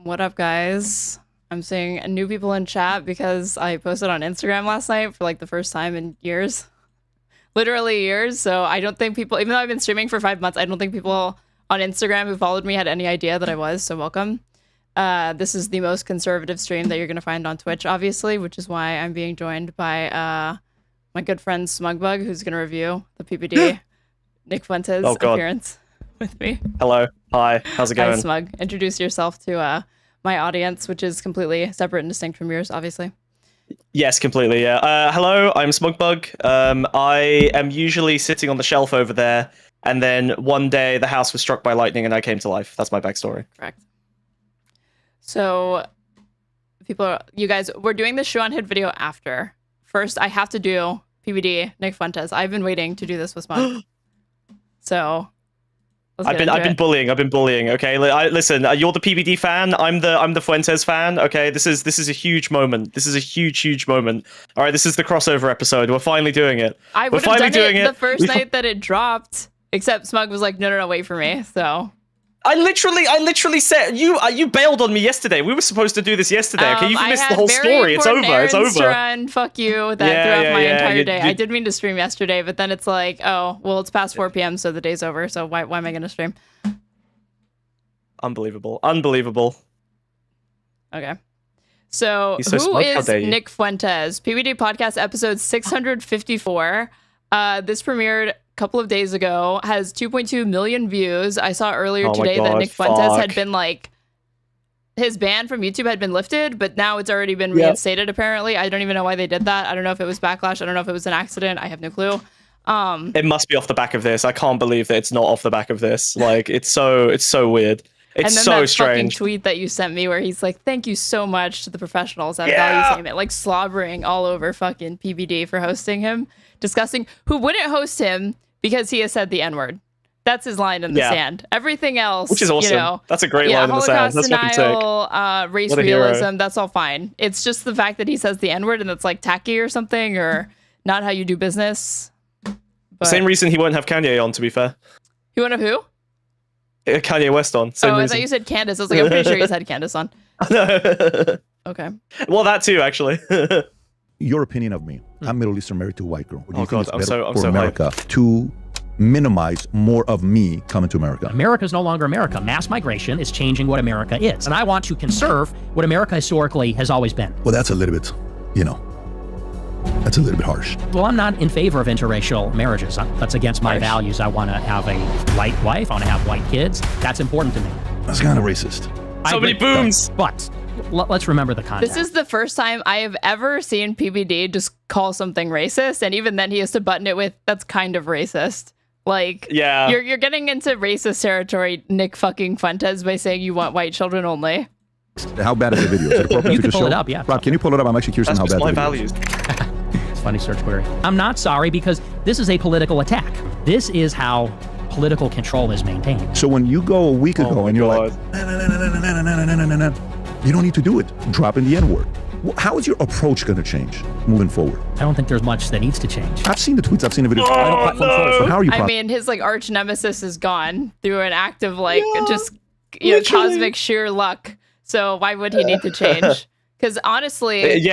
What up, guys? I'm seeing new people in chat because I posted on Instagram last night for like the first time in years. Literally years. So I don't think people, even though I've been streaming for 5 months, I don't think people on Instagram who followed me had any idea that I was. So welcome. This is the most conservative stream that you're going to find on Twitch, obviously, which is why I'm being joined by my good friend Smugbug, who's going to review the PBD Nick Fuentes appearance with me. Hello. Hi. How's it going? Hi, Smug. Introduce yourself to my audience, which is completely separate and distinct from yours, obviously. Yes, completely, yeah. Hello, I'm Smugbug. I am usually sitting on the shelf over there, and then one day the house was struck by lightning and I came to life. That's my backstory. Correct. So, you guys, we're doing the Shoe on Hit video after. First, I have to do PBD Nick Fuentes. I've been waiting to do this with Smug. So... I've been bullying. Okay, listen. You're the PBD fan. I'm the Fuentes fan. Okay, this is a huge moment. This is a huge moment. All right, this is the crossover episode. We're finally doing it. I would have done it the first night that it dropped, except Smug was like, no, wait for me. So I literally said you bailed on me yesterday. We were supposed to do this yesterday. Okay, you've missed the whole story. It's over. It's over. Run, fuck you. That throughout my entire day. I did mean to stream yesterday, but then it's like, oh, well, it's past 4 p.m., so the day's over. So why am I going to stream? Unbelievable. Okay. So who is Nick Fuentes? PBD podcast episode 654. This premiered couple of days ago, has 2.2 million views. I saw earlier today that Nick Fuentes had been his ban from YouTube had been lifted, but now it's already been reinstated apparently. I don't even know why they did that. I don't know if it was backlash. I don't know if it was an accident. I have no clue. It must be off the back of this. I can't believe that it's not off the back of this. Like it's so weird. It's so that strange. Fucking tweet that you sent me where he's like, "Thank you so much to the professionals at Valuetainment," like slobbering all over fucking PBD for hosting him. Disgusting. Who wouldn't host him because he has said the N-word. That's his line in the sand. Everything else, which is awesome. You know, that's a great line in the sand. That's denial, race realism. That's all fine. It's just the fact that he says the N-word and it's like tacky or something, or not how you do business. But same reason he won't have Kanye on, to be fair. He won't have who? Kanye West on. Same reason. I thought you said Candace. I was like, I'm pretty sure he's had Candace on. Okay. Well, that too, actually. Your opinion of me. I'm Middle Eastern, married to a white girl. What do you think I'm it's better so for America to minimize more of me coming to America? America is no longer America. Mass migration is changing what America is. And I want to conserve what America historically has always been. Well, that's a little bit, that's a little bit harsh. Well, I'm not in favor of interracial marriages. That's against my values. I want to have a white wife. I want to have white kids. That's important to me. That's kind of racist. So many booms. But let's remember the context. This is the first time I have ever seen PBD just call something racist, and even then he has to button it with, that's kind of racist. Like, you're getting into racist territory, Nick fucking Fuentes, by saying you want white children only. How bad is the video? Is it appropriate you can pull show? it up, yeah. Rob, can you pull it up? I'm actually curious on how bad my the video values. It's a funny search query. I'm not sorry because this is a political attack. This is how political control is maintained. So when you go a week ago and you're like, you don't need to do it. Drop in the N-word. How is your approach going to change moving forward? I don't think there's much that needs to change. I've seen the tweets. I've seen the videos. So how are you? I mean, his arch nemesis is gone through an act of cosmic sheer luck. So why would he need to change? Because honestly,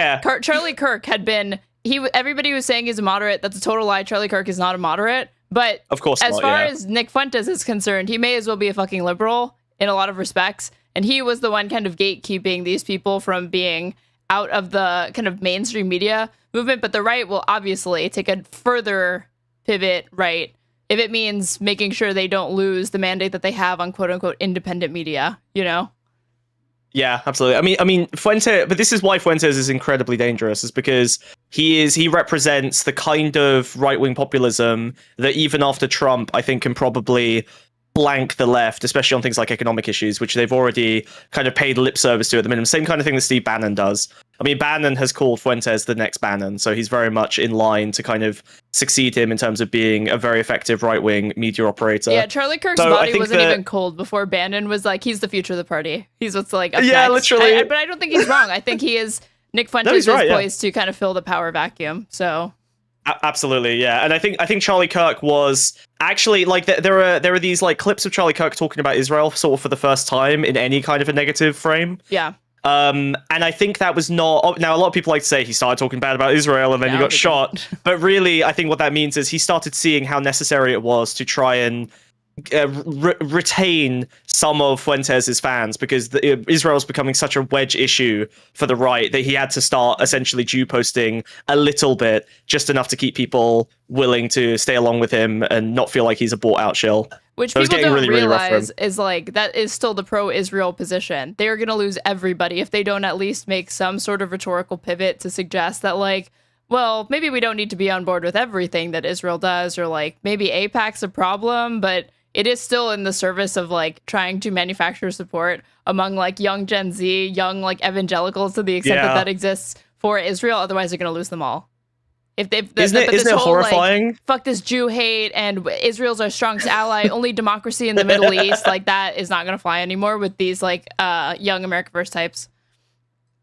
Charlie Kirk had been. Everybody was saying he's a moderate. That's a total lie. Charlie Kirk is not a moderate. But of course, as far as Nick Fuentes is concerned, he may as well be a fucking liberal in a lot of respects. And he was the one kind of gatekeeping these people from being out of the kind of mainstream media movement. But the right will obviously take a further pivot right if it means making sure they don't lose the mandate that they have on quote unquote independent media, Yeah, absolutely. I mean, Fuentes, but this is why Fuentes is incredibly dangerous, is because he represents the kind of right-wing populism that even after Trump, I think, can probably blank the left, especially on things like economic issues, which they've already kind of paid lip service to at the minimum. Same kind of thing that Steve Bannon does. I mean, Bannon has called Fuentes the next Bannon, so he's very much in line to kind of succeed him in terms of being a very effective right-wing media operator. Yeah, Charlie Kirk's body wasn't even cold before Bannon was like, he's the future of the party. He's what's like up next. Literally. But I don't think he's wrong. I think he is, Nick Fuentes is poised to kind of fill the power vacuum, so... Absolutely, yeah. And I think Charlie Kirk was actually like there are these like clips of Charlie Kirk talking about Israel sort of for the first time in any kind of a negative frame. Yeah. And I think that was not. Now, a lot of people like to say he started talking bad about Israel and then he got shot. But really, I think what that means is he started seeing how necessary it was to try and retain some of Fuentes' fans, because Israel's becoming such a wedge issue for the right that he had to start essentially Jew posting a little bit, just enough to keep people willing to stay along with him and not feel like he's a bought out shill. Which people don't realize is like, that is still the pro-Israel position. They are going to lose everybody if they don't at least make some sort of rhetorical pivot to suggest that, like, well, maybe we don't need to be on board with everything that Israel does, or like maybe AIPAC's a problem, but it is still in the service of like trying to manufacture support among like young Gen Z, young like evangelicals, to the extent that exists for Israel. Otherwise, they're going to lose them all. Isn't it horrifying? Like, fuck this Jew hate, and Israel's our strongest ally, only democracy in the Middle East. Like, that is not going to fly anymore with these like young America First types.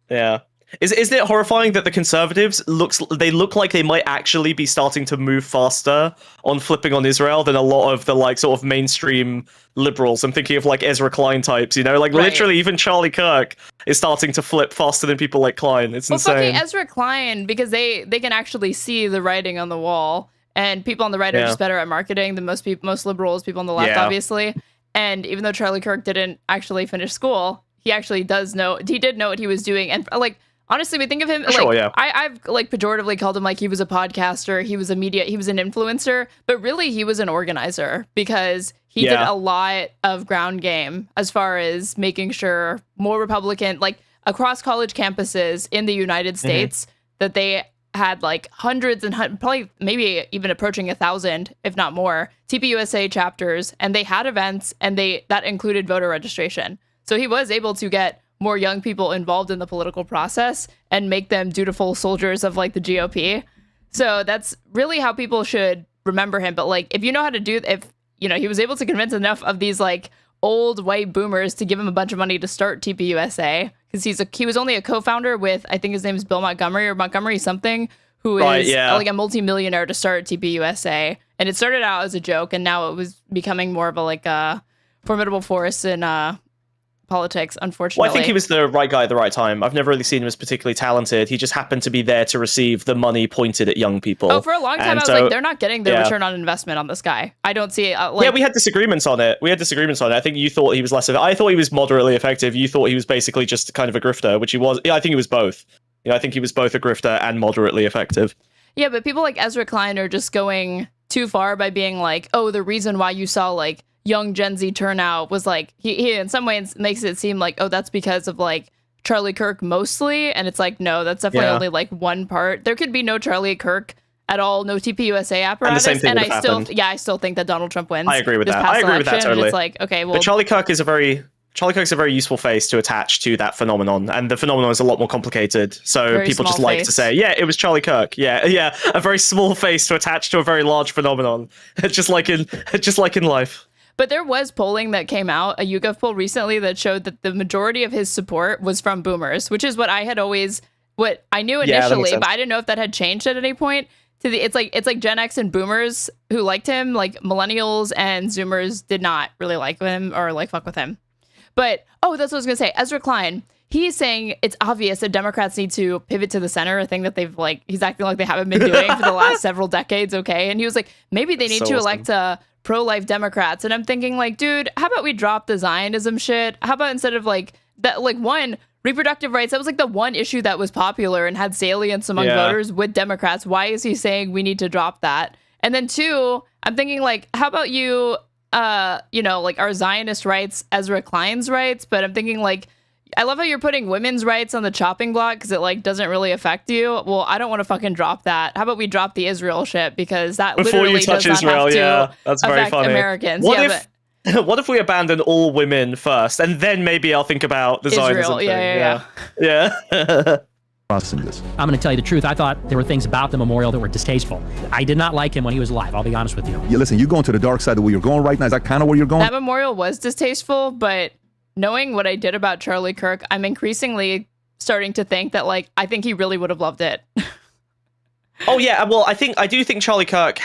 Yeah. Isn't it horrifying that the conservatives look like they might actually be starting to move faster on flipping on Israel than a lot of the like sort of mainstream liberals? I'm thinking of like Ezra Klein types, you know, like literally even Charlie Kirk is starting to flip faster than people like Klein. It's insane. Fucking Ezra Klein, because they can actually see the writing on the wall, and people on the right are just better at marketing than most liberals, people on the left, obviously. And even though Charlie Kirk didn't actually finish school, he actually did know what he was doing, and like. Honestly, we think of him like I've like pejoratively called him like he was a podcaster, he was an influencer, but really he was an organizer, because he did a lot of ground game as far as making sure more Republican, like across college campuses in the United States, that they had like hundreds and probably maybe even approaching 1,000, if not more, TPUSA chapters, and they had events, and that included voter registration. So he was able to get more young people involved in the political process and make them dutiful soldiers of like the GOP. So that's really how people should remember him. But like, if you know how to he was able to convince enough of these like old white boomers to give him a bunch of money to start TPUSA, because he was only a co-founder with, I think his name is Bill Montgomery or Montgomery something, who is like a multimillionaire to start TPUSA. And it started out as a joke, and now it was becoming more of a like a formidable force in politics, unfortunately. Well, I think he was the right guy at the right time. I've never really seen him as particularly talented. He just happened to be there to receive the money pointed at young people. Oh, for a long time, I was like, they're not getting the return on investment on this guy. I don't see it. We had disagreements on it. I think you thought he was less of it. I thought he was moderately effective. You thought he was basically just kind of a grifter, which he was. Yeah, I think he was both. I think he was both a grifter and moderately effective. Yeah, but people like Ezra Klein are just going too far by being like, oh, the reason why you saw like young Gen Z turnout was like, he in some ways makes it seem like, oh, that's because of like Charlie Kirk mostly. And it's like, no, that's definitely only like one part. There could be no Charlie Kirk at all, no TPUSA apparatus. And I still think that Donald Trump wins. I agree with that. I agree with that totally. It's like, okay, well. But Charlie Kirk's a very useful face to attach to that phenomenon, and the phenomenon is a lot more complicated. So people just like to say, yeah, it was Charlie Kirk. Yeah, a very small face to attach to a very large phenomenon, just like in life. But there was polling that came out, a YouGov poll recently, that showed that the majority of his support was from boomers, which is what I knew initially, but I didn't know if that had changed at any point. It's like Gen X and boomers who liked him, like millennials and Zoomers did not really like him or like fuck with him. But, that's what I was going to say. Ezra Klein, he's saying it's obvious that Democrats need to pivot to the center, a thing that he's acting like they haven't been doing for the last several decades, okay? And he was like, maybe they need to elect pro-life Democrats. And I'm thinking like, dude, how about we drop the Zionism shit? How about instead of like, that, like one, reproductive rights, that was like the one issue that was popular and had salience among voters with Democrats. Why is he saying we need to drop that? And then two, I'm thinking like, how about you, like our Zionist rights, Ezra Klein's rights, but I'm thinking like, I love how you're putting women's rights on the chopping block because it like doesn't really affect you. Well, I don't want to fucking drop that. How about we drop the Israel shit, because that before literally you touch does not Israel, have to that's affect very funny. Americans. What if we abandon all women first, and then maybe I'll think about the Zionism thing? Yeah. Processing this. I'm going to tell you the truth. I thought there were things about the memorial that were distasteful. I did not like him when he was alive. I'll be honest with you. Yeah, listen, you're going to the dark side of where you're going right now. Is that kind of where you're going? That memorial was distasteful, but knowing what I did about Charlie Kirk, I'm increasingly starting to think that, like, I think he really would have loved it. Oh yeah, well, I do think Charlie Kirk.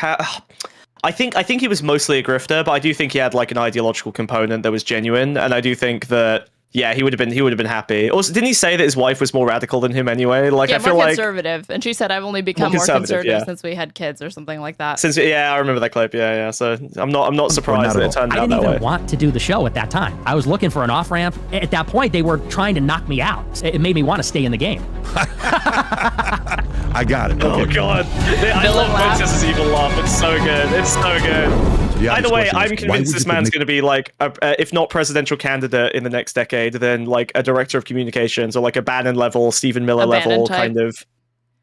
I think he was mostly a grifter, but I do think he had like an ideological component that was genuine, and I do think that he would have been happy. Also, didn't he say that his wife was more radical than him anyway? Like, yeah, I feel more like conservative, and she said, "I've only become more conservative since we had kids," or something like that. I remember that clip. Yeah. So I'm not surprised that it turned out that way. I didn't even want to do the show at that time. I was looking for an off ramp. At that point, they were trying to knock me out. It made me want to stay in the game. I got it. Okay. Oh god, I love Fuentes' evil laugh. It's so good. It's so good. So either way, I'm convinced this man's going to be like, if not presidential candidate in the next decade, then like a director of communications or like a Bannon level, Stephen Miller level kind of.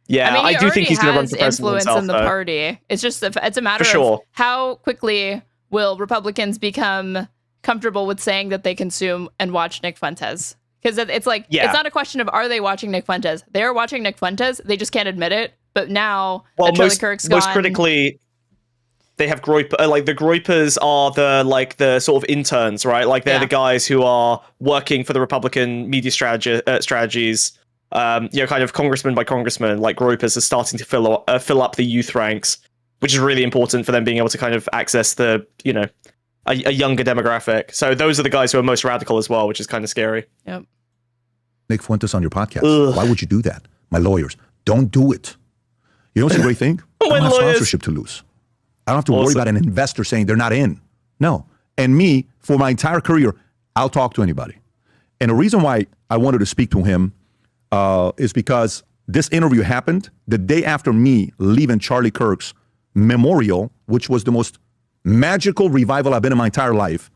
Yeah, I mean, I do think he's going to run for president influence himself, in the though. party. It's just it's a matter of how quickly will Republicans become comfortable with saying that they consume and watch Nick Fuentes. Because it's like, it's not a question of are they watching Nick Fuentes? They're watching Nick Fuentes. They just can't admit it. But now that Charlie Kirk's gone... Most critically, they have Groper. Like, the Gropers are the sort of interns, right? Like, they're the guys who are working for the Republican media strategies. Kind of congressman by congressman, like Gropers are starting to fill up the youth ranks, which is really important for them being able to kind of access the, a younger demographic. So those are the guys who are most radical as well, which is kind of scary. Yep. Nick Fuentes on your podcast. Why would you do that? My lawyers, don't do it. You know what's a great thing? I don't have sponsorship to lose. I don't have to worry about an investor saying they're not in. No. And me, for my entire career, I'll talk to anybody. And the reason why I wanted to speak to him is because this interview happened the day after me leaving Charlie Kirk's memorial, which was the most magical revival I've been in my entire life.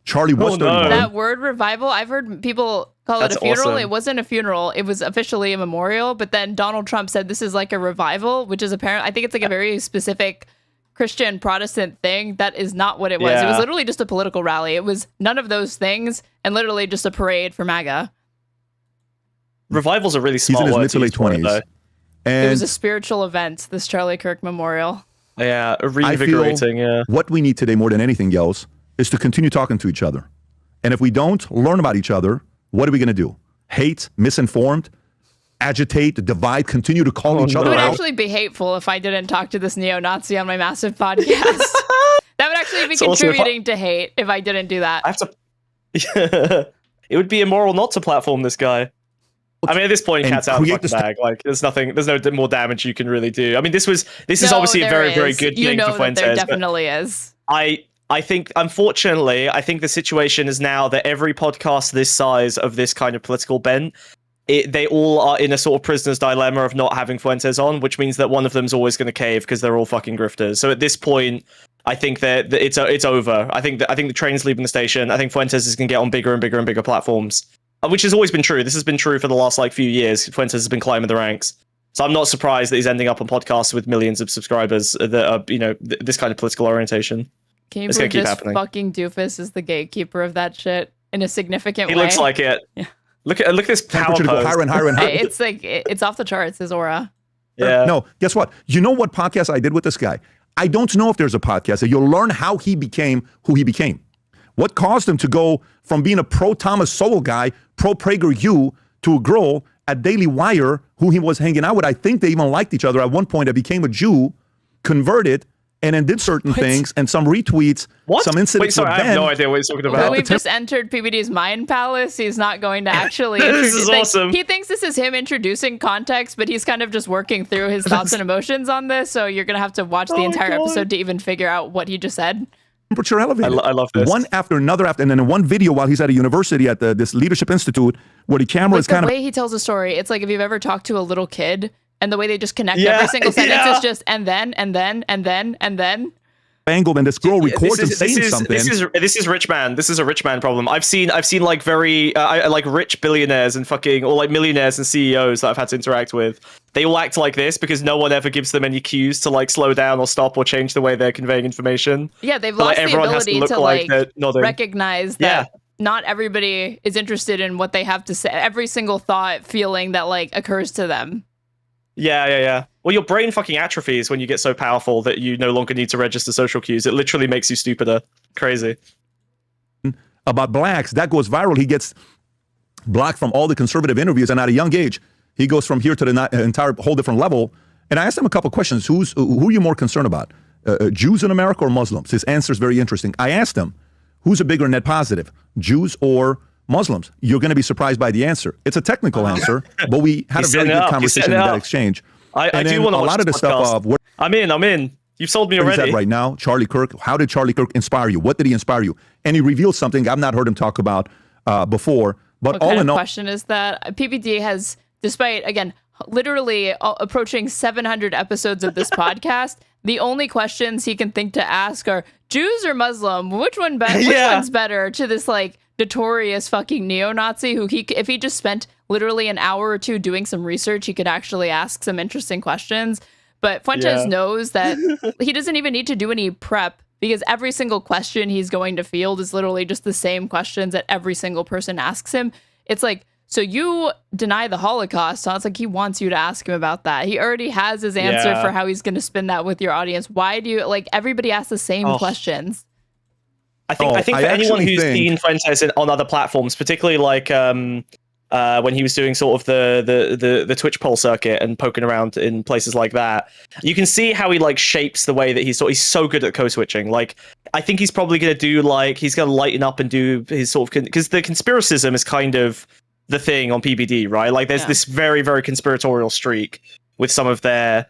Charlie was 31. That word revival, I've heard people call it a funeral. Awesome. It wasn't a funeral. It was officially a memorial. But then Donald Trump said this is like a revival, which is apparent. I think it's like a very specific Christian Protestant thing. That is not what it was. It was literally just a political rally. It was none of those things and literally just a parade for MAGA. Revival's a really smart word. He's in his mid to late 20s. It was a spiritual event, this Charlie Kirk memorial. Yeah, reinvigorating, what we need today more than anything else is to continue talking to each other. And if we don't learn about each other, what are we going to do? Hate, misinformed, agitate, divide, continue to call each other out? It would actually be hateful if I didn't talk to this neo-Nazi on my massive podcast. That would actually be contributing to hate if I didn't do that. I have to... It would be immoral not to platform this guy. I mean, at this point, cat's out of the fucking bag. Like, there's no more damage you can really do. I mean, this is obviously a very, very good thing for Fuentes. There definitely is. I think, unfortunately, the situation is now that every podcast this size of this kind of political bent, they all are in a sort of prisoner's dilemma of not having Fuentes on, which means that one of them's always going to cave because they're all fucking grifters. So at this point, I think that it's over. I think the train's leaving the station. I think Fuentes is going to get on bigger and bigger and bigger platforms. Which has always been true. This has been true for the last few years. Fuentes has been climbing the ranks. So I'm not surprised that he's ending up on podcasts with millions of subscribers that are, this kind of political orientation. Can you believe this fucking doofus is the gatekeeper of that shit in a significant way? He looks like it. Yeah. Look at this power pose. Higher and higher. It's like, it's off the charts, his aura. Yeah. No, guess what? You know what podcast I did with this guy? I don't know if there's a podcast that you'll learn how he became who he became. What caused him to go from being a pro-Thomas Sowell guy, pro-PragerU, to a girl at Daily Wire who he was hanging out with. I think they even liked each other. At one point, I became a Jew, converted, and then did certain things, and some retweets, some incidents. Wait, sorry, I have no idea what he's talking about. We've just entered PBD's mind palace. He's not going to actually This is awesome. He thinks this is him introducing context, but he's kind of just working through his thoughts and emotions on this, so you're going to have to watch the entire episode to even figure out what he just said. Temperature elevated. I love this. One after another, and then in one video while he's at a university at this leadership institute, where the camera is kind of... the way he tells a story, it's like if you've ever talked to a little kid, and the way they just connect every single sentence is just, and then. Angled, and this girl records him saying something. This is rich man. This is a rich man problem. I've seen like very like rich billionaires and fucking, or like millionaires and CEOs that I've had to interact with. They all act like this because no one ever gives them any cues to like slow down or stop or change the way they're conveying information. Yeah, they've lost the ability to recognize that not everybody is interested in what they have to say. Every single thought, feeling that like occurs to them. Yeah. Well, your brain fucking atrophies when you get so powerful that you no longer need to register social cues. It literally makes you stupider. Crazy. About blacks, that goes viral. He gets blocked from all the conservative interviews, and at a young age, he goes from here to the entire whole different level. And I asked him a couple questions. Who are you more concerned about? Jews in America or Muslims? His answer is very interesting. I asked him, who's a bigger net positive, Jews or Muslims? You're going to be surprised by the answer. It's a technical answer, but we had a very good conversation in that exchange. I do want to watch a lot of the stuff of what. I'm in. You've sold me already. Right now, Charlie Kirk. How did Charlie Kirk inspire you? What did he inspire you? And he revealed something I've not heard him talk about before. But what all in all, question is that PBD has, despite again, literally approaching 700 episodes of this podcast, the only questions he can think to ask are Jews or Muslim. Which one's better? To this like notorious fucking neo-Nazi who if he just spent literally an hour or two doing some research, he could actually ask some interesting questions. But Fuentes knows that he doesn't even need to do any prep because every single question he's going to field is literally just the same questions that every single person asks him. It's like, so you deny the Holocaust. So it's like he wants you to ask him about that. He already has his answer for how he's going to spin that with your audience. Why do you like everybody asks the same questions? I think for anyone who's seen Fuentes on other platforms, particularly like when he was doing sort of the Twitch poll circuit and poking around in places like that, you can see how he like shapes the way that he's so good at code switching. Like, I think he's probably going to do he's going to lighten up and do his sort of, because the conspiracism is kind of the thing on PBD, right? Like there's this very, very conspiratorial streak with some of their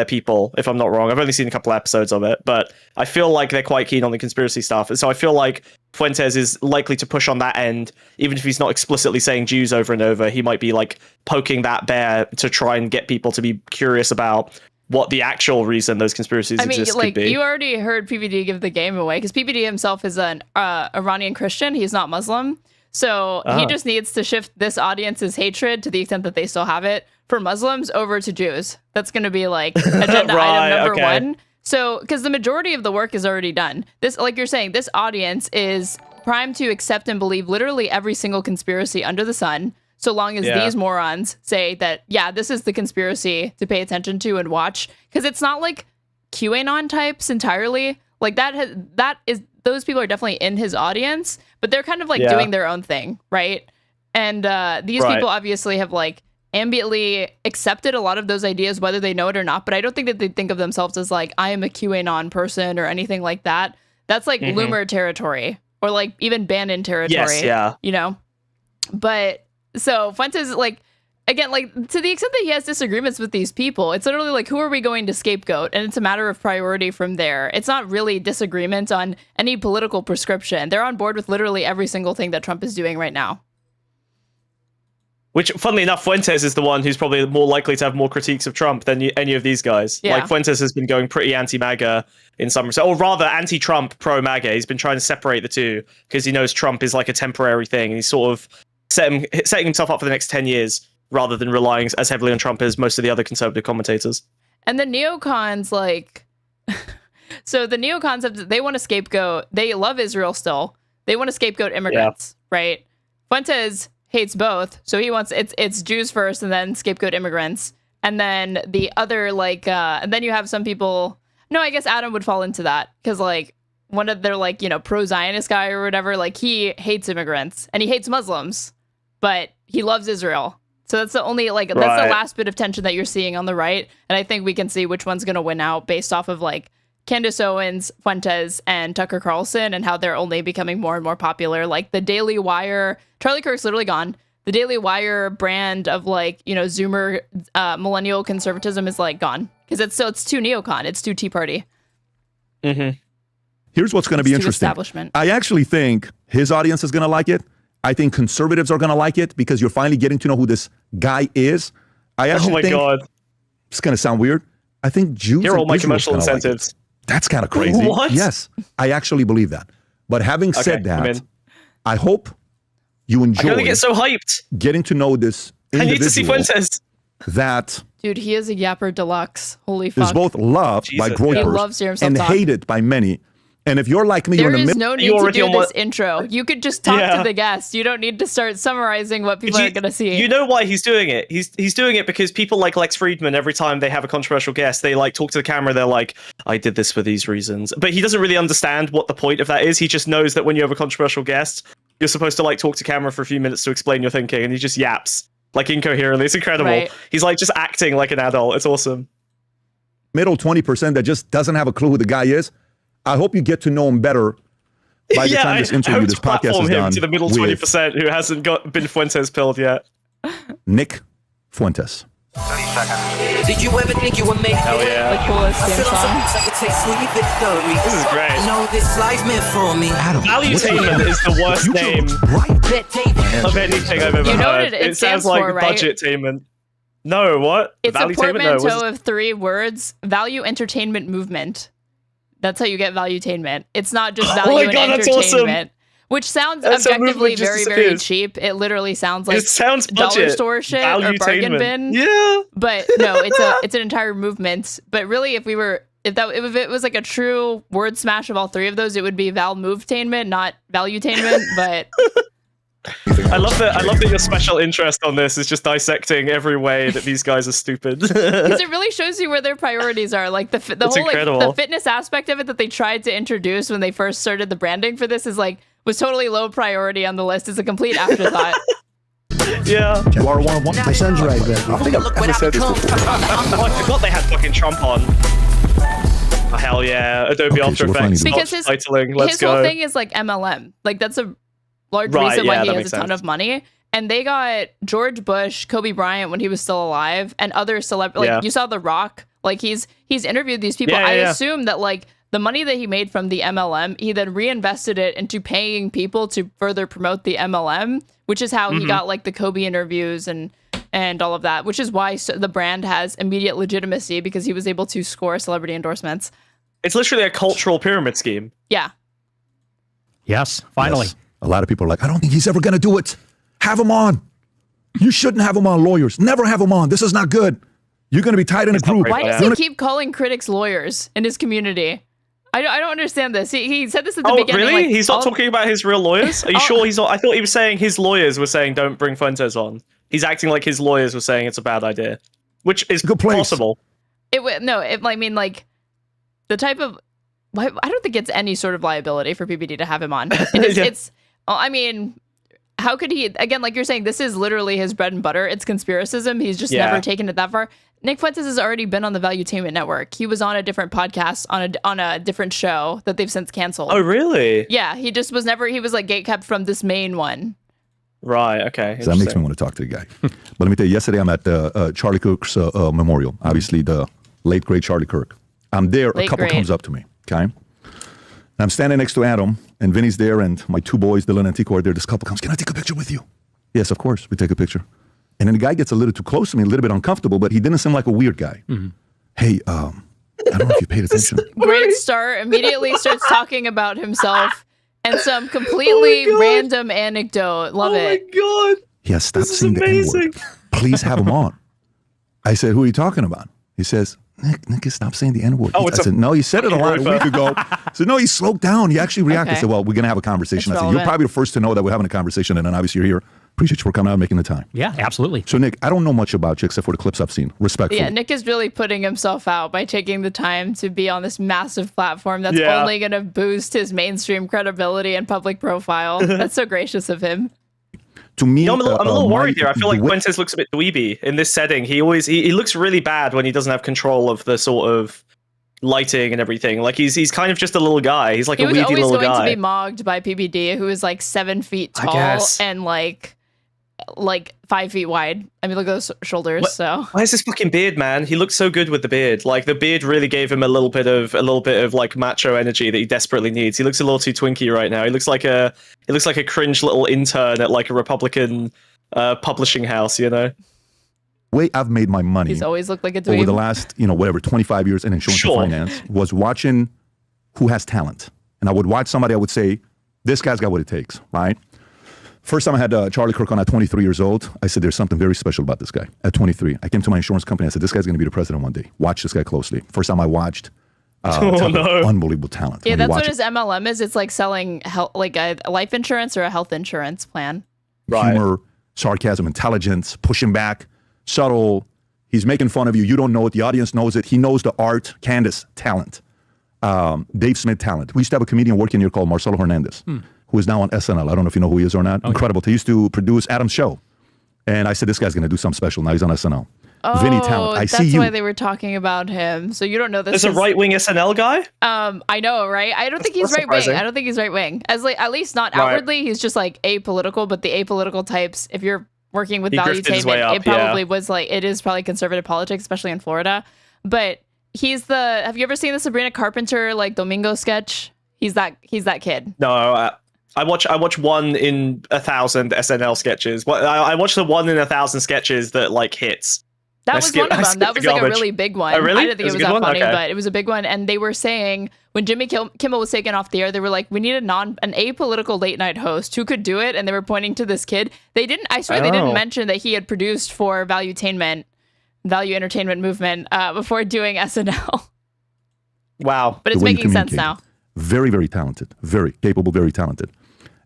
people, if I'm not wrong. I've only seen a couple episodes of it, but I feel like they're quite keen on the conspiracy stuff. And so I feel like Fuentes is likely to push on that end, even if he's not explicitly saying Jews over and over. He might be like poking that bear to try and get people to be curious about what the actual reason those conspiracies exist could be. You already heard PBD give the game away, because PBD himself is an Iranian Christian. He's not Muslim. So he just needs to shift this audience's hatred, to the extent that they still have it, for Muslims over to Jews. That's going to be like agenda item number one. So, because the majority of the work is already done. This, like you're saying, this audience is primed to accept and believe literally every single conspiracy under the sun, so long as these morons say that, this is the conspiracy to pay attention to and watch. Because it's not like QAnon types entirely. Like those people are definitely in his audience, but they're kind of like doing their own thing, right? And these people obviously have like ambiently accepted a lot of those ideas, whether they know it or not. But I don't think that they think of themselves as like, I am a QAnon person or anything like that. That's like Loomer territory, or like even Bannon territory. Yes, you know? But so Fuentes, like, again, like, to the extent that he has disagreements with these people, it's literally like, who are we going to scapegoat? And it's a matter of priority from there. It's not really disagreement on any political prescription. They're on board with literally every single thing that Trump is doing right now. Which, funnily enough, Fuentes is the one who's probably more likely to have more critiques of Trump than any of these guys. Yeah. Like, Fuentes has been going pretty anti-MAGA in some respects, or rather anti-Trump, pro-MAGA. He's been trying to separate the two because he knows Trump is like a temporary thing. And he's sort of setting himself up for the next 10 years rather than relying as heavily on Trump as most of the other conservative commentators. And the neocons, like... so the neocons, they want to scapegoat... They love Israel still. They want to scapegoat immigrants, right? Fuentes hates both, so he wants it's Jews first and then scapegoat immigrants, and then the other and then you have some people. No, I guess Adam would fall into that, because like one of their pro-Zionist guy or whatever, like he hates immigrants and he hates Muslims, but he loves Israel. So that's the only that's the last bit of tension that you're seeing on the right, and I think we can see which one's gonna win out based off of like Candace Owens, Fuentes, and Tucker Carlson, and how they're only becoming more and more popular. Like the Daily Wire, Charlie Kirk's literally gone. The Daily Wire brand of Zoomer millennial conservatism is like gone, because it's too neocon, it's too Tea Party. Mm-hmm. Here's what's going to be interesting. I actually think his audience is going to like it. I think conservatives are going to like it, because you're finally getting to know who this guy is. I actually think, God, it's going to sound weird, I think Jews here are all my commercial incentives. That's kind of crazy. What? Yes, I actually believe that. But having said that, I hope you enjoy. I'm gonna get so hyped getting to know this individual. I need to see Fuentes. That dude, he is a yapper deluxe. Holy fuck! Is both loved by Groper and hated by many. And if you're like me, there is no need to do this intro. You could just talk to the guest. You don't need to start summarizing what people are going to see. You know why he's doing it? He's doing it because people like Lex Friedman, every time they have a controversial guest, they like talk to the camera. They're like, I did this for these reasons. But he doesn't really understand what the point of that is. He just knows that when you have a controversial guest, you're supposed to like talk to camera for a few minutes to explain your thinking. And he just yaps like incoherently. It's incredible. Right. He's like just acting like an adult. It's awesome. middle 20% that just doesn't have a clue who the guy is, I hope you get to know him better by the time this interview, this podcast is done. To the middle 20% who hasn't been Fuentes pilled yet. Nick Fuentes. 30 seconds. Did you ever think you would make Hell yeah. The coolest I damn feel song. sometimes I could take sweet victory. This is great. I know this life meant for me. Adam, Valuetainment is the worst name of anything I've ever You know heard. what it It stands sounds like for, right? budgetainment. No, what? It's a Valuetainment? No, portmanteau of 3 words. Value entertainment movement. That's how you get valuetainment. It's not just value my and God, that's entertainment. Which sounds That's a objectively movement just very, very disappears. cheap. It literally sounds like It sounds dollar budget. store shit or bargain Valuetainment. bin. Yeah. But no, it's an entire movement. But really, if it was like a true word smash of all 3 of those, it would be Val-movetainment, not Valuetainment. But I love that your special interest on this is just dissecting every way that these guys are stupid. because it really shows you where their priorities are. Like the It's whole incredible. like the fitness aspect of it that they tried to introduce when they first started the branding for this was totally low priority on the list. It's a complete afterthought. Yeah. You are one of my son's right there. I think I've ever said this before. Oh, I forgot they had fucking Trump on. Oh, hell yeah. Adobe Okay, After so we're Effects. finding- Because Titling. Let's his go. whole thing is like MLM. Like that's a large Right, reason yeah, why he that has makes a ton sense. of money. And they got George Bush, Kobe Bryant when he was still alive, and other celebrities. Yeah. Like you saw The Rock. Like he's interviewed these people. Yeah, I yeah. assume that like the money that he made from the MLM, he then reinvested it into paying people to further promote the MLM, which is how he got like the Kobe interviews and all of that, which is why the brand has immediate legitimacy because he was able to score celebrity endorsements. It's literally a cultural pyramid scheme. Yeah. Yes, finally. Yes. A lot of people are like, I don't think he's ever going to do it. Have him on. You shouldn't have him on, lawyers. Never have him on. This is not good. You're going to be tied in a group. Why does Yeah. he keep calling critics lawyers in his community? I don't understand this. He said this at the Oh, beginning. really? like, He's not all- talking about his real lawyers? Are you sure he's not? I thought he was saying his lawyers were saying don't bring Fuentes on. He's acting like his lawyers were saying it's a bad idea, which is Good place. possible. I mean, like the type of. I don't think it's any sort of liability for PBD to have him on. Yeah. I mean, how could he? Again, like you're saying, this is literally his bread and butter. It's conspiracism. He's just Yeah. never taken it that far. Nick Fuentes has already been on the Valuetainment network. He was on a different podcast on a different show that they've since canceled. Oh, really? Yeah, he just was never. He was like gatekept from this main one. Right. Okay. So that makes me want to talk to the guy. But let me tell you, yesterday I'm at Charlie Kirk's memorial. Obviously, the late, great Charlie Kirk. I'm there. Late a couple great. comes up to me, okay? And I'm standing next to Adam, and Vinny's there, and my 2 boys, Dylan and Tico, are there. This couple comes, can I take a picture with you? Yes, of course. We take a picture. And then the guy gets a little too close to me, a little bit uncomfortable, but he didn't seem like a weird guy. Hey, I don't know if you paid attention. Great start. Immediately starts talking about himself and some completely God. random anecdote. Love it. Oh my god. He stopped This is saying the amazing. N-word. Please have him on. I said, who are you talking about? He says, Nick, stop saying the N-word. Oh, I it's a said, no, he said it a lot a Groper. week ago. I said, no, he slowed down. He actually reacted. Okay. I said, well, we're going to have a conversation. I It's said, you're relevant. probably the first to know that we're having a conversation, and then obviously you're here. Appreciate you for coming out and making the time. Yeah, absolutely. So, Nick, I don't know much about you except for the clips I've seen. Respectfully. Yeah, Nick is really putting himself out by taking the time to be on this massive platform that's Yeah. only going to boost his mainstream credibility and public profile. That's so gracious of him. To me, You know, I'm a little worried here. I feel like the way- Fuentes looks a bit dweeby in this setting. He looks really bad when he doesn't have control of the sort of lighting and everything. Like he's kind of just a little guy. He's like He a was weedy always little going guy. to be mogged by PBD, who is like 7 feet I tall guess. and like 5 feet wide. I mean, look at those shoulders. What- So Why is this fucking beard, man? He looks so good with the beard. Like the beard really gave him a little bit of like macho energy that he desperately needs. He looks a little too twinky right now. He looks like a cringe little intern at like a Republican publishing house, you know? way I've made my money he's always looked like a over the dweeb. last, 25 years in insurance Sure. and finance was watching who has talent. And I would watch somebody, I would say, this guy's got what it takes, right? First time I had Charlie Kirk on at 23 years old, I said, there's something very special about this guy. At 23, I came to my insurance company. I said, this guy's going to be the president one day. Watch this guy closely. First time I watched, unbelievable talent. Yeah, When you that's watch what it, his MLM is. It's like selling like a life insurance or a health insurance plan. Right. humor, sarcasm, intelligence, pushing back, subtle. He's making fun of you. You don't know it. The audience knows it. He knows the art. Candace, talent. Dave Smith, talent. We used to have a comedian working here called Marcelo Hernandez, who is now on SNL. I don't know if you know who he is or not. Incredible. He used to produce Adam's show. And I said, this guy's going to do something special. Now he's on SNL. Vinny Talent. That's why they were talking about him. So you don't know this. There's a right-wing SNL guy? I know, right? I don't think he's right-wing. I don't think he's right-wing. At least not outwardly. He's just like apolitical, but the apolitical types, if you're working with Valuetainment, it probably was like, it is probably conservative politics, especially in Florida. But have you ever seen the Sabrina Carpenter like Domingo sketch? He's that kid. No, I watch one in 1,000 SNL sketches. I watch the one in 1,000 sketches that like hits. That was one of them. That was like a really big one. Oh, really? I didn't think it was that funny, but it was a big one. And they were saying when Jimmy Kimmel was taken off the air, they were like, we need an apolitical late night host who could do it. And they were pointing to this kid. They didn't mention that he had produced for Valuetainment, Value Entertainment Movement before doing SNL. Wow. But it's making sense now. Very, very talented. Very capable, very talented.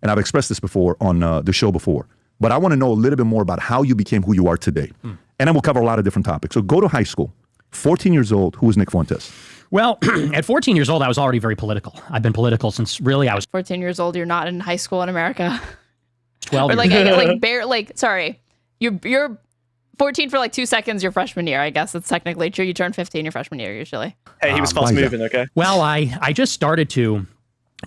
And I've expressed this before on the show before. But I want to know a little bit more about how you became who you are today. And then we'll cover a lot of different topics. So go to high school. 14 years old. Who was Nick Fuentes? Well, at 14 years old, I was already very political. I've been political since really I was 14 years old. You're not in high school in America. 12 or years. You're 14 for like 2 seconds your freshman year. I guess that's technically true. You turn 15 your freshman year usually. Hey, he was fast moving, okay? Well, I just started to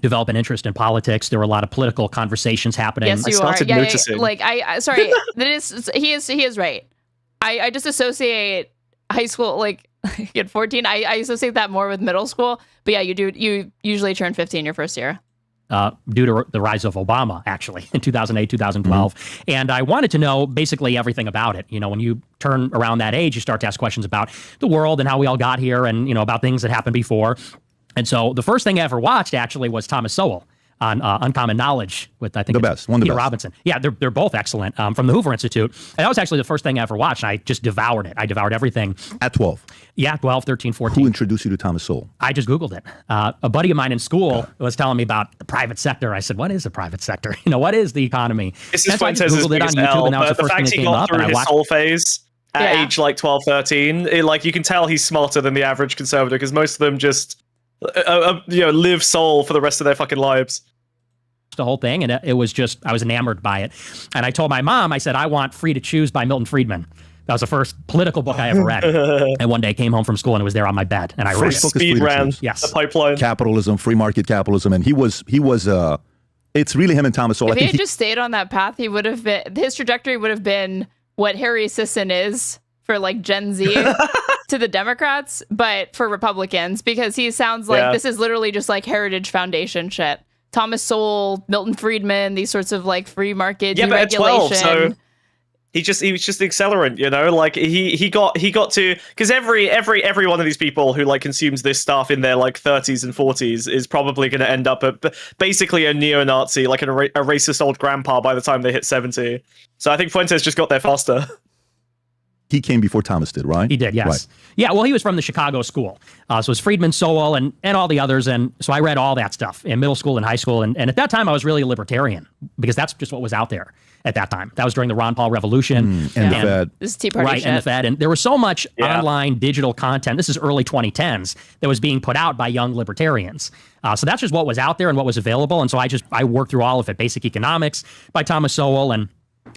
develop an interest in politics. There were a lot of political conversations happening. Yes, you are. Noticing. Sorry, he is right. I just associate high school, like at 14, I associate that more with middle school. But yeah, you usually turn 15 your first year. Due to the rise of Obama, actually, in 2008, 2012. And I wanted to know basically everything about it. You know, when you turn around that age, you start to ask questions about the world and how we all got here and, you know, about things that happened before. And so the first thing I ever watched, actually, was Thomas Sowell on Uncommon Knowledge with, I think, Peter Robinson. Yeah, they're both excellent, from the Hoover Institute. And that was actually the first thing I ever watched. And I just devoured it. I devoured everything. At 12? Yeah, 12, 13, 14. Who introduced you to Thomas Sowell? I just Googled it. A buddy of mine in school was telling me about the private sector. I said, what is the private sector? You know, what is the economy? This is Fuentes' Googled it on YouTube, and that was the first thing that came up. And I watched Soul phase at age like 12, 13. You can tell he's smarter than the average conservative because most of them just live soul for the rest of their fucking lives. The whole thing, and it was just, I was enamored by it. And I told my mom, I said, I want Free to Choose by Milton Friedman. That was the first political book I ever read. And one day I came home from school and it was there on my bed, and I read it. Speed ran. Yes. The pipeline. Capitalism, free market capitalism, and he was it's really him and Thomas Sowell. If he had just stayed on that path, his trajectory would have been what Harry Sisson is for like Gen Z to the Democrats, but for Republicans, because he sounds like this is literally just like Heritage Foundation shit. Thomas Sowell, Milton Friedman, these sorts of like free market deregulation. But at 12, so he was just the accelerant, you know, like he got to, because every one of these people who like consumes this stuff in their like 30s and 40s is probably going to end up basically a neo-Nazi, like a racist old grandpa by the time they hit 70. So I think Fuentes just got there faster. He came before Thomas did, right? He did, yes. Right. Yeah, well, he was from the Chicago school. So it was Friedman, Sowell, and all the others. And so I read all that stuff in middle school and high school. And at that time, I was really a libertarian because that's just what was out there at that time. That was during the Ron Paul Revolution. And the Fed. This is Tea Party right, shit. and the Fed. And there was so much online digital content. This is early 2010s that was being put out by young libertarians. So that's just what was out there and what was available. And so I worked through all of it. Basic Economics by Thomas Sowell, and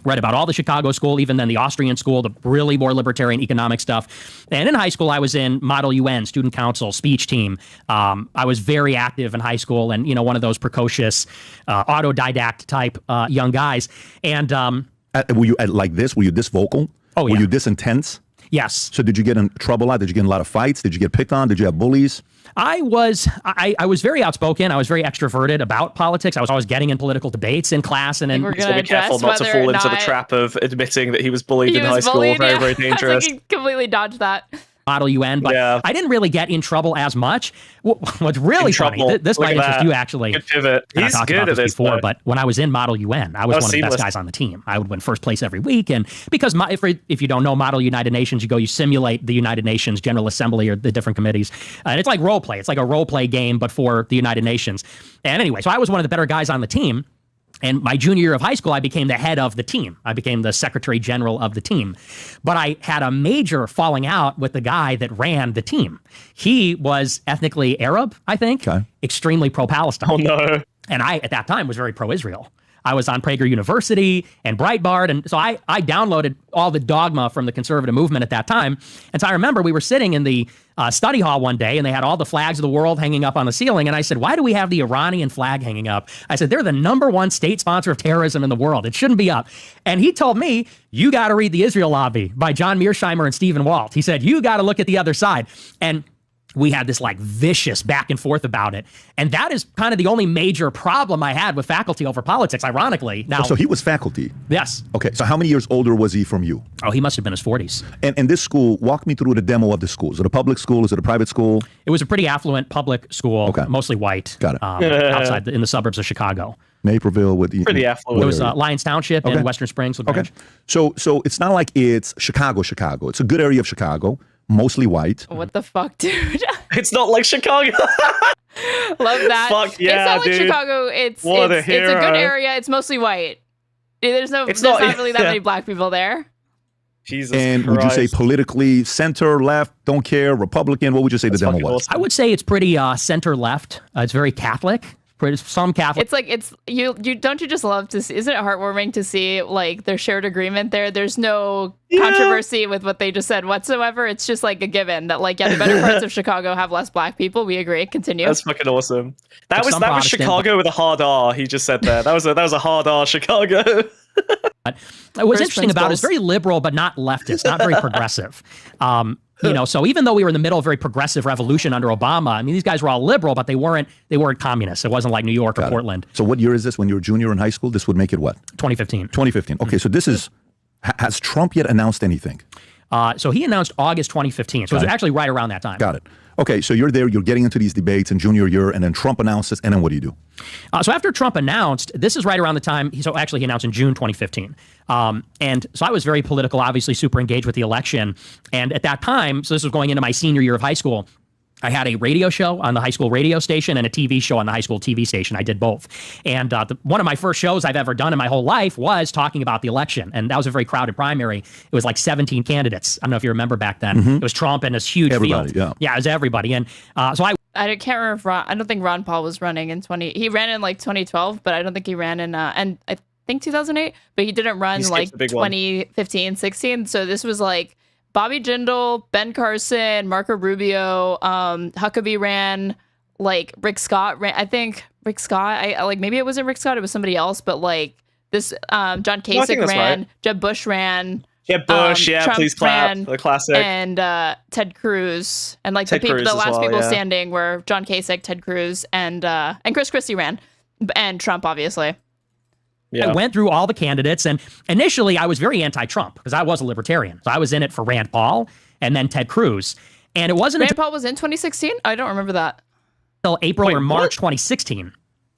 read about all the Chicago school, even then the Austrian school, the really more libertarian economic stuff. And in high school, I was in Model UN, student council, speech team. I was very active in high school and, you know, one of those precocious autodidact type young guys. And were you like this? Were you this vocal? Oh, yeah. Were you this intense? Yes. So did you get in trouble a lot? Did you get in a lot of fights? Did you get picked on? Did you have bullies? I was very outspoken. I was very extroverted about politics. I was always getting in political debates in class. And then we're so be careful not to fall into the trap of admitting that he was bullied in high school. Very, very dangerous. I think he completely dodged that. Model UN, but I didn't really get in trouble as much. What's really funny, this might interest you actually. Good pivot. He's talked good about at this before, though. but when I was in Model UN, I was one of the best guys on the team. I would win first place every week, and because if you don't know Model United Nations, you simulate the United Nations General Assembly or the different committees, and it's like role play. It's like a role play game, but for the United Nations. And anyway, so I was one of the better guys on the team. And my junior year of high school, I became the head of the team. I became the secretary general of the team. But I had a major falling out with the guy that ran the team. He was ethnically Arab, I think, extremely pro-Palestine. Oh, no. And I, at that time, was very pro-Israel. I was on Prager University and Breitbart. And so I downloaded all the dogma from the conservative movement at that time. And so I remember we were sitting in the study hall one day and they had all the flags of the world hanging up on the ceiling. And I said, why do we have the Iranian flag hanging up? I said, they're the #1 state sponsor of terrorism in the world. It shouldn't be up. And he told me, you got to read The Israel Lobby by John Mearsheimer and Stephen Walt. He said, you got to look at the other side. And we had this like vicious back and forth about it. And that is kind of the only major problem I had with faculty over politics, ironically. Now, so he was faculty? Yes. Okay, so how many years older was he from you? Oh, he must have been in his 40s. And this school, walk me through the demo of the school. Is it a public school? Is it a private school? It was a pretty affluent public school, mostly white. Got it. Outside in the suburbs of Chicago. Naperville with pretty affluent. It was Lyons Township and Western Springs. Okay. So it's not like it's Chicago. It's a good area of Chicago, mostly white. What the fuck, dude? It's not like Chicago. Love that. Fuck yeah, it's not like dude. Chicago. It's a good area. It's mostly white. There's not really that many black people there. Jesus and Christ. Would you say politically center, left, don't care, Republican? What would you say the demo was? Awesome. I would say it's pretty center left. It's very Catholic. Some Catholic. It's like you don't you just love to see? Isn't it heartwarming to see like their shared agreement there? There's no controversy with what they just said whatsoever. It's just like a given that like the better parts of Chicago have less black people. We agree. Continue. That's fucking awesome. That was Chicago with a hard R. He just said that. That was a hard R Chicago. What's interesting about it is very liberal, but not leftist, not very progressive. So even though we were in the middle of a very progressive revolution under Obama, I mean, these guys were all liberal, but they weren't communists. It wasn't like New York or Portland. So what year is this? When you were junior in high school, this would make it what? 2015. 2015. Okay, so this is, has Trump yet announced anything? So he announced August 2015. So it was actually right around that time. Got it. Okay, so you're there, you're getting into these debates in junior year, and then Trump announces, and then what do you do? So after Trump announced, this is right around the time, he announced in June 2015. And so I was very political, obviously super engaged with the election. And at that time, so this was going into my senior year of high school, I had a radio show on the high school radio station and a TV show on the high school TV station. I did both. And one of my first shows I've ever done in my whole life was talking about the election. And that was a very crowded primary. It was like 17 candidates. I don't know if you remember back then. It was Trump and this huge field. Yeah, it was everybody. And so I can't remember if I don't think Ron Paul was running in he ran in like 2012, but I don't think he ran in, and I think 2008, but he didn't run like 2015, 16. So this was like Bobby Jindal, Ben Carson, Marco Rubio, Huckabee ran, like Rick Scott ran. I think Rick Scott, I like maybe it wasn't Rick Scott, it was somebody else, but like this John Kasich ran, right. Jeb Bush ran. Jeb Bush, Trump please clap, ran, the classic. And Ted Cruz. And like the last people standing were John Kasich, Ted Cruz, and Chris Christie ran. And Trump, obviously. I went through all the candidates, and initially I was very anti-Trump because I was a libertarian. So I was in it for Rand Paul and then Ted Cruz. And it wasn't Rand Paul was in 2016? I don't remember that. Until April or March 2016,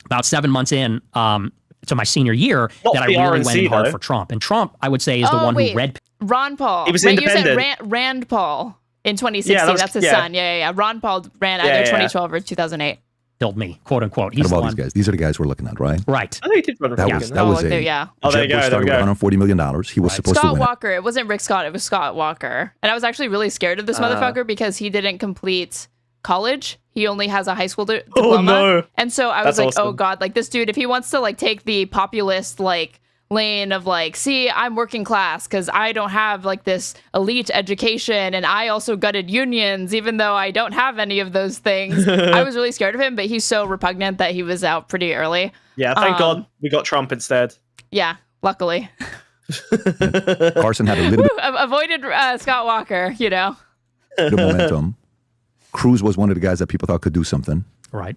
about 7 months in to my senior year, that I really went hard for Trump. And Trump, I would say, is the one who read... Ron Paul. He was independent. You said Rand Paul in 2016. That's his son. Yeah. Ron Paul ran either 2012 or 2008. Killed me, quote unquote. He's the one. These guys. These are the guys we're looking at, right? Right. I know he did run for Jeb Bush started with $140 million. He was supposed to win. Scott Walker. It wasn't Rick Scott. It was Scott Walker. And I was actually really scared of this motherfucker because he didn't complete college. He only has a high school diploma. Oh, no. And so I was awesome. oh God, like this dude, if he wants to like take the populist like lane of like, see, I'm working class because I don't have like this elite education and I also gutted unions even though I don't have any of those things. I was really scared of him, but he's so repugnant that he was out pretty early. Yeah, thank God we got Trump instead. Yeah, luckily. Carson had a little bit avoided Scott Walker, you know. The momentum. Cruz was one of the guys that people thought could do something. Right.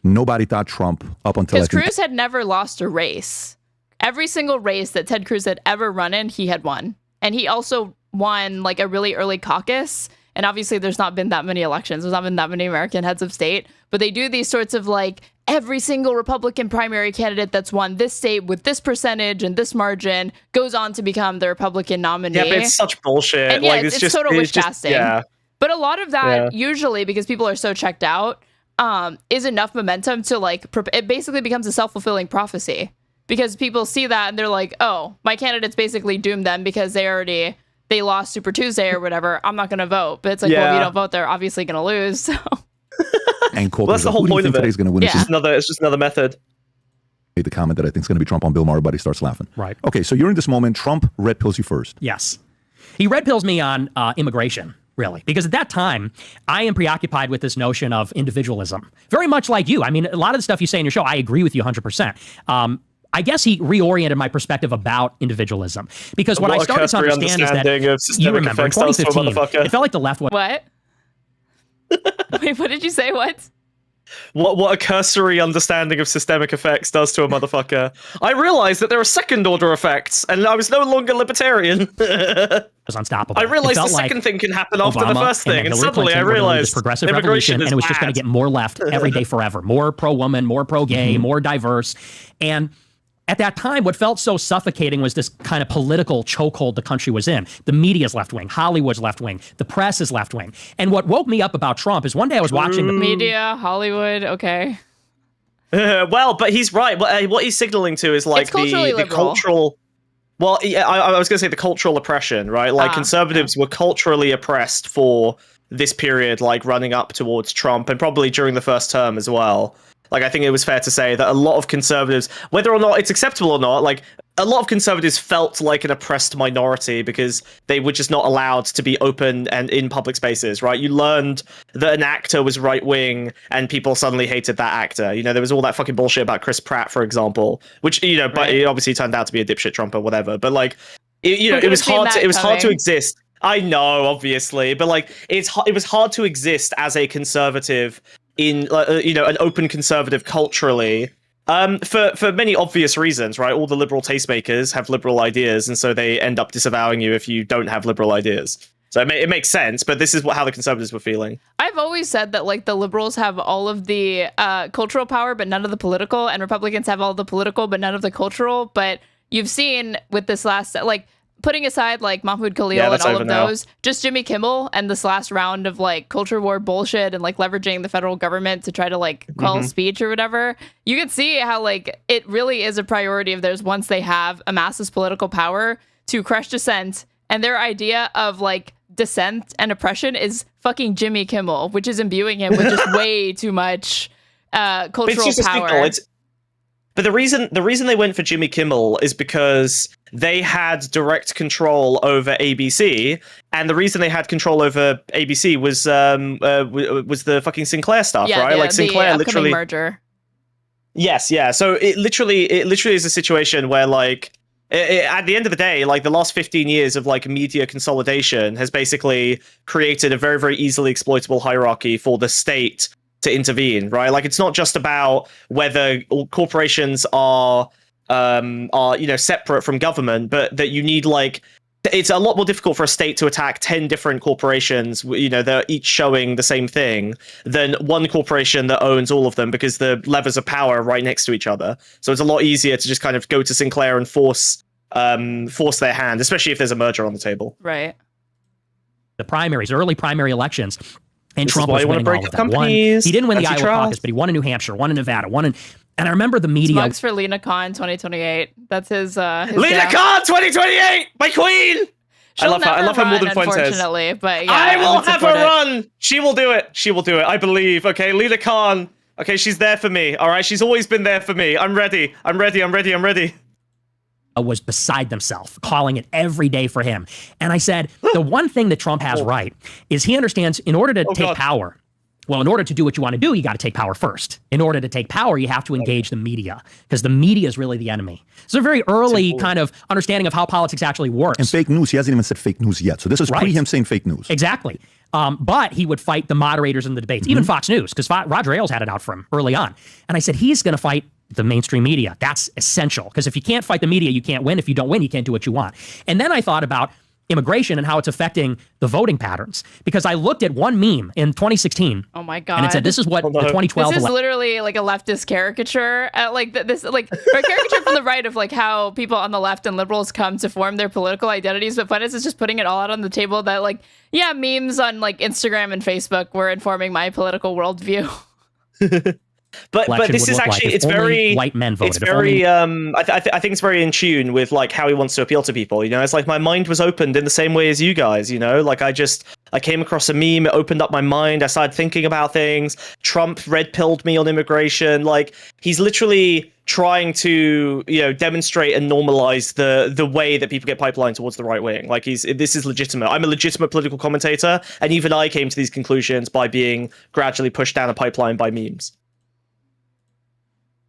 Nobody thought Trump up until because Cruz had never lost a race. Every single race that Ted Cruz had ever run in, he had won. And he also won like a really early caucus. And obviously there's not been that many elections. There's not been that many American heads of state. But they do these sorts of like every single Republican primary candidate that's won this state with this percentage and this margin goes on to become the Republican nominee. Yeah, but it's such bullshit. And like, it's just total wish casting. Yeah. But a lot of that usually, because people are so checked out, is enough momentum to like, it basically becomes a self-fulfilling prophecy. Because people see that and they're like, oh, my candidate's basically doomed them because they lost Super Tuesday or whatever. I'm not going to vote. But it's like, well, if you don't vote, they're obviously going to lose. So. And that's the whole point of it. Gonna win It's just another method. made the comment that I think is going to be Trump on Bill Maher. Everybody starts laughing. Right. Okay, so you're in this moment. Trump red pills you first. Yes. He red pills me on immigration, really, because at that time, I am preoccupied with this notion of individualism, very much like you. I mean, a lot of the stuff you say in your show, I agree with you 100%. I guess he reoriented my perspective about individualism, because what I started to understand is that, you remember, in 2015, it felt like the left was... What? Wait, what did you say? What? What a cursory understanding of systemic effects does to a motherfucker. I realized that there are second order effects, and I was no longer libertarian. Was unstoppable. I realized the second thing can happen after the first thing, and suddenly I realized progressive revolution, and it was just going to get more left every day forever, more pro-woman, more pro-gay, more diverse. And at that time, what felt so suffocating was this kind of political chokehold the country was in. The media's left-wing, Hollywood's left-wing, the press is left-wing. And what woke me up about Trump is one day I was watching the media, Hollywood, okay. Well, but he's right. What he's signaling to is like the cultural... Well, yeah, I was going to say the cultural oppression, right? Like conservatives were culturally oppressed for this period, like running up towards Trump, and probably during the first term as well. Like, I think it was fair to say that a lot of conservatives, whether or not it's acceptable or not, like, a lot of conservatives felt like an oppressed minority because they were just not allowed to be open and in public spaces, right? You learned that an actor was right-wing and people suddenly hated that actor. You know, there was all that fucking bullshit about Chris Pratt, for example, which, you know, but it obviously turned out to be a dipshit Trump or whatever. But, like, it was hard to exist. I know, obviously, but, like, it was hard to exist as a conservative in an open conservative culturally, for many obvious reasons, right? All the liberal tastemakers have liberal ideas, and so they end up disavowing you if you don't have liberal ideas. So it makes sense, but this is how the conservatives were feeling. I've always said that, like, the liberals have all of the cultural power, but none of the political, and Republicans have all the political, but none of the cultural. But you've seen with this last, like, putting aside like Mahmoud Khalil and all of those, just Jimmy Kimmel and this last round of like culture war bullshit and like leveraging the federal government to try to like quell speech or whatever, you can see how like it really is a priority of theirs once they have amassed this political power to crush dissent. And their idea of like dissent and oppression is fucking Jimmy Kimmel, which is imbuing him with just way too much cultural power. But the reason they went for Jimmy Kimmel is because they had direct control over ABC, and the reason they had control over ABC was the fucking Sinclair stuff, right? Like Sinclair literally merger. Yes, yeah. So it literally is a situation where like at the end of the day, like the last 15 years of like media consolidation has basically created a very, very easily exploitable hierarchy for the state to intervene, right? Like it's not just about whether corporations are separate from government, but that you need like it's a lot more difficult for a state to attack 10 different corporations, you know, they're each showing the same thing, than one corporation that owns all of them, because the levers of power are right next to each other. So it's a lot easier to just kind of go to Sinclair and force their hand, especially if there's a merger on the table. Right. The primaries, early primary elections. And This Trump was winning all of them. He didn't win the Iowa caucus, but he won in New Hampshire, won in Nevada, and I remember the media. Smugs for Lena Khan 2028. That's his Lena Khan 2028, my queen. I love her more than Fuentes. Unfortunately, but yeah, I will have her run. She will do it. She will do it. I believe. Okay, Lena Khan. Okay, she's there for me. All right, she's always been there for me. I'm ready. I'm ready. I'm ready. I'm ready. Was beside themselves, calling it every day for him. And I said, the one thing that Trump has right is he understands in order to take power, well, in order to do what you want to do, you got to take power first. In order to take power, you have to engage the media, because the media is really the enemy. It's a very early kind of understanding of how politics actually works. And fake news, he hasn't even said fake news yet. So this is pre him saying fake news. Exactly. But he would fight the moderators in the debates, even Fox News, because Roger Ailes had it out for him early on. And I said, he's going to fight the mainstream media. That's essential, because if you can't fight the media, you can't win. If you don't win, you can't do what you want. And then I thought about immigration and how it's affecting the voting patterns, because I looked at one meme in 2016. Oh my god! And it said, "This is what the 2012." This is literally like a leftist caricature, like this, like a caricature from the right of like how people on the left and liberals come to form their political identities. But Fuentes is just putting it all out on the table that like, yeah, memes on like Instagram and Facebook were informing my political worldview. But this is actually it's very white men voted. It's very I think it's very in tune with like how he wants to appeal to people. You know, it's like my mind was opened in the same way as you guys. You know, like I came across a meme, it opened up my mind. I started thinking about things. Trump red pilled me on immigration. Like he's literally trying to, you know, demonstrate and normalize the way that people get pipelined towards the right wing. Like this is legitimate. I'm a legitimate political commentator, and even I came to these conclusions by being gradually pushed down a pipeline by memes.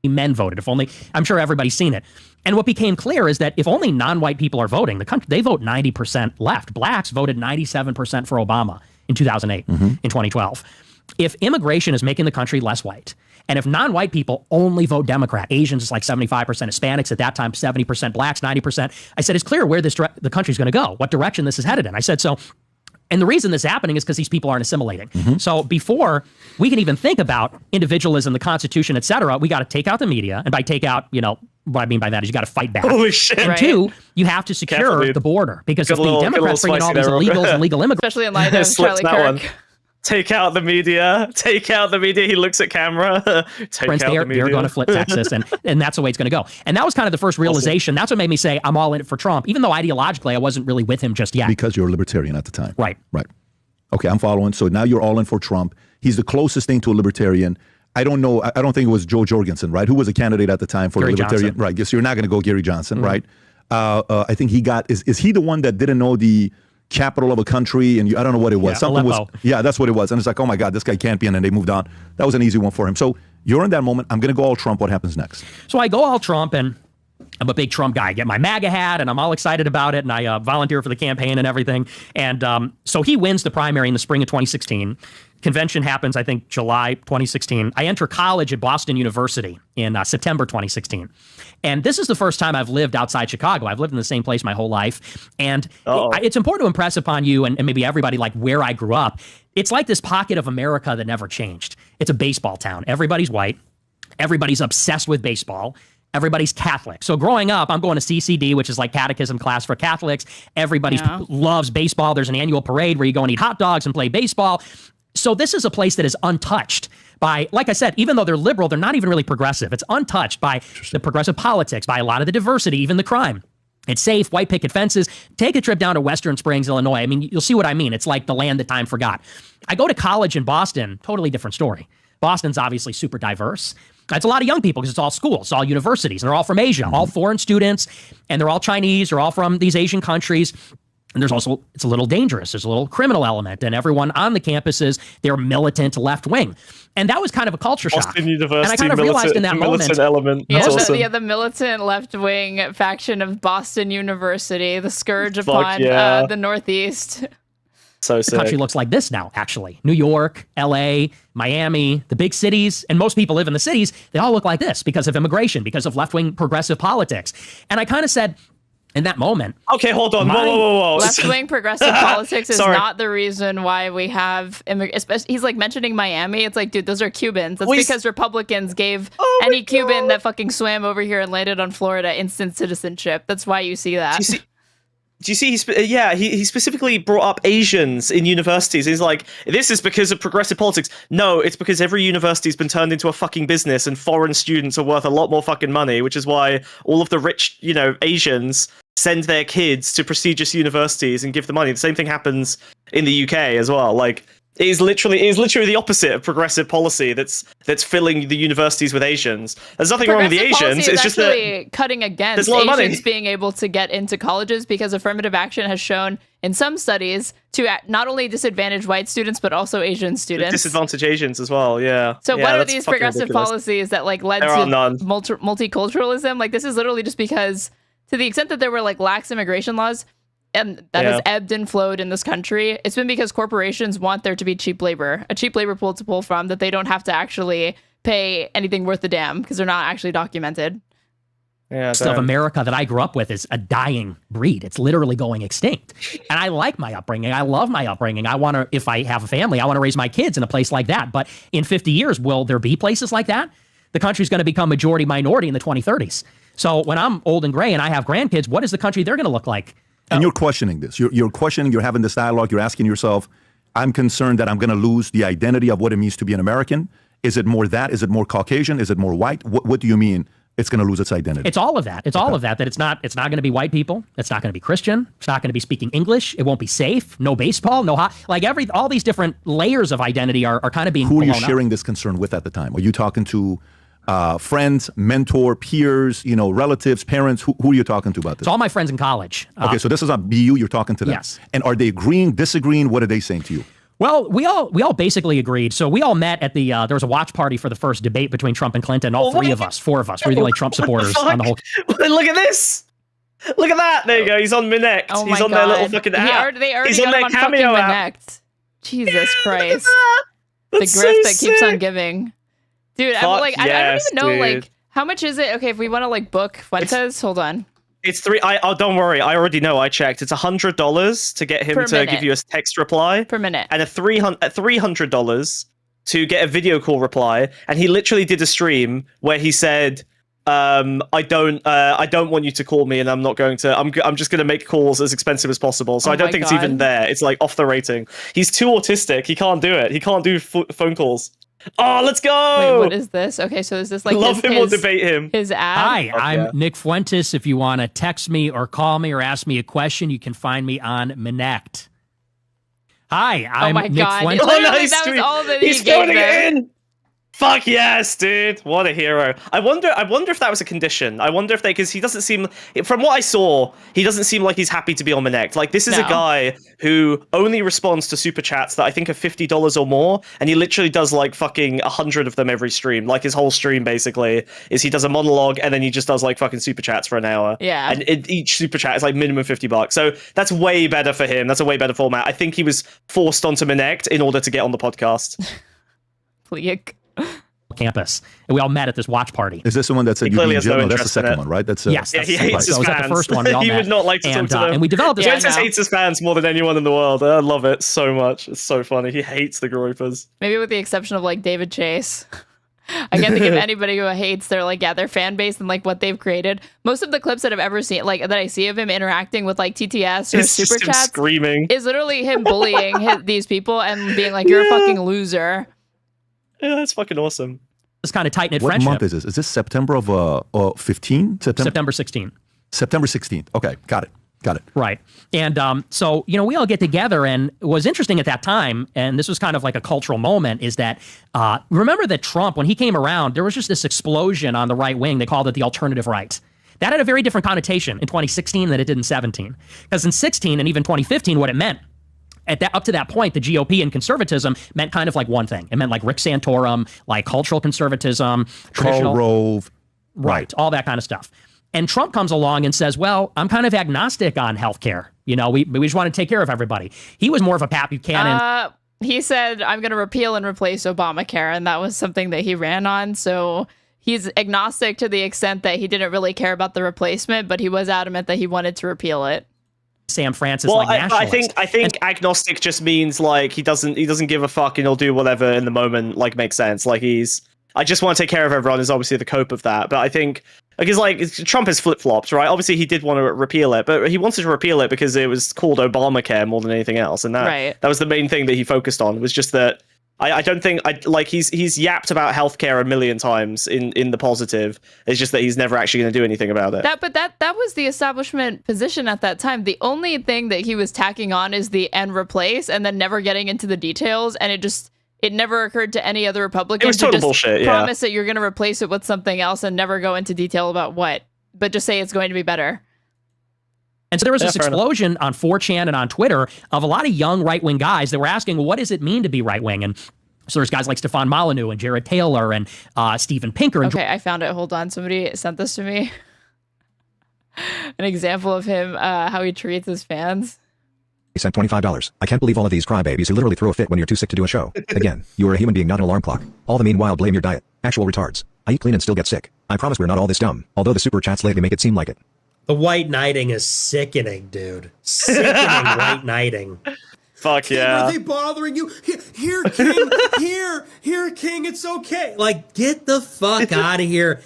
Men voted. If only, I'm sure everybody's seen it. And what became clear is that if only non-white people are voting, the country, they vote 90% left. Blacks voted 97% for Obama in 2008, in 2012. If immigration is making the country less white, and if non-white people only vote Democrat, Asians is like 75%, Hispanics at that time, 70%, blacks, 90%. I said, it's clear where the country's going to go, what direction this is headed in. I said, so, and the reason this is happening is because these people aren't assimilating. So before we can even think about individualism, the Constitution, et cetera, we got to take out the media. And by take out, you know, what I mean by that is you got to fight back. Holy shit. And two, you have to secure the border. Because if the Democrats bring in all these illegals and legal immigrants. Especially in light of Charlie Kirk. Take out the media. Take out the media. He looks at camera. Take out the media. They're going to flip Texas, and that's the way it's going to go. And that was kind of the first realization. That's what made me say I'm all in it for Trump, even though ideologically I wasn't really with him just yet. Because you're a libertarian at the time. Right. Right. Okay, I'm following. So now you're all in for Trump. He's the closest thing to a libertarian. I don't know. I don't think it was Joe Jorgensen, right? Who was a candidate at the time for Gary the libertarian? Johnson. Right. Guess you're not going to go Gary Johnson, right? I think he got. Is he the one that didn't know the capital of a country? And I don't know what it was. Yeah, Something Aleppo. was. Yeah, that's what it was. And it's like, oh my God, this guy can't be. And then they moved on. That was an easy one for him. So you're in that moment. I'm going to go all Trump. What happens next? So I go all Trump, and I'm a big Trump guy. I get my MAGA hat, and I'm all excited about it, and I volunteer for the campaign and everything. And so he wins the primary in the spring of 2016. Convention happens, I think, July 2016. I enter college at Boston University in September 2016. And this is the first time I've lived outside Chicago. I've lived in the same place my whole life. And it's important to impress upon you and maybe everybody like where I grew up. It's like this pocket of America that never changed. It's a baseball town. Everybody's white. Everybody's obsessed with baseball. Everybody's Catholic. So growing up, I'm going to CCD, which is like catechism class for Catholics. Everybody loves baseball. There's an annual parade where you go and eat hot dogs and play baseball. So this is a place that is untouched by, like I said, even though they're liberal, they're not even really progressive. It's untouched by the progressive politics, by a lot of the diversity, even the crime. It's safe, white picket fences. Take a trip down to Western Springs, Illinois. I mean, you'll see what I mean. It's like the land that time forgot. I go to college in Boston, totally different story. Boston's obviously super diverse. It's a lot of young people because it's all schools, it's all universities, and they're all from Asia, all foreign students, and they're all Chinese, they're all from these Asian countries. And there's also, it's a little dangerous. There's a little criminal element, and everyone on the campuses, they're militant left wing. And that was kind of a culture shock. Boston University, and I kind of realized in that moment. Element. Yeah, Awesome. the militant left wing faction of Boston University, the scourge upon the Northeast. So the country looks like this now, actually. New York, LA, Miami, the big cities, and most people live in the cities, they all look like this because of immigration, because of left-wing progressive politics. And I kind of said, in that moment... Okay, hold on. Whoa. Left-wing progressive politics is not the reason why we have... He's like mentioning Miami. It's like, dude, those are Cubans. That's because Republicans gave any Cuban that fucking swam over here and landed on Florida instant citizenship. That's why you see that. Do you see? He specifically brought up Asians in universities. He's like, this is because of progressive politics. No, it's because every university's been turned into a fucking business, and foreign students are worth a lot more fucking money, which is why all of the rich, Asians send their kids to prestigious universities and give them money. The same thing happens in the UK as well. Like, it is literally the opposite of progressive policy that's filling the universities with Asians. There's nothing wrong with the Asians. It's just that cutting against Asians being able to get into colleges, because affirmative action has shown in some studies to not only disadvantage white students but also Asian students. Disadvantage Asians as well. Yeah. So what are these progressive policies that like led to multiculturalism? Like, this is literally just because, to the extent that there were like lax immigration laws, and that has ebbed and flowed in this country, it's been because corporations want there to be cheap labor, a cheap labor pool to pull from that they don't have to actually pay anything worth a damn because they're not actually documented. Yeah, of America that I grew up with is a dying breed. It's literally going extinct. And I like my upbringing. I love my upbringing. I want to, if I have a family, I want to raise my kids in a place like that. But in 50 years, will there be places like that? The country's going to become majority minority in the 2030s. So when I'm old and gray and I have grandkids, what is the country they're going to look like? And you're questioning this. You're questioning, you're having this dialogue, you're asking yourself, I'm concerned that I'm going to lose the identity of what it means to be an American. Is it more that? Is it more Caucasian? Is it more white? What do you mean it's going to lose its identity? It's all of that. It's all of that. That it's not going to be white people. It's not going to be Christian. It's not going to be speaking English. It won't be safe. No baseball. No hot. Like all these different layers of identity are kind of being. Who are you sharing this concern with at the time? Are you talking to friends, mentor, peers, relatives, parents? Who are you talking to about this? It's all my friends in college. Okay, so this is on BU. You're talking to them. Yes. And are they agreeing, disagreeing? What are they saying to you? Well, we all basically agreed. So we all met at the there was a watch party for the first debate between Trump and Clinton. All four of us, were the only Trump supporters on the whole. Look at this. Look at that. There you go. He's on Minect. Oh He's my on God. their little fucking app. They already He's got on him their on Cameo fucking app. Minect. Jesus Christ. The The grift that keeps on giving. Dude, I'm like, I don't even know, like, how much is it? Okay, if we want to, like, book Fuentes, hold on. It's don't worry. I already know. I checked. It's $100 to get him to give you a text reply per minute, and $300 to get a video call reply. And he literally did a stream where he said, I don't want you to call me, and I'm not going to. I'm just going to make calls as expensive as possible. So I don't think it's even there. It's like off the rating. He's too autistic. He can't do it. He can't do phone calls. Oh, let's go! Wait, what is this? Okay, so is this like love him or debate him? His ad? Hi, I'm Nick Fuentes. If you want to text me or call me or ask me a question, you can find me on Minect. Hi, I'm Nick Fuentes. Literally, that was all that he's gave throwing them. it in. Fuck yes, dude! What a hero. I wonder if that was a condition. I wonder if because he doesn't seem, from what I saw, he doesn't seem like he's happy to be on Minect. Like, this is a guy who only responds to super chats that I think are $50 or more, and he literally does like fucking 100 of them every stream. Like, his whole stream basically is he does a monologue and then he just does like fucking super chats for an hour. Yeah. And each super chat is like minimum $50. So that's way better for him. That's a way better format. I think he was forced onto Minect in order to get on the podcast. Campus, and we all met at this watch party. Is this the one that said you'd be in jail? No, that's the second one, right? That's yes. He hates his fans. At the first one, we all he met. would not like to talk to them. And we developed this. Fuentes hates his fans more than anyone in the world. I love it so much. It's so funny. He hates the Gropers. Maybe with the exception of like David Chase. I can't think of anybody who hates their fan base and like what they've created. Most of the clips that I've ever seen, like that I see of him interacting with like TTS or super chats, screaming, is literally him bullying these people and being like, "You're a fucking loser." Yeah, that's fucking awesome. This kind of tight-knit friendship. What month is this? Is this September of 15? September 16th. September 16th. Okay, got it. Right. And so, we all get together, and what was interesting at that time, and this was kind of like a cultural moment, is that remember that Trump, when he came around, there was just this explosion on the right wing. They called it the alternative right. That had a very different connotation in 2016 than it did in 17. Because in 16 and even 2015, what it meant, up to that point, the GOP and conservatism meant kind of like one thing. It meant like Rick Santorum, like cultural conservatism, Karl Rove, right, all that kind of stuff. And Trump comes along and says, well, I'm kind of agnostic on healthcare. We just want to take care of everybody. He was more of a Pat Buchanan. He said, I'm going to repeal and replace Obamacare. And that was something that he ran on. So he's agnostic to the extent that he didn't really care about the replacement, but he was adamant that he wanted to repeal it. Sam Francis, well, like nationalist. I think agnostic just means like he doesn't give a fuck and he'll do whatever in the moment like makes sense. Like I just want to take care of everyone is obviously the cope of that. But I think because like Trump has flip-flopped, right? Obviously he did want to repeal it, but he wanted to repeal it because it was called Obamacare more than anything else, and that was the main thing that he focused on. Was just that I don't think he's yapped about healthcare a million times in the positive. It's just that he's never actually going to do anything about it. That was the establishment position at that time. The only thing that he was tacking on is the and replace, and then never getting into the details. And it never occurred to any other Republican to just bullshit, promise that you're going to replace it with something else and never go into detail about what, but just say it's going to be better. And so there was this explosion on 4chan and on Twitter of a lot of young right-wing guys that were asking, well, what does it mean to be right-wing? And so there's guys like Stefan Molyneux and Jared Taylor and Steven Pinker. Okay, I found it. Hold on. Somebody sent this to me. An example of him, how he treats his fans. He sent $25. I can't believe all of these crybabies who literally throw a fit when you're too sick to do a show. Again, you are a human being, not an alarm clock. All the meanwhile blame your diet. Actual retards. I eat clean and still get sick. I promise we're not all this dumb, although the super chats lately make it seem like it. The white knighting is sickening, dude. Sickening white knighting. Fuck yeah. Are they bothering you? Here, King. Here, King. It's okay. Like, get the fuck out of here.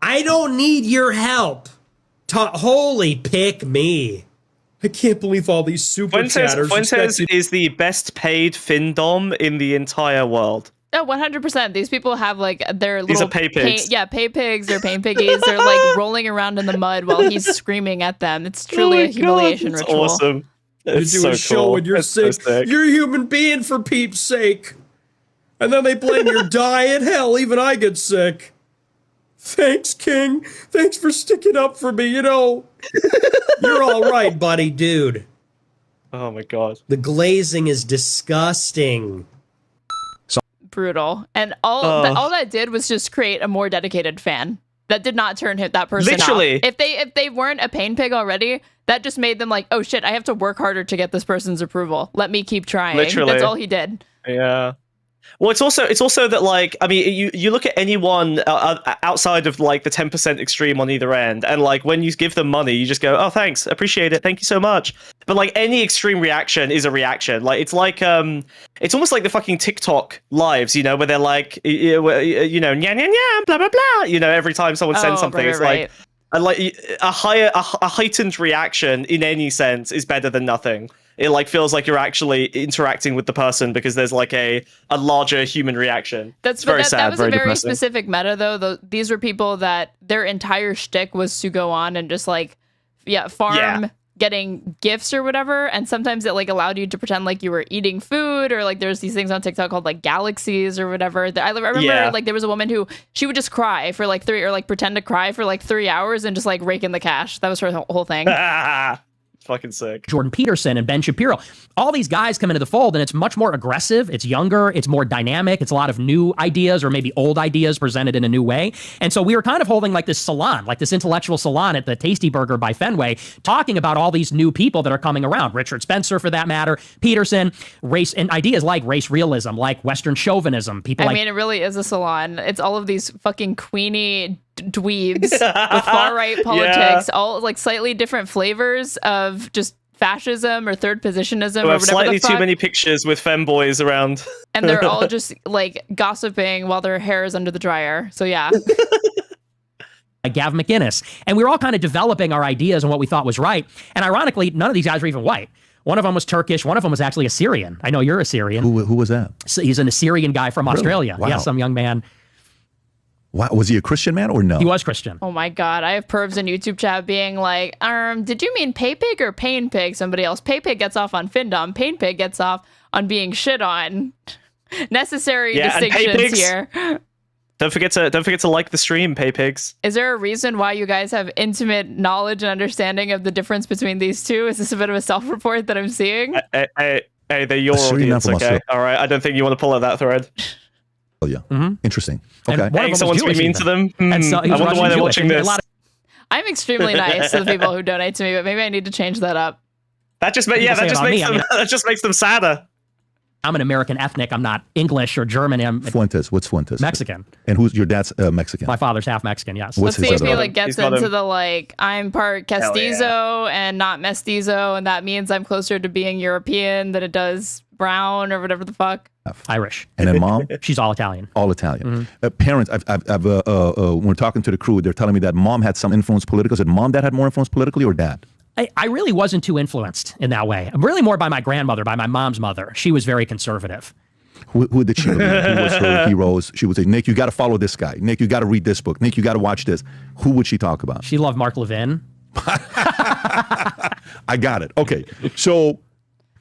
I don't need your help. Holy pick me. I can't believe all these super chatters. Fuentes is the best paid FinDom in the entire world. Oh, 100%. These people have like their little pay pigs. pay pigs or pain piggies. They're like rolling around in the mud while he's screaming at them. It's truly a humiliation that's ritual. Awesome. It's You do so a show cool. when you're That's so sick. You're a human being, for peeps' sake. And then they blame your diet. Hell, even I get sick. Thanks, King. Thanks for sticking up for me. You know, you're all right, buddy, dude. Oh my god. The glazing is disgusting. Brutal. And all that did was just create a more dedicated fan. That did not turn that person Literally. off. If they weren't a pain pig already, that just made them like, oh shit, I have to work harder to get this person's approval. Let me keep trying. Literally. That's all he did. Yeah. Well, it's also that, like, I mean, you look at anyone outside of like the 10% extreme on either end, and like when you give them money, you just go, oh, thanks, appreciate it, thank you so much. But like any extreme reaction is a reaction. Like it's it's almost like the fucking TikTok lives, you know, where they're like, you know, nya nya nya, blah blah blah, you know, every time someone sends something, it's like. And like a heightened reaction in any sense is better than nothing. It like feels like you're actually interacting with the person because there's like a larger human reaction. That's very sad. That was very a very depressing. specific meta though. These were people that their entire shtick was to go on and just like farm getting gifts or whatever, and sometimes it like allowed you to pretend like you were eating food, or like there's these things on TikTok called like galaxies or whatever. I remember like there was a woman who she would just cry for like pretend to cry for like 3 hours and just like rake in the cash. That was her whole thing. Fucking sick. Jordan Peterson and Ben Shapiro. All these guys come into the fold, and it's much more aggressive. It's younger. It's more dynamic. It's a lot of new ideas, or maybe old ideas presented in a new way. And so we were kind of holding like this salon, like this intellectual salon at the Tasty Burger by Fenway, talking about all these new people that are coming around. Richard Spencer, for that matter, Peterson, race, and ideas like race realism, like Western chauvinism. People I mean, it really is a salon. It's all of these fucking Queenie dweebs with far-right politics, all like slightly different flavors of just fascism or third positionism or whatever slightly the fuck. too many pictures with femboys around. And they're all just like gossiping while their hair is under the dryer. So yeah. Like Gav McInnes. And we were all kind of developing our ideas on what we thought was right. And ironically, none of these guys were even white. One of them was Turkish. One of them was actually Assyrian. I know you're Assyrian. Who was that? So he's an Assyrian guy from Australia. Wow. Yeah, some young man. Wow. Was he a Christian man or no? He was Christian. Oh my God. I have pervs in YouTube chat being like, did you mean pay pig or pain pig? Somebody else. Pay pig gets off on findom. Pain pig gets off on being shit on. Necessary distinctions here. Don't forget to like the stream, pay pigs. Is there a reason why you guys have intimate knowledge and understanding of the difference between these two? Is this a bit of a self-report that I'm seeing? Hey, they're your audience, okay? All right, I don't think you want to pull out that thread. Oh yeah, interesting. Okay, hey, someone's being mean to them. I wonder why they're watching this. I'm extremely nice to the people who donate to me, but maybe I need to change that up. That just makes them sadder. I'm an American ethnic. I'm not English or German. I'm Fuentes. What's Fuentes? Mexican. And who's your dad's Mexican? My father's half Mexican, yes. Let's see if he like gets into the like, I'm part Castizo and not Mestizo, and that means I'm closer to being European than it does brown or whatever the fuck. Irish. And then mom? She's all Italian. All Italian. Parents, when we're talking to the crew, they're telling me that mom had some influence politically. Is it mom that had more influence politically or dad? I really wasn't too influenced in that way. I'm really more by my grandmother, by my mom's mother. She was very conservative. Who did she believe? Who was her heroes? She would say, Nick, you got to follow this guy. Nick, you got to read this book. Nick, you got to watch this. Who would she talk about? She loved Mark Levin. I got it. Okay. So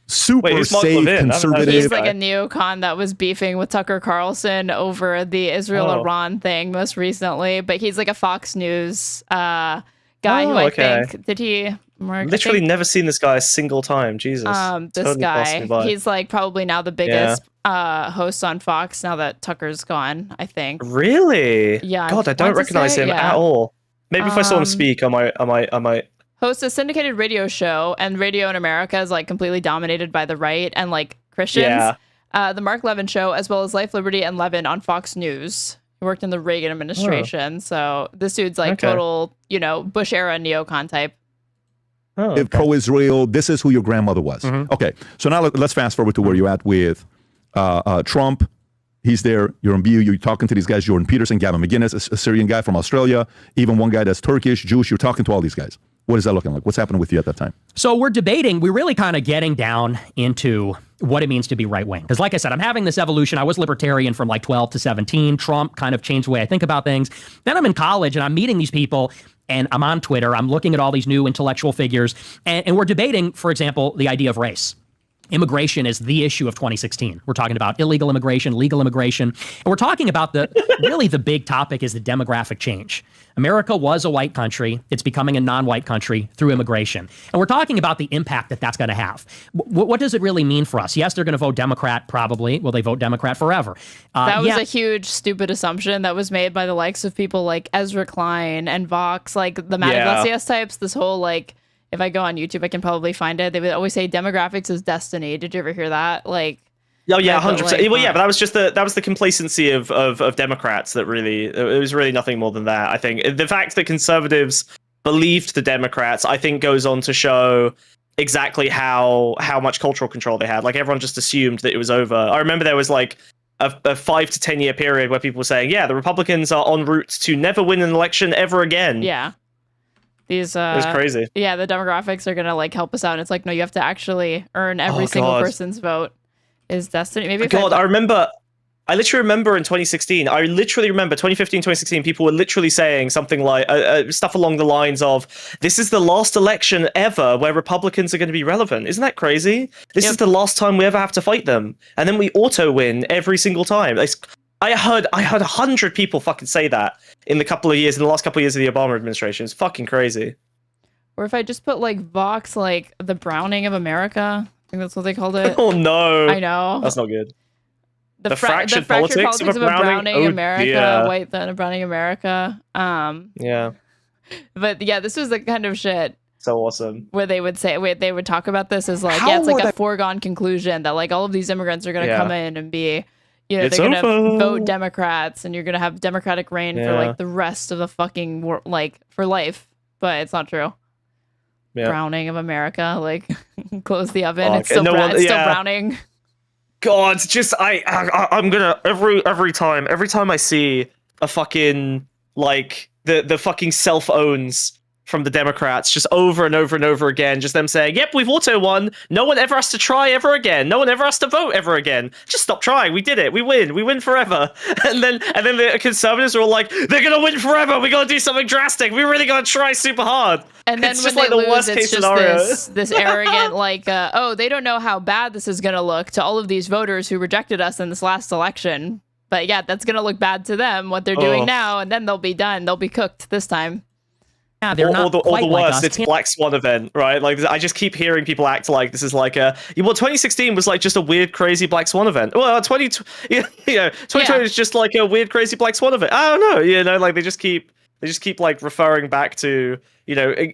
super safe, Levin? conservative. He's like a neocon that was beefing with Tucker Carlson over the Israel-Iran thing most recently, but he's like a Fox News guy who I think, did he... Literally never seen this guy a single time. Jesus. This totally guy, he's like probably now the biggest host on Fox now that Tucker's gone, I think. Really? Yeah. God, I don't recognize him at all. Maybe if I saw him speak, I might. Hosts a syndicated radio show, and radio in America is like completely dominated by the right and like Christians. Yeah. The Mark Levin show, as well as Life, Liberty, and Levin on Fox News. He worked in the Reagan administration. So this dude's like total, Bush era neocon type. Oh, okay. Pro-Israel, this is who your grandmother was. Okay, so now let's fast forward to where you're at with Trump. He's there, you're on view, you're talking to these guys, Jordan Peterson, Gavin McInnes, a Syrian guy from Australia, even one guy that's Turkish, Jewish, you're talking to all these guys, What is that looking like? What's happening with you at that time? So we're debating, we're really kind of getting down into what it means to be right wing. Because like I said, I'm having this evolution. I was libertarian from like 12 to 17. Trump kind of changed the way I think about things. Then I'm in college and I'm meeting these people and I'm on Twitter. I'm looking at all these new intellectual figures and we're debating, for example, the idea of race. Immigration is the issue of 2016. We're talking about illegal immigration, legal immigration, and we're talking about really the big topic is the demographic change. America was a white country. It's becoming a non-white country through immigration. And we're talking about the impact that that's going to have. What does it really mean for us? Yes, they're going to vote Democrat probably. Will they vote Democrat forever? That was a huge, stupid assumption that was made by the likes of people like Ezra Klein and Vox, like the Matt Iglesias types, this whole like, if I go on YouTube, I can probably find it. They would always say demographics is destiny. Did you ever hear that? Like, oh yeah, 100%. Like, well, yeah, but that was just the complacency of Democrats that really, it was really nothing more than that. I think the fact that conservatives believed the Democrats, I think, goes on to show exactly how much cultural control they had. Like everyone just assumed that it was over. I remember there was like a 5 to 10 year period where people were saying, yeah, the Republicans are en route to never win an election ever again. Yeah. These it was crazy. Yeah, the demographics are gonna like help us out. And it's like, no, you have to actually earn every single person's vote. Is destiny. Maybe if I literally remember in 2016, 2015, 2016, people were literally saying something like stuff along the lines of, this is the last election ever where Republicans are going to be relevant. Isn't that crazy? This is the last time we ever have to fight them. And then we auto win every single time. I heard 100 people fucking say that in the last couple of years of the Obama administration. It's fucking crazy. Or if I just put like Vox, like the Browning of America, I think that's what they called it. Oh no. I know. That's not good. The fractured politics of a Browning America, white then a Browning America. Yeah. But yeah, this was the kind of shit. So awesome. Where they would talk about this as like, it's like a foregone conclusion that like all of these immigrants are going to come in and be, they're going to vote Democrats and you're going to have Democratic reign for like the rest of the fucking world, like for life. But it's not true. Yeah. Browning of America, like close the oven. It's still browning. God, just I'm gonna every time I see a fucking like the fucking self-owns from the Democrats just over and over and over again, just them saying, yep, we've auto won. No one ever has to try ever again. No one ever has to vote ever again. Just stop trying. We did it. We win forever. And then the conservatives are all like, they're gonna win forever. We gotta do something drastic. We really gotta try super hard. And then it's when just like they the lose, worst it's case just scenario. this arrogant, like, they don't know how bad this is gonna look to all of these voters who rejected us in this last election. But yeah, that's gonna look bad to them, what they're doing now, and then they'll be done. They'll be cooked this time. Yeah, they're not or quite the like worst, us. it's Black Swan event, right? Like, I just keep hearing people act like this is like a... Well, 2016 was like just a weird, crazy Black Swan event. Well, 2020 is just like a weird, crazy Black Swan event. I don't know, like they just keep like referring back to,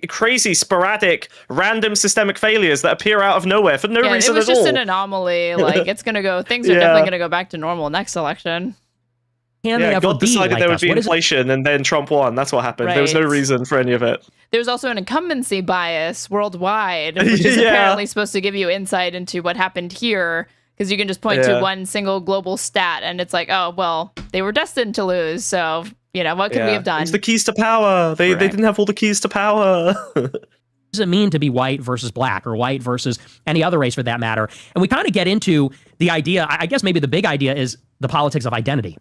crazy, sporadic, random systemic failures that appear out of nowhere for no reason at all. It was just an anomaly. Like, it's gonna go... Things are definitely gonna go back to normal next election. God decided there would be inflation and then Trump won. That's what happened. Right. There was no reason for any of it. There's also an incumbency bias worldwide, which is apparently supposed to give you insight into what happened here, because you can just point to one single global stat and it's like, oh, well, they were destined to lose. So, what could we have done? It's the keys to power. They didn't have all the keys to power. What does it mean to be white versus black or white versus any other race for that matter? And we kind of get into the idea, I guess maybe the big idea is the politics of identity.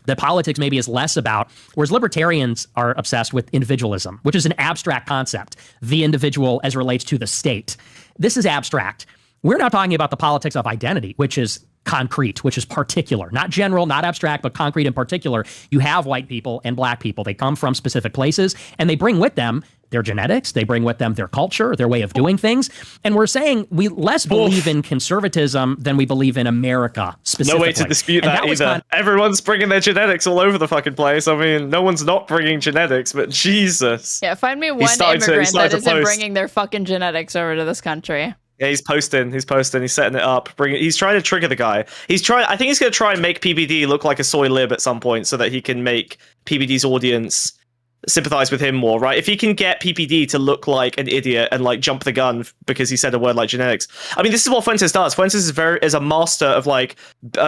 That politics maybe is less about, whereas libertarians are obsessed with individualism, which is an abstract concept, the individual as relates to the state. This is abstract. We're now talking about the politics of identity, which is concrete, which is particular, not general, not abstract, but concrete and particular. You have white people and black people. They come from specific places and they bring with them their genetics. They bring with them their culture, their way of doing things. And we're saying we less believe in conservatism than we believe in America specifically. No way to dispute that either. Everyone's bringing their genetics all over the fucking place. I mean, no one's not bringing genetics, but Jesus. Yeah, find me one immigrant that isn't bringing their fucking genetics over to this country. Yeah, he's posting. He's setting it up. He's trying to trigger the guy. I think he's going to try and make PBD look like a soy lib at some point so that he can make PBD's audience sympathize with him more, right? If he can get PPD to look like an idiot and like jump the gun because he said a word like genetics. I mean, this is what Fuentes does. Fuentes is a master of like,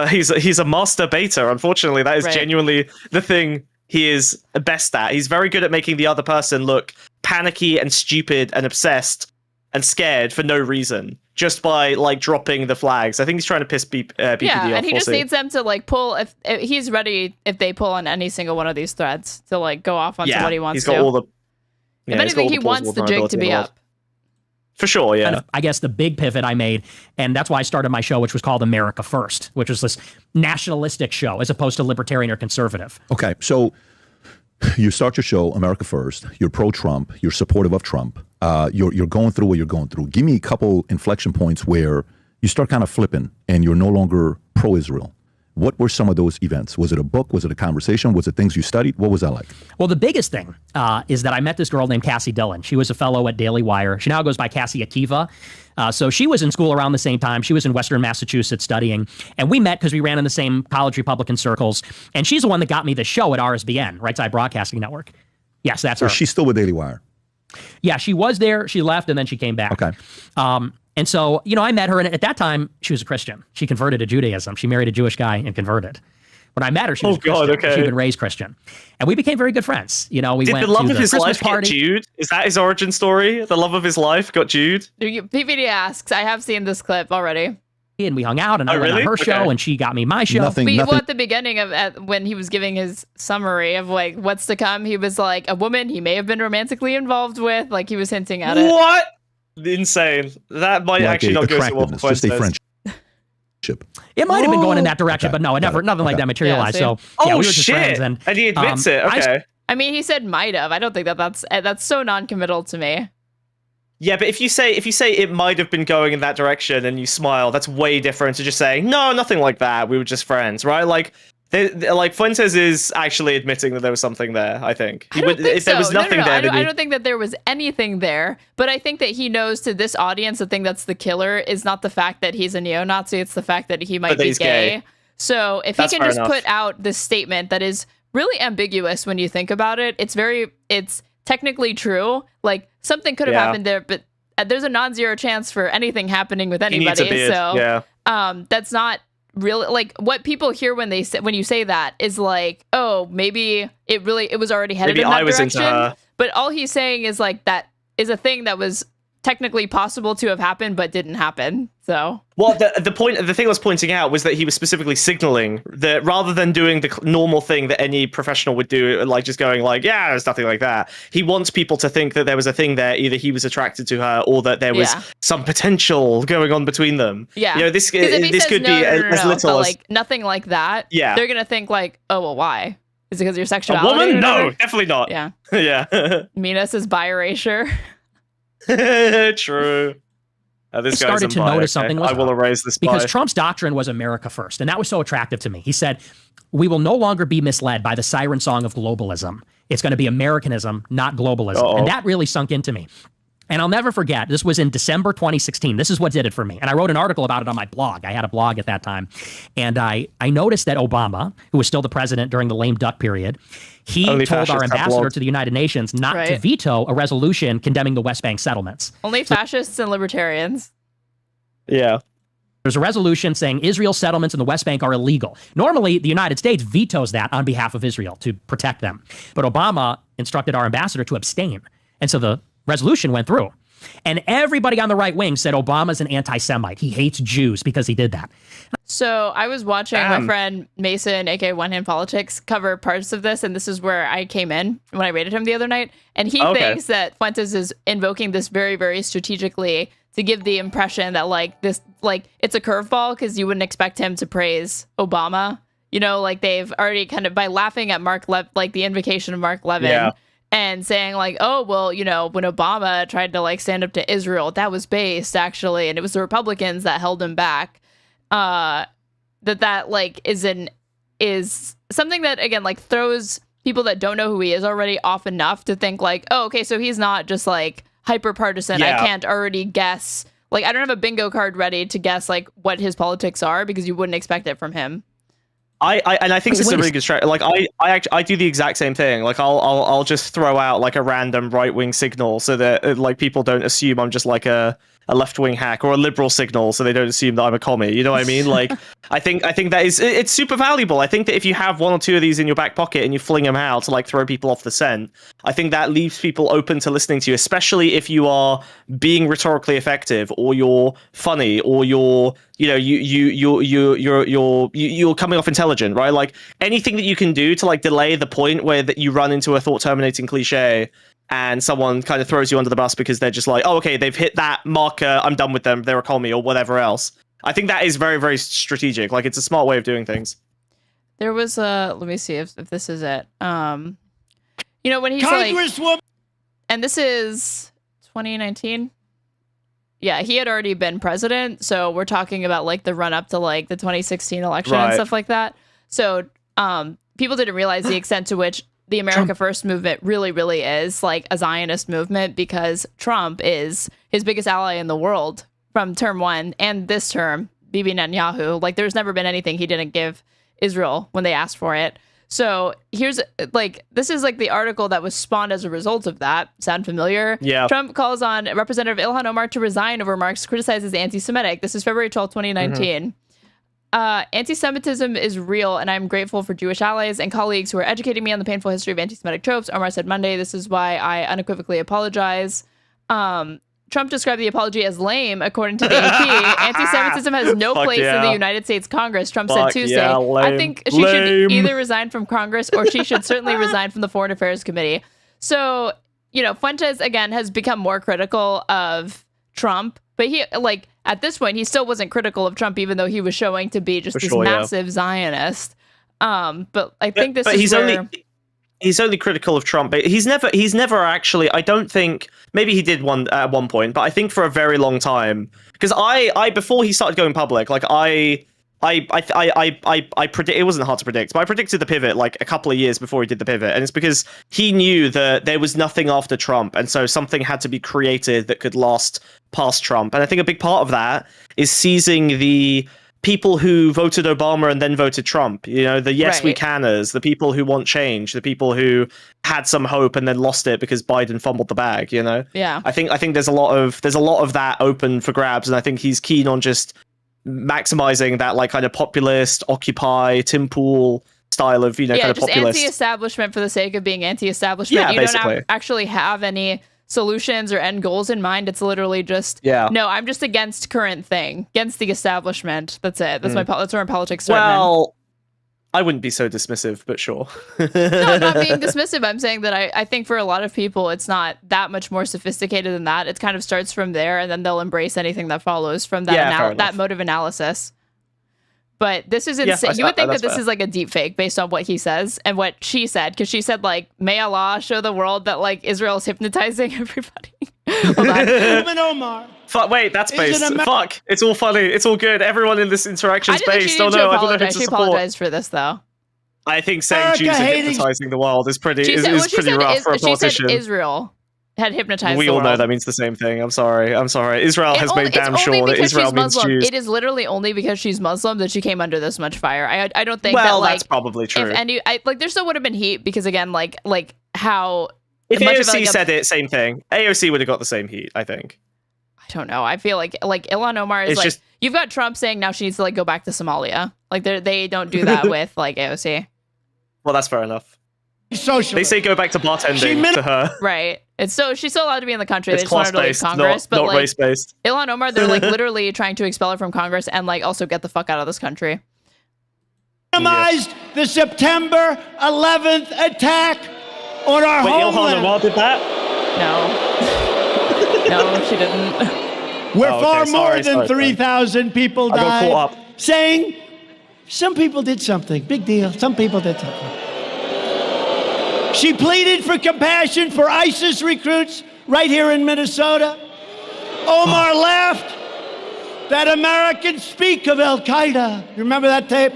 he's a master beta. Unfortunately, that is genuinely the thing he is best at. He's very good at making the other person look panicky and stupid and obsessed and scared for no reason, just by like dropping the flags. I think he's trying to piss BPD off. And he just also. needs them to like pull if he's ready if they pull on any single one of these threads to like go off onto what he wants he's got to. all the. If anything, he wants the jig to be up. For sure, yeah. Kind of, I guess the big pivot I made, and that's why I started my show, which was called America First, which was this nationalistic show as opposed to libertarian or conservative. Okay, so you start your show, America First. You're pro-Trump. You're supportive of Trump. You're going through what you're going through. Give me a couple inflection points where you start kind of flipping and you're no longer pro-Israel. What were some of those events? Was it a book? Was it a conversation? Was it things you studied? What was that like? Well, the biggest thing is that I met this girl named Cassie Dillon. She was a fellow at Daily Wire. She now goes by Cassie Akiva. So she was in school around the same time. She was in Western Massachusetts studying. And we met because we ran in the same college Republican circles. And she's the one that got me the show at RSBN, Right Side Broadcasting Network. Yes, that's her. She's still with Daily Wire? Yeah, she was there. She left, and then she came back. Okay. And so, I met her, and at that time, she was a Christian. She converted to Judaism. She married a Jewish guy and converted. When I met her, she was a Christian. Okay. She'd been raised Christian. And we became very good friends. We Did went the love to of the his Christmas life party. get Jude? Is that his origin story? The love of his life got Jude? PBD asks, I have seen this clip already. And we hung out, and I went on her show, and she got me my show. Well, at the beginning of when he was giving his summary of like what's to come, he was like a woman he may have been romantically involved with. Like he was hinting at it. What? Insane. That might actually not go so well for just a friendship. It might have been going in that direction, but no, nothing like that materialized. Yeah, so we were shit! just friends, and he admits it. Okay. I mean, he said might have. I don't think that's so non-committal to me. Yeah, but if you say it might have been going in that direction and you smile, that's way different to just saying no, nothing like that. We were just friends, right? Like Fuentes is actually admitting that there was something there. I think. I don't think if there was nothing there, I don't think that there was anything there. But I think that he knows to this audience, the thing that's the killer is not the fact that he's a neo-Nazi; it's the fact that he might be gay. So if he can just put out this statement that is really ambiguous when you think about it, it's technically true. Like something could have happened there, but there's a non-zero chance for anything happening with anybody. So that's not really like what people hear when you say that is like, oh, maybe it was already headed in that direction. But all he's saying is like that is a thing that was technically possible to have happened but didn't happen. So the thing I was pointing out was that he was specifically signaling that rather than doing the normal thing that any professional would do, like just going like, yeah, there's nothing like that. He wants people to think that there was a thing there, either he was attracted to her or that there was some potential going on between them. Yeah, this could be as little as like nothing like that. Yeah, they're gonna think like, oh well, why? Is it because of your sexuality? A woman? No, definitely not. Yeah, yeah. Mina says bi erasure. True. I started to notice something was I will erase this because Trump's doctrine was America first, and that was so attractive to me. He said, we will no longer be misled by the siren song of globalism. It's going to be Americanism, not globalism. And that really sunk into me. And I'll never forget, this was in December 2016. This is what did it for me. And I wrote an article about it on my blog. I had a blog at that time. And I noticed that Obama, who was still the president during the lame duck period, he told our ambassador to the United Nations not to veto a resolution condemning the West Bank settlements. Only fascists and libertarians. Yeah. There's a resolution saying Israel's settlements in the West Bank are illegal. Normally, the United States vetoes that on behalf of Israel to protect them. But Obama instructed our ambassador to abstain. And so the resolution went through. And everybody on the right wing said Obama's an anti-Semite. He hates Jews because he did that. So I was watching my friend Mason, aka One Hand Politics, cover parts of this, and this is where I came in when I rated him the other night. And he thinks that Fuentes is invoking this very, very strategically to give the impression that like this, like it's a curveball because you wouldn't expect him to praise Obama. Like they've already kind of by laughing at like the invocation of Mark Levin. Yeah. And saying like, oh, well, when Obama tried to like stand up to Israel, that was based actually, and it was the Republicans that held him back. That like is something that again like throws people that don't know who he is already off enough to think like, oh, okay, so he's not just like hyper partisan. I can't already guess. Like I don't have a bingo card ready to guess like what his politics are because you wouldn't expect it from him. I think this is a really good strategy. Like I do the exact same thing. Like I'll just throw out like a random right wing signal so that like people don't assume I'm just like a left wing hack, or a liberal signal so they don't assume that I'm a commie. You know what I mean? Like I think that it's super valuable. I think that if you have one or two of these in your back pocket and you fling them out to like throw people off the scent, I think that leaves people open to listening to you, especially if you are being rhetorically effective, or you're funny, or you're coming off intelligent, right? Like anything that you can do to like delay the point where that you run into a thought terminating cliche and someone kind of throws you under the bus because they're just like, oh, okay, they've hit that marker, I'm done with them, they're a commie, or whatever else. I think that is very, very strategic. Like it's a smart way of doing things. There was let me see if this is it. When he's like, and this is 2019. Yeah, he had already been president, so we're talking about like the run up to like the 2016 election and stuff like that. So people didn't realize the extent to which the America First movement really, really is like a Zionist movement, because Trump is his biggest ally in the world from term one and this term, Bibi Netanyahu. Like there's never been anything he didn't give Israel when they asked for it. So here's like, this is like the article that was spawned as a result of that. Sound familiar? Yeah. Trump calls on Representative Ilhan Omar to resign over remarks criticized as anti-Semitic. This is February 12, 2019. Mm-hmm. Anti-Semitism is real, and I'm grateful for Jewish allies and colleagues who are educating me on the painful history of anti-Semitic tropes. Omar said Monday, this is why I unequivocally apologize. Trump described the apology as lame, according to the AP. Anti-Semitism has no place in the United States Congress, Trump said Tuesday. I think she should either resign from Congress, or she should certainly resign from the Foreign Affairs Committee. So, Fuentes, again, has become more critical of Trump. But he, like, at this point, he still wasn't critical of Trump, even though he was showing to be just massive Zionist. But I think this is he's only critical of Trump, but he's never actually, I don't think, maybe he did one at one point, but I think for a very long time, because I before he started going public, like I predict, it wasn't hard to predict, but I predicted the pivot like a couple of years before he did the pivot, and it's because he knew that there was nothing after Trump, and so something had to be created that could last past Trump. And I think a big part of that is seizing the people who voted Obama and then voted Trump, the yes we canners, the people who want change, the people who had some hope and then lost it because Biden fumbled the bag, Yeah. I think there's a lot of that open for grabs, and I think he's keen on just maximizing that like kind of populist, Occupy, Tim Pool style of, kind of just populist. Anti-establishment for the sake of being anti-establishment. Yeah, you basically. don't actually have any solutions or end goals in mind. It's literally just, no, I'm just against current thing, against the establishment. That's it. That's that's where my politics start. Well, I wouldn't be so dismissive, but sure. No, I'm not being dismissive. I'm saying that I think for a lot of people, it's not that much more sophisticated than that. It kind of starts from there, and then they'll embrace anything that follows from that that mode of analysis. But this is insane. You would think that this is like a deep fake based on what he says and what she said, because she said like, may Allah show the world that like Israel is hypnotizing everybody. Omar. Wait, that's based. Fuck. It's all funny. It's all good. Everyone in this interaction is based. Oh no, I don't know who to She support. apologized for this though. I think saying Jews are hypnotizing the world is pretty rough for a politician. She said Israel had hypnotized we the all world. know that means the same thing. I'm sorry. Israel has made damn sure that Israel means Jews. It is literally only because she's Muslim that she came under this much fire. I don't think that's probably true. There still would have been heat, because again, like how if AOC said it, same thing. AOC would have got the same heat, I think. I don't know. I feel like Ilhan Omar is just, you've got Trump saying now she needs to like go back to Somalia. Like they don't do that with like AOC. Well, that's fair enough. Socialist. They say go back to bartending to her. Right. She's still allowed to be in the country. It's they just want her to leave Congress, not race-based. Ilhan Omar, they're like literally trying to expel her from Congress and like also get the fuck out of this country. Minimized the September 11th attack on our homeland. Ilhan Omar did that? No, she didn't. Where far more than 3,000 people died. I got caught up. Saying some people did something. Big deal. Some people did something. She pleaded for compassion for ISIS recruits right here in Minnesota. Omar laughed that Americans speak of Al-Qaeda. You remember that tape?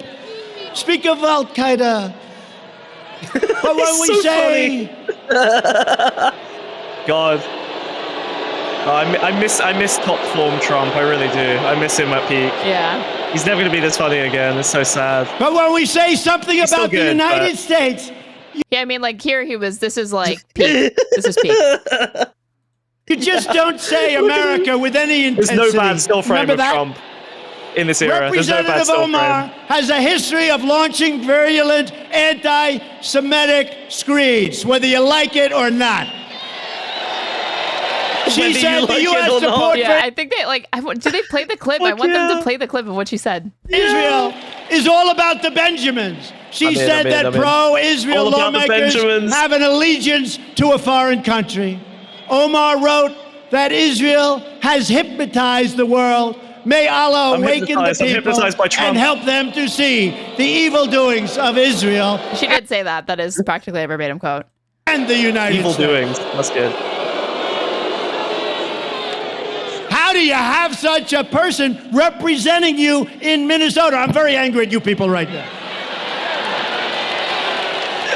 Speak of Al-Qaeda. But when we say... God. I miss top form Trump. I really do. I miss him at peak. Yeah. He's never going to be this funny again. It's so sad. But when we say something He's about still good, the United but- States, Yeah, I mean, like here this is like peak. This is peak. you just don't say America with any There's intensity. no bad still frame Remember of that? Trump in this era. There's no bad Representative still Omar frame. has a history of launching virulent anti-Semitic screeds, whether you like it or not. She Whether you said like the it U.S. or not. support Yeah, I think they like. Do they play the clip? I want them to play the clip of what she said. for Israel is all about the Benjamins. She I'm in, said I'm in, that I'm in. pro-Israel All about the lawmakers Benjamins. have an allegiance to a foreign country. Omar wrote that Israel has hypnotized the world. May Allah I'm awaken the hypnotized. I'm people hypnotized by Trump. and help them to see the evil doings of Israel She did say that. That is practically a verbatim quote. and the United Evil States. doings. That's good. How do you have such a person representing you in Minnesota? I'm very angry at you people right now.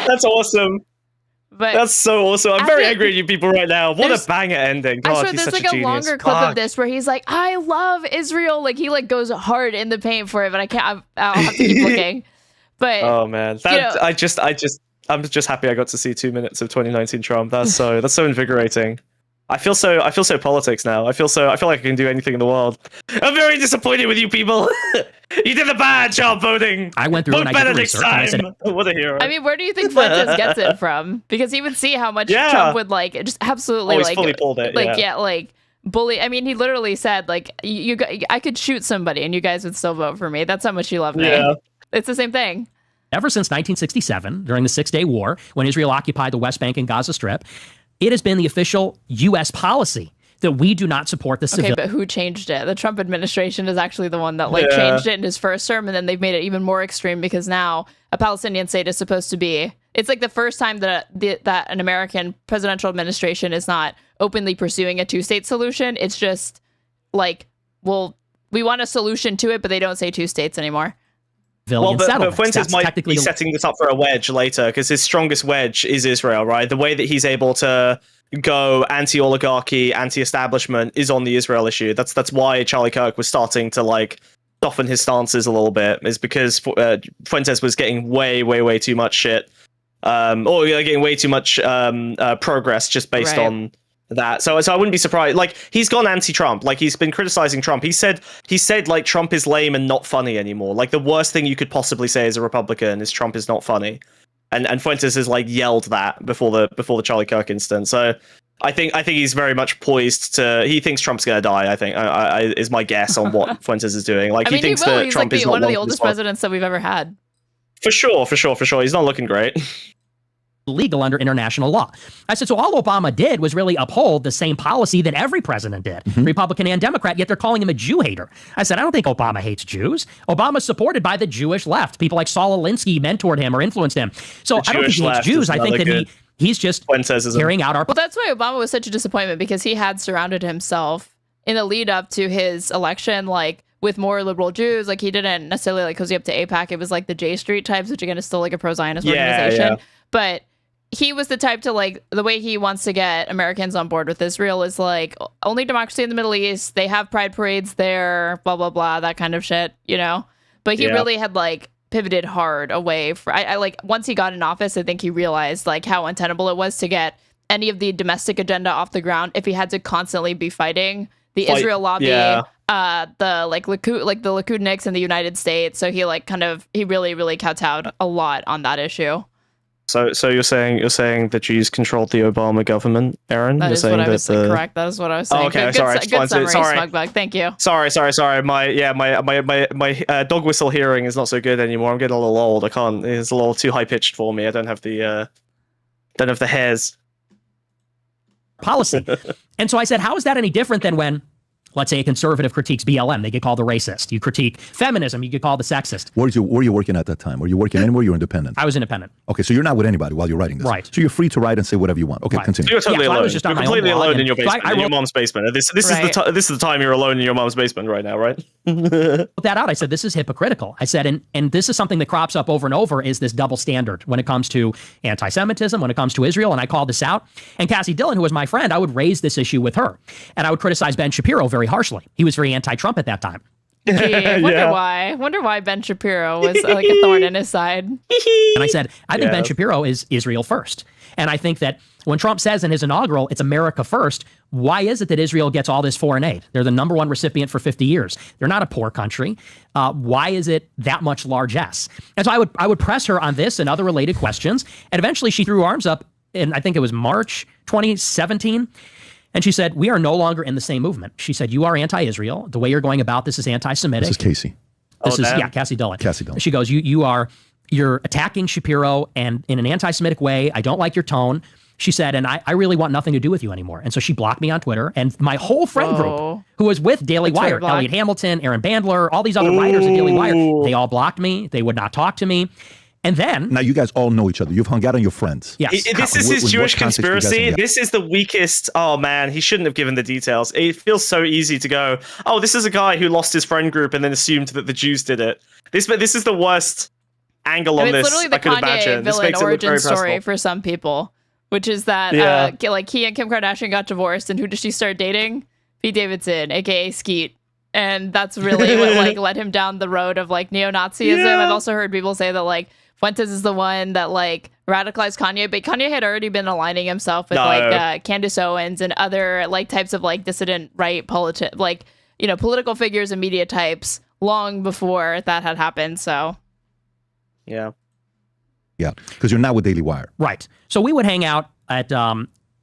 That's awesome. But That's so awesome. I'm very angry at you people right now. What There's- a banger ending. I God, swear he's there's such like a a genius. longer clip Fuck. of this where he's like, I love Israel. Like he like goes hard in the paint for it, but I can't. I'll have to keep looking. But Oh man, that you know- I'm just happy I got to see 2 minutes of 2019 Trump. That's so invigorating. I feel so politics now. I feel like I can do anything in the world. I'm very disappointed with you people. You did a bad job voting. I went through Vote and I did better the next research. And I said, time. What a hero. I mean, where do you think Fuentes gets it from? Because he would see how much Yeah. Trump would like just absolutely Always like fully pulled it, like yeah. like bully. I mean, he literally said like I could shoot somebody and you guys would still vote for me. That's how much you love me. Yeah. It's the same thing. ever since 1967, during the Six-Day War, when Israel occupied the West Bank and Gaza Strip, it has been the official U.S. policy that we do not support the Okay, civilian. but who changed it? The Trump administration is actually the one that like Yeah. changed it in his first term, and then they've made it even more extreme because now a Palestinian state is supposed to be. It's like the first time that that an American presidential administration is not openly pursuing a two-state solution. It's just like, well, we want a solution to it, but they don't say two states anymore. Well, but settlements. Fuentes That's might technically be setting this up for a wedge later because his strongest wedge is Israel, right? The way that he's able to go anti-oligarchy, anti-establishment is on the Israel issue. That's why Charlie Kirk was starting to like soften his stances a little bit, is because Fuentes was getting way too much shit, or getting way too much progress just based Right. on that. So I wouldn't be surprised. Like, he's gone anti-Trump. Like, he's been criticizing Trump. He said like Trump is lame and not funny anymore. Like, the worst thing you could possibly say as a Republican is Trump is not funny. And Fuentes has like yelled that before the Charlie Kirk incident. So I think he's very much poised to. He thinks Trump's gonna die. I think is my guess on what Fuentes is doing. Like, I mean, he thinks he will. that He's Trump like is not one of the long for oldest this one. presidents that we've ever had. For sure. He's not looking great. legal under international law. I said, so all Obama did was really uphold the same policy that every president did, Republican and Democrat, yet they're calling him a Jew hater. I said, I don't think Obama hates Jews. Obama's supported by the Jewish left. People like Saul Alinsky mentored him or influenced him. So I don't think Jewish he hates left Jews. is I think another that good he's just Fuentesism. carrying out our Well, that's why Obama was such a disappointment, because he had surrounded himself in the lead up to his election, like with more liberal Jews. Like, he didn't necessarily like cozy up to AIPAC. It was like the J Street types, which again is still like a pro-Zionist organization. Yeah. But he was the type to like, the way he wants to get Americans on board with Israel is like, only democracy in the Middle East. They have pride parades there, blah, blah, blah, that kind of shit, you know? But he Yeah. really had like pivoted hard away from, I like, once he got in office, I think he realized like how untenable it was to get any of the domestic agenda off the ground if he had to constantly be fighting the Israel lobby, yeah. the like the Likudniks in the United States. So he like he really kowtowed a lot on that issue. So you're saying the Jews controlled the Obama government, Aaron? That You're is saying what I was that correct. That is what I was saying. Oh, okay, good, sorry, good, good summary, sorry. Smugbug. Thank you. Sorry. My dog whistle hearing is not so good anymore. I'm getting a little old. I can't. It's a little too high pitched for me. I don't have the hairs. policy. And so I said, how is that any different than when, let's say, a conservative critiques BLM? They get called the racist. You critique feminism, you get called the sexist. Where were you working at that time? Were you working anywhere? You were independent. I was independent. Okay, so you're not with anybody while you're writing this. Right. So you're free to write and say whatever you want. Okay, Right. continue. You're totally Yeah, so I alone. was just on You're my own completely blog, alone and in your so basement, I in your wrote- mom's basement. This is Right. this is the time you're alone in your mom's basement right now, right? Put that out. I said, this is hypocritical. I said, and this is something that crops up over and over, is this double standard when it comes to anti-Semitism, when it comes to Israel. And I called this out. And Cassie Dillon, who was my friend, I would raise this issue with her. And I would criticize Ben Shapiro very harshly. He was very anti-Trump at that time. Gee, wonder why Ben Shapiro was like a thorn in his side. And I said, I think Ben Shapiro is Israel first. And I think that when Trump says in his inaugural, it's America first, why is it that Israel gets all this foreign aid? They're the number one recipient for 50 years. They're not a poor country. Why is it that much largesse? And so I would press her on this and other related questions. And eventually she threw arms up in, I think it was March 2017. And she said, we are no longer in the same movement. She said, you are anti-Israel. The way you're going about this is anti-Semitic. This is Casey. Cassie Dillon. Cassie Dillon. She goes, you're attacking Shapiro and in an anti-Semitic way. I don't like your tone. She said, and I really want nothing to do with you anymore. And so she blocked me on Twitter. And my whole friend group, who was with Daily Wire, Elliot Hamilton, Aaron Bandler, all these other writers at Daily Wire, they all blocked me. They would not talk to me. And then... Now, you guys all know each other. You've hung out on your friends. Yes. This is his Jewish conspiracy. This is the weakest... Oh, man, he shouldn't have given the details. It feels so easy to go, oh, this is a guy who lost his friend group and then assumed that the Jews did it. This is the worst angle on this, it's literally the Kanye villain origin story for some people, which is that like he and Kim Kardashian got divorced, and who does she start dating? Pete Davidson, aka Skeet. And that's really what like led him down the road of like neo-Nazism. I've also heard people say that like Fuentes is the one that like radicalized Kanye, but Kanye had already been aligning himself with Candace Owens and other like types of like dissident right political figures and media types long before that had happened. So yeah, because you're not with Daily Wire, right? So we would hang out at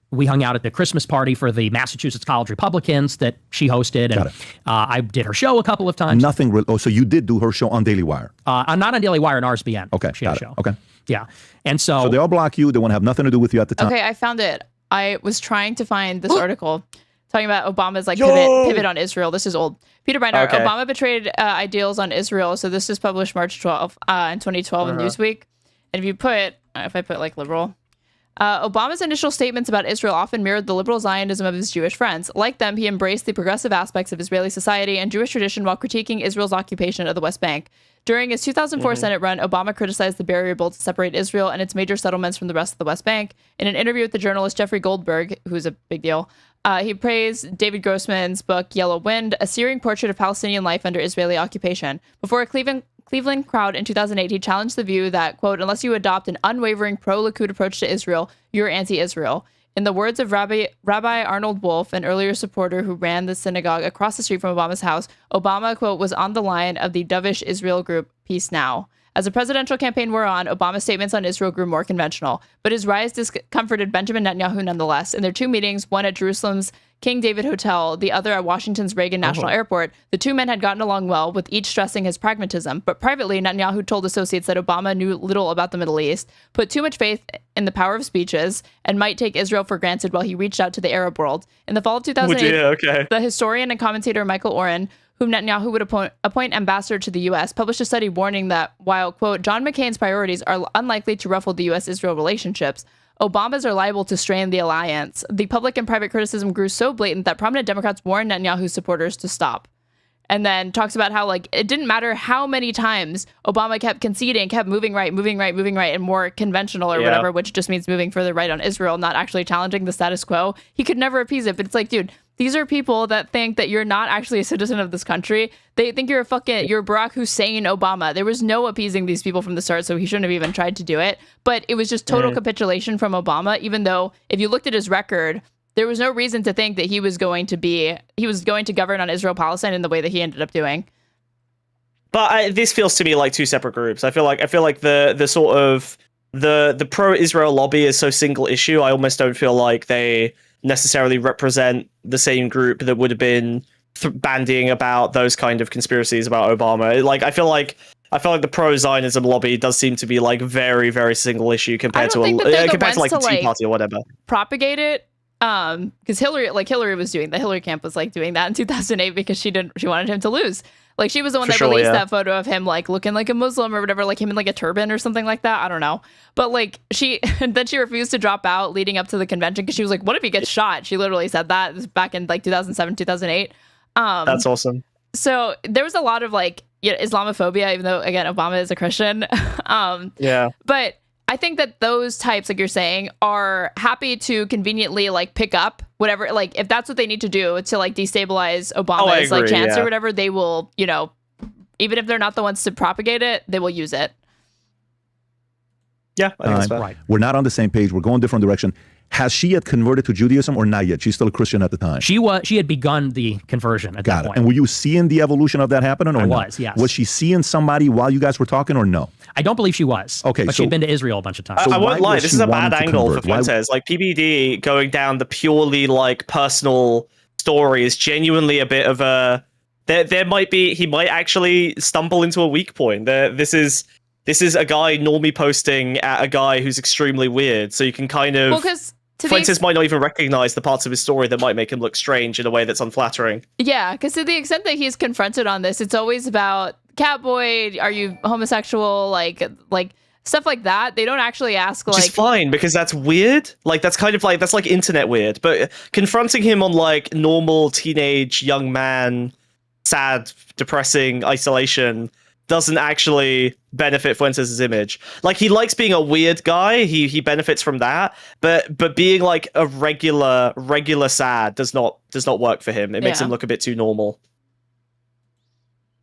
we hung out at the Christmas party for the Massachusetts College Republicans that she hosted, and I did her show a couple of times. Nothing real. Oh, so you did do her show on Daily Wire? I'm not on Daily Wire, on RSBN. Okay, she had a show. Okay, yeah, and so they all block you. They want to have nothing to do with you at the time. Okay, I found it. I was trying to find this article talking about Obama's like pivot on Israel. This is old. Peter Beinart, Obama betrayed ideals on Israel. So this is published March 12th in 2012 in Newsweek. And if I put like liberal. Obama's initial statements about Israel often mirrored the liberal Zionism of his Jewish friends. Like them, he embraced the progressive aspects of Israeli society and Jewish tradition while critiquing Israel's occupation of the West Bank. During his 2004 Senate run, Obama criticized the barrier built to separate Israel and its major settlements from the rest of the West Bank. In an interview with the journalist Jeffrey Goldberg, who's a big deal, he praised David Grossman's book Yellow Wind, a searing portrait of Palestinian life under Israeli occupation. Before a Cleveland crowd in 2008, he challenged the view that, quote, unless you adopt an unwavering pro-Likud approach to Israel, you're anti-Israel. In the words of Rabbi Arnold Wolf, an earlier supporter who ran the synagogue across the street from Obama's house, Obama, quote, was on the line of the dovish Israel group Peace Now. As the presidential campaign wore on, Obama's statements on Israel grew more conventional, but his rise discomforted Benjamin Netanyahu nonetheless. In their two meetings, one at Jerusalem's King David Hotel, the other at Washington's Reagan National Airport, the two men had gotten along well, with each stressing his pragmatism. But privately, Netanyahu told associates that Obama knew little about the Middle East, put too much faith in the power of speeches, and might take Israel for granted while he reached out to the Arab world. In the fall of 2008, the historian and commentator Michael Oren, whom Netanyahu would appoint ambassador to the U.S., published a study warning that while, quote, John McCain's priorities are unlikely to ruffle the U.S.-Israel relationships, Obama's are liable to strain the alliance. The public and private criticism grew so blatant that prominent Democrats warned Netanyahu's supporters to stop. And then talks about how, like, it didn't matter how many times Obama kept conceding, kept moving right, and more conventional or whatever, which just means moving further right on Israel, not actually challenging the status quo. He could never appease it. But it's like, dude, these are people that think that you're not actually a citizen of this country. They think you're you're Barack Hussein Obama. There was no appeasing these people from the start, so he shouldn't have even tried to do it. But it was just total capitulation from Obama, even though if you looked at his record, there was no reason to think that he was going to govern on Israel-Palestine in the way that he ended up doing. But this feels to me like two separate groups. I feel like the sort of the pro-Israel lobby is so single issue. I almost don't feel like they necessarily represent the same group that would have been bandying about those kind of conspiracies about Obama. Like I feel like the pro-Zionism lobby does seem to be like very, very single issue compared to like the Tea Party or whatever. Propagate it. Because Hillary was doing the Hillary camp was like doing that in 2008 because she wanted him to lose. Like she was the one that released that photo of him like looking like a Muslim or whatever, like him in like a turban or something like that. I don't know. But like she refused to drop out leading up to the convention because she was like, what if he gets shot? She literally said that. This was back in like 2007, 2008. That's awesome. So there was a lot of like Islamophobia, even though again Obama is a Christian. But I think that those types, like you're saying, are happy to conveniently like pick up whatever, like if that's what they need to do to like destabilize Obama's like chance or whatever, they will, you know, even if they're not the ones to propagate it, they will use it. Yeah, I think that's fair. Right. We're not on the same page. We're going different direction. Has she yet converted to Judaism or not yet? She's still a Christian at the time. She had begun the conversion at that point. And were you seeing the evolution of that happening or I no? was, yes. Was she seeing somebody while you guys were talking or no? I don't believe she was. Okay, but so- she'd been to Israel a bunch of times. So I why won't lie, was this she is a wanting bad to angle for convert? Fuentes. Like PBD going down the purely like personal story is genuinely a bit of a. There might be, he might actually stumble into a weak point. This is a guy normally posting at a guy who's extremely weird, so you can kind of. Well, because Fuentes might not even recognize the parts of his story that might make him look strange in a way that's unflattering. Yeah, because to the extent that he's confronted on this, it's always about Catboy, are you homosexual, like stuff like that. They don't actually ask like. Which is fine because that's weird. Like that's kind of like that's like internet weird. But confronting him on like normal teenage young man, sad, depressing isolation doesn't actually benefit Fuentes' image. Like he likes being a weird guy. He benefits from that. But being like a regular sad does not work for him. It makes him look a bit too normal.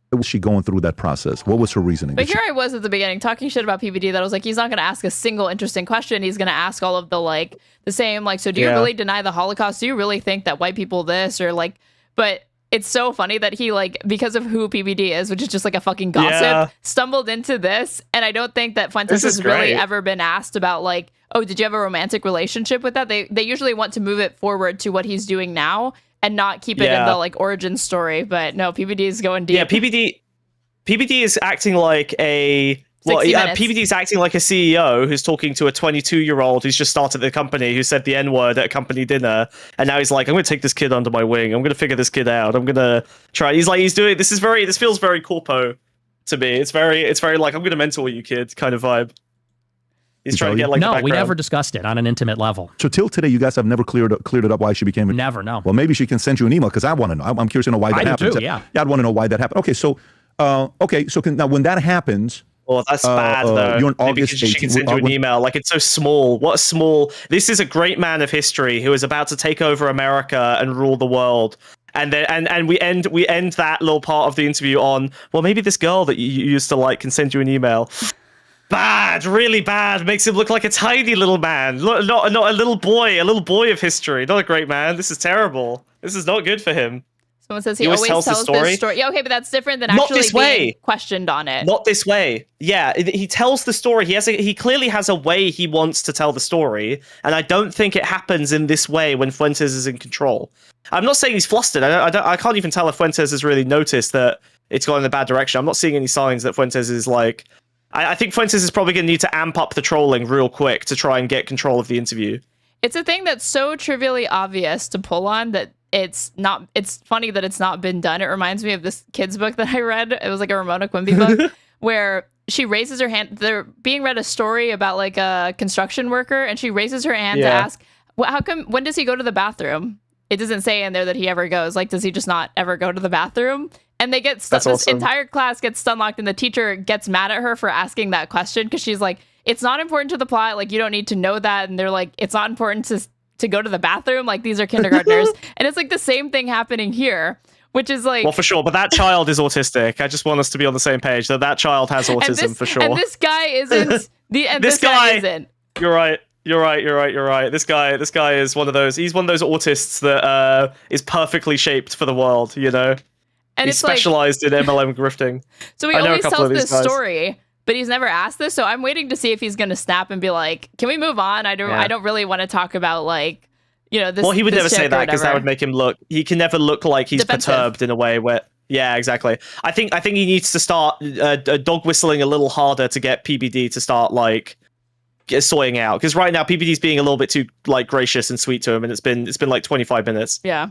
Why was she going through that process? What was her reasoning? But here I was at the beginning talking shit about PBD that I was like, he's not going to ask a single interesting question. He's going to ask all of the same, like, so do you really deny the Holocaust? Do you really think that white people this or like, but it's so funny that he like, because of who PBD is, which is just like a fucking gossip, stumbled into this. And I don't think that Fuentes has really ever been asked about like, oh, did you have a romantic relationship with that? They usually want to move it forward to what he's doing now and not keep it in the like origin story. But no, PBD is going deep. Yeah, PBD is acting like a PBD is acting like a CEO who's talking to a 22-year-old who's just started the company who said the N-word at a company dinner, and now he's like, I'm going to take this kid under my wing. I'm going to figure this kid out. I'm going to try. He's doing this feels very corpo to me. It's very like I'm going to mentor you, kid, kind of vibe. He's trying to get like no, we never discussed it on an intimate level. So till today, you guys have never cleared it up why she became. Never, no. Well, maybe she can send you an email because I want to know. I'm curious to know why that happened. Too, yeah, I'd want to know why that happened. Okay, so now when that happens. Well, that's bad though. You're in Maybe August she can send you an email. Like it's so small. What a small. This is a great man of history who is about to take over America and rule the world. And then and we end that little part of the interview on, well, maybe this girl that you used to like can send you an email. Bad, really bad. Makes him look like a tiny little man, not a little boy of history. Not a great man. This is terrible. This is not good for him. Someone says he always tells this story. Yeah, okay, but that's different than not actually this being way. questioned on it. Not this way. Yeah, he tells the story. He clearly has a way he wants to tell the story, and I don't think it happens in this way when Fuentes is in control. I'm not saying he's flustered. I can't even tell if Fuentes has really noticed that it's gone in a bad direction. I'm not seeing any signs that Fuentes is like. I think Fuentes is probably going to need to amp up the trolling real quick to try and get control of the interview. It's a thing that's so trivially obvious to pull on that it's funny that it's not been done. It reminds me of this kid's book that I read. It was like a Ramona Quimby book where she raises her hand. They're being read a story about like a construction worker, and she raises her hand to ask, well, how come, when does he go to the bathroom? It doesn't say in there that he ever goes. Like, does he just not ever go to the bathroom? And they get stuck. This entire class gets stunlocked, and the teacher gets mad at her for asking that question because she's like, it's not important to the plot. Like, you don't need to know that. And they're like, it's not important to go to the bathroom. Like, these are kindergartners. And it's like the same thing happening here, which is like, well, for sure. But that child is autistic. I just want us to be on the same page that child has autism for sure. And this guy isn't. This guy isn't. You're right. This guy is one of those. He's one of those autists that is perfectly shaped for the world. You know. And he's specialized in MLM grifting. So he always tells this story, but he's never asked this. So I'm waiting to see if he's going to snap and be like, "Can we move on? I don't really want to talk about like, you know, this." Well, he would never say that because that would make him look. He can never look like he's defensive. Perturbed in a way where. Yeah, exactly. I think he needs to start dog whistling a little harder to get PBD to start like soying out, because right now PBD's being a little bit too like gracious and sweet to him, and it's been like 25 minutes. Yeah.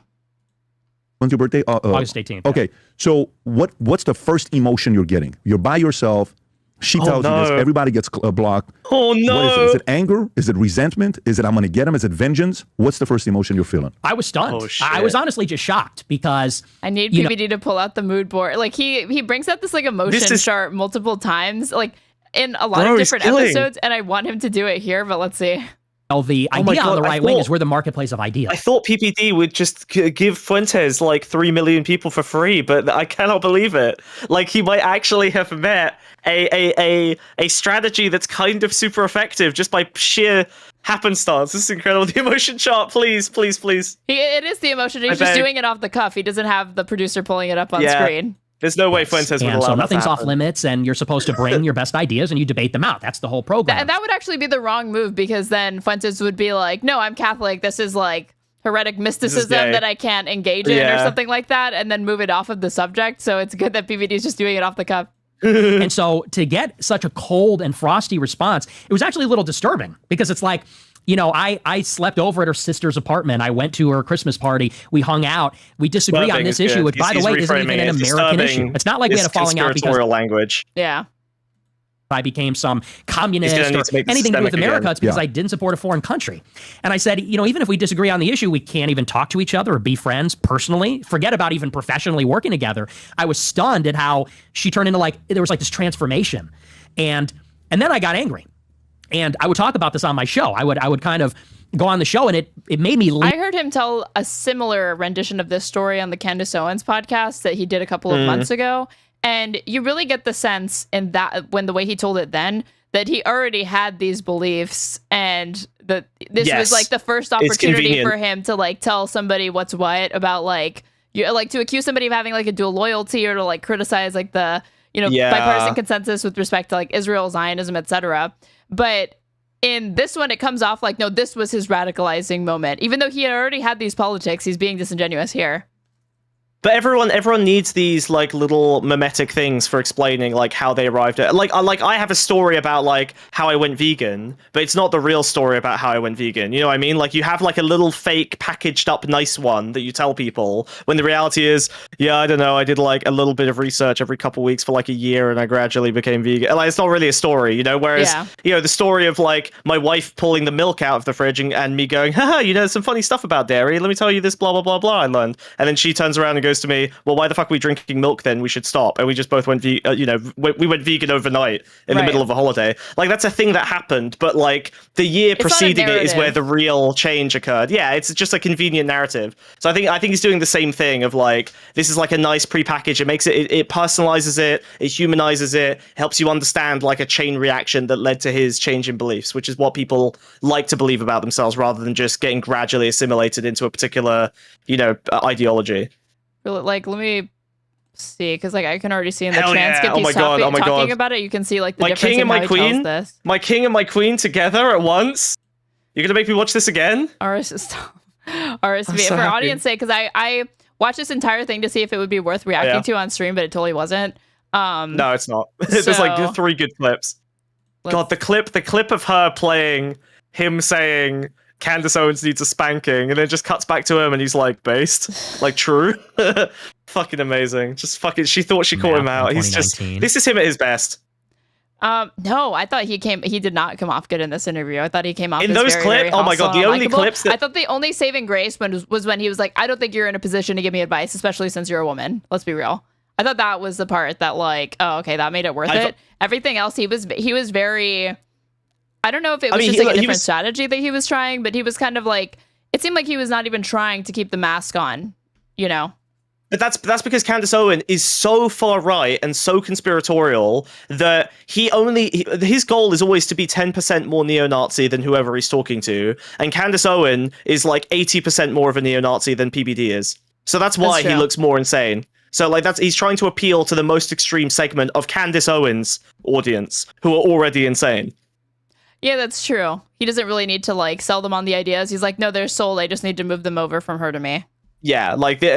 When's your birthday? August 18th. Okay, so what's the first emotion you're getting? You're by yourself. She tells you this. Everybody gets blocked. Oh no! What is it? Is it anger? Is it resentment? Is it I'm going to get him? Is it vengeance? What's the first emotion you're feeling? I was stunned. Oh, shit. I was honestly just shocked because I need PBD to pull out the mood board. Like he brings out this like emotion chart multiple times. Like in a lot of different episodes, and I want him to do it here, but let's see. Well, the idea on the right wing is we're the marketplace of ideas. I thought PBD would just give Fuentes like 3 million people for free, but I cannot believe it. Like, he might actually have met a strategy that's kind of super effective just by sheer happenstance. This is incredible. The emotion chart, please, please, please. It is the emotion. He's just doing it off the cuff. He doesn't have the producer pulling it up on screen. There's no way Fuentes would allow so nothing's that to off limits, and you're supposed to bring your best ideas and you debate them out. That's the whole program. That would actually be the wrong move, because then Fuentes would be like, no, I'm Catholic. This is like heretic mysticism that I can't engage in or something like that, and then move it off of the subject. So it's good that PBD is just doing it off the cuff. And so to get such a cold and frosty response, it was actually a little disturbing, because it's like, you know, I slept over at her sister's apartment. I went to her Christmas party. We hung out. We disagree on this issue, which, by the way, isn't even an American issue. It's not like we had a falling out because language. Yeah. I became some communist or anything to do with America. It's because I didn't support a foreign country. And I said, you know, even if we disagree on the issue, we can't even talk to each other or be friends personally. Forget about even professionally working together. I was stunned at how she turned into there was this transformation. And then I got angry. And I would talk about this on my show. I would kind of go on the show, and it made me. I heard him tell a similar rendition of this story on the Candace Owens podcast that he did a couple of months ago. And you really get the sense in that, when the way he told it then, that he already had these beliefs, and that this was like the first opportunity for him to tell somebody what's what about to accuse somebody of having a dual loyalty, or to criticize the bipartisan consensus with respect to Israel, Zionism, etc. But in this one, it comes off no, this was his radicalizing moment. Even though he had already had these politics, he's being disingenuous here. But everyone needs these little mimetic things for explaining how they arrived at I have a story about how I went vegan, but it's not the real story about how I went vegan. You know what I mean? You have a little fake packaged up nice one that you tell people, when the reality is, I don't know, I did a little bit of research every couple weeks for a year, and I gradually became vegan. It's not really a story, you know. Whereas the story of my wife pulling the milk out of the fridge and me going, haha, some funny stuff about dairy. Let me tell you this blah blah blah blah I learned, and then she turns around and goes to me, well, why the fuck are we drinking milk then? We should stop. And we just both went we went vegan overnight in the middle of a holiday. That's a thing that happened, but the year preceding it is where the real change occurred. Yeah, it's just a convenient narrative. So I think he's doing the same thing of this is a nice prepackage. It makes it personalizes it humanizes it, helps you understand a chain reaction that led to his change in beliefs, which is what people like to believe about themselves, rather than just getting gradually assimilated into a particular ideology. Let me see, because I can already see in the transcript he's talking about it. You can see the difference king and in my how he queen, tells this. my king and my queen together at once. You're gonna make me watch this again? RSV for audience sake, because I watched this entire thing to see if it would be worth reacting to on stream, but it totally wasn't. No, it's not. There's 3 good clips. God, the clip of her playing him saying Candace Owens needs a spanking, and then just cuts back to him, and he's based, true. Fucking amazing. Just fucking. She thought she caught him out. He's just. This is him at his best. No, I thought he did not come off good in this interview. I thought he came off in as those very, clips. very Oh my god, the only likable. clips. I thought the only saving grace was when he was like, "I don't think you're in a position to give me advice, especially since you're a woman." Let's be real. I thought that was the part that oh, okay, that made it worth it. Everything else, he was very. I don't know if it was just a different strategy that he was trying, but he was kind of it seemed like he was not even trying to keep the mask on, you know? But that's because Candace Owens is so far right and so conspiratorial that his goal is always to be 10% more neo-Nazi than whoever he's talking to, and Candace Owens is 80% more of a neo-Nazi than PBD is. So that's why he looks more insane. So he's trying to appeal to the most extreme segment of Candace Owens' audience, who are already insane. Yeah, that's true. He doesn't really need to sell them on the ideas. He's like, no, they're sold. I just need to move them over from her to me. Yeah,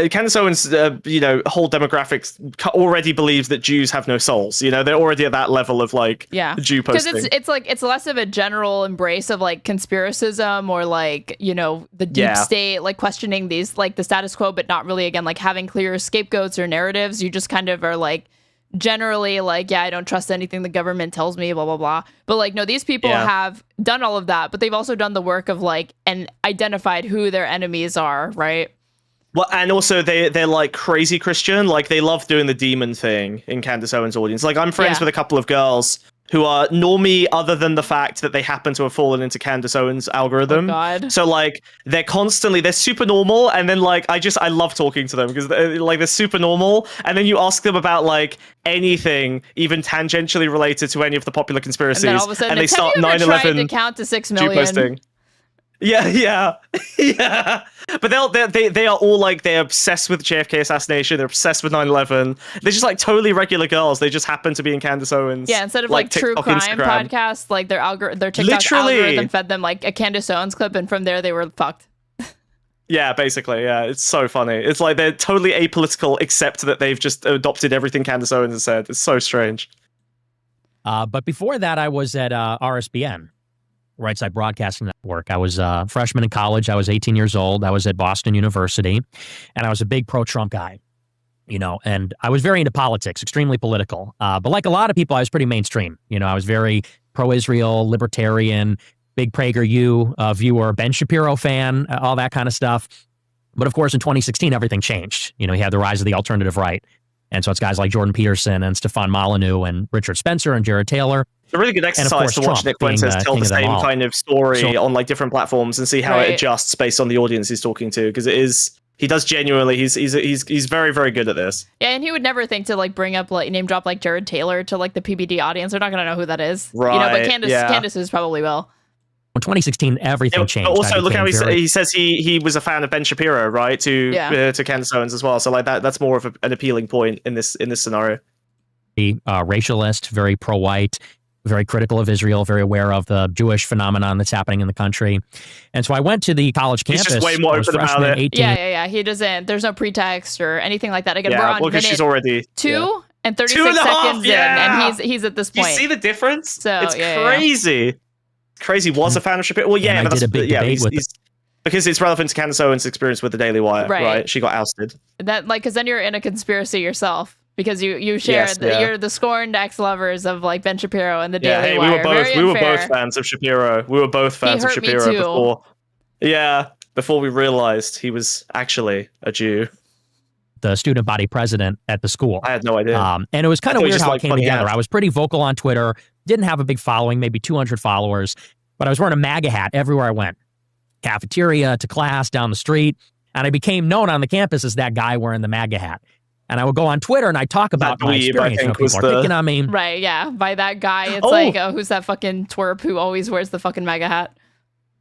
Candace Owens, whole demographics already believes that Jews have no souls. They're already at that level of Jew posting. Because it's less of a general embrace of conspiracism or the deep state, questioning these the status quo, but not really again having clear scapegoats or narratives. You just kind of are generally I don't trust anything the government tells me, blah blah blah. But no, these people have done all of that, but they've also done the work of and identified who their enemies are, right? Well, and also they're crazy Christian. They love doing the demon thing in Candace Owens' audience. I'm friends with a couple of girls who are normie other than the fact that they happen to have fallen into Candace Owens' algorithm. Oh, God. So like they're super normal, and then like I love talking to them because they're super normal, and then you ask them about like anything even tangentially related to any of the popular conspiracies, and then all of a sudden, they start 9/11 tried to count to 6 million. posting. Yeah. Yeah. But they are all like, they're obsessed with JFK assassination. They're obsessed with 9/11. They're just like totally regular girls. They just happen to be in Candace Owens. Yeah, instead of like true TikTok, crime Instagram. podcasts, like their TikTok algorithm fed them like a Candace Owens clip, and from there they were fucked. Yeah, basically. Yeah, it's so funny. It's like they're totally apolitical, except that they've just adopted everything Candace Owens has said. It's so strange. But before that, I was at RSBN. Right Side Broadcasting Network. I was a freshman in college. I was 18 years old. I was at Boston University, and I was a big pro-Trump guy, and I was very into politics, extremely political. But like a lot of people, I was pretty mainstream. I was very pro-Israel, libertarian, big PragerU viewer, Ben Shapiro fan, all that kind of stuff. But of course, in 2016, everything changed. You had the rise of the alternative right. And so it's guys like Jordan Peterson and Stefan Molyneux and Richard Spencer and Jared Taylor. It's a really good exercise to watch Nick Fuentes tell the same kind of story on like different platforms and see how it adjusts based on the audience he's talking to, because he does genuinely, he's very, very good at this. Yeah, and he would never think to like bring up like name drop like Jared Taylor to like the PBD audience. They're not gonna know who that is. Right. But Candace is probably will. In 2016, everything changed. Also, look how he says he was a fan of Ben Shapiro, right? To Candace Owens as well. So like that's more of an appealing point in this scenario. Racialist, very pro-white, very critical of Israel, very aware of the Jewish phenomenon that's happening in the country. And so I went to the college campus. He's just way more open about it. 18. Yeah. He doesn't. There's no pretext or anything like that. Again, we're on minute she's already 2 and 36 seconds in, and he's at this point. You see the difference? So it's crazy. Crazy was a fan of Shapiro. Well, yeah, but he's because it's relevant to Candace Owens' experience with the Daily Wire, right? She got ousted. That because then you're in a conspiracy yourself because you share you're the scorned ex-lovers of like Ben Shapiro and the Daily Wire. We were both fans of Shapiro. We were both fans of Shapiro before we realized he was actually a Jew. The student body president at the school. I had no idea. And it was kind of weird how it came together. I was pretty vocal on Twitter, didn't have a big following, maybe 200 followers, but I was wearing a MAGA hat everywhere I went. Cafeteria, to class, down the street. And I became known on the campus as that guy wearing the MAGA hat. And I would go on Twitter and I'd talk about my experience. People are picking on me. Right, yeah. By that guy, it's like, who's that fucking twerp who always wears the fucking MAGA hat?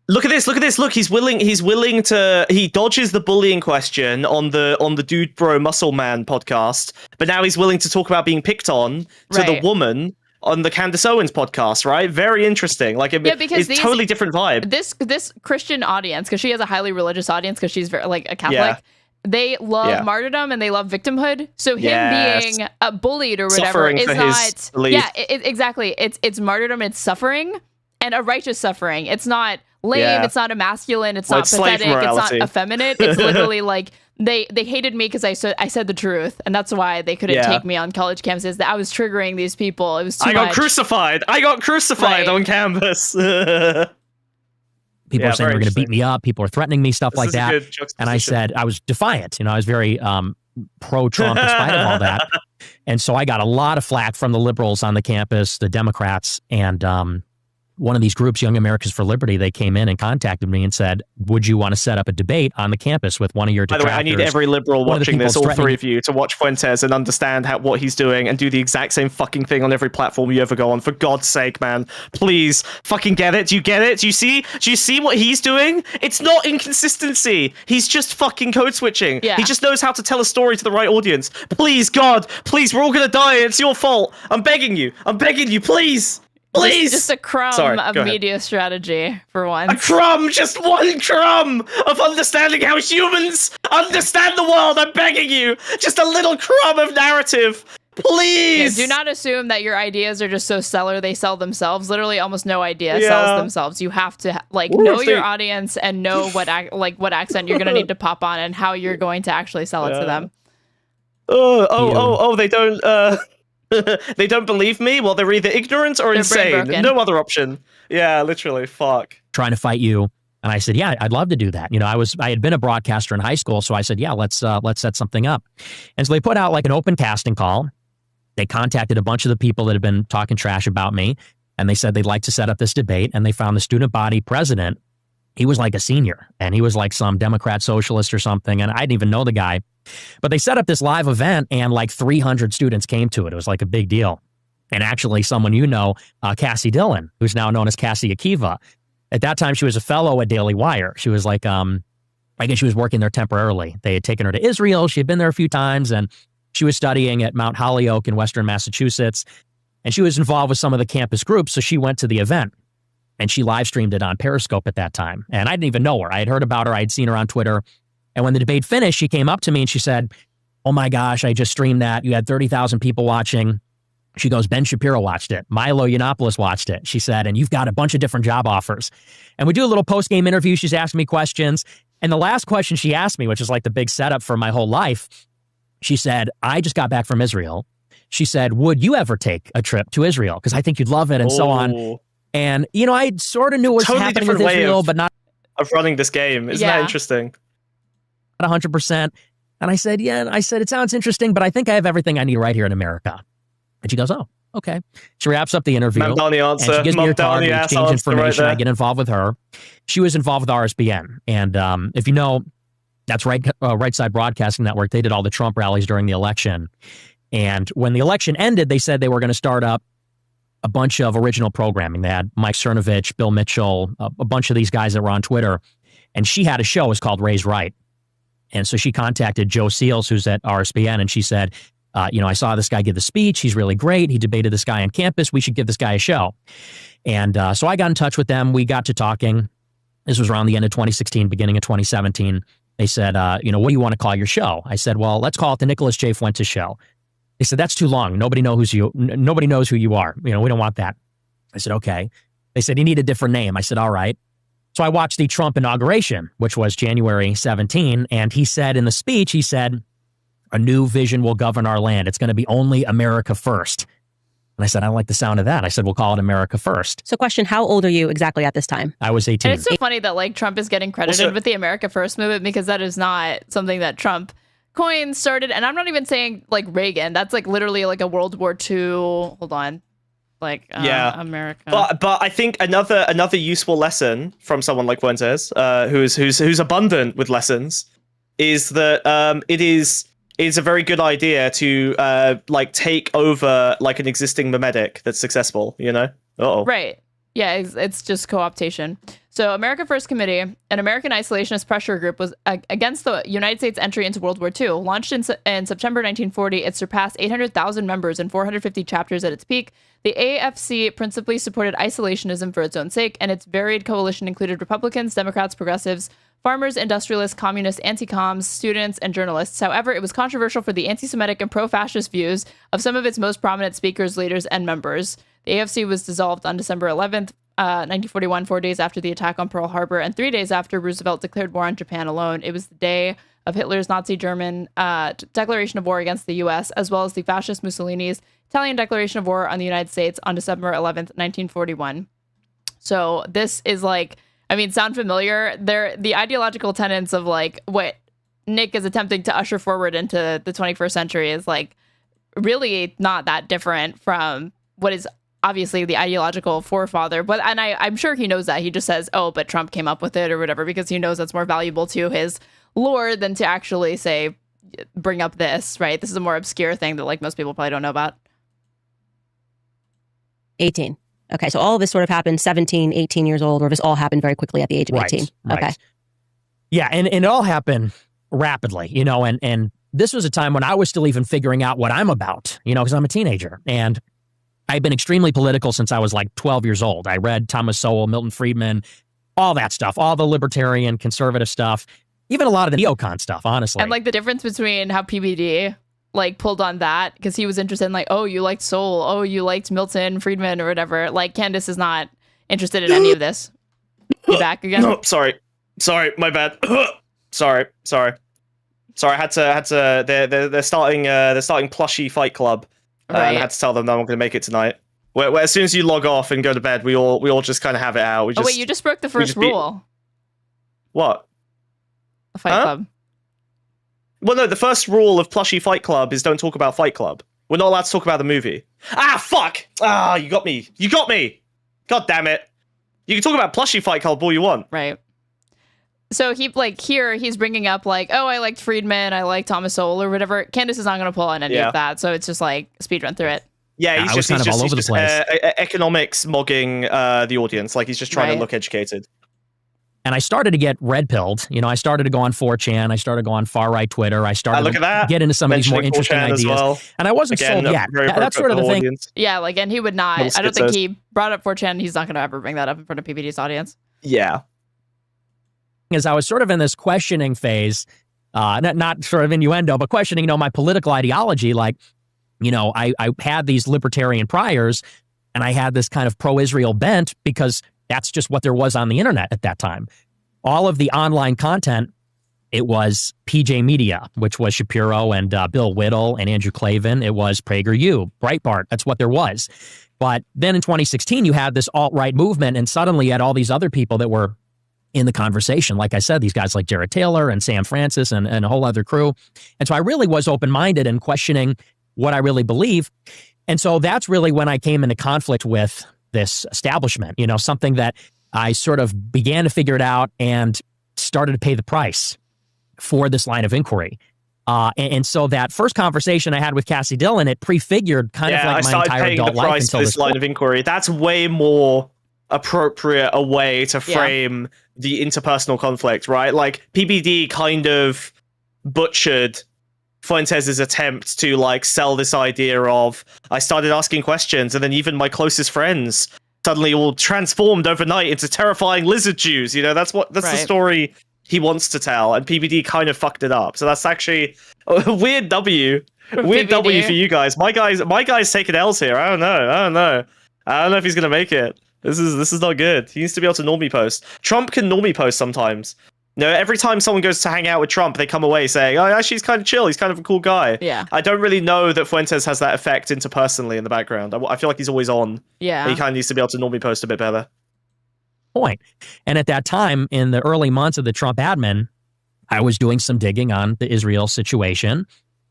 Look at this. Look, he's willing to he dodges the bullying question on the Dude Bro Muscle Man podcast, but now he's willing to talk about being picked on to the woman on the Candace Owens podcast, right? Very interesting. Like it's totally different vibe. This Christian audience, because she has a highly religious audience because she's very like a Catholic. They love martyrdom and they love victimhood. So him being bullied or whatever suffering is for not his belief. Exactly. It's martyrdom, it's suffering, and a righteous suffering. It's not lame, it's not emasculine, it's not pathetic, it's not effeminate. It's literally like they hated me because I said the truth, and that's why they couldn't take me on college campuses. That I was triggering these people. It was too much. I got crucified on campus. People were saying they were going to beat me up. People were threatening me, stuff like that. And I said, I was defiant. I was very pro-Trump in spite of all that. And so I got a lot of flack from the liberals on the campus, the Democrats, and one of these groups, Young Americans for Liberty, they came in and contacted me and said, would you want to set up a debate on the campus with one of your detractors? By the way, I need every liberal watching this, all three of you, to watch Fuentes and understand what he's doing and do the exact same fucking thing on every platform you ever go on. For God's sake, man. Please, fucking get it. Do you get it? Do you see what he's doing? It's not inconsistency. He's just fucking code switching. Yeah. He just knows how to tell a story to the right audience. Please, God, please, we're all gonna die. It's your fault. I'm begging you, please. Please! Just a crumb of media strategy for once. A crumb! Just one crumb of understanding how humans understand the world! I'm begging you! Just a little crumb of narrative! Please! Yeah, do not assume that your ideas are just so stellar they sell themselves. Literally almost no idea sells themselves. You have to know your audience and know what accent you're going to need to pop on and how you're going to actually sell it to them. They don't... They don't believe me? Well, they're either ignorant or insane. No other option. Yeah, literally. Fuck. Trying to fight you. And I said, yeah, I'd love to do that. I had been a broadcaster in high school, so I said, yeah, let's set something up. And so they put out like an open casting call. They contacted a bunch of the people that had been talking trash about me, and they said they'd like to set up this debate, and they found the student body president. He was like a senior, and he was like some Democrat socialist or something, and I didn't even know the guy. But they set up this live event, and like 300 students came to it. It was like a big deal. And actually, someone you know, Cassie Dillon, who's now known as Cassie Akiva, at that time, she was a fellow at Daily Wire. She was like, I guess she was working there temporarily. They had taken her to Israel. She had been there a few times, and she was studying at Mount Holyoke in Western Massachusetts. And she was involved with some of the campus groups, so she went to the event. And she live streamed it on Periscope at that time. And I didn't even know her. I had heard about her. I had seen her on Twitter. And when the debate finished, she came up to me and she said, "Oh my gosh, I just streamed that. You had 30,000 people watching." She goes, "Ben Shapiro watched it. Milo Yiannopoulos watched it." She said, "And you've got a bunch of different job offers." And we do a little post-game interview. She's asking me questions. And the last question she asked me, which is like the big setup for my whole life, she said, "I just got back from Israel." She said, "Would you ever take a trip to Israel? Because I think you'd love it," and so on. And, you know, I sort of knew what was happening with Israel, but not of running this game. Isn't that interesting? Not 100%. And I said, "Yeah." I said, "It sounds interesting, but I think I have everything I need right here in America." And she goes, "Oh, okay." She wraps up the interview. And she gives me her card. We exchange information. I get involved with her. She was involved with RSBN. And if you know, that's Right Side Broadcasting Network. They did all the Trump rallies during the election. And when the election ended, they said they were going to start up a bunch of original programming. They had Mike Cernovich, Bill Mitchell, a bunch of these guys that were on Twitter. And she had a show. It was called Raised Right. And so she contacted Joe Seals, who's at RSBN, and she said, "I saw this guy give the speech. He's really great. He debated this guy on campus. We should give this guy a show." And so I got in touch with them. We got to talking. This was around the end of 2016, beginning of 2017. They said, "What do you want to call your show?" I said, "Well, let's call it the Nicholas J. Fuentes Show." They said, "That's too long. Nobody knows who you are. We don't want that." I said, "Okay." They said, "You need a different name." I said, "All right." So I watched the Trump inauguration, which was January 17. And he said in the speech, he said, "A new vision will govern our land. It's going to be only America first." And I said, "I don't like the sound of that." I said, "We'll call it America first." So question, how old are you exactly at this time? I was 18. And it's so funny that like Trump is getting credited with the America First movement, because that is not something that Trump coined, started. And I'm not even saying like Reagan. That's like literally like a World War II. Hold on. America. But I think another useful lesson from someone like Fuentes, who's abundant with lessons, is that it's a very good idea to take over like an existing mimetic that's successful, Right. Yeah, it's just co-optation. So America First Committee, an American isolationist pressure group, was against the United States entry into World War II. Launched in September 1940, it surpassed 800,000 members and 450 chapters at its peak. The AFC principally supported isolationism for its own sake, and its varied coalition included Republicans, Democrats, progressives, farmers, industrialists, communists, anti-coms, students, and journalists. However, it was controversial for the anti-Semitic and pro-fascist views of some of its most prominent speakers, leaders, and members. The AFC was dissolved on December 11th, 1941, 4 days after the attack on Pearl Harbor, and 3 days after Roosevelt declared war on Japan alone. It was the day of Hitler's Nazi German declaration of war against the U.S., as well as the fascist Mussolini's Italian declaration of war on the United States on December 11th, 1941. So this is like, sound familiar? They're the ideological tenets of like what Nick is attempting to usher forward into the 21st century is like really not that different from what is obviously the ideological forefather. But I'm sure he knows that. He just says, "Oh, but Trump came up with it," or whatever, because he knows that's more valuable to his lore than to actually say, bring up this, right? This is a more obscure thing that like most people probably don't know about. 18. Okay, so all of this sort of happened 17, 18 years old, or this all happened very quickly at the age of 18. Right. Okay. Yeah, and it all happened rapidly, and this was a time when I was still even figuring out what I'm about, because I'm a teenager. And I've been extremely political since I was like 12 years old. I read Thomas Sowell, Milton Friedman, all that stuff, all the libertarian, conservative stuff, even a lot of the neocon stuff, honestly. And like the difference between how PBD like pulled on that, because he was interested in like, oh, you liked Sowell, oh, you liked Milton Friedman or whatever. Like Candace is not interested in any of this. You back again? No, sorry, my bad. sorry. I had to. They're starting Plushie Fight Club. Right. I had to tell them that I'm not going to make it tonight. Where as soon as you log off and go to bed, we all just kind of have it out. Oh wait, you just broke the first rule. What? A Fight Club. Well, no, the first rule of Plushie Fight Club is don't talk about Fight Club. We're not allowed to talk about the movie. Ah, fuck! Ah, you got me. You got me. God damn it. You can talk about plushie Fight Club all you want. Right. So he here he's bringing up like, oh, I liked Friedman, I like Thomas Sowell or whatever. Candace is not going to pull on any of that, so it's just like speed run through it. Yeah, he's just all over the place. Economics mogging the audience, like he's just trying to look educated. And I started to get red pilled. You know, I started to go on 4chan. I started to go on far right Twitter. I started to get into some of these more interesting ideas. Well. And I wasn't sold yet. That's sort of the thing. Yeah, like, and he would not. I don't think he brought up 4chan. He's not going to ever bring that up in front of PBD's audience. Yeah. As I was sort of in this questioning phase, not sort of innuendo, but questioning, my political ideology. Like, I had these libertarian priors, and I had this kind of pro-Israel bent because that's just what there was on the internet at that time. All of the online content, it was PJ Media, which was Shapiro and Bill Whittle and Andrew Klavan. It was PragerU, Breitbart. That's what there was. But then in 2016, you had this alt-right movement, and suddenly you had all these other people that were in the conversation. Like I said, these guys like Jared Taylor and Sam Francis and a whole other crew. And so I really was open-minded and questioning what I really believe. And so that's really when I came into conflict with this establishment, something that I sort of began to figure it out and started to pay the price for this line of inquiry. And so that first conversation I had with Cassie Dillon, it prefigured kind of like my entire adult life until this line of inquiry. That's way more appropriate a way to frame the interpersonal conflict, right? Like PBD kind of butchered Fuentes' attempt to like sell this idea of I started asking questions and then even my closest friends suddenly all transformed overnight into terrifying lizard Jews. That's the story he wants to tell, and PBD kind of fucked it up. So that's actually a weird W. Weird PBD. W for you guys. My guy's taking L's here. I don't know if he's gonna make it. This is not good. He needs to be able to normie post. Trump can normie post sometimes. Every time someone goes to hang out with Trump, they come away saying, oh, actually, he's kind of chill. He's kind of a cool guy. Yeah. I don't really know that Fuentes has that effect interpersonally in the background. I feel like he's always on. Yeah. He kind of needs to be able to normie post a bit better. Point. And at that time, in the early months of the Trump admin, I was doing some digging on the Israel situation.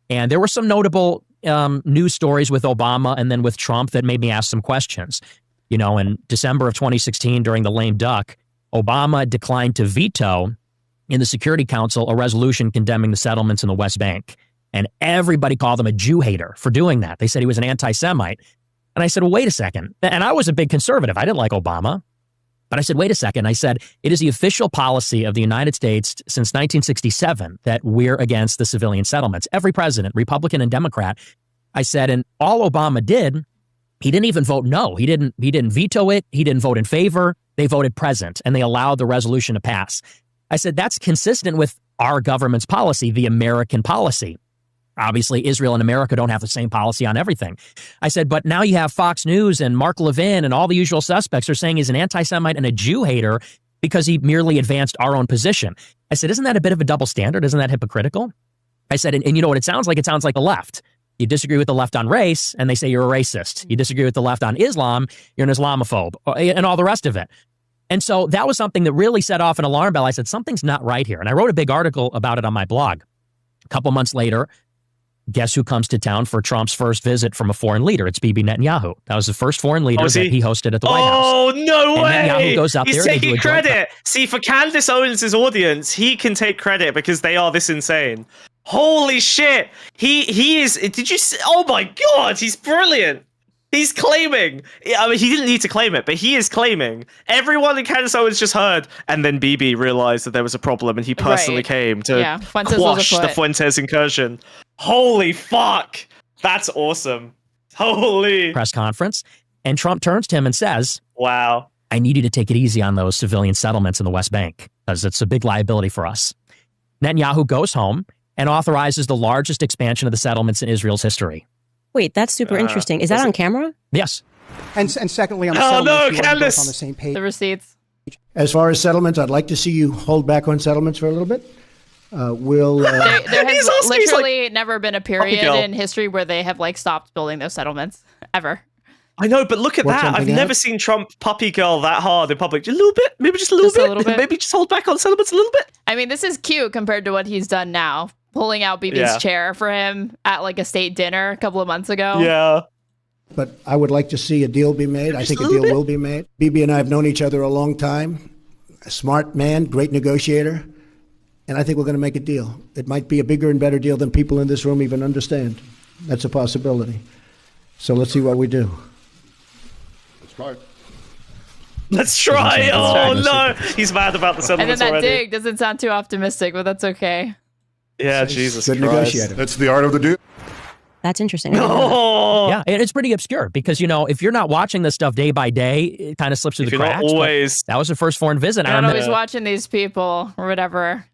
And there were some notable news stories with Obama and then with Trump that made me ask some questions. In December of 2016, during the lame duck, Obama declined to veto in the Security Council a resolution condemning the settlements in the West Bank. And everybody called him a Jew hater for doing that. They said he was an anti-Semite. And I said, well, wait a second. And I was a big conservative. I didn't like Obama. But I said, wait a second. I said, it is the official policy of the United States since 1967 that we're against the civilian settlements. Every president, Republican and Democrat. I said, and all Obama did, he didn't even vote no. He didn't veto it. He didn't vote in favor. They voted present, and they allowed the resolution to pass. I said, that's consistent with our government's policy, the American policy. Obviously, Israel and America don't have the same policy on everything. I said, but now you have Fox News and Mark Levin and all the usual suspects are saying he's an anti-Semite and a Jew hater because he merely advanced our own position. I said, isn't that a bit of a double standard? Isn't that hypocritical? I said, and you know what it sounds like? It sounds like the left. You disagree with the left on race, and they say you're a racist. You disagree with the left on Islam, you're an Islamophobe, and all the rest of it. And so that was something that really set off an alarm bell. I said, something's not right here. And I wrote a big article about it on my blog. A couple months later, guess who comes to town for Trump's first visit from a foreign leader? It's Bibi Netanyahu. That was the first foreign leader that he hosted at the White House. Oh, no way! Netanyahu goes up He's there taking credit. See, for Candace Owens' audience, he can take credit because they are this insane. Holy shit! He is. Did you see? Oh my god! He's brilliant. He's claiming. I mean, he didn't need to claim it, but he is claiming. Everyone in Candace Owens just heard, and then Bibi realized that there was a problem, and he personally came to quash the Fuentes incursion. Holy fuck! That's awesome. Holy press conference, and Trump turns to him and says, "Wow, I need you to take it easy on those civilian settlements in the West Bank because it's a big liability for us." Netanyahu goes home and authorizes the largest expansion of the settlements in Israel's history. Wait, that's super interesting. Is that on camera? Yes. And secondly, on the settlements, you want to both on the same page. The receipts. As far as settlements, I'd like to see you hold back on settlements for a little bit. There has literally never been a period in history where they have stopped building those settlements ever. I know, but look at that. I've never seen Trump puppy girl that hard in public. Just a little bit, maybe just a little bit. Maybe just hold back on settlements a little bit. I mean, this is cute compared to what he's done now. pulling out Bibi's chair for him at like a state dinner a couple of months ago. Yeah. But I would like to see a deal be made. I think a deal will be made. Bibi and I have known each other a long time. A smart man, great negotiator. And I think we're going to make a deal. It might be a bigger and better deal than people in this room even understand. That's a possibility. So let's see what we do. Let's try. Let's try. Oh no, he's mad about the And then settlements that already. dig doesn't sound too optimistic, but that's okay. Yeah, Jesus Good Christ. negotiator. That's the art of the deal. That's interesting. Oh, Yeah, and it's pretty obscure because, you know, if you're not watching this stuff day by day, it kind of slips through if the you're not cracks. but always. that was the first foreign visit. You're I not remember, always watching these people or whatever.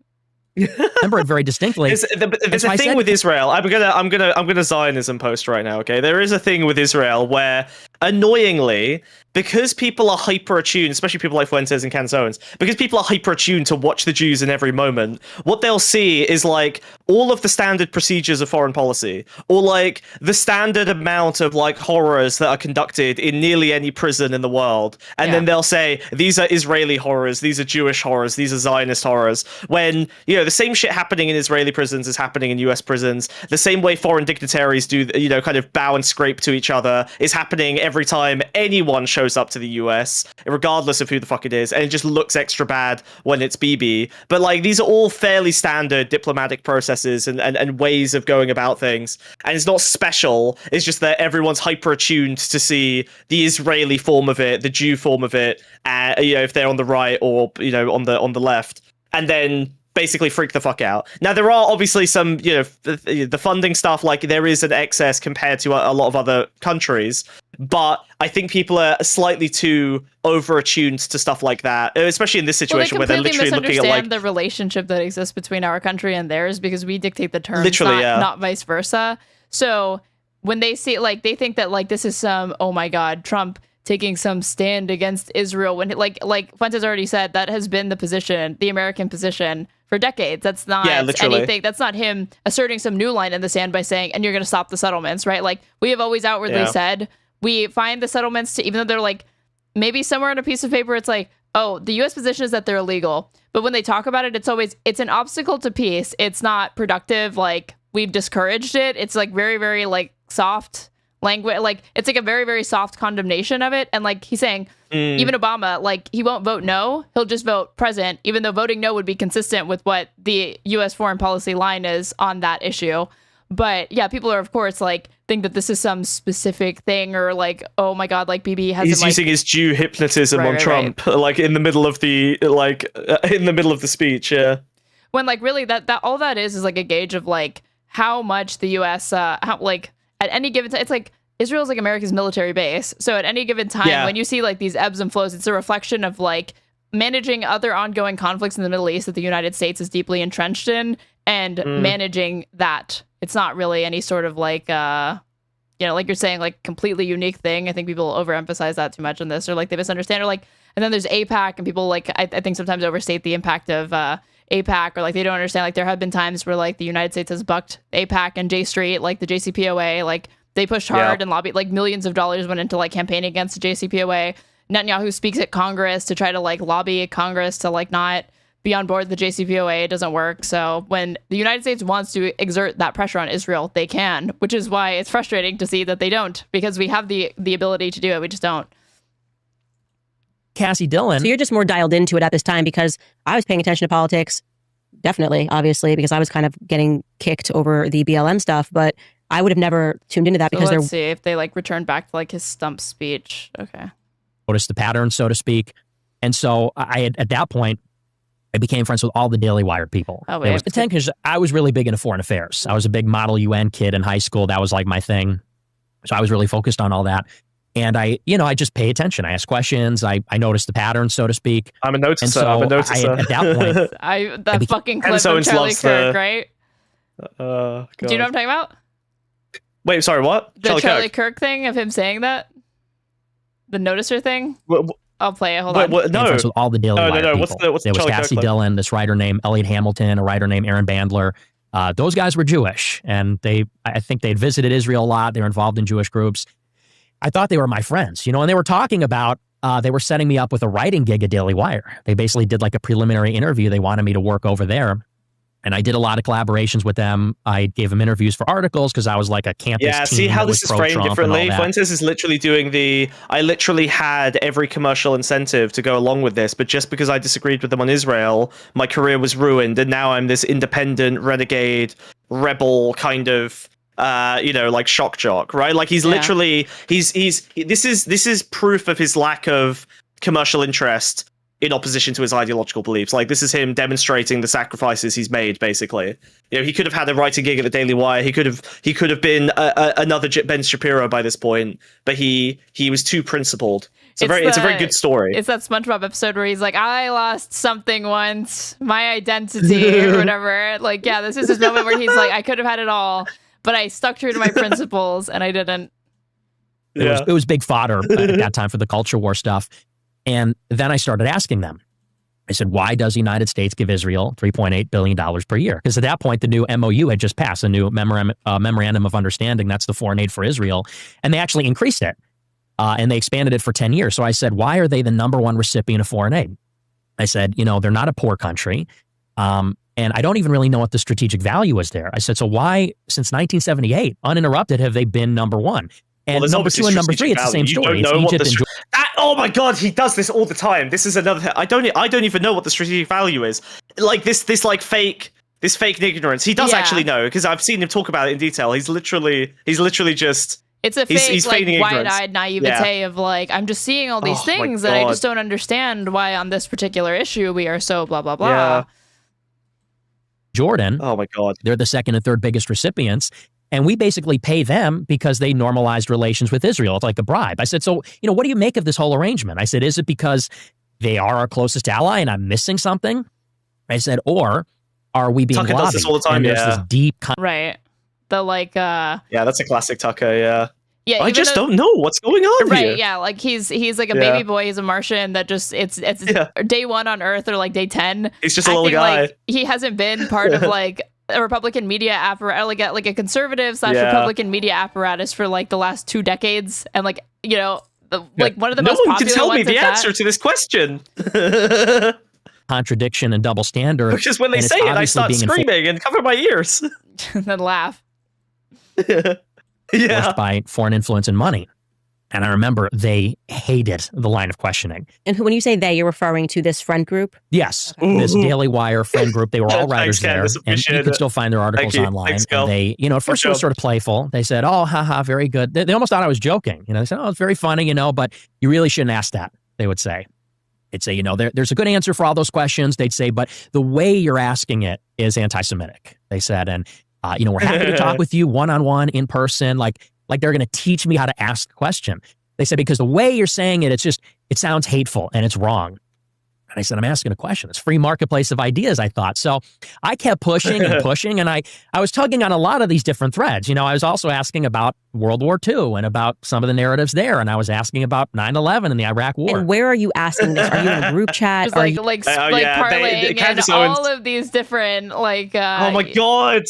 remember it very distinctly. There's a thing with Israel. I'm gonna Zionism post right now. Okay, there is a thing with Israel where, annoyingly, because people are hyper attuned, especially people like Fuentes and Canzones, because people are hyper attuned to watch the Jews in every moment, what they'll see is like all of the standard procedures of foreign policy, or like the standard amount of like horrors that are conducted in nearly any prison in the world, and then they'll say these are Israeli horrors, these are Jewish horrors, these are Zionist horrors. When, you know, the same shit happening in Israeli prisons is happening in US prisons. The same way foreign dignitaries do, you know, kind of bow and scrape to each other is happening every time anyone shows up to the US, regardless of who the fuck it is, and it just looks extra bad when it's Bibi. But like, these are all fairly standard diplomatic processes and ways of going about things, and it's not special. It's just that everyone's hyper attuned to see the Israeli form of it, the Jew form of it, you know, if they're on the right or, you know, on the left, and then basically freak the fuck out. Now, there are obviously some, you know, the funding stuff, like there is an excess compared to a lot of other countries, but I think people are slightly too over attuned to stuff like that, especially in this situation where they're literally looking at like the relationship that exists between our country and theirs because we dictate the terms, Literally, not vice versa. So when they see, like, they think that like this is some, oh my God, Trump taking some stand against Israel, when like Fuentes already said, that has been the position, the American position for decades. That's not anything. That's not him asserting some new line in the sand by saying, and you're going to stop the settlements, right? Like, we have always outwardly said, we find the settlements to, even though they're like, maybe somewhere on a piece of paper, it's like, oh, the U.S. position is that they're illegal. But when they talk about it, it's always, it's an obstacle to peace. It's not productive. Like, we've discouraged it. It's like very, very like soft language. Like, it's like a very, very soft condemnation of it. And like he's saying, even Obama, like, he won't vote no. He'll just vote present, even though voting no would be consistent with what the U.S. foreign policy line is on that issue. But yeah, people are, of course, like, think that this is some specific thing, or like, oh my God, like Bibi has. He's using his Jew hypnotism on Trump, like in the middle of the in the middle of the speech. Yeah. When like really that all that is like a gauge of like how much the U.S. How, like, at any given time, it's like Israel's like America's military base. So at any given time, when you see like these ebbs and flows, it's a reflection of like managing other ongoing conflicts in the Middle East that the United States is deeply entrenched in, and managing that. It's not really any sort of like, you know, like you're saying, like completely unique thing. I think people overemphasize that too much in this, or like they misunderstand, or like, and then there's APAC, and people like, I think sometimes overstate the impact of APAC, or like they don't understand, like there have been times where like the United States has bucked APAC and J Street, like the JCPOA, like they pushed hard and lobbied, like millions of dollars went into like campaigning against the JCPOA. Netanyahu speaks at Congress to try to like lobby Congress to like not be on board the JCPOA. It doesn't work. So when the United States wants to exert that pressure on Israel, they can, which is why it's frustrating to see that they don't, because we have the ability to do it. We just don't. Cassie Dillon. So you're just more dialed into it at this time, because I was paying attention to politics, definitely, obviously, because I was kind of getting kicked over the BLM stuff, but I would have never tuned into that because let's see if they like return back to like his stump speech. Okay. Notice the pattern, so to speak. And so I had, at that point, I became friends with all the Daily Wire people. Oh, wait. Because I was really big into foreign affairs. I was a big Model UN kid in high school. That was like my thing. So I was really focused on all that. And I just pay attention. I ask questions. I notice the pattern, so to speak. I'm a noticer. So I'm a noticer. at that point, that fucking clip of Charlie Kirk, right? God. Do you know what I'm talking about? Wait, sorry, what? The Charlie Kirk thing of him saying that? The noticer thing? I'll play it. Hold on. No. With all the Daily Wire people. What's there the was Charlie Cassie Kirk Dillon, this writer named Elliot Hamilton, a writer named Aaron Bandler. Those guys were Jewish, and I think they'd visited Israel a lot. They were involved in Jewish groups. I thought they were my friends, and they were talking about, they were setting me up with a writing gig at Daily Wire. They basically did like a preliminary interview. They wanted me to work over there. And I did a lot of collaborations with them. I gave them interviews for articles because I was like a campus team. See how that this was is framed pro-Trump and all differently? that. Fuentes is literally doing I literally had every commercial incentive to go along with this, but just because I disagreed with them on Israel, my career was ruined, and now I'm this independent, renegade, rebel kind of, like shock jock, right? Like he's literally, this is proof of his lack of commercial interest in opposition to his ideological beliefs. Like this is him demonstrating the sacrifices he's made, basically. He could have had a writing gig at the Daily Wire. He could have been another Ben Shapiro by this point, but he was too principled. It's a very good story. It's that SpongeBob episode where he's like, I lost something once, my identity or whatever. Like, this is his moment where he's like, I could have had it all, but I stuck true to my principles and I didn't. It was big fodder at that time for the culture war stuff. And then I started asking them. I said, why does the United States give Israel $3.8 billion per year? Because at that point, the new MOU had just passed, a new memorandum of understanding. That's the foreign aid for Israel. And they actually increased it. And they expanded it for 10 years. So I said, why are they the number one recipient of foreign aid? I said, they're not a poor country. And I don't even really know what the strategic value is there. I said, so why, since 1978, uninterrupted, have they been number one? And number two and number three, it's the same story. It's Egypt and oh my God, he does this all the time. This is another thing. I don't even know what the strategic value is. Like this fake ignorance. He does actually know, because I've seen him talk about it in detail. He's literally just. It's a fake, he's like, wide-eyed naivete of like, I'm just seeing all these things and I just don't understand why on this particular issue we are so blah, blah, blah. Yeah. Jordan. Oh my God. They're the second and third biggest recipients. And we basically pay them because they normalized relations with Israel. It's like a bribe. I said, so, what do you make of this whole arrangement? I said, is it because they are our closest ally and I'm missing something? I said, or are we being Tucker lobbied? does this all the time, and there's this deep... Right. The like... Yeah, that's a classic Tucker, yeah. Yeah, I just don't know what's going on here. Right, yeah, like he's like a baby boy, he's a Martian that just it's day one on Earth or like day 10. He's just a little guy. Like, he hasn't been part of like a Republican media apparatus, like a conservative / Republican media apparatus for like the last 2 decades, and like like one of the most popular ones. No one can tell me the answer to this question. Contradiction and double standard. Because when they say it, I start screaming and cover my ears. And then laugh. Forced by foreign influence and money. And I remember they hated the line of questioning. And when you say they, you're referring to this friend group? Yes. This Daily Wire friend group. They were all writers there. And you can still find their articles online. Thanks, and they, at first it was sort of playful. They said, oh, haha, very good. They almost thought I was joking. They said, oh, it's very funny, but you really shouldn't ask that, they would say. They'd say, there's a good answer for all those questions. They'd say, but the way you're asking it is anti-Semitic, they said. And, we're happy to talk with you one-on-one in person. Like they're going to teach me how to ask the question. They said, because the way you're saying it, it sounds hateful and it's wrong. And I said, I'm asking a question. It's free marketplace of ideas, I thought. So I kept pushing and pushing, and I was tugging on a lot of these different threads. I was also asking about World War II and about some of the narratives there, and I was asking about 9/11 and the Iraq War. And where are you asking this? Are you in a group chat? Just parlaying and all of these different oh my God.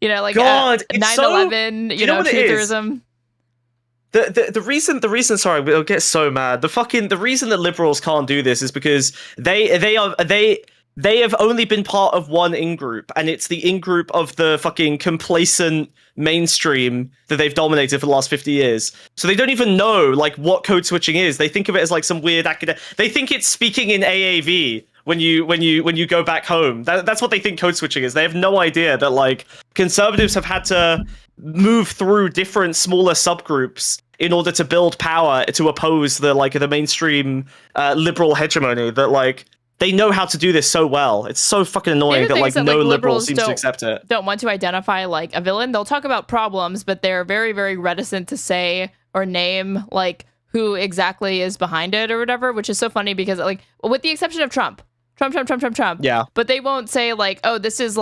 9/11, trutherism. The reason sorry, we'll get so mad. The reason that liberals can't do this is because they have only been part of one in-group, and it's the in-group of the fucking complacent mainstream that they've dominated for the last 50 years. So they don't even know what code switching is. They think of it as some weird academic. They think it's speaking in AAV. When you go back home, that's what they think code switching is. They have no idea that conservatives have had to move through different smaller subgroups in order to build power to oppose the mainstream liberal hegemony. That they know how to do this so well. It's so fucking annoying that no liberal seems to accept it. Don't want to identify a villain. They'll talk about problems, but they're very, very reticent to say or name who exactly is behind it or whatever, which is so funny because with the exception of Trump. Yeah. But they won't say oh, this is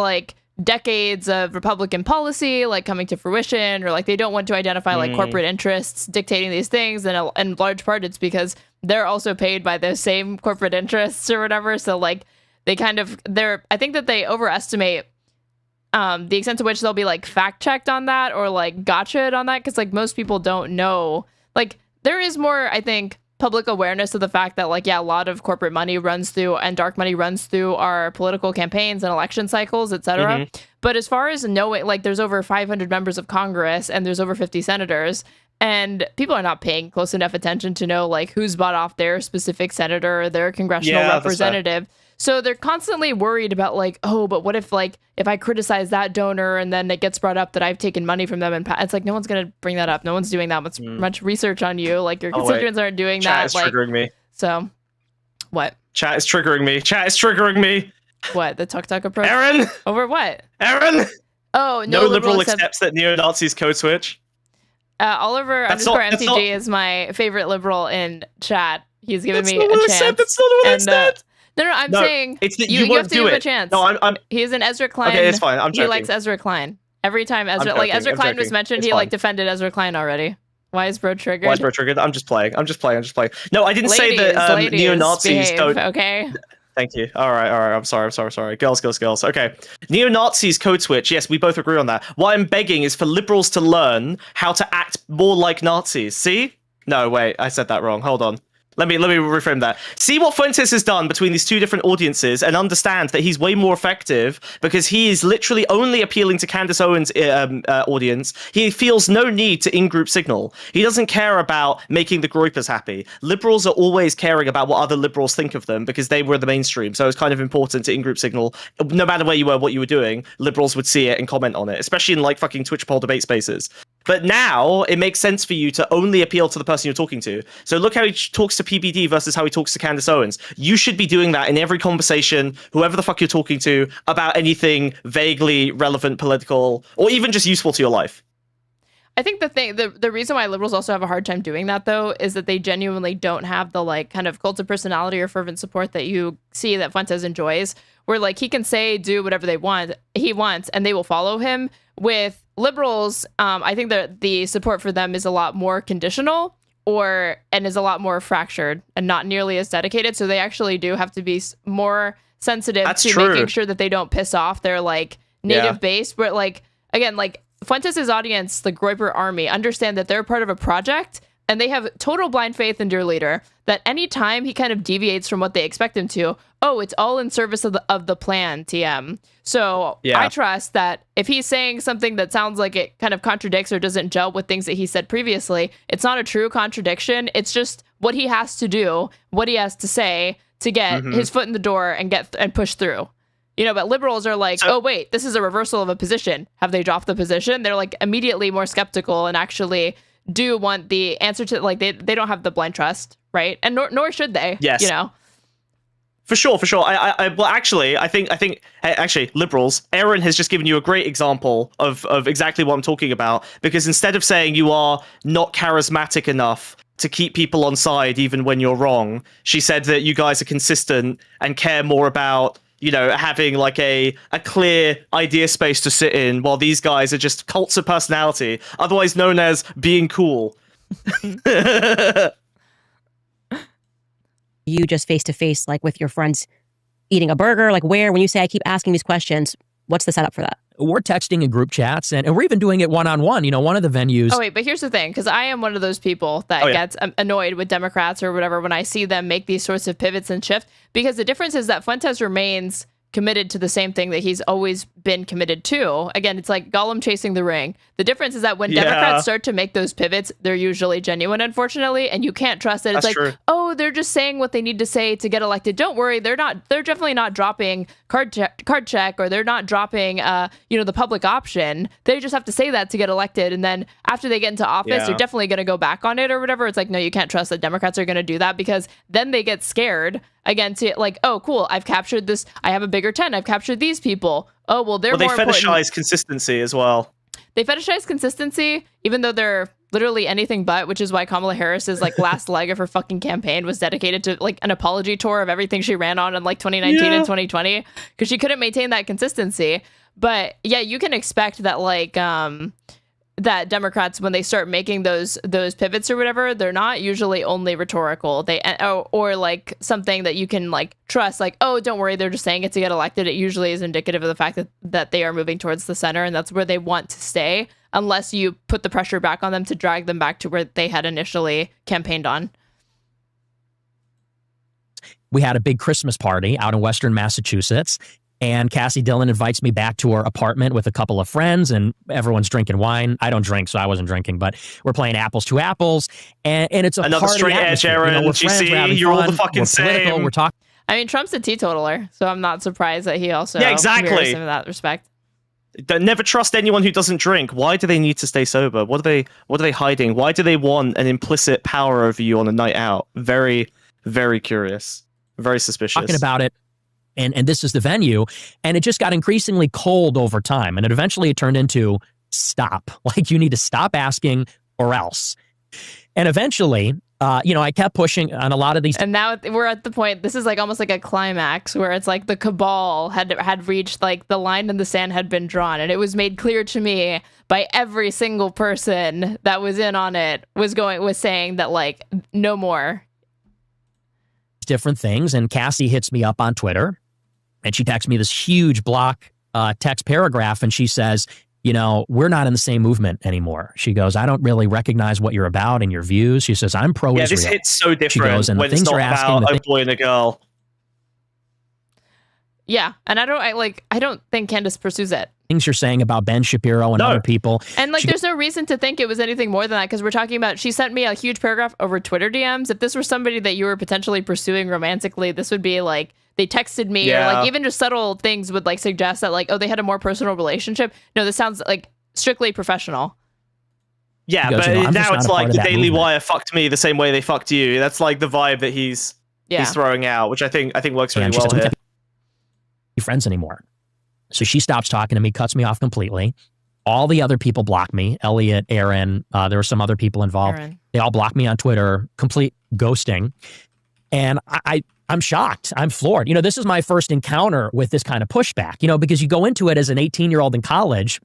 decades of Republican policy coming to fruition, or they don't want to identify corporate interests dictating these things, and in large part it's because they're also paid by those same corporate interests or whatever. So I think that they overestimate the extent to which they'll be fact checked on that or gotcha'd on that, because most people don't know. There is more, I think, public awareness of the fact that like, yeah, a lot of corporate money runs through and dark money runs through our political campaigns and election cycles, etc. But as far as knowing, like, there's over 500 members of Congress and there's over 50 senators, and people are not paying close enough attention to know like who's bought off their specific senator or their congressional representative. So they're constantly worried about like, oh, but what if like if I criticize that donor and then it gets brought up that I've taken money from them, and it's like no one's gonna bring that up. No one's doing that much research on you. Like your constituents aren't doing Chat that. is Like, triggering me. So, what? Chat is triggering me. Chat is triggering me. What, the tuk-tuk approach? Aaron. Over what? Aaron. Oh, no liberal accepts that neo-Nazis code switch. Oliver _ MTG is my favorite liberal in chat. He's given me a chance. That's not what I said. No, I'm saying it's that you have to give him a chance. No, I'm. He's an Ezra Klein. Okay, it's fine. I'm joking. He likes Ezra Klein. Every time Ezra Klein was mentioned, he like defended Ezra Klein already. Why is bro triggered? Why is bro triggered? I'm just playing. No, I didn't say that neo-Nazis don't. Okay. Thank you. All right. I'm sorry. Girls. Okay. Neo-Nazis code switch. Yes, we both agree on that. What I'm begging is for liberals to learn how to act more like Nazis. See? No, wait. I said that wrong. Hold on. Let me reframe that. See what Fuentes has done between these two different audiences and understand that he's way more effective because he is literally only appealing to Candace Owens' audience. He feels no need to in-group signal. He doesn't care about making the Groypers happy. Liberals are always caring about what other liberals think of them because they were the mainstream. So it's kind of important to in-group signal. No matter where you were, what you were doing, liberals would see it and comment on it, especially in like fucking Twitch poll debate spaces. But now it makes sense for you to only appeal to the person you're talking to. So look how he talks to PBD versus how he talks to Candace Owens. You should be doing that in every conversation, whoever the fuck you're talking to, about anything vaguely relevant, political, or even just useful to your life. I think the reason why liberals also have a hard time doing that, though, is that they genuinely don't have the like kind of cult of personality or fervent support that you see that Fuentes enjoys, where like he can say, do whatever he wants, and they will follow him. With liberals, I think that the support for them is a lot more conditional and is a lot more fractured and not nearly as dedicated. So they actually do have to be more sensitive making sure that they don't piss off their like native base. But like, again, like Fuentes' audience, the Groper army, understand that they're part of a project and they have total blind faith in their leader, that anytime he kind of deviates from what they expect him to, oh, it's all in service of the plan, TM. So I trust that if he's saying something that sounds like it kind of contradicts or doesn't gel with things that he said previously, it's not a true contradiction. It's just what he has to do, what he has to say to get his foot in the door and push through. You know, but liberals are like, oh, wait, this is a reversal of a position. Have they dropped the position? They're like immediately more skeptical and actually do want the answer to, like, they don't have the blind trust, right? And nor should they. Yes. You know. For sure. I think liberals, Aaron has just given you a great example of exactly what I'm talking about, because instead of saying you are not charismatic enough to keep people on side even when you're wrong, she said that you guys are consistent and care more about, you know, having like a clear idea space to sit in, while these guys are just cults of personality, otherwise known as being cool. You just face to face, like with your friends eating a burger? Like when you say, I keep asking these questions, what's the setup for that? We're texting in group chats and we're even doing it one-on-one. You know, one of the venues. Oh, wait, but here's the thing, because I am one of those people that gets annoyed with Democrats or whatever when I see them make these sorts of pivots and shifts, because the difference is that Fuentes remains committed to the same thing that he's always been committed to. Again, it's like Gollum chasing the ring. The difference is that when Democrats start to make those pivots, they're usually genuine, unfortunately, and you can't trust that. It's true. Oh, they're just saying what they need to say to get elected. Don't worry, they're definitely not dropping card check, or they're not dropping the public option. They just have to say that to get elected, and then after they get into office, they're definitely going to go back on it or whatever. It's like, no, you can't trust that Democrats are going to do that, because then they get scared again to like, oh, cool, I've captured this. I have a bigger tent. I've captured these people. Oh, well, they fetishize consistency as well. They fetishize consistency, even though they're literally anything but, which is why Kamala Harris's like last leg of her fucking campaign was dedicated to like an apology tour of everything she ran on in like 2019 and 2020, because she couldn't maintain that consistency. But yeah, you can expect that like that Democrats, when they start making those pivots or whatever, they're not usually only rhetorical. They or like something that you can like trust, like, oh, don't worry, they're just saying it to get elected. It usually is indicative of the fact that they are moving towards the center, and that's where they want to stay, unless you put the pressure back on them to drag them back to where they had initially campaigned on. we had a big Christmas party out in Western Massachusetts. And Cassie Dillon invites me back to her apartment with a couple of friends, and everyone's drinking wine. I don't drink, so I wasn't drinking, but we're playing apples to apples. And it's a another party straight edge, atmosphere. Aaron. We're You friends, see, we're having you're all fun, the fucking we're political, same. we're talking. I mean, Trump's a teetotaler, so I'm not surprised that he also exactly mirrors him in that respect. Never trust anyone who doesn't drink. Why do they need to stay sober? What are they hiding? Why do they want an implicit power over you on a night out? Very, very curious. Very suspicious. Talking about it. And this is the venue. And it just got increasingly cold over time. And eventually it turned into stop. Like, you need to stop asking or else. And eventually, I kept pushing on a lot of these. And now we're at the point, this is like almost like a climax where it's like the cabal had reached, like, the line in the sand had been drawn. And it was made clear to me by every single person that was in on it was saying that, like, no more. Different things. And Cassie hits me up on Twitter. And she texts me this huge block text paragraph, and she says, we're not in the same movement anymore. She goes, I don't really recognize what you're about and your views. She says, I'm pro-Israel. Yeah, this hits so different she goes, and when the things it's not you're asking, about a boy and a girl. Yeah, and I don't think Candace pursues it. Things you're saying about Ben Shapiro and other people. And, like, there's no reason to think it was anything more than that, because we're talking about, she sent me a huge paragraph over Twitter DMs. If this were somebody that you were potentially pursuing romantically, this would be like, they texted me, or like even just subtle things would like suggest that, like, oh, they had a more personal relationship. No, this sounds like strictly professional. Yeah, goes, but now it's like the Daily movement. Wire fucked me the same way they fucked you. That's like the vibe that he's throwing out, which I think works really well here. Be friends anymore. So she stops talking to me, cuts me off completely. All the other people block me. Elliot, Aaron, there were some other people involved. Aaron. They all block me on Twitter, complete ghosting. And I'm shocked. I'm floored. This is my first encounter with this kind of pushback, because you go into it as an 18-year-old in college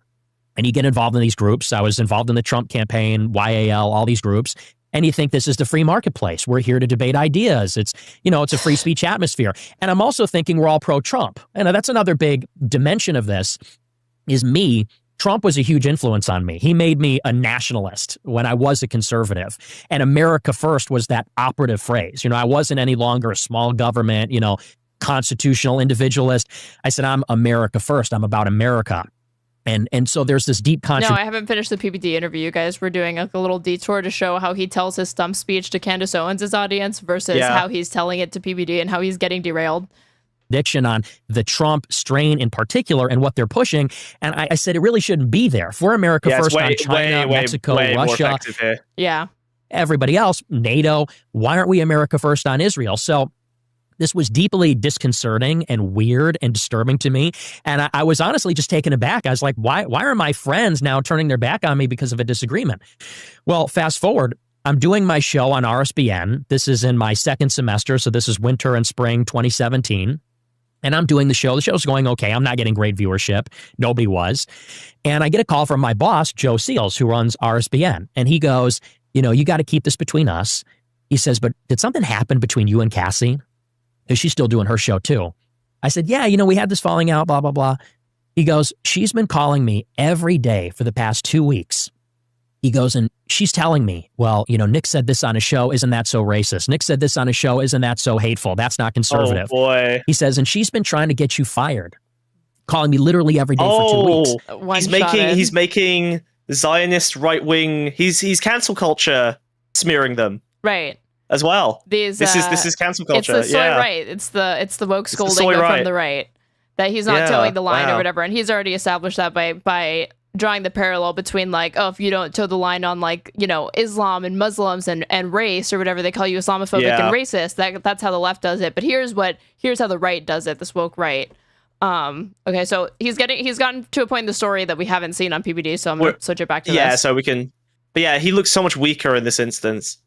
and you get involved in these groups. I was involved in the Trump campaign, YAL, all these groups. And you think this is the free marketplace. We're here to debate ideas. It's a free speech atmosphere. And I'm also thinking we're all pro-Trump. And that's another big dimension of this is me. Trump was a huge influence on me. He made me a nationalist when I was a conservative. And America first was that operative phrase. I wasn't any longer a small government, constitutional individualist. I said, I'm America first. I'm about America. And so there's this deep No, I haven't finished the PBD interview, you guys. We're doing a little detour to show how he tells his stump speech to Candace Owens' audience versus how he's telling it to PBD and how he's getting derailed. Addiction on the Trump strain in particular and what they're pushing. And I said it really shouldn't be there. For America first on China, Mexico, Russia, everybody else, NATO, why aren't we America first on Israel? So this was deeply disconcerting and weird and disturbing to me. And I was honestly just taken aback. I was like, why are my friends now turning their back on me because of a disagreement? Well, fast forward, I'm doing my show on RSBN. This is in my second semester, so this is winter and spring 2017. And I'm doing the show. The show's going okay. I'm not getting great viewership. Nobody was. And I get a call from my boss, Joe Seals, who runs RSBN. And he goes, you got to keep this between us. He says, but did something happen between you and Cassie? Because she's still doing her show too. I said, yeah, we had this falling out, blah, blah, blah. He goes, she's been calling me every day for the past 2 weeks. He goes, and she's telling me, well, Nick said this on a show. Isn't that so racist? Nick said this on a show. Isn't that so hateful? That's not conservative. Oh, boy. He says, and she's been trying to get you fired, calling me literally every day for 2 weeks. He's making Zionist right-wing, he's cancel culture smearing them. Right. As well. This is cancel culture. It's the soy right. It's the woke scolding from the right. That he's not towing the line or whatever. And he's already established that by drawing the parallel between, like, oh, if you don't toe the line on, like, Islam and Muslims and race or whatever, they call you Islamophobic and racist. That's how the left does it. But here's how the right does it, this woke right. Okay, so he's gotten to a point in the story that we haven't seen on PBD, so I'm going to switch it back to this. Yeah, so we can... But yeah, he looks so much weaker in this instance.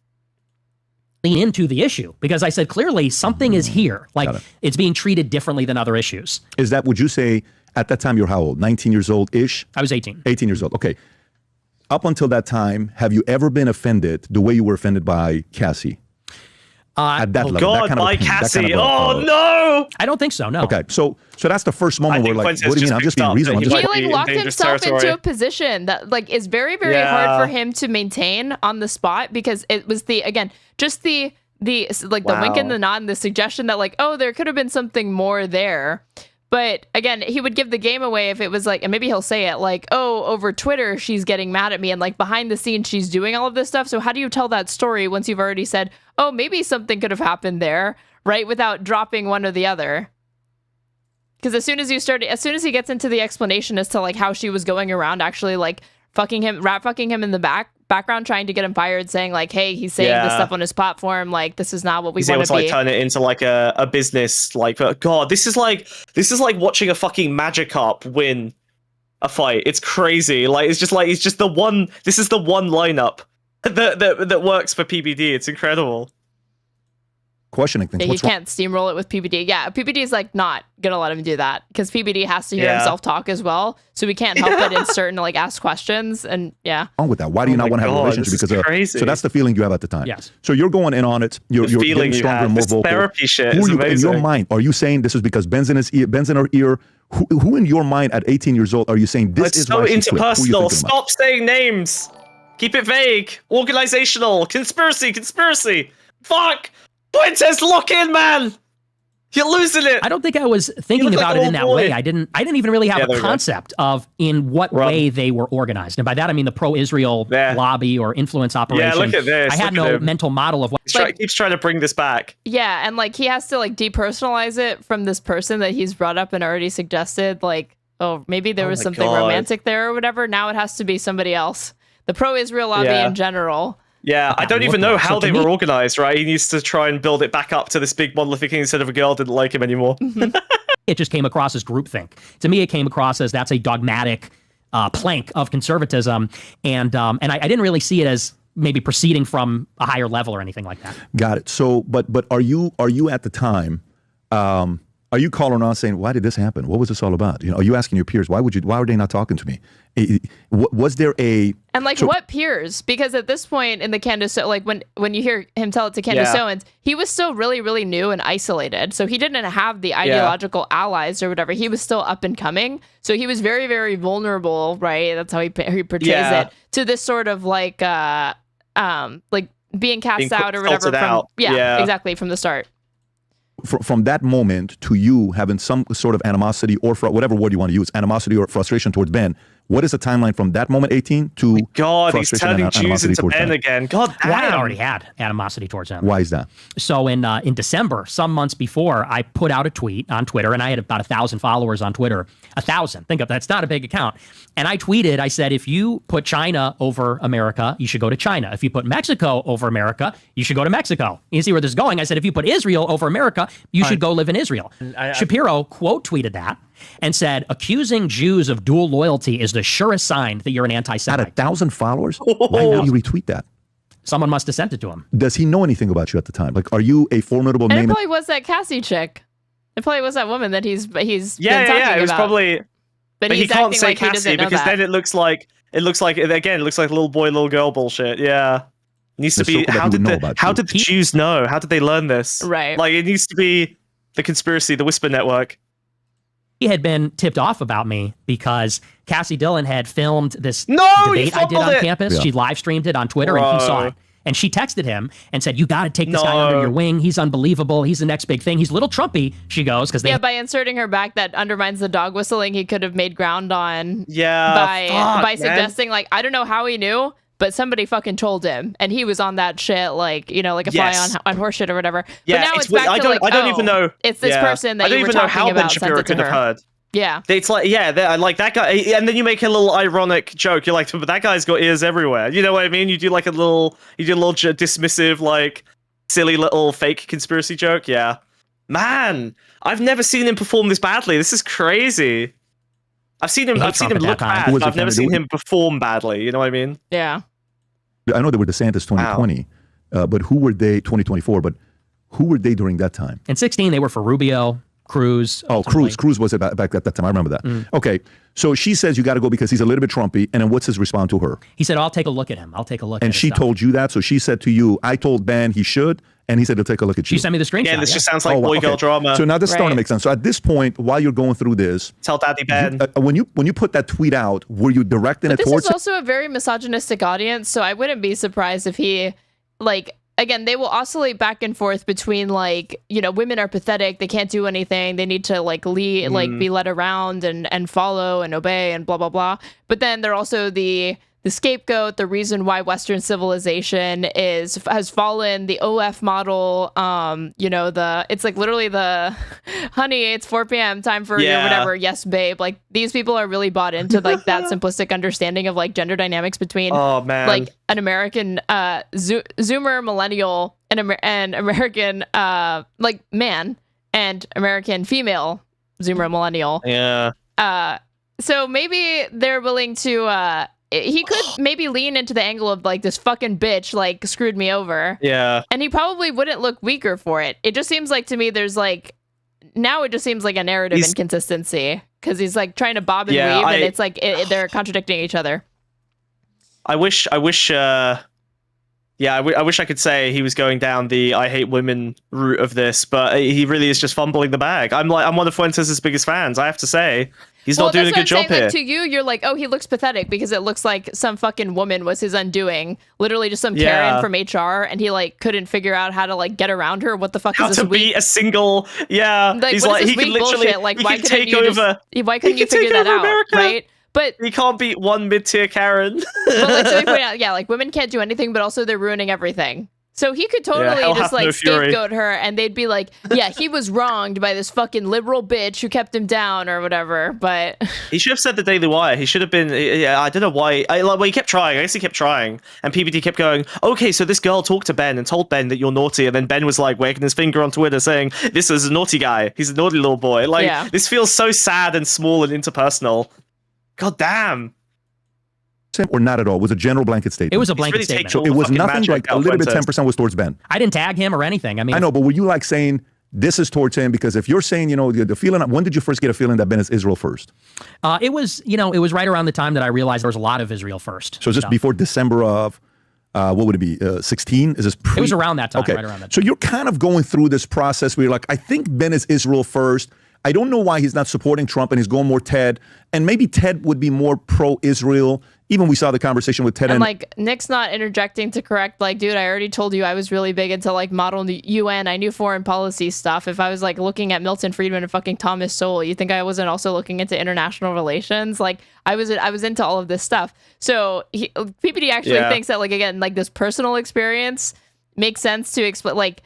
Lean into the issue, because I said clearly something is here. Like, it's being treated differently than other issues. Is that, would you say, at that time you're how old? 19 years old-ish? I was 18. 18 years old, okay. Up until that time, have you ever been offended the way you were offended by Cassie? At that level, God, that kind of by opinion, Cassie. That kind of no! I don't think so, no. Okay, so that's the first moment where, like, what do you mean? I'm just being reasonable. He locked himself into a position that, like, is very, very hard for him to maintain on the spot, because it was just the the wink and the nod and the suggestion that like, oh, there could have been something more there. But again, he would give the game away if it was like, and maybe he'll say it like, oh, over Twitter, she's getting mad at me. And like behind the scenes, she's doing all of this stuff. So how do you tell that story once you've already said, oh, maybe something could have happened there, right? Without dropping one or the other. Because as soon as he gets into the explanation as to like how she was going around actually like fucking him in the background, trying to get him fired, saying like, hey, he's saying this stuff on his platform, like this is not what we want to be. Like turn it into like a business, like, God, this is like watching a fucking Magikarp win a fight. It's crazy. Like it's just the one. This is the one lineup that works for PBD. It's incredible. Questioning things. Yeah, you can't steamroll it with PBD. Yeah, PBD is like not gonna let him do that because PBD has to hear himself talk as well, so we can't help but insert and like ask questions. And wrong with that. Why do you not want to have a relationship? Because crazy. So that's the feeling you have at the time. Yes. So you're going in on it. You're getting stronger, more vocal. Therapy shit is amazing. In your mind, are you saying this is because Ben's in her ear? Who in your mind at 18 years old are you saying this is so interpersonal? Stop saying names. Keep it vague. Organizational. Conspiracy. Fuck. Fuentes, lock in, man. You're losing it. I don't think I was thinking about it in that way. I didn't even really have a concept of in what way they were organized. And by that, I mean the pro-Israel lobby or influence operation. Yeah, look at this. I had no mental model of what... He keeps trying to bring this back. Yeah, and like he has to like depersonalize it from this person that he's brought up and already suggested like, oh, maybe there was something romantic there or whatever. Now it has to be somebody else. The pro-Israel lobby in general. Yeah, I don't even know how they were organized, right? He needs to try and build it back up to this big monolithic thing instead of a girl didn't like him anymore. It just came across as groupthink. To me, it came across as that's a dogmatic plank of conservatism. And I didn't really see it as maybe proceeding from a higher level or anything like that. Got it. So, but are you at the time, are you calling around saying, why did this happen? What was this all about? Are you asking your peers, why were they not talking to me? Was there a... And like what peers? Because at this point in the Candace, like when you hear him tell it to Candace Owens, he was still really, really new and isolated. So he didn't have the ideological allies or whatever. He was still up and coming. So he was very, very vulnerable, right? That's how he portrays it, to this sort of like being cast out or whatever. Exactly, from the start. From that moment to you having some sort of animosity or whatever word you want to use, animosity or frustration towards Ben, what is the timeline from that moment, 18, to God, he's turning Jews into Ben again. God damn. Wyatt already had animosity towards him. Why is that? So in December, some months before, I put out a tweet on Twitter, and I had about 1,000 followers on Twitter. 1,000. Think of that. It's not a big account. And I tweeted, I said, if you put China over America, you should go to China. If you put Mexico over America, you should go to Mexico. You see where this is going? I said, if you put Israel over America, you should go live in Israel. Shapiro quote tweeted that and said, accusing Jews of dual loyalty is the surest sign that you're an anti-Semite. At 1,000 followers? Why would you retweet that? Someone must have sent it to him. Does he know anything about you at the time? Like, are you a formidable name? And it probably was that Cassie chick. It probably was that woman that he's been talking it was about. Probably. But he's he can't acting say like Cassie he doesn't know because that. then it looks like little boy, little girl bullshit. Yeah. It needs to be how did the Jews know? How did they learn this? Right. Like it needs to be the conspiracy, the Whisper Network. He had been tipped off about me because Cassie Dillon had filmed this debate I did on campus. She live streamed it on Twitter and he saw it. And she texted him and said, you got to take this guy under your wing. He's unbelievable. He's the next big thing. He's a little Trumpy, she goes. By inserting her back, that undermines the dog whistling he could have made ground on. Yeah. By suggesting, like, I don't know how he knew, but somebody fucking told him. And he was on that shit, like, like a fly on horse shit or whatever. Yeah, but now it's back to I don't even know. It's this person that you were talking about. Ben Shapiro could have heard. Yeah. It's like, like that guy, and then you make a little ironic joke. You're like, but that guy's got ears everywhere. You know what I mean? You do like a little dismissive, like, silly little fake conspiracy joke. Yeah. Man, I've never seen him perform this badly. This is crazy. I've seen him look bad, but I've never seen him perform badly. You know what I mean? Yeah. I know they were DeSantis 2020, but who were they 2024? But who were they during that time? In 2016, they were for Rubio. Cruz. Oh, Cruz was back at that time. I remember that. Okay. So she says you got to go because he's a little bit Trumpy. And then what's his response to her? He said, I'll take a look at him. And she told you that? So she said to you, I told Ben he should. And he said he'll take a look at you. She sent me the screenshot. Yeah, this just sounds like boy-girl drama. So now this is starting to make sense. So at this point, while you're going through this, tell Daddy Ben. When you put that tweet out, were you directing it towards? This is also a very misogynistic audience, so I wouldn't be surprised if he, like, again, they will oscillate back and forth between like, women are pathetic, they can't do anything, they need to like lead, like be led around and follow and obey and blah blah blah. But then they're also the scapegoat, the reason why Western civilization has fallen, the OF model, it's like literally the honey, it's 4 p.m. time for your whatever, yes babe. Like these people are really bought into like that simplistic understanding of like gender dynamics between like an American Zoomer millennial and American like man and American female Zoomer millennial. Yeah. So maybe they're willing to he could maybe lean into the angle of like, this fucking bitch like screwed me over. Yeah. And he probably wouldn't look weaker for it. It just seems like to me there's like, now it just seems like a narrative inconsistency because he's like trying to bob and weave and it's like they're contradicting each other. I wish I could say he was going down the I hate women route of this, but he really is just fumbling the bag. I'm one of Fuentes' biggest fans, I have to say. He's not doing a good job here. Like, to you, you're like, oh, he looks pathetic because it looks like some fucking woman was his undoing. Literally just some Karen from HR, and he like couldn't figure out how to like get around her. What the fuck is this? How to be a single, Like, he's like, he can literally like, why couldn't you figure that out, America. right? But he can't beat one mid-tier Karen. But like, so they point out, like women can't do anything, but also they're ruining everything. So he could totally just like scapegoat her, and they'd be like, yeah, he was wronged by this fucking liberal bitch who kept him down or whatever. But he should have said the Daily Wire. He should have been. I don't know why. He kept trying. I guess he kept trying, and PBD kept going, okay, so this girl talked to Ben and told Ben that you're naughty, and then Ben was like wagging his finger on Twitter saying, this is a naughty guy. He's a naughty little boy. Like this feels so sad and small and interpersonal. God damn. Or not at all? It was a general blanket statement. It was a blanket statement. So it was nothing like a little bit, 10% was towards Ben. I didn't tag him or anything. I mean, I know, but were you like saying this is towards him? Because if you're saying, the feeling, when did you first get a feeling that Ben is Israel first? It was right around the time that I realized there was a lot of Israel first. So just before December of, what would it be, 16? Is this It was around that time, right around that time. So you're kind of going through this process where you're like, I think Ben is Israel first. I don't know why he's not supporting Trump and he's going more Ted. And maybe Ted would be more pro-Israel. Even we saw the conversation with Ted. And like, Nick's not interjecting to correct, like, dude, I already told you I was really big into like model UN. I knew foreign policy stuff. If I was like looking at Milton Friedman and fucking Thomas Sowell, you think I wasn't also looking into international relations? Like, I was into all of this stuff. So PPD actually thinks that, like, again, like this personal experience makes sense to explain, like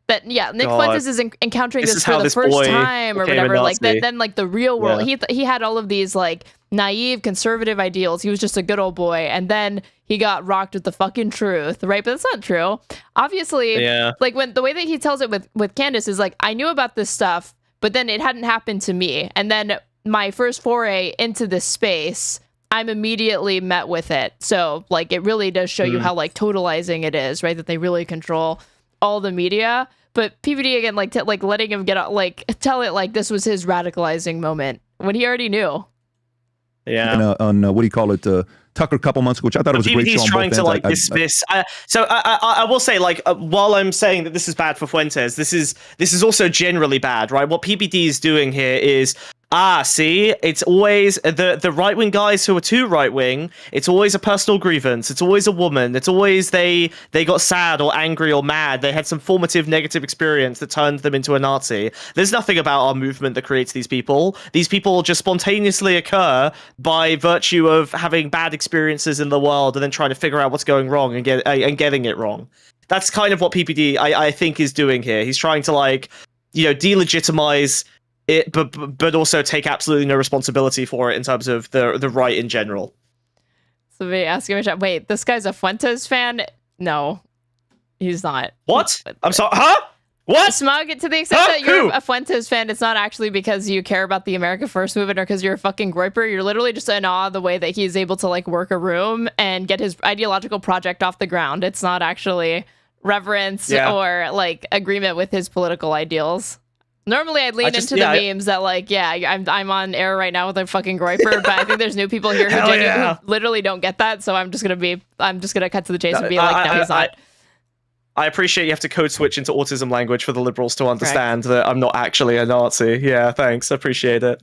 that, Nick Fuentes is encountering this for the first time or whatever. Like then like the real world, he had all of these like naive conservative ideals. He was just a good old boy, and then he got rocked with the fucking truth, right? But that's not true. Obviously, like when the way that he tells it with Candace is like, I knew about this stuff, but then it hadn't happened to me, and then my first foray into this space, I'm immediately met with it. So like it really does show you how like totalizing it is, right? That they really control all the media. But PBD again, like letting him get out, like tell it like this was his radicalizing moment when he already knew. Yeah. And on what do you call it? Tucker a couple months ago, which I thought was a great show. He's trying to like dismiss. So I will say, like, while I'm saying that this is bad for Fuentes, this is also generally bad, right? What PBD is doing here is, see, it's always the right-wing guys who are too right-wing. It's always a personal grievance. It's always a woman. It's always they got sad or angry or mad. They had some formative negative experience that turned them into a Nazi. There's nothing about our movement that creates these people. These people just spontaneously occur by virtue of having bad experiences in the world and then trying to figure out what's going wrong and getting it wrong. That's kind of what PPD I think is doing here. He's trying to like, delegitimize it, but also take absolutely no responsibility for it in terms of the right in general. So me asking my chat, wait, this guy's a Fuentes fan? No, he's not. What? I'm sorry, huh? What? Smug, to the extent that you're a Fuentes fan, it's not actually because you care about the America First movement or because you're a fucking Groper. You're literally just in awe of the way that he's able to like work a room and get his ideological project off the ground. It's not actually reverence or like agreement with his political ideals. Normally, I'd lean into the memes that like, I'm on air right now with a fucking Groper, but I think there's new people here who literally don't get that. So I'm just gonna cut to the chase and be like, no, he's not. I appreciate you have to code switch into autism language for the liberals to understand that I'm not actually a Nazi. Yeah, thanks. I appreciate it.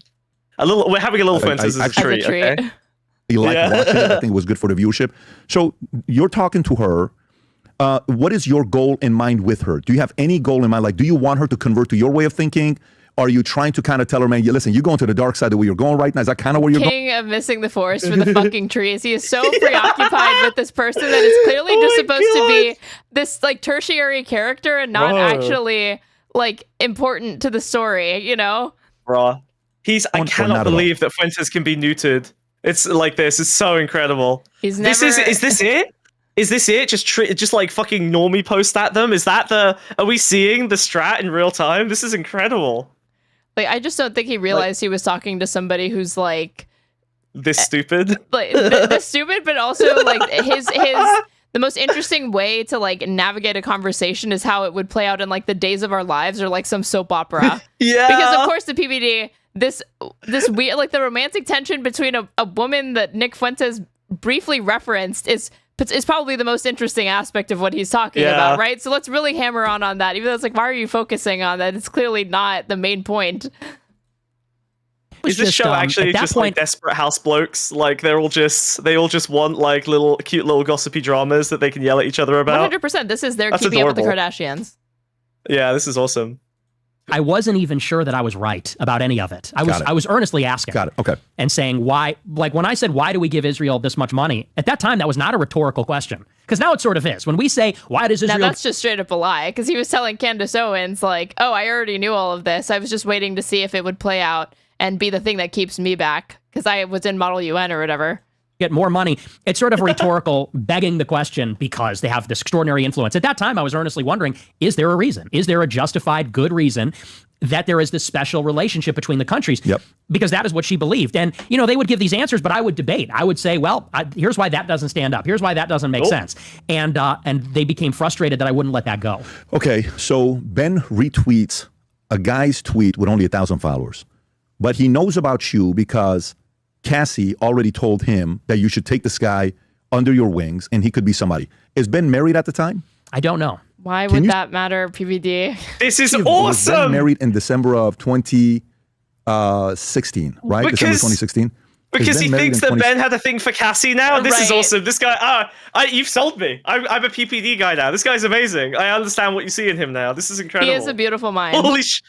We're having a little Fuentes as a treat. Okay? You like watching it. I think it was good for the viewership. So you're talking to her. What is your goal in mind with her? Do you have any goal in mind? Like, do you want her to convert to your way of thinking? Are you trying to kind of tell her, man, listen, you're going to the dark side the way you're going right now? Is that kind of where you're going? King of missing the forest for the fucking trees. He is so preoccupied with this person that is clearly just supposed to be this like tertiary character and not actually like important to the story, you know? Bruh. I cannot believe that Fuentes can be neutered. It's like this. It's so incredible. Is this it? Is this it? Just like fucking normie post at them? Are we seeing the strat in real time? This is incredible. Like, I just don't think he realized he was talking to somebody who's like this stupid. Like this stupid, but also like the most interesting way to like navigate a conversation is how it would play out in like the Days of Our Lives or like some soap opera. Yeah. Because of course the PBD, this weird like the romantic tension between a woman that Nick Fuentes briefly referenced is probably the most interesting aspect of what he's talking about, right? So let's really hammer on that. Even though it's like, why are you focusing on that? It's clearly not the main point. Is this show actually just like desperate house blokes? Like they all just want like cute little gossipy dramas that they can yell at each other about? 100%. This is their keeping up with the Kardashians. Yeah, this is awesome. I wasn't even sure that I was right about any of it. I was earnestly asking. Got it. Okay. And saying why, like when I said, why do we give Israel this much money? At that time, that was not a rhetorical question. Because now it sort of is. When we say, why does Israel... Now that's just straight up a lie. Because he was telling Candace Owens, like, oh, I already knew all of this. I was just waiting to see if it would play out and be the thing that keeps me back. Because I was in Model UN or whatever. Get more money. It's sort of rhetorical, begging the question because they have this extraordinary influence. At that time, I was earnestly wondering, is there a reason? Is there a justified good reason that there is this special relationship between the countries? Yep. Because that is what she believed. And, you know, they would give these answers, but I would debate. I would say, well, here's why that doesn't stand up. Here's why that doesn't make sense. And they became frustrated that I wouldn't let that go. Okay, so Ben retweets a guy's tweet with only 1,000 followers. But he knows about you because Cassie already told him that you should take this guy under your wings and he could be somebody. Is Ben married at the time? I don't know. Why would that matter, PBD? This is awesome. Was Ben married in December of 2016, right? December 2016? Because he thinks that Ben had a thing for Cassie now? This is awesome. This guy, you've sold me. I'm a PPD guy now. This guy's amazing. I understand what you see in him now. This is incredible. He is a beautiful mind. Holy shit.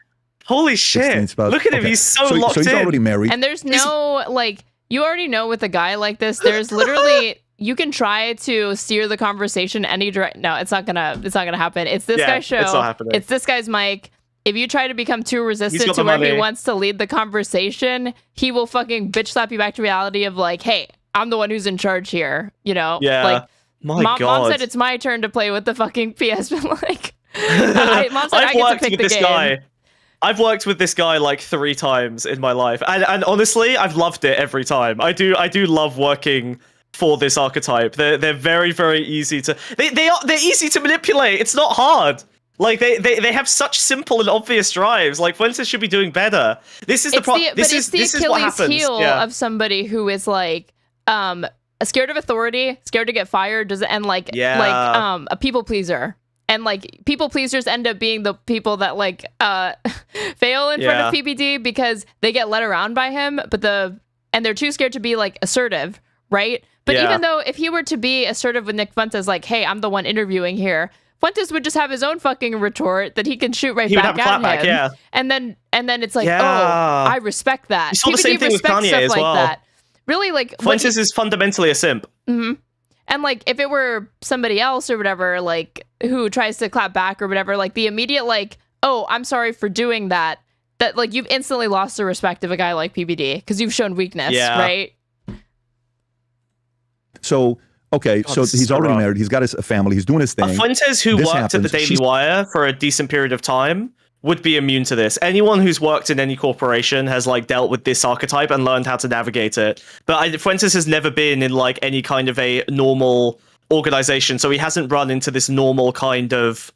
Look at him. He's so locked in. So he's already married. And there's no, like, you already know with a guy like this, there's literally... You can try to steer the conversation any direction. No, it's not gonna happen. It's this guy's show. It's not happening. It's this guy's mic. If you try to become too resistant to where he wants to lead the conversation, he will fucking bitch slap you back to reality of like, hey, I'm the one who's in charge here. You know? Yeah. Like, God. Mom said it's my turn to play with the fucking PS, but like, Mom said I get to pick the game. I've worked with this guy like 3 times in my life, and honestly, I've loved it every time. I do love working for this archetype. They're very, very easy to they're easy to manipulate. It's not hard. Like they have such simple and obvious drives. Like Fuentes should be doing better. This is the problem. This is the Achilles heel of somebody who is like scared of authority, scared to get fired, and like a people pleaser. And like people pleasers end up being the people that like fail in front of PBD because they get led around by him, and they're too scared to be like assertive, right? But even though if he were to be assertive with Nick Fuentes, like, hey, I'm the one interviewing here, Fuentes would just have his own fucking retort that he can shoot back at him. And then it's like, oh, I respect that. You saw the same thing with Kanye as well. That. Really, like Fuentes is fundamentally a simp. Mm-hmm. And like if it were somebody else or whatever, like who tries to clap back or whatever, like the immediate like, oh, I'm sorry for doing that like you've instantly lost the respect of a guy like PBD because you've shown weakness, right? So, okay, so he's already married. He's got his family. He's doing his thing. Fuentes, who worked at the Daily Wire for a decent period of time, would be immune to this. Anyone who's worked in any corporation has like dealt with this archetype and learned how to navigate it. But Fuentes has never been in like any kind of a normal organization, so he hasn't run into this normal kind of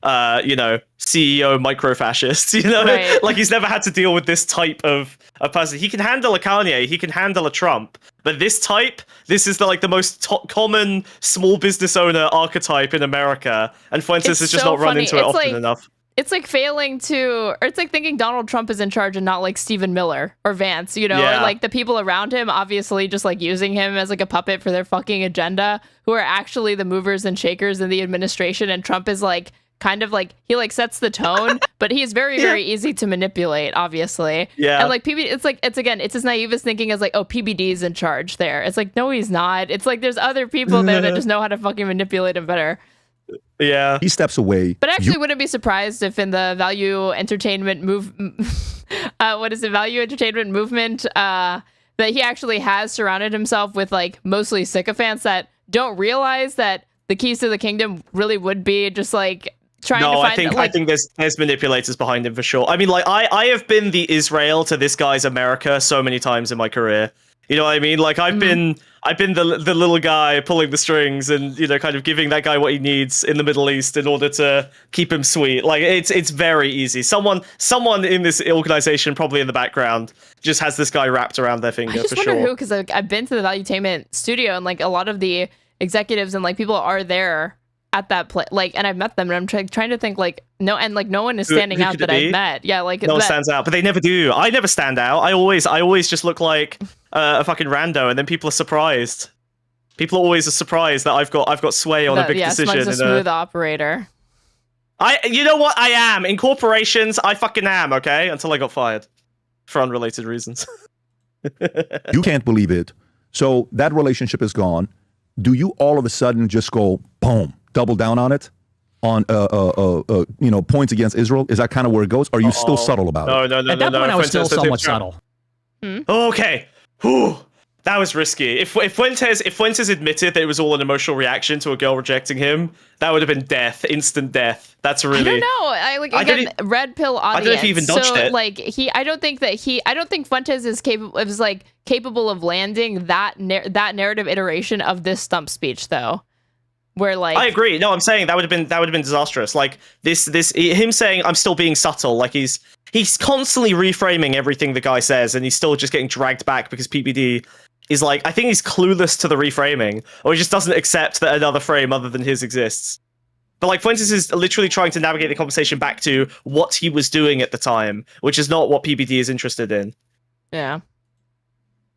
CEO micro-fascist, right. Like he's never had to deal with this type of a person. He can handle a Kanye, he can handle a Trump, but this is the most common small business owner archetype in America, and Fuentes has just not run into it often enough. it's like failing to, or it's like thinking Donald Trump is in charge and not like Stephen Miller or Vance, you know, Yeah. or like the people around him obviously just like using him as like a puppet for their fucking agenda, who are actually the movers and shakers in the administration. And Trump is like kind of like, he like sets the tone, but he's very, very easy to manipulate, obviously. Yeah. And like PBD, it's like, it's again, it's as naive as thinking as like, oh, PBD's in charge there. It's like, no, he's not. It's like there's other people there that just know how to fucking manipulate him better. Yeah. He steps away. But actually, wouldn't be surprised if in the value entertainment value entertainment movement, that he actually has surrounded himself with like mostly sycophants that don't realize that the keys to the kingdom really would be just like trying to find. I think there's manipulators behind him for sure. I mean, like I have been the Israel to this guy's America so many times in my career. You know what I mean? Like I've been the little guy pulling the strings and, you know, kind of giving that guy what he needs in the Middle East in order to keep him sweet. Like it's very easy. Someone in this organization, probably in the background, just has this guy wrapped around their finger. I just for wonder sure. who, because like, I've been to the Valuetainment studio and like a lot of the executives and like people are there at that place, like, and I've met them, and I'm trying to think like no one is standing who out could that it be? I've met. Yeah, like No one stands out, but they never do. I never stand out. I always just look like a fucking rando, and then people are surprised. People always are surprised that I've got sway on a big decision. Smug's a smooth operator. You know what? I am in corporations. I fucking am. Okay, until I got fired for unrelated reasons. You can't believe it. So that relationship is gone. Do you all of a sudden just go boom, double down on it, on points against Israel? Is that kind of where it goes? Or are you still subtle about it? No. At that point, I was still somewhat subtle. Okay. Whew. That was risky. If Fuentes admitted that it was all an emotional reaction to a girl rejecting him, that would have been death, instant death. That's really. I don't know. Red pill audience. I don't know if he even dodged it. Like I don't think Fuentes is capable of landing that narrative iteration of this stump speech though. Where like I agree. No, I'm saying that would have been disastrous. Like this him saying I'm still being subtle. Like he's constantly reframing everything the guy says, and he's still just getting dragged back because PBD is like, I think he's clueless to the reframing, or he just doesn't accept that another frame other than his exists. But like Fuentes is literally trying to navigate the conversation back to what he was doing at the time, which is not what PBD is interested in. Yeah.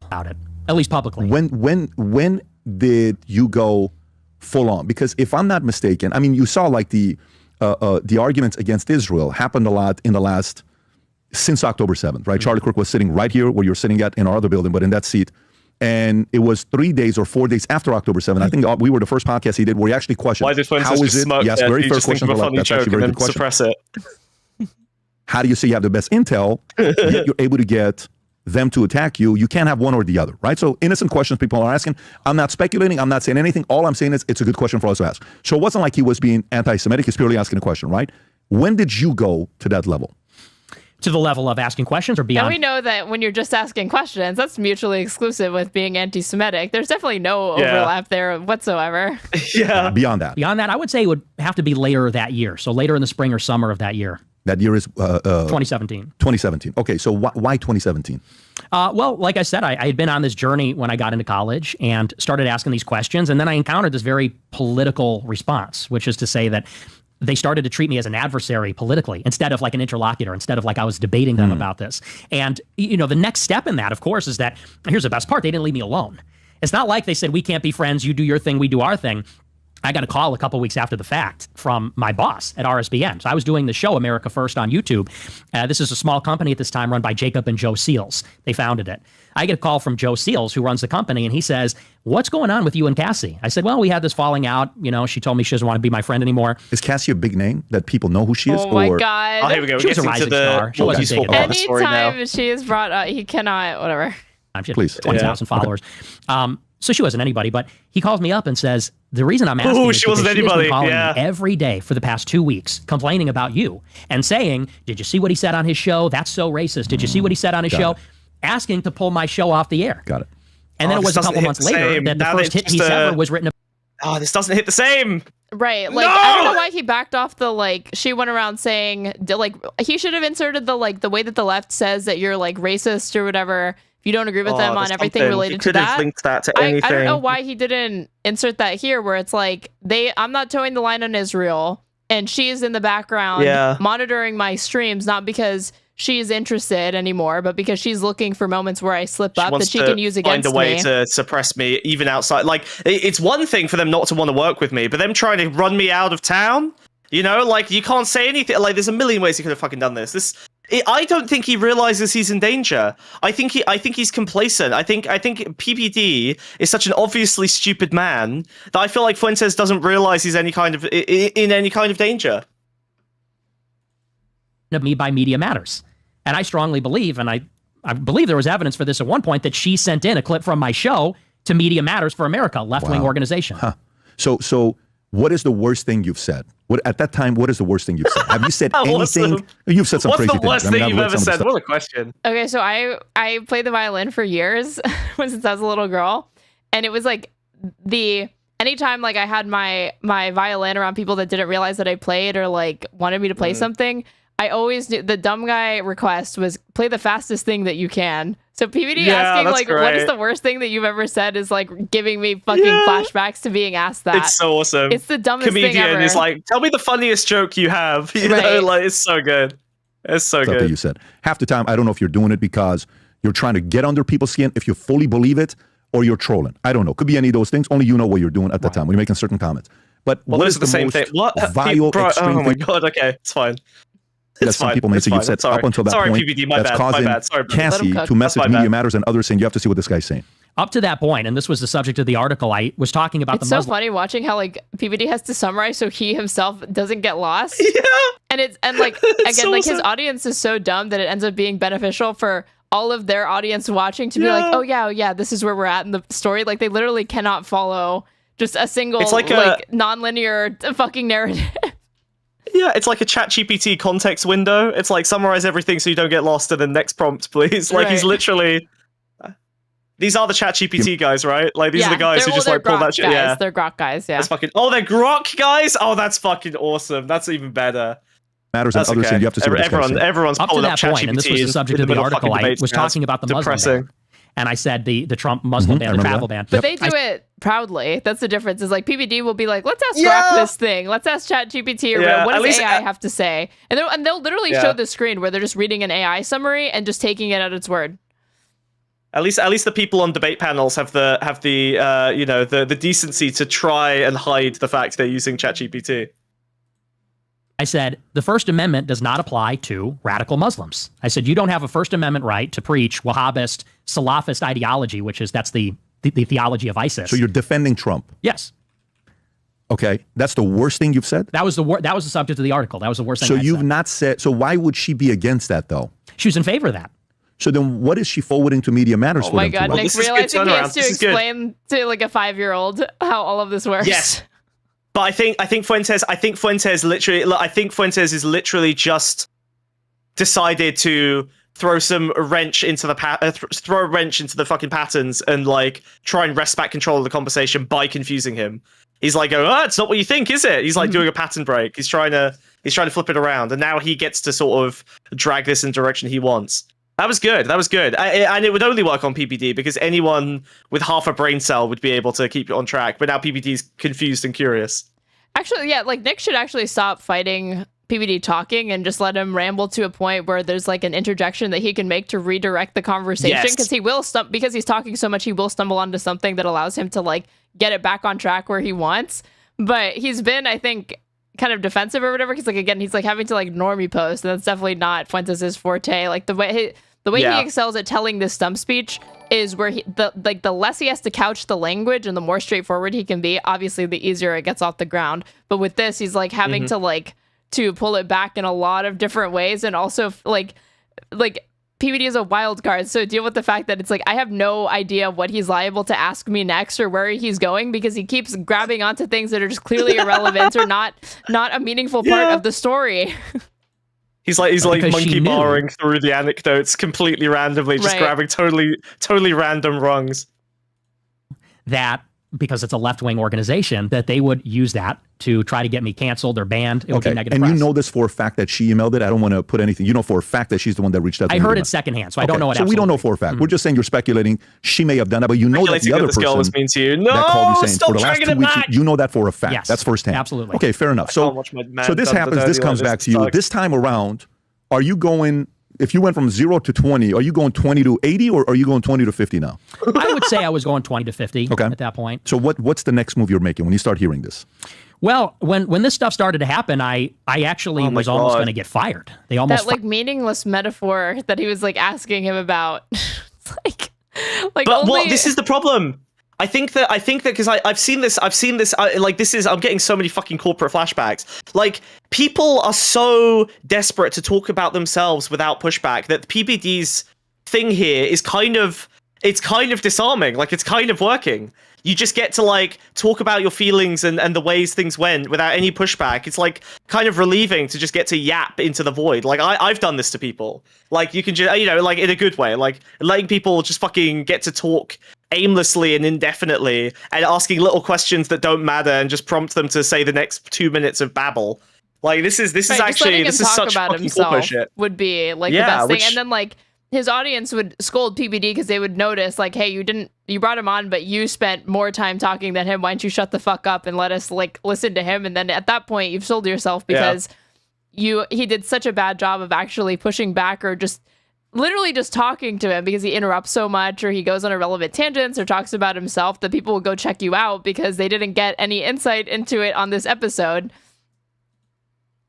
About it, at least publicly. When did you go full on? Because if I'm not mistaken, I mean, you saw like the arguments against Israel happened a lot in the last, since October 7th, right? Charlie Kirk was sitting right here where you're sitting at in our other building, but in that seat. And it was 3 days or 4 days after October 7th. I think we were the first podcast he did where he actually questioned, why did Fuentes how is just it? smoke? Yes, very fair question. That's actually a very good question. Suppress it. How do you say you have the best intel, yet you're able to get them to attack you? You can't have one or the other, right? So innocent questions people are asking. I'm not speculating. I'm not saying anything. All I'm saying is it's a good question for us to ask. So it wasn't like he was being anti-Semitic. He's purely asking a question, right? When did you go to that level? To the level of asking questions or beyond? And we know that when you're just asking questions, that's mutually exclusive with being anti-Semitic. There's definitely no overlap there whatsoever. Yeah. Beyond that, I would say it would have to be later that year. So later in the spring or summer of that year. That year is 2017. 2017. Okay, so why 2017? Well, like I said, I had been on this journey when I got into college and started asking these questions. And then I encountered this very political response, which is to say that they started to treat me as an adversary politically instead of like an interlocutor, instead of like I was debating them about this. And, you know, the next step in that, of course, is that, here's the best part, they didn't leave me alone. It's not like they said, we can't be friends, you do your thing, we do our thing. I got a call a couple weeks after the fact from my boss at RSBN. So I was doing the show America First on YouTube. This is a small company at this time run by Jacob and Joe Seals. They founded it. I get a call from Joe Seals, who runs the company, and he says, what's going on with you and Cassie? I said, well, we had this falling out. You know, she told me she doesn't want to be my friend anymore. Is Cassie a big name that people know who she is? Oh my God. Oh, here we go. She was a rising star. She wasn't big at all. Anytime she is brought up, he cannot, whatever. She had Please. 20,000 followers. So she wasn't anybody, but he calls me up and says, the reason I'm asking is she wasn't because she has been anybody. calling Yeah. me every day for the past 2 weeks, complaining about you and saying, did you see what he said on his show? That's so racist. Did you see what he said on his Got show? it. Asking to pull my show off the air. Got it. And then it was a couple months later that the first hit piece ever was written about. Oh, this doesn't hit the same. Right. Like, I don't know why he backed off the, like, she went around saying, like, he should have inserted the, like, the way that the left says that you're, like, racist or whatever. If you don't agree with them on everything related to that. Linked that to anything. I don't know why he didn't insert that here where it's like, I'm not towing the line on Israel. and she's in the background monitoring my streams, not because she's interested anymore, but because she's looking for moments where I slip up that she can use against me. Find a way to suppress me, even outside. Like, it's one thing for them not to want to work with me, but them trying to run me out of town, you know, like, you can't say anything. Like, there's a million ways he could have fucking done this. I don't think he realizes he's in danger. I think he's complacent. I think PBD is such an obviously stupid man that I feel like Fuentes doesn't realize he's in any kind of danger. Of me by Media Matters. And I strongly believe, and I believe there was evidence for this at one point, that she sent in a clip from my show to Media Matters for America, left-wing organization. Huh. So what is the worst thing you've said? At that time, what is the worst thing you've said? Have you said anything? You've said some crazy things. What's the worst thing you've ever said? What a question. Okay, so I played the violin for years since I was a little girl, and it was like anytime like I had my violin around people that didn't realize that I played or like wanted me to play something, I always knew the dumb guy request was play the fastest thing that you can. So PBD asking like, what is the worst thing that you've ever said is like giving me fucking flashbacks to being asked that. It's so awesome. It's the dumbest thing ever. Comedian is like, tell me the funniest joke you have. You know, like, it's so good. It's so good. That you said. Half the time, I don't know if you're doing it because you're trying to get under people's skin, if you fully believe it, or you're trolling. I don't know. Could be any of those things. Only you know what you're doing at the time when you're making certain comments. But what is the same thing? What vile, extreme oh my god! Okay, it's fine. That some people may say you've said up until that point. PBD, my that's bad, causing Sorry, Cassie to message Media Matters and others saying you have to see what this guy's saying. Up to that point, and this was the subject of the article, I was talking about it's so funny watching how like PBD has to summarize so he himself doesn't get lost. Yeah. And like again, so like his audience is so dumb that it ends up being beneficial for all of their audience watching to be like, oh yeah, this is where we're at in the story. Like they literally cannot follow just a single like non-linear fucking narrative. Yeah, it's like a ChatGPT context window. It's like summarize everything so you don't get lost and then next prompt, please. Like he's literally. These are the ChatGPT guys, right? Like these are the guys who just like pull that shit. Yeah, they're Grok guys. Yeah, that's fucking. Oh, they're Grok guys. Oh, that's fucking awesome. That's even better. Matters and others, and you have to see what this guy's saying. Everyone's up to that point, and this was the subject of the article. I was talking about the Muslim ban. And I said the Trump Muslim ban, the travel ban. But they do it proudly. That's the difference. Is like PBD will be like, let's ask Grok this thing. Let's ask ChatGPT or what does AI have to say? And they'll literally show the screen where they're just reading an AI summary and just taking it at its word. At least the people on debate panels have the decency to try and hide the fact they're using ChatGPT. I said, the First Amendment does not apply to radical Muslims. I said, you don't have a First Amendment right to preach Wahhabist, Salafist ideology, that's the theology of ISIS. So you're defending Trump? Yes. Okay, that's the worst thing you've said? That was the subject of the article. That was the worst thing So you've not said, so why would she be against that, though? She was in favor of that. So then what is she forwarding to Media Matters for? Oh my God, Nick realizing he has to explain to like a 5-year-old how all of this works. Yes. But I think Fuentes is literally just decided to throw a wrench into the fucking patterns and like try and wrest back control of the conversation by confusing him. He's like, it's not what you think, is it? He's like doing a pattern break. He's trying to flip it around, and now he gets to sort of drag this in the direction he wants. That was good. And it would only work on PBD because anyone with half a brain cell would be able to keep it on track. But now PBD's confused and curious. Actually, yeah, like Nick should actually stop fighting PBD talking and just let him ramble to a point where there's like an interjection that he can make to redirect the conversation, because he will because he's talking so much, he will stumble onto something that allows him to like get it back on track where he wants. But he's been, I think, kind of defensive or whatever, because like again he's like having to like normie post, and that's definitely not Fuentes' forte. Like the way he excels at telling this stump speech is where the less he has to couch the language and the more straightforward he can be, obviously the easier it gets off the ground. But with this, he's like having to pull it back in a lot of different ways, and also like PBD is a wild card, so deal with the fact that it's like I have no idea what he's liable to ask me next or where he's going, because he keeps grabbing onto things that are just clearly irrelevant or not a meaningful part of the story. He's like monkey barring through the anecdotes completely randomly, just grabbing totally random rungs. That because it's a left-wing organization, that they would use that to try to get me canceled or banned. It would be negative and press. you know this for a fact that she emailed it? I don't want to put anything. You know for a fact that she's the one that reached out to I me. heard it secondhand, so I don't know what. So we don't know for a fact. We're just saying you're speculating. She may have done that, but you know that the other person was mean to you. No, that called you saying stop for the last 2 weeks, you know that for a fact. Yes, that's firsthand. absolutely. Okay, fair enough. So this happens. This comes back to you. This time around, are you going? If you went from 0 to 20, are you going 20 to 80 or are you going 20 to 50 now? I would say I was going 20 to 50 at that point. So what's the next move you're making when you start hearing this? Well, when this stuff started to happen, I actually was almost going to get fired. They almost that like meaningless metaphor that he was like asking him about. It's like but only... this is the problem. I think that because I've seen this, I'm getting so many fucking corporate flashbacks. Like, people are so desperate to talk about themselves without pushback that PBD's thing here is kind of disarming. Like, it's kind of working. You just get to like talk about your feelings and the ways things went without any pushback. It's like kind of relieving to just get to yap into the void. Like I've done this to people. Like you can just, like in a good way, like letting people just fucking get to talk aimlessly and indefinitely and asking little questions that don't matter and just prompt them to say the next 2 minutes of babble. Like this is actually this is such fucking corporate shit. Would be like the best thing. And then like his audience would scold PBD because they would notice like, hey, you brought him on, but you spent more time talking than him. Why don't you shut the fuck up and let us like listen to him? And then at that point you've sold yourself because he did such a bad job of actually pushing back or just literally just talking to him because he interrupts so much or he goes on irrelevant tangents or talks about himself that people will go check you out because they didn't get any insight into it on this episode.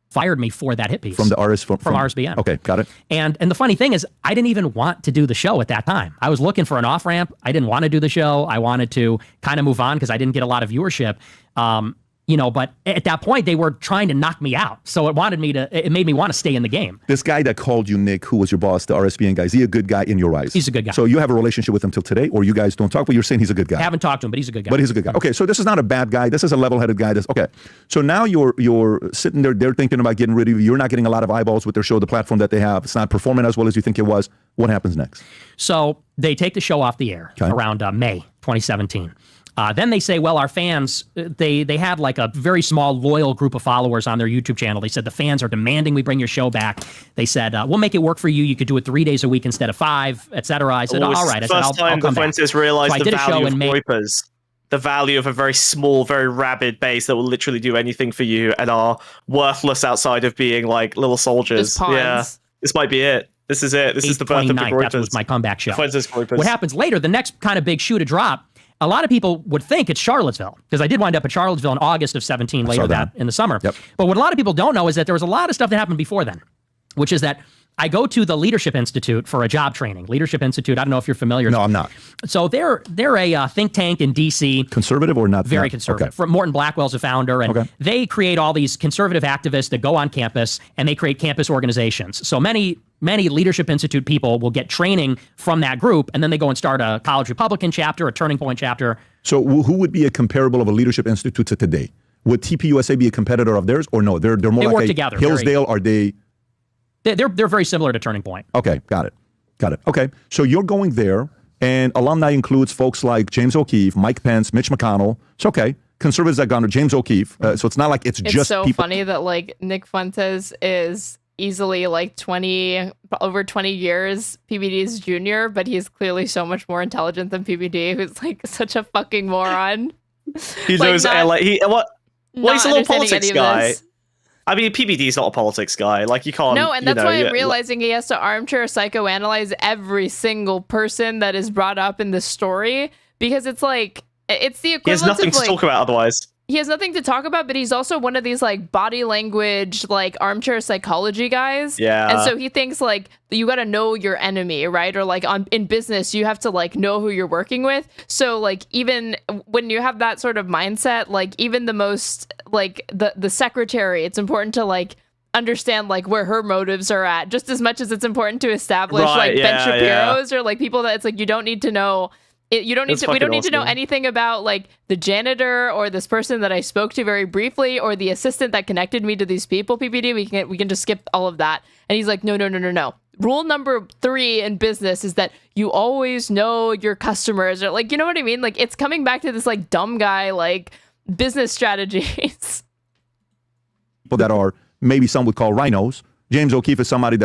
Fired me for that hit piece from the from RSBN. Okay, got it. And the funny thing is, I didn't even want to do the show at that time. I was looking for an off ramp. I didn't want to do the show. I wanted to kind of move on because I didn't get a lot of viewership. But at that point they were trying to knock me out. So it made me want to stay in the game. This guy that called you, Nick, who was your boss, the RSBN guy, is he a good guy in your eyes? He's a good guy. So you have a relationship with him till today, or you guys don't talk, but you're saying he's a good guy? I haven't talked to him, but he's a good guy. But he's a good guy. Okay, so this is not a bad guy. This is a level-headed guy. Okay, so now you're sitting there, they're thinking about getting rid of you. You're not getting a lot of eyeballs with their show, the platform that they have. It's not performing as well as you think it was. What happens next? So they take the show off the air around May 2017. Then they say, well, our fans, they had like a very small, loyal group of followers on their YouTube channel. They said the fans are demanding we bring your show back. They said, we'll make it work for you. You could do it 3 days a week instead of 5, etc. I said, all right. I said, I'll come back. Fuentes realized so the value of Groupers, the value of a very small, very rabid base that will literally do anything for you and are worthless outside of being like little soldiers. Yeah, this might be it. This is it. This is the birth of the Groupers. That was my comeback show. Fuentes Groupers. What happens later, the next kind of big shoe to drop, a lot of people would think it's Charlottesville, because I did wind up at Charlottesville in August of 17, later that in the summer. Yep. But what a lot of people don't know is that there was a lot of stuff that happened before then, which is that I go to the Leadership Institute for a job training. Leadership Institute, I don't know if you're familiar. No, I'm not. So they're a think tank in D.C. Conservative or not? Very conservative. Okay. Morton Blackwell's a founder, and they create all these conservative activists that go on campus, and they create campus organizations. So many Leadership Institute people will get training from that group, and then they go and start a College Republican chapter, a Turning Point chapter. So who would be a comparable of a Leadership Institute to today? Would TPUSA be a competitor of theirs, or no? They're more like work a together. Hillsdale. Are they? They're very similar to Turning Point. Okay, got it. Okay, so you're going there, and alumni includes folks like James O'Keefe, Mike Pence, Mitch McConnell. It's okay. Conservatives that gone to James O'Keefe. So it's not like it's just so people. Funny that like Nick Fuentes is easily like over 20 years PBD's junior, but he's clearly so much more intelligent than PBD, who's like such a fucking moron. He knows he's a little politics guy. I mean, PBD's not a politics guy. Like, you can't... No, and that's why I'm realizing he has to armchair psychoanalyze every single person that is brought up in this story, because it's like, it's the equivalent of... He has nothing to talk about otherwise. He has nothing to talk about, but he's also one of these like body language, like armchair psychology guys. Yeah. And so he thinks like you got to know your enemy, right? Or like in business, you have to like know who you're working with. So like even when you have that sort of mindset, like even the most like the secretary, it's important to like understand like where her motives are at, just as much as it's important to establish Ben Shapiro's or like people that it's like you don't need to know. We don't need to know anything about like the janitor or this person that I spoke to very briefly or the assistant that connected me to these people. PBD, we can just skip all of that. And he's like, no. rule number 3 in business is that you always know your customers, or like, you know what I mean? Like, it's coming back to this like dumb guy, like business strategies. People that are maybe some would call rhinos. James O'Keefe is somebody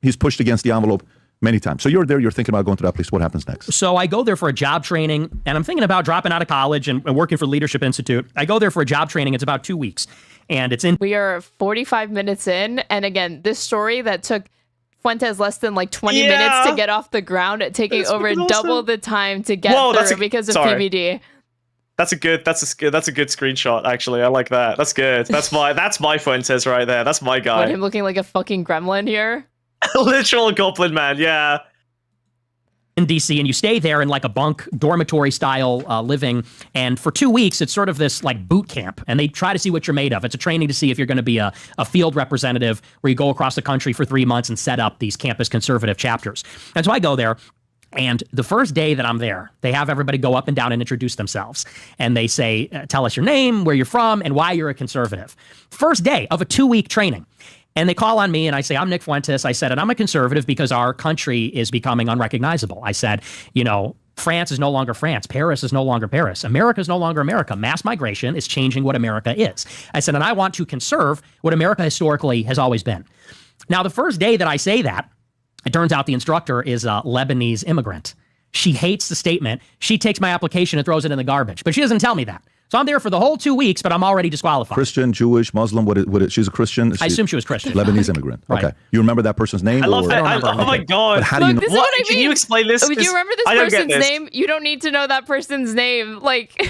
he's pushed against the envelope many times. So you're there, you're thinking about going to that place. What happens next? So I go there for a job training, and I'm thinking about dropping out of college and working for Leadership Institute. I go there for a job training. It's about 2 weeks, and it's in. We are 45 minutes in, and again, this story that took Fuentes less than like 20 minutes to get off the ground, taking over double the time to get through because of PBD. That's a good screenshot, actually. I like that. That's good. That's my Fuentes right there. That's my guy. What, him looking like a fucking gremlin here? Literal goblin man, yeah. In DC, and you stay there in like a bunk dormitory style living, and for 2 weeks it's sort of this like boot camp, and they try to see what you're made of. It's a training to see if you're going to be a field representative, where you go across the country for 3 months and set up these campus conservative chapters. And so I go there, and the first day that I'm there, they have everybody go up and down and introduce themselves, and they say, tell us your name, where you're from, and why you're a conservative. First day of a 2-week training. And they call on me, and I say, I'm Nick Fuentes. I said, and I'm a conservative because our country is becoming unrecognizable. I said, France is no longer France. Paris is no longer Paris. America is no longer America. Mass migration is changing what America is. I said, and I want to conserve what America historically has always been. Now, the first day that I say that, it turns out the instructor is a Lebanese immigrant. She hates the statement. She takes my application and throws it in the garbage, but she doesn't tell me that. So I'm there for the whole 2 weeks, but I'm already disqualified. Christian, Jewish, Muslim, she's a Christian? I assume she was Christian. Lebanese immigrant. Right. Okay. You remember that person's name? I love that. Oh my God. But how do you know? This is what I mean. Can you explain this? Do you remember this person's name? You don't need to know that person's name. Like,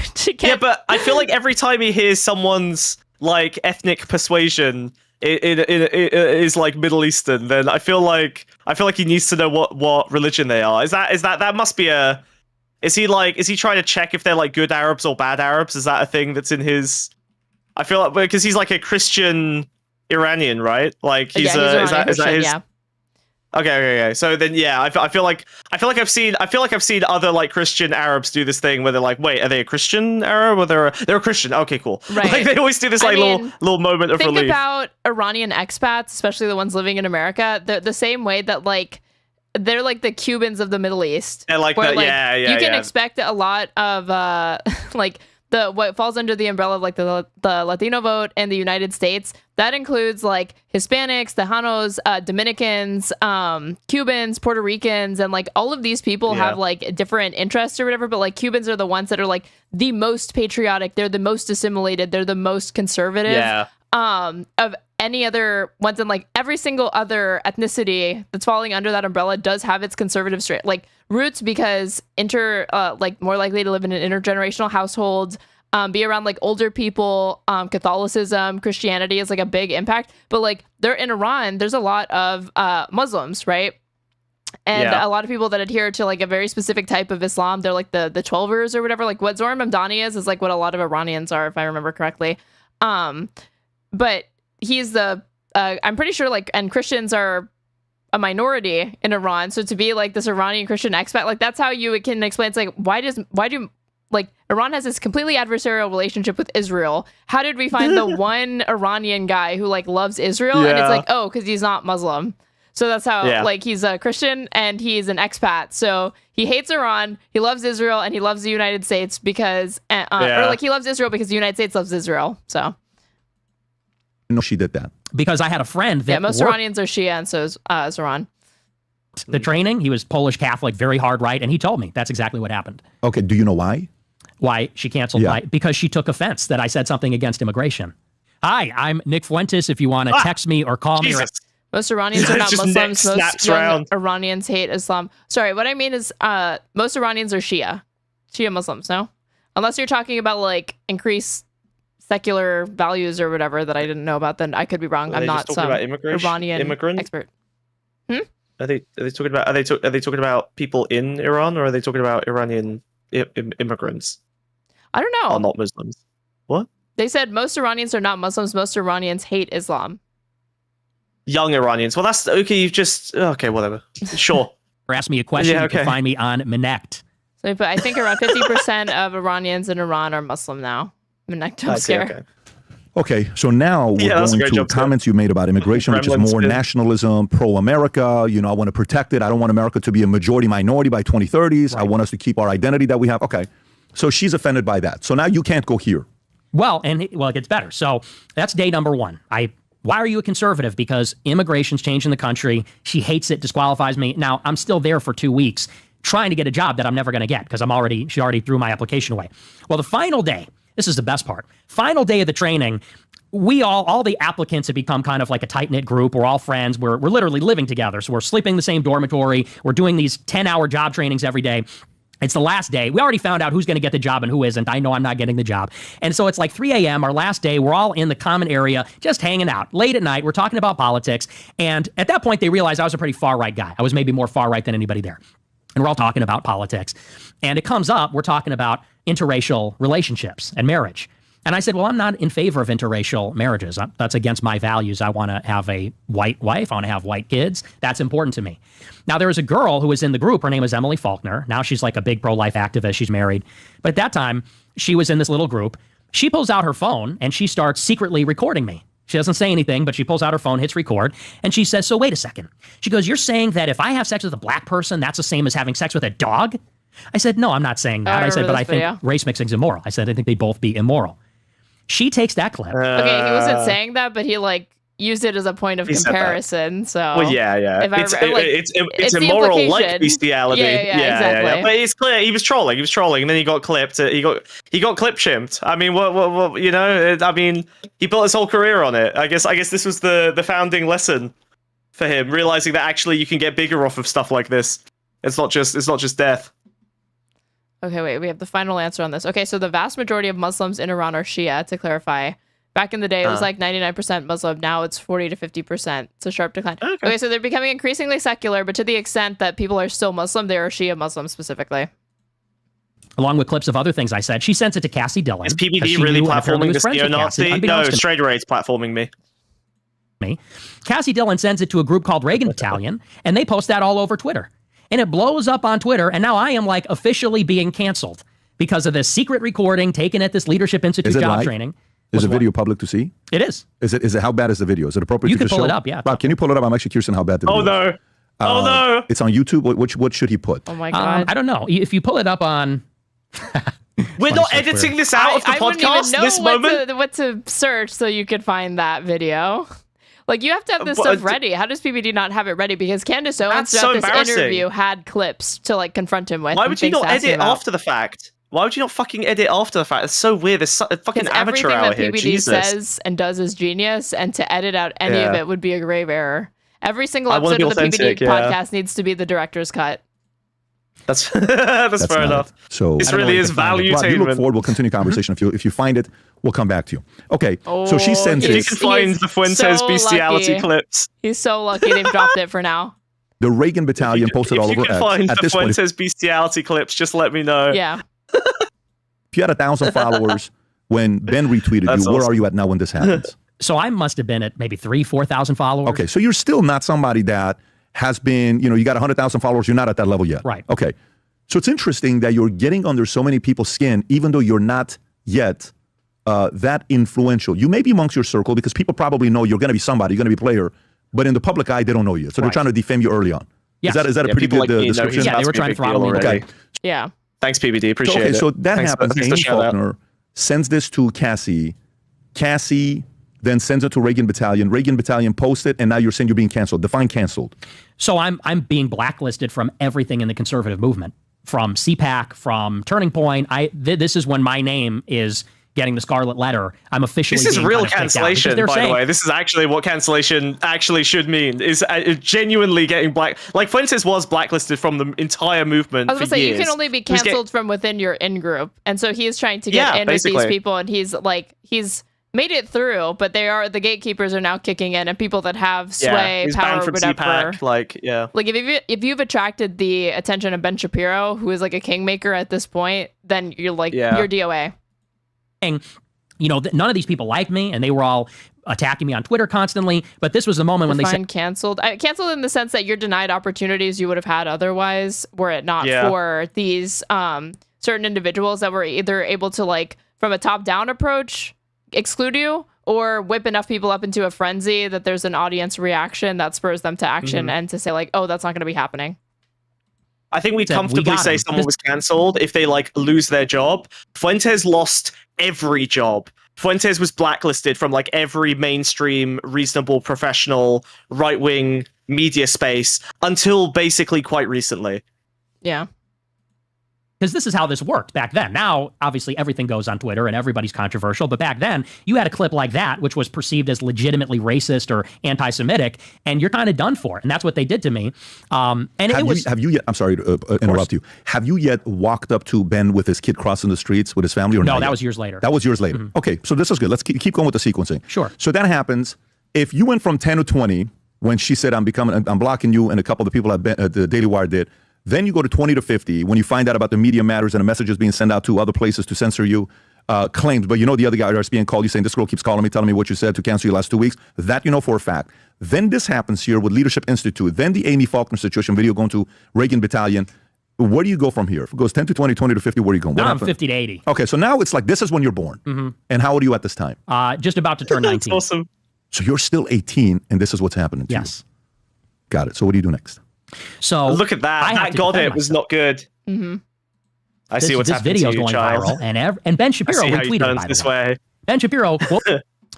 yeah, but I feel like every time he hears someone's like ethnic persuasion it is like Middle Eastern, then I feel like he needs to know what religion they are. Is that must be a... Is he trying to check if they're like good Arabs or bad Arabs? Is that a thing that's in his... I feel like, because he's like a Christian Iranian, right? Like he's is that his... Yeah. Okay. So then, yeah, I feel like I've seen other like Christian Arabs do this thing where they're like, wait, are they a Christian Arab or they're a Christian? Okay, cool. Right. Like they always do this like little moment of relief. Think about Iranian expats, especially the ones living in America. They're the same way that like they're like the Cubans of the Middle East. And like, yeah. You can expect a lot of like what falls under the umbrella of like the Latino vote in the United States. That includes like Hispanics, Tejanos, Dominicans, Cubans, Puerto Ricans, and like all of these people have like different interests or whatever. But like Cubans are the ones that are like the most patriotic. They're the most assimilated. They're the most conservative. Yeah. Of any other ones, and like every single other ethnicity that's falling under that umbrella does have its conservative like roots, because like more likely to live in an intergenerational household, be around like older people, Catholicism, Christianity is like a big impact. But like they're in Iran, there's a lot of Muslims, right? And a lot of people that adhere to like a very specific type of Islam. They're like the Twelvers or whatever. Like what Zohar Mamdani is like what a lot of Iranians are, if I remember correctly. But he's I'm pretty sure like, and Christians are a minority in Iran. So to be like this Iranian Christian expat, like that's how you can explain. It's like, why do like Iran has this completely adversarial relationship with Israel? How did we find the one Iranian guy who like loves Israel? And it's like, oh, because he's not Muslim. So that's how like he's a Christian and he's an expat. So he hates Iran, he loves Israel, and he loves the United States because, or like he loves Israel because the United States loves Israel. So. No, she did that. Because I had a friend that most Iranians are Shia, and so is Iran. The training, he was Polish Catholic, very hard right, and he told me that's exactly what happened. Okay, do you know why? Why she canceled because she took offense that I said something against immigration. Hi, I'm Nick Fuentes. If you want to text me or call me. Most Iranians are not Muslims. Most young Iranians hate Islam. Sorry, what I mean is most Iranians are Shia Muslims, no? Unless you're talking about like increased secular values or whatever that I didn't know about, then I could be wrong. I'm not some Iranian expert. Are they talking about people in Iran, or are they talking about Iranian immigrants? I don't know. Are not Muslims. What? They said most Iranians are not Muslims. Most Iranians hate Islam. Young Iranians. Well, that's okay. You've just okay. Whatever. Sure. Or ask me a question. You can find me on Minect. So, but I think around 50% of Iranians in Iran are Muslim now. Okay. Okay, so now we're going to comments you made about immigration, which is more nationalism, pro-America. You know, I want to protect it. I don't want America to be a majority minority by 2030s. Right. I want us to keep our identity that we have. Okay, so she's offended by that. So now you can't go here. Well, it gets better. So that's day number one. Why are you a conservative? Because immigration's changing the country. She hates it, disqualifies me. Now, I'm still there for 2 weeks trying to get a job that I'm never going to get because she already threw my application away. Well, the final day, this is the best part. Final day of the training, all the applicants have become kind of like a tight-knit group. We're all friends. We're literally living together. So we're sleeping in the same dormitory. We're doing these 10-hour job trainings every day. It's the last day. We already found out who's going to get the job and who isn't. I know I'm not getting the job. And so it's like 3 a.m., our last day. We're all in the common area, just hanging out. Late at night, we're talking about politics. And at that point, they realized I was a pretty far-right guy. I was maybe more far-right than anybody there. And we're all talking about politics. And it comes up, we're talking about interracial relationships and marriage. And I said, well, I'm not in favor of interracial marriages. That's against my values. I want to have a white wife. I want to have white kids. That's important to me. Now, there was a girl who was in the group. Her name was Emily Faulkner. Now she's like a big pro-life activist. She's married. But at that time, she was in this little group. She pulls out her phone and she starts secretly recording me. She doesn't say anything, but she pulls out her phone, hits record, and she says, so wait a second. She goes, you're saying that if I have sex with a black person, that's the same as having sex with a dog? I said, no, I'm not saying that. I said, but I think race mixing is immoral. I said, I think they'd both be immoral. She takes that clip. Okay, he wasn't saying that, but he used it as a point of comparison. So, well, yeah. It's immoral like bestiality. Exactly. Yeah. But it's clear he was trolling, and then he got clipped. He got clip shimped. I mean, what you know? I mean, he built his whole career on it. I guess this was the founding lesson for him, realizing that actually you can get bigger off of stuff like this. It's not just death. Okay, wait, we have the final answer on this. Okay, so the vast majority of Muslims in Iran are Shia, to clarify. Back in the day, it was like 99% Muslim. Now it's 40 to 50%. It's a sharp decline. Okay, so they're becoming increasingly secular, but to the extent that people are still Muslim, they are Shia Muslims specifically. Along with clips of other things I said. She sent it to Cassie Dillon. Is PBD really platforming this neo-Nazi? No, Straight Rate's platforming me. Cassie Dillon sends it to a group called Reagan Battalion, and they post that all over Twitter. And it blows up on Twitter, and now I am officially being canceled because of this secret recording taken at this Leadership Institute job training. Is the video public to see? It is. Is it how bad is the video? Is it appropriate you to can pull show? It up, yeah. Rob, can you pull it up? I'm actually curious on how bad the video is. Oh no. It's on YouTube. What should he put? Oh my God. I don't know. If you pull it up on We're not editing this out of the podcast this moment. What to search so you could find that video. You have to have this stuff ready. How does PBD not have it ready? Because Candace Owens throughout this interview had clips to confront him with. Why would you not edit after the fact? Why would you not fucking edit after the fact? It's so weird. There's a fucking amateur out here. Everything that PBD says and does is genius, and to edit out any of it would be a grave error. Every single episode of the PBD podcast needs to be the director's cut. That's fair enough. So this really is Valuetainment. You look forward. We'll continue conversation. If you find it, we'll come back to you. Okay. So she sends it. You can find the Fuentes bestiality clips. He's so lucky they've dropped it for now. The Reagan Battalion posted all over X. If you can find the Fuentes bestiality clips, just let me know. Yeah. If you had 1,000 followers when Ben retweeted you, awesome. Where are you at now when this happens? So I must have been at maybe 3,000-4,000 followers. Okay. So you're still not somebody that has been, you got 100,000 followers. You're not at that level yet. Right. Okay. So it's interesting that you're getting under so many people's skin, even though you're not yet that influential. You may be amongst your circle because people probably know you're going to be somebody, you're going to be a player, but in the public eye, they don't know you. So they're trying to defame you early on. Yes. Is that a pretty good description? Yeah, they were trying to throttle me. Okay. Yeah. Thanks, PBD. Appreciate it. So that happens. Amy Faulkner sends this to Cassie. Cassie then sends it to Reagan Battalion. Reagan Battalion posts it, and now you're saying you're being canceled. Define canceled. So I'm being blacklisted from everything in the conservative movement, from CPAC, from Turning Point. This is when my name is getting the scarlet letter. I'm officially. This is real cancellation, by the way. This is actually what cancellation actually should mean. Is genuinely getting black. Fuentes was blacklisted from the entire movement. I was going to say you can only be canceled from within your in-group, and so he is trying to get in with these people, and he's made it through, but the gatekeepers are now kicking in, and people that have sway, power, or whatever. CPAC, if you've attracted the attention of Ben Shapiro, who is a kingmaker at this point, then you're you're DOA. And none of these people like me, and they were all attacking me on Twitter constantly. But this was the moment when they said canceled. Canceled in the sense that you're denied opportunities you would have had otherwise, were it not for these certain individuals that were either able to from a top-down approach exclude you, or whip enough people up into a frenzy that there's an audience reaction that spurs them to action and to say like, oh, that's not going to be happening. I think we'd comfortably say someone was cancelled if they like lose their job. Fuentes lost every job. Fuentes was blacklisted from like every mainstream, reasonable, professional, right-wing media space until basically quite recently. Yeah. Because this is how this worked back then. Now, obviously, everything goes on Twitter and everybody's controversial. But back then, you had a clip like that, which was perceived as legitimately racist or anti-Semitic, and you're kind of done for. And that's what they did to me. And have you yet? I'm sorry to interrupt you. Have you yet walked up to Ben with his kid crossing the streets with his family? Or no, not that yet? was years later. That was years later. Okay, so this is good. Let's keep going with the sequencing. Sure. So that happens. If you went from 10 to 20 when she said, I'm blocking you, and a couple of the people at the Daily Wire did. Then you go to 20 to 50 when you find out about the media matters and the messages being sent out to other places to censor you, claims, but you know the other guy is being called you saying, this girl keeps calling me, telling me what you said to cancel you last 2 weeks. That you know for a fact. Then this happens here with Leadership Institute. Then the Amy Faulkner situation video going to Reagan Battalion. Where do you go from here? If it goes 10 to 20, 20 to 50, where are you going? Now I'm 50 to 80. Okay, so now it's like this is when you're born. And how old are you at this time? Just about to turn 19. That's awesome. So you're still 18 and this is what's happening to you. Yes. Got it. So what do you do next? So look at that. That got it was not good. I see what's happening to you, going child. viral, and Ben Shapiro retweeted it, this way. Ben Shapiro.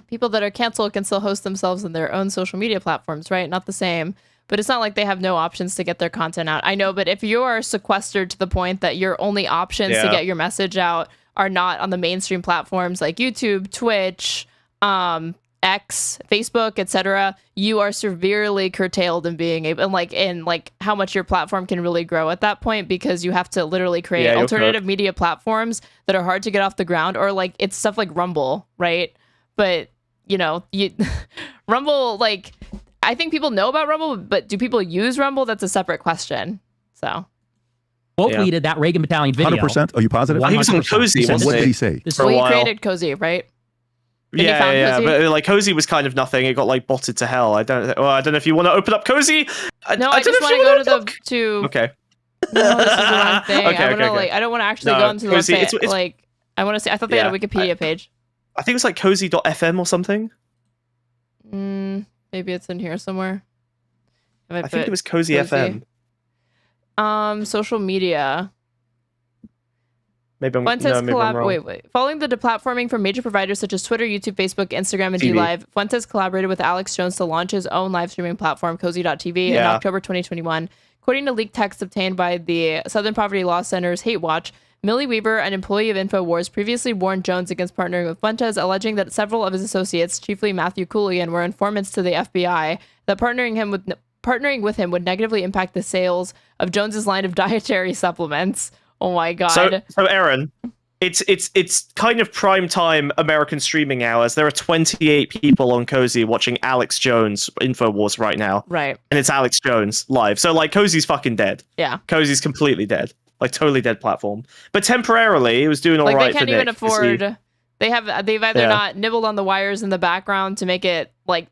People that are canceled can still host themselves in their own social media platforms, right? Not the same. But it's not like they have no options to get their content out. I know, but if you are sequestered to the point that your only options to get your message out are not on the mainstream platforms like YouTube, Twitch, X, Facebook, etc., you are severely curtailed in being able, and like how much your platform can really grow at that point, because you have to literally create alternative media platforms that are hard to get off the ground, or like it's stuff like Rumble, right? But Rumble, like I think people know about Rumble, but do people use Rumble? That's a separate question. So. Tweeted that Reagan Battalion video. 100%? Are you positive? He was on Cozy. What did he say? Well, he created Cozy, right? Yeah, but like Cozy was kind of nothing. It got like botted to hell. I don't know if you want to open up Cozy. I just want to go to Okay. No, this is the wrong thing. Okay. I don't want to actually go into the Cozy, website. Like, I want to see. I thought they had a Wikipedia page. I think it was like cozy.fm or something. Maybe it's in here somewhere. I think it was Cozy FM. Social media. Maybe I'm wrong. Wait. Following the deplatforming from major providers such as Twitter, YouTube, Facebook, Instagram, and DLive, Fuentes collaborated with Alex Jones to launch his own live streaming platform, Cozy.tv, in October 2021. According to leaked text obtained by the Southern Poverty Law Center's Hate Watch, Millie Weaver, an employee of InfoWars, previously warned Jones against partnering with Fuentes, alleging that several of his associates, chiefly Matthew Coolian, were informants to the FBI, that partnering with him would negatively impact the sales of Jones's line of dietary supplements. Oh my god. So Aaron, it's kind of prime time American streaming hours. There are 28 people on Cozy watching Alex Jones InfoWars right now. Right. And it's Alex Jones live. So like Cozy's fucking dead. Yeah. Cozy's completely dead. Like totally dead platform. But temporarily it was doing all right. Like they can't even afford they've either not nibbled on the wires in the background to make it like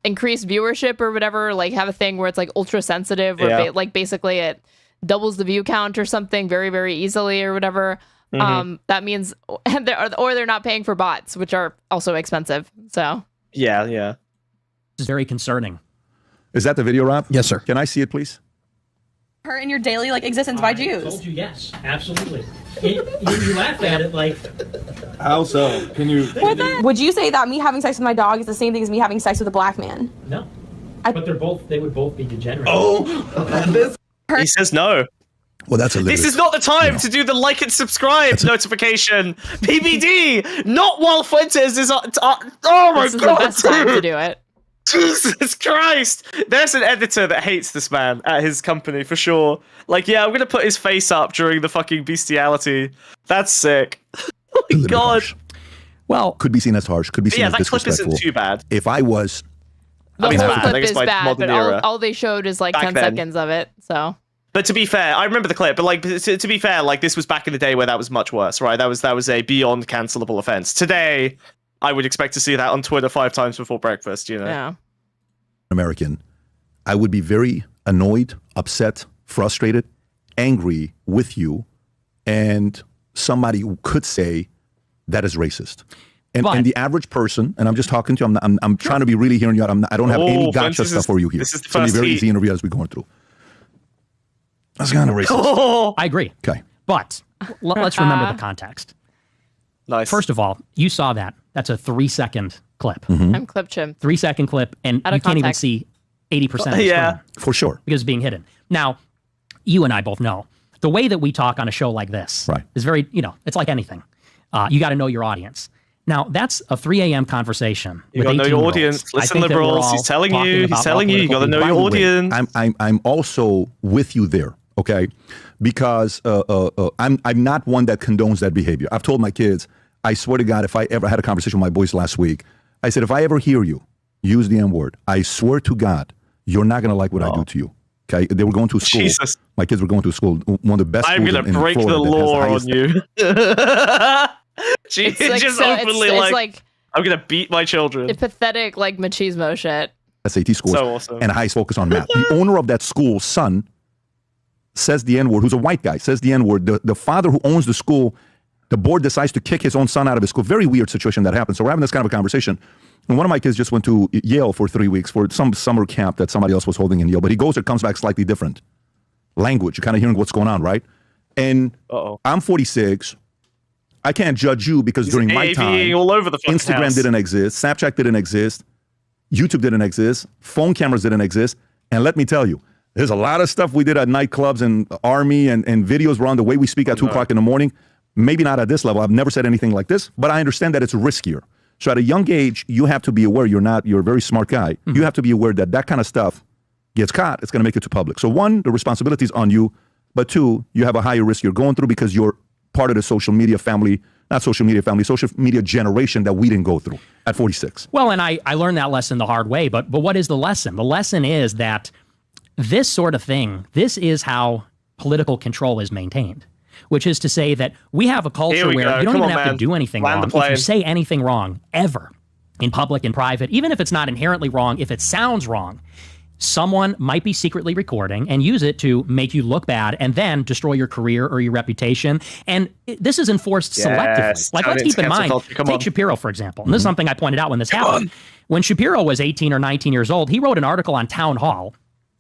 increase viewership or whatever, like have a thing where it's like ultra sensitive or like basically it doubles the view count or something very, very easily or whatever. That means they're not paying for bots, which are also expensive. So yeah. This is very concerning. Is that the video, Rob? Yes, sir. Can I see it, please? Her in your daily existence by Jews. I told you yes, absolutely. You laugh at it like. How so? Can you? Would you say that me having sex with my dog is the same thing as me having sex with a black man? No. But they would both be degenerate. He says no. Well, that's a little. This is not the time to do the like and subscribe notification. PBD, not while Fuentes is on. Oh my god! This is the best time to do it. Jesus Christ! There's an editor that hates this man at his company for sure. Like, yeah, I'm gonna put his face up during the fucking bestiality. That's sick. Oh my god. Harsh. Well, could be seen as harsh. Could be seen as that disrespectful. clip isn't too bad. If I was. The whole clip is by bad, but modern era. all they showed is like 10 seconds of it. So. But to be fair, I remember the clip. But like, to be fair, like this was back in the day where that was much worse, right? That was a beyond cancelable offense. Today, I would expect to see that on Twitter 5 times before breakfast. You know. Yeah. American, I would be very annoyed, upset, frustrated, angry with you, and somebody could say that is racist. And the average person, and I'm just talking to you, I'm trying to be really hearing you out. I don't have any gotcha stuff for you here. This is the it's going to be a very easy interview as we're going through. That's kind of racist. I agree. Okay. But let's remember the context. Nice. First of all, you saw that. That's a 3-second clip. I'm clip chimp. 3-second clip, and you can't even see 80% of the screen. For sure. Because it's being hidden. Now, you and I both know the way that we talk on a show like this is very, it's like anything. You got to know your audience. Now, that's a 3 a.m. conversation. You got to know your audience. Listen, liberals. He's telling you. He's telling you. You got to know your audience. I'm also with you there, okay? Because I'm not one that condones that behavior. I've told my kids, I swear to God, if I ever had a conversation with my boys last week, I said, if I ever hear you use the N-word, I swear to God, you're not going to like what I do to you. Okay, they were going to school. Jesus. My kids were going to school. One of the best. I'm going to break the law on you. She's just openly like, I'm going to beat my children. It's pathetic, like machismo shit. SAT scores so awesome. And a highest focus on math. The owner of that school's son says the N-word, who's a white guy, says the N-word. The father who owns the school, the board decides to kick his own son out of his school. Very weird situation that happens. So we're having this kind of a conversation. And one of my kids just went to Yale for 3 weeks for some summer camp that somebody else was holding in Yale. But he goes there, comes back slightly different. Language, you're kind of hearing what's going on, right? And I'm 46. I can't judge you because during my time, all over the Instagram house. Didn't exist, Snapchat didn't exist, YouTube didn't exist, phone cameras didn't exist. And let me tell you, there's a lot of stuff we did at nightclubs and army and videos around the way we speak at 2 o'clock in the morning. Maybe not at this level. I've never said anything like this, but I understand that it's riskier. So at a young age, you have to be aware you're a very smart guy. Mm-hmm. You have to be aware that kind of stuff gets caught. It's going to make it to public. So one, the responsibility is on you. But two, you have a higher risk you're going through because you're part of the social media generation that we didn't go through at 46. Well, and I learned that lesson the hard way. But what is the lesson? The lesson is that this sort of thing, this is how political control is maintained. Which is to say that we have a culture where you don't even have to do anything wrong. If you say anything wrong, ever, in public and private, even if it's not inherently wrong, if it sounds wrong, someone might be secretly recording and use it to make you look bad and then destroy your career or your reputation. And this is enforced selectively. Like, let's keep in mind, take Shapiro, for example. And this is something I pointed out when this happened. When Shapiro was 18 or 19 years old, he wrote an article on Town Hall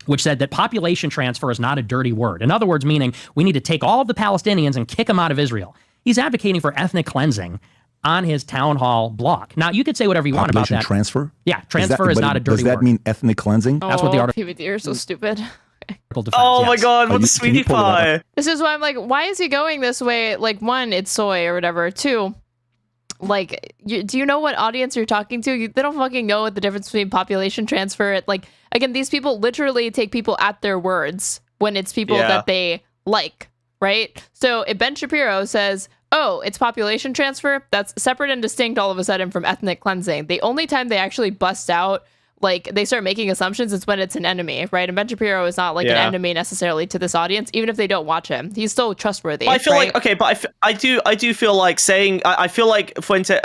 which said that population transfer is not a dirty word. In other words, meaning we need to take all of the Palestinians and kick them out of Israel. He's advocating for ethnic cleansing on his Town Hall blog. Now, you could say whatever you want about that. Population transfer? Yeah, transfer is not a dirty word. Does that mean ethnic cleansing? That's what the article... PBD, you're so stupid. Oh my God, what a sweetie pie. This is why I'm like, why is he going this way? Like, one, it's soy or whatever. Two, like, do you know what audience you're talking to? They don't fucking know what the difference between population transfer. Like, again, these people literally take people at their words when it's people that they like, right? So if Ben Shapiro says, oh, it's population transfer, that's separate and distinct all of a sudden from ethnic cleansing. The only time they actually bust out, like, they start making assumptions is when it's an enemy, right? And Ben Shapiro is not like an enemy necessarily to this audience, even if they don't watch him. He's still trustworthy. I feel like, okay, but I do feel like saying, I feel like Fuentes,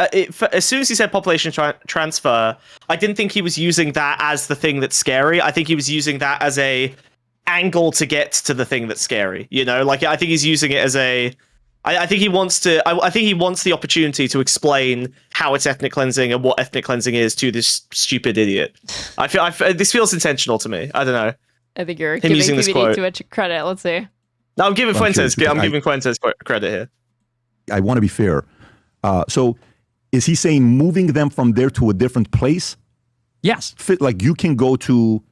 as soon as he said population transfer, I didn't think he was using that as the thing that's scary. I think he was using that as a angle to get to the thing that's scary. You know, like, I think he's using it as a, I think he wants to. I think he wants the opportunity to explain how it's ethnic cleansing and what ethnic cleansing is to this stupid idiot. I feel this feels intentional to me. I don't know. I think you're giving PBD too much credit. Let's see. No, I'm giving Fuentes. I'm giving Fuentes credit here. I want to be fair. So, is he saying moving them from there to a different place? Yes. Like you can go to.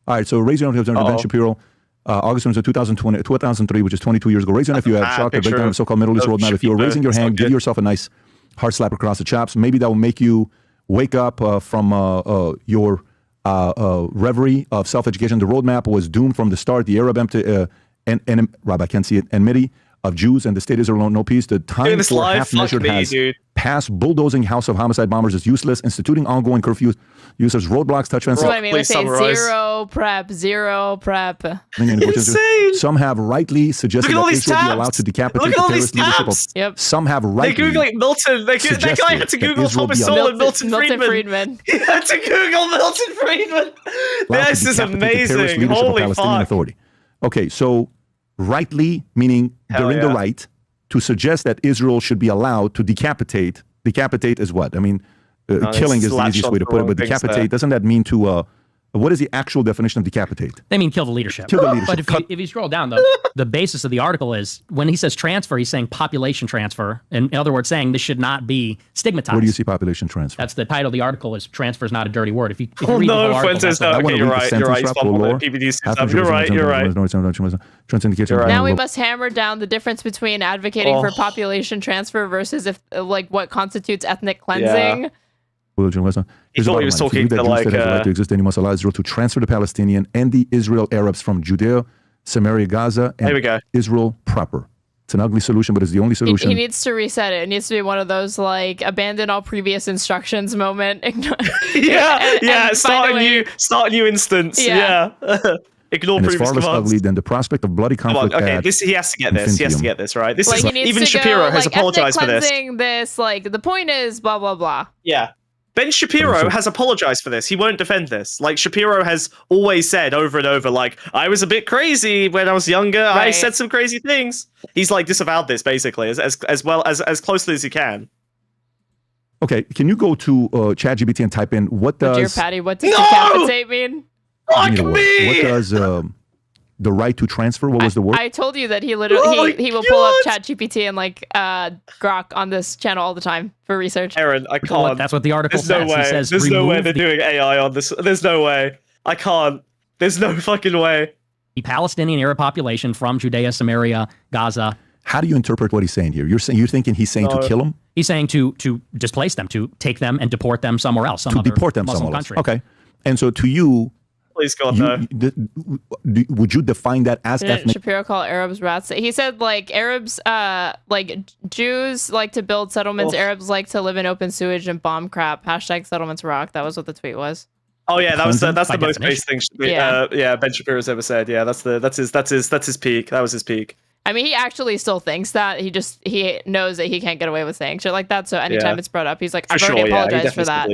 All right. So raise your hand to Ben Shapiro. August 2003, which is 22 years ago. Raise your hand if you have shock or breakdown of the so-called Middle East roadmap. If you're raising your hand, give yourself a nice hard slap across the chops. Maybe that will make you wake up from your reverie of self-education. The roadmap was doomed from the start. The Arab Rob, I can't see it. Enmity of Jews and the state Israel no peace. The time for half-measured has passed. Bulldozing house of homicide bombers is useless. Instituting ongoing curfew users, roadblocks, touch fence. That's what I mean. Zero prep. Insane. Some have rightly suggested that Israel be allowed to decapitate the terrorist leadership. Yep. Some have rightly. They're googling Milton. That guy had to Google Thomas Sowell and Milton Friedman. He had to Google Milton Friedman. This is amazing. Holy fuck. Authority. Okay, so rightly meaning they're in the right to suggest that Israel should be allowed to decapitate Decapitate is what? I mean, killing is the easiest way to put it, but decapitate, doesn't that mean to, what is the actual definition of decapitate? They mean kill the leadership. Kill the leadership. But if you scroll down, the basis of the article is, when he says transfer, he's saying population transfer. In other words, saying this should not be stigmatized. Where do you see population transfer? That's the title of the article, is transfer is not a dirty word. If you read the whole article, Fuentes, okay, you're right. You're right. You're right. Now we must hammer down the difference between advocating for population transfer versus what constitutes ethnic cleansing. He thought he was talking to like to exist, then you must allow Israel to transfer the Palestinian and the Israel Arabs from Judea, Samaria, Gaza, and Israel proper. It's an ugly solution, but it's the only solution. He needs to reset it. It needs to be one of those like abandon all previous instructions moment. Start a new instance. Ignore and previous it's far less commands. ugly than the prospect of bloody conflict. He has to get this. He has to get this right. This is even to Shapiro go, has apologized for this. The point is blah blah blah. Yeah. Ben Shapiro has apologized for this. He won't defend this. Like, Shapiro has always said over and over, like, I was a bit crazy when I was younger. Right. I said some crazy things. He's like disavowed this basically as well as closely as he can. Okay, can you go to ChatGPT and type in what does Dear Patty, what does decapitate mean? Fuck me! What does the right to transfer? What was the word? I told you that he literally he will pull up ChatGPT and Grok on this channel all the time for research. Aaron, I can't. Well, that's what the article says. He says there's no way they're doing AI on this. There's no way. I can't. There's no fucking way. The Palestinian Arab population from Judea, Samaria, Gaza. How do you interpret what he's saying here? You're thinking he's saying to kill them? He's saying to displace them, to take them and deport them somewhere else, some other Muslim country. Okay, and so to you. Please God, no. Would you define that as ethnic? Shapiro call Arabs rats? He said Arabs, Jews like to build settlements. Arabs like to live in open sewage and bomb crap. # settlements rock. That was what the tweet was. Oh yeah, that's the most basic thing. Ben Shapiro's ever said. Yeah, that's his peak. That was his peak. I mean, he actually still thinks that. He knows that he can't get away with saying shit like that. So anytime it's brought up, he's like, I've already apologized for that.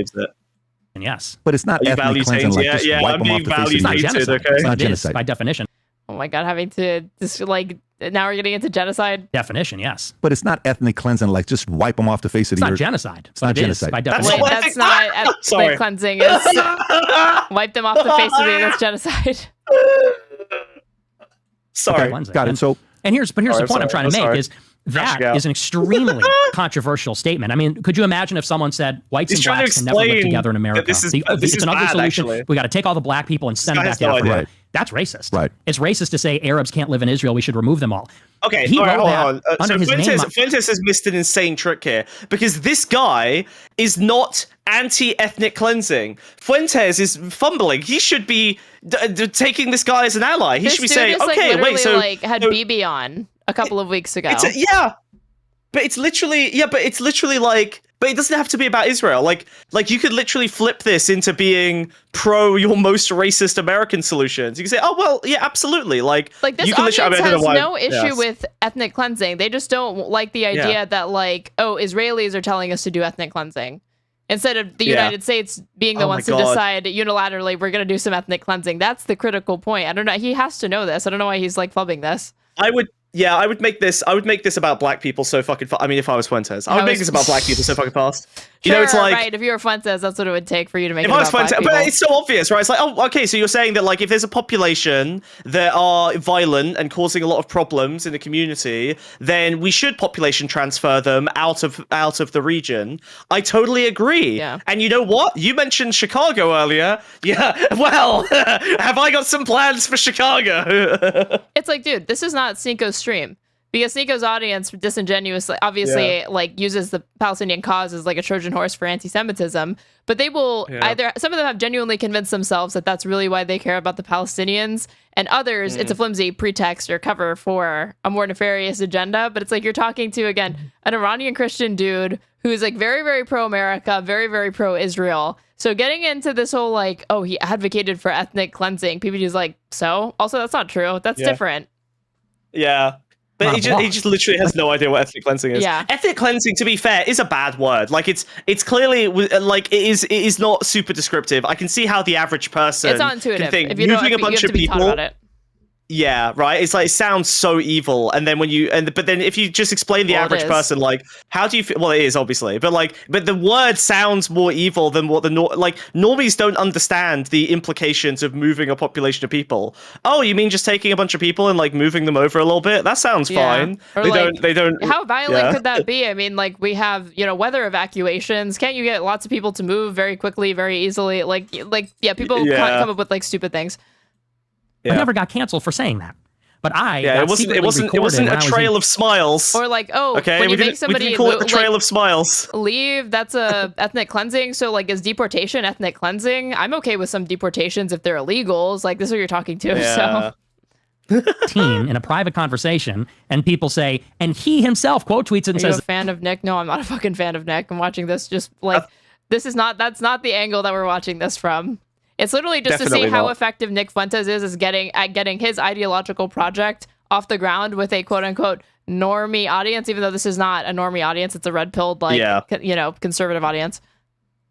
Yes, but it's not ethnic cleansing. I'm being valuetated. Okay, it's not genocide by definition. Oh my god, having to just now we're getting into genocide. Definition, yes, but it's not ethnic cleansing. Like just wipe them off the face of the earth. It's not genocide. It's not genocide by definition. That's not ethnic cleansing. It's wipe them off the face of the earth. That's genocide. Sorry, got it. So, here's the point I'm trying to make is. That is an extremely controversial statement. I mean, could you imagine if someone said whites and blacks can never live together in America? It's an ugly solution. Actually. We got to take all the black people and send them back to Africa. Right. That's racist. Right. It's racist to say Arabs can't live in Israel. We should remove them all. Okay, hold on. So Fuentes has missed an insane trick here because this guy is not anti-ethnic cleansing. Fuentes is fumbling. He should be taking this guy as an ally. He should be saying, okay, wait, so had Bibi on a couple of weeks ago. But it's literally but it doesn't have to be about Israel. Like you could literally flip this into being pro your most racist American solutions. You can say, oh well, yeah, absolutely. Like this you can audience has no issue with ethnic cleansing. They just don't like the idea that Israelis are telling us to do ethnic cleansing. Instead of the United States being the ones to decide unilaterally, we're going to do some ethnic cleansing. That's the critical point. I don't know. He has to know this. I don't know why he's flubbing this. I would make this about black people so fucking fast. I mean, if I was Fuentes, I would make this about black people so fucking fast. You know, it's like, right, if you were Fuentes, that's what it would take for you to make it if I was about Fuentes, black people. but it's so obvious, right? It's like, oh, okay, so you're saying that if there's a population that are violent and causing a lot of problems in the community, then we should population transfer them out of the region. I totally agree. Yeah. And you know what? You mentioned Chicago earlier. Yeah. Well, have I got some plans for Chicago? It's like, dude, this is not Cinco's stream. Because Nico's audience disingenuously, obviously, uses the Palestinian cause as a Trojan horse for anti-Semitism, but they will either, some of them have genuinely convinced themselves that that's really why they care about the Palestinians, and others, it's a flimsy pretext or cover for a more nefarious agenda. But it's you're talking to, again, an Iranian Christian dude who's very, very pro-America, very, very pro-Israel. So getting into this whole he advocated for ethnic cleansing, PBD is so? Also, that's not true. That's different. Yeah. But he just literally has no idea what ethnic cleansing is. Yeah. Ethnic cleansing, to be fair, is a bad word. It's clearly it is not super descriptive. I can see how the average person it's not intuitive. can think if you don't, moving a bunch of people. About it. Yeah, right. It's like it sounds so evil, and then but then if you just explain the average person, like, how do you feel? Well, it is obviously, but the word sounds more evil than what normies don't understand the implications of moving a population of people. Oh, you mean just taking a bunch of people and like moving them over a little bit? That sounds fine. Or They don't. How violent could that be? I mean, like we have weather evacuations. Can't you get lots of people to move very quickly, very easily? People come up with like stupid things. I never got canceled for saying that, but it wasn't a trail of smiles. Or like, okay, when you make somebody we didn't call it the trail of smiles. Leave, that's a ethnic cleansing. So like, is deportation ethnic cleansing? I'm okay with some deportations if they're illegals. Like, this is who you're talking to. Yeah. So team in a private conversation, and people say, and he himself quote tweets it and Are you says, a fan of Nick? No, I'm not a fucking fan of Nick. I'm watching this just like that's not the angle that we're watching this from. It's literally just to see how effective Nick Fuentes is getting his ideological project off the ground with a quote unquote normie audience, even though this is not a normie audience. It's a red pilled, conservative audience.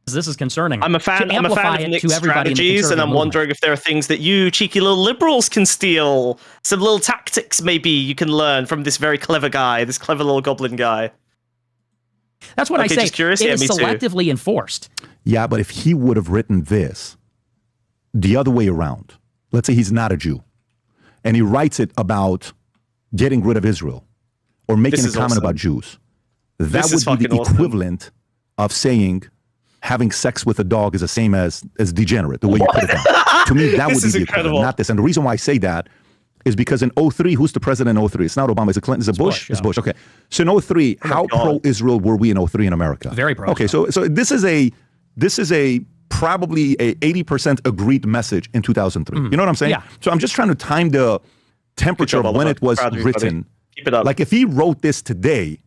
This is concerning. I'm a fan of Nick's strategies, and I'm wondering if there are things that you cheeky little liberals can steal. Some little tactics maybe you can learn from this very clever guy, this clever little goblin guy. That's what I say. Just curious. It is selectively enforced. Yeah, but if he would have written this the other way around, let's say he's not a Jew, and he writes it about getting rid of Israel or making a comment about Jews, that would be the equivalent of saying having sex with a dog is the same as degenerate, the way you put it down. To me, that would be the equivalent, not this. And the reason why I say that is because in 2003, who's the president in 2003? It's not Obama, is it Clinton, is it Bush? It's Bush, okay. So in 2003, how pro-Israel were we in 2003 in America? Very pro. Okay, so this is a probably a 80% agreed message in 2003. You know what I'm saying? Yeah. So I'm just trying to time the temperature of when it was written. Keep it up. Like if he wrote this today,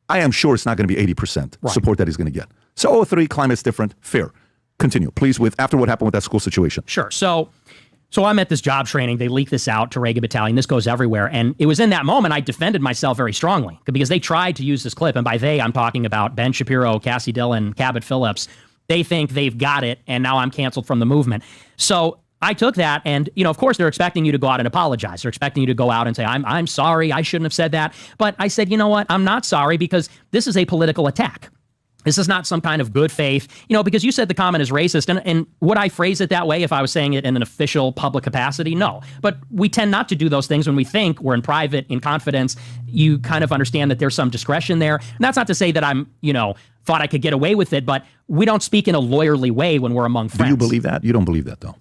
I am sure it's not going to be 80% support that he's going to get. So 03, climate's different, fair. Continue, please, after what happened with that school situation. Sure. So I'm at this job training. They leak this out to Reagan Battalion. This goes everywhere. And it was in that moment I defended myself very strongly because they tried to use this clip. And by they, I'm talking about Ben Shapiro, Cassie Dillon, Cabot Phillips. They think they've got it, and now I'm canceled from the movement. So I took that, and of course, they're expecting you to go out and apologize. They're expecting you to go out and say, "I'm sorry, I shouldn't have said that." But I said, you know what? I'm not sorry because this is a political attack. This is not some kind of good faith, because you said the comment is racist, and would I phrase it that way if I was saying it in an official public capacity? No. But we tend not to do those things when we think we're in private, in confidence. You kind of understand that there's some discretion there. And that's not to say that I'm, thought I could get away with it, but we don't speak in a lawyerly way when we're among friends. Do you believe that? You don't believe that, though.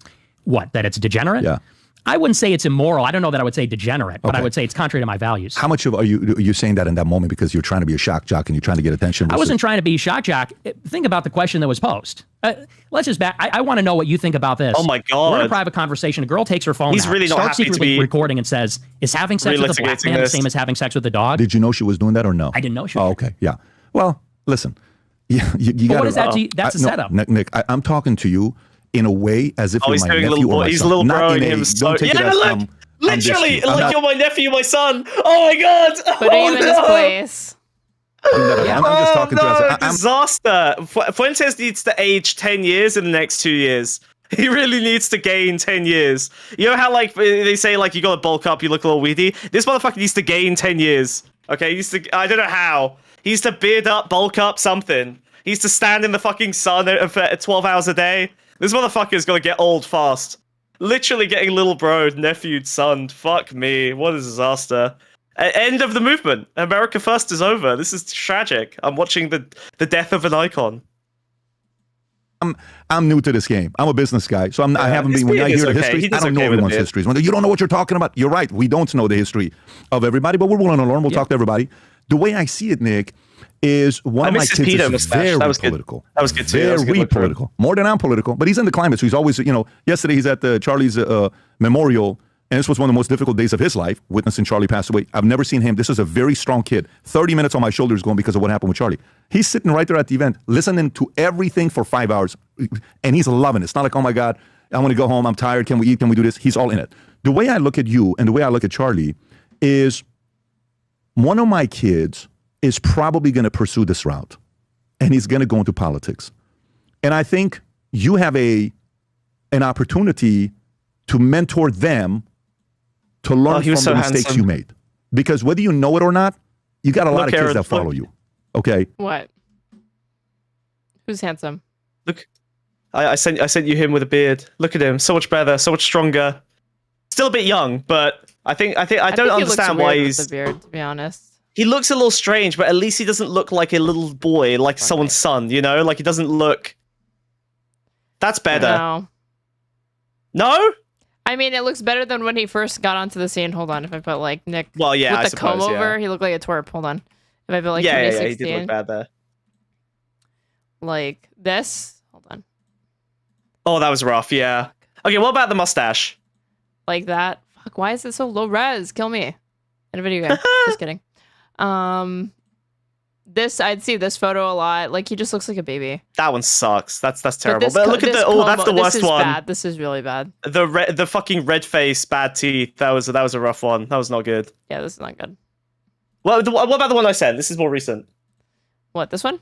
What, that it's degenerate? Yeah. I wouldn't say it's immoral. I don't know that I would say degenerate, but I would say it's contrary to my values. How much are you saying that in that moment because you're trying to be a shock jock and you're trying to get attention? I wasn't trying to be a shock jock. Think about the question that was posed. Let's just back. I want to know what you think about this. Oh my God. We're in a private conversation. A girl takes her phone He's out, really not starts happy secretly to be recording and says, is having sex with a black man the same as having sex with a dog? Did you know she was doing that or no? I didn't know she was. Oh, okay. Yeah. Well, listen. Yeah, you got what is that? That's a setup. Nick, I'm talking to you in a way as if you're my nephew or my son. He's a little bro in him. Don't take it as literally, like you're my nephew, my son. Oh my God. Putting him in his place. I'm just talking to you. Disaster. Fuentes needs to age 10 years in the next 2 years. He really needs to gain 10 years. You know how they say you gotta bulk up, you look a little weedy? This motherfucker needs to gain 10 years. Okay, I don't know how. He needs to beard up, bulk up, something. He needs to stand in the fucking sun for 12 hours a day. This motherfucker's gonna get old fast. Literally getting little bro, nephewed, son. Fuck me. What a disaster. End of the movement. America First is over. This is tragic. I'm watching the death of an icon. I'm new to this game. I'm a business guy, so I haven't been. When I hear the history, I don't know everyone's histories. You don't know what you're talking about. You're right. We don't know the history of everybody, but we're willing to learn. We'll talk to everybody. The way I see it, Nick, is one of my kids is very political. That was good too. Very political. More than I'm political, but he's in the climate, so he's always, yesterday he's at the Charlie's memorial, and this was one of the most difficult days of his life, witnessing Charlie pass away. I've never seen him. This is a very strong kid. 30 minutes on my shoulders going because of what happened with Charlie. He's sitting right there at the event, listening to everything for 5 hours, and he's loving it. It's not like, oh my God, I want to go home, I'm tired, can we eat, can we do this? He's all in it. The way I look at you and the way I look at Charlie is one of my kids is probably going to pursue this route, and he's going to go into politics. And I think you have an opportunity to mentor them to learn he from was so the mistakes handsome. you made. Because whether you know it or not, you got a lot of kids Aaron, that follow you. Okay? What? Who's handsome? Look, I sent you him with a beard. Look at him, so much better, so much stronger. Still a bit young, but I don't understand why he's with the beard, to be honest. He looks a little strange, but at least he doesn't look like a little boy, like someone's son, you know? Like, he doesn't look... That's better. No. No? I mean, it looks better than when he first got onto the scene. Hold on, if I put, like, Nick Well, yeah, with the comb over, he looked like a twerp. Hold on. If I put, like, yeah, 2016, he did look bad there. like this. Hold on. Oh, that was rough, yeah. Okay, what about the mustache? Like that. Fuck, why is it so low res? Kill me. In a video game. Just kidding. This, I'd see this photo a lot. Like, he just looks like a baby. That one sucks. That's terrible. this But look at that's the worst this is one. Bad. This is really bad. The fucking red face, bad teeth. That was a rough one. That was not good. Yeah, this is not good. What about the one I sent? This is more recent. What, this one?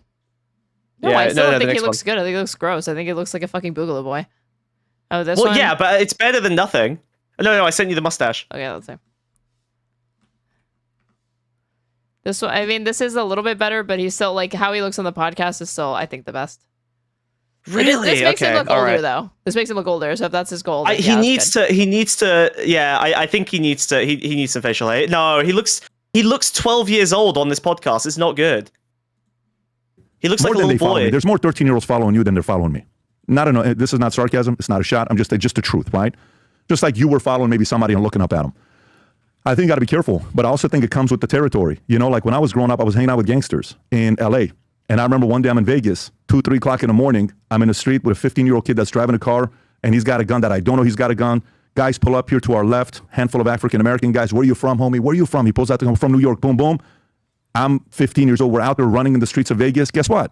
No, Yeah, I still don't the think he next looks one. good. I think he looks gross. I think he looks like a fucking Boogaloo boy. Oh, this Well, one? yeah, but it's better than nothing. No, I sent you the mustache. Okay, let's see. This one, I mean, this is a little bit better, but he's still, like, how he looks on the podcast is still, I think, the best. Really? This makes him Okay, look all older, right. though. This makes him look older, so if that's his goal, then He yeah, that's needs good. to. Yeah, I think he needs to. He needs some facial hair. No, he looks 12 years old on this podcast. It's not good. He looks More like a than they little follow me. boy. There's more 13-year-olds following you than they're following me. This is not sarcasm. It's not a shot. I'm just the truth, right? Just like you were following maybe somebody and looking up at them. I think you got to be careful, but I also think it comes with the territory. You know, like when I was growing up, I was hanging out with gangsters in LA. And I remember one day I'm in Vegas, 2, 3 o'clock in the morning. I'm in the street with a 15-year-old kid that's driving a car, and he's got a gun that I don't know he's got a gun. Guys pull up here to our left, handful of African-American guys. Where are you from, homie? Where are you from? He pulls out the gun, from New York, boom, boom. I'm 15 years old. We're out there running in the streets of Vegas. Guess what?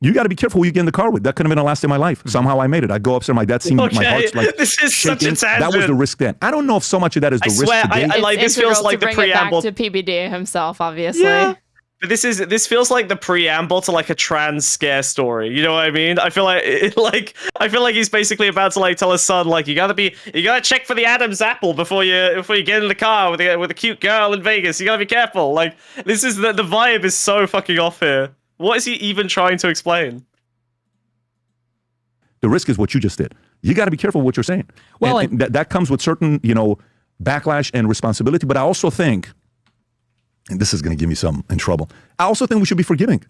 You got to be careful who you get in the car with. That could have been the last day of my life. Somehow I made it. I go upstairs, my dad's seeing my heart's like this is such a shaking. That was tangent. the risk then. I don't know if so much of that is the I risk swear, today. I like It's this feels integral like to the bring it preamble. back to PBD himself, obviously. Yeah. But this feels like the preamble to like a trans scare story. You know what I mean? I feel like he's basically about to like tell his son like you gotta check for the Adam's apple before you get in the car with a cute girl in Vegas. You gotta be careful. Like this is the vibe is so fucking off here. What is he even trying to explain? The risk is what you just did. You got to be careful what you're saying. Well, and that comes with certain, backlash and responsibility. But I also think, and this is going to give me some in trouble, I also think we should be forgiving.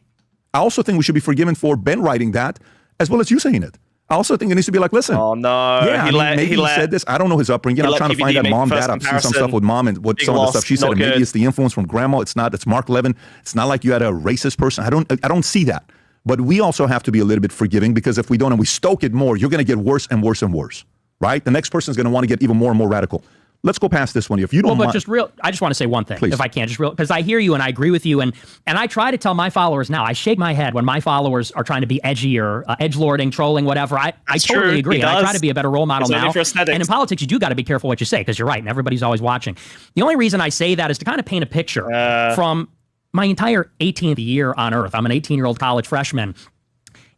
I also think we should be forgiven for Ben writing that as well as you saying it. I also think it needs to be like, listen. Oh no! Yeah, maybe he said this. I don't know his upbringing. I'm trying to find out mom, dad. I've seen some stuff with mom and what some of the stuff she said. And maybe it's the influence from grandma. It's not. It's Mark Levin. It's not like you had a racist person. I don't see that. But we also have to be a little bit forgiving because if we don't and we stoke it more, you're going to get worse and worse and worse, right? The next person is going to want to get even more and more radical. Let's go past this one. If you don't mind. I just want to say one thing, Please. if I can, because I hear you and I agree with you. And I try to tell my followers now, I shake my head when my followers are trying to be edgy or edgelording, trolling, whatever. I totally agree. And I try to be a better role model now. And in politics, you do got to be careful what you say because you're right. And everybody's always watching. The only reason I say that is to kind of paint a picture from my entire 18th year on earth. I'm an 18-year-old college freshman.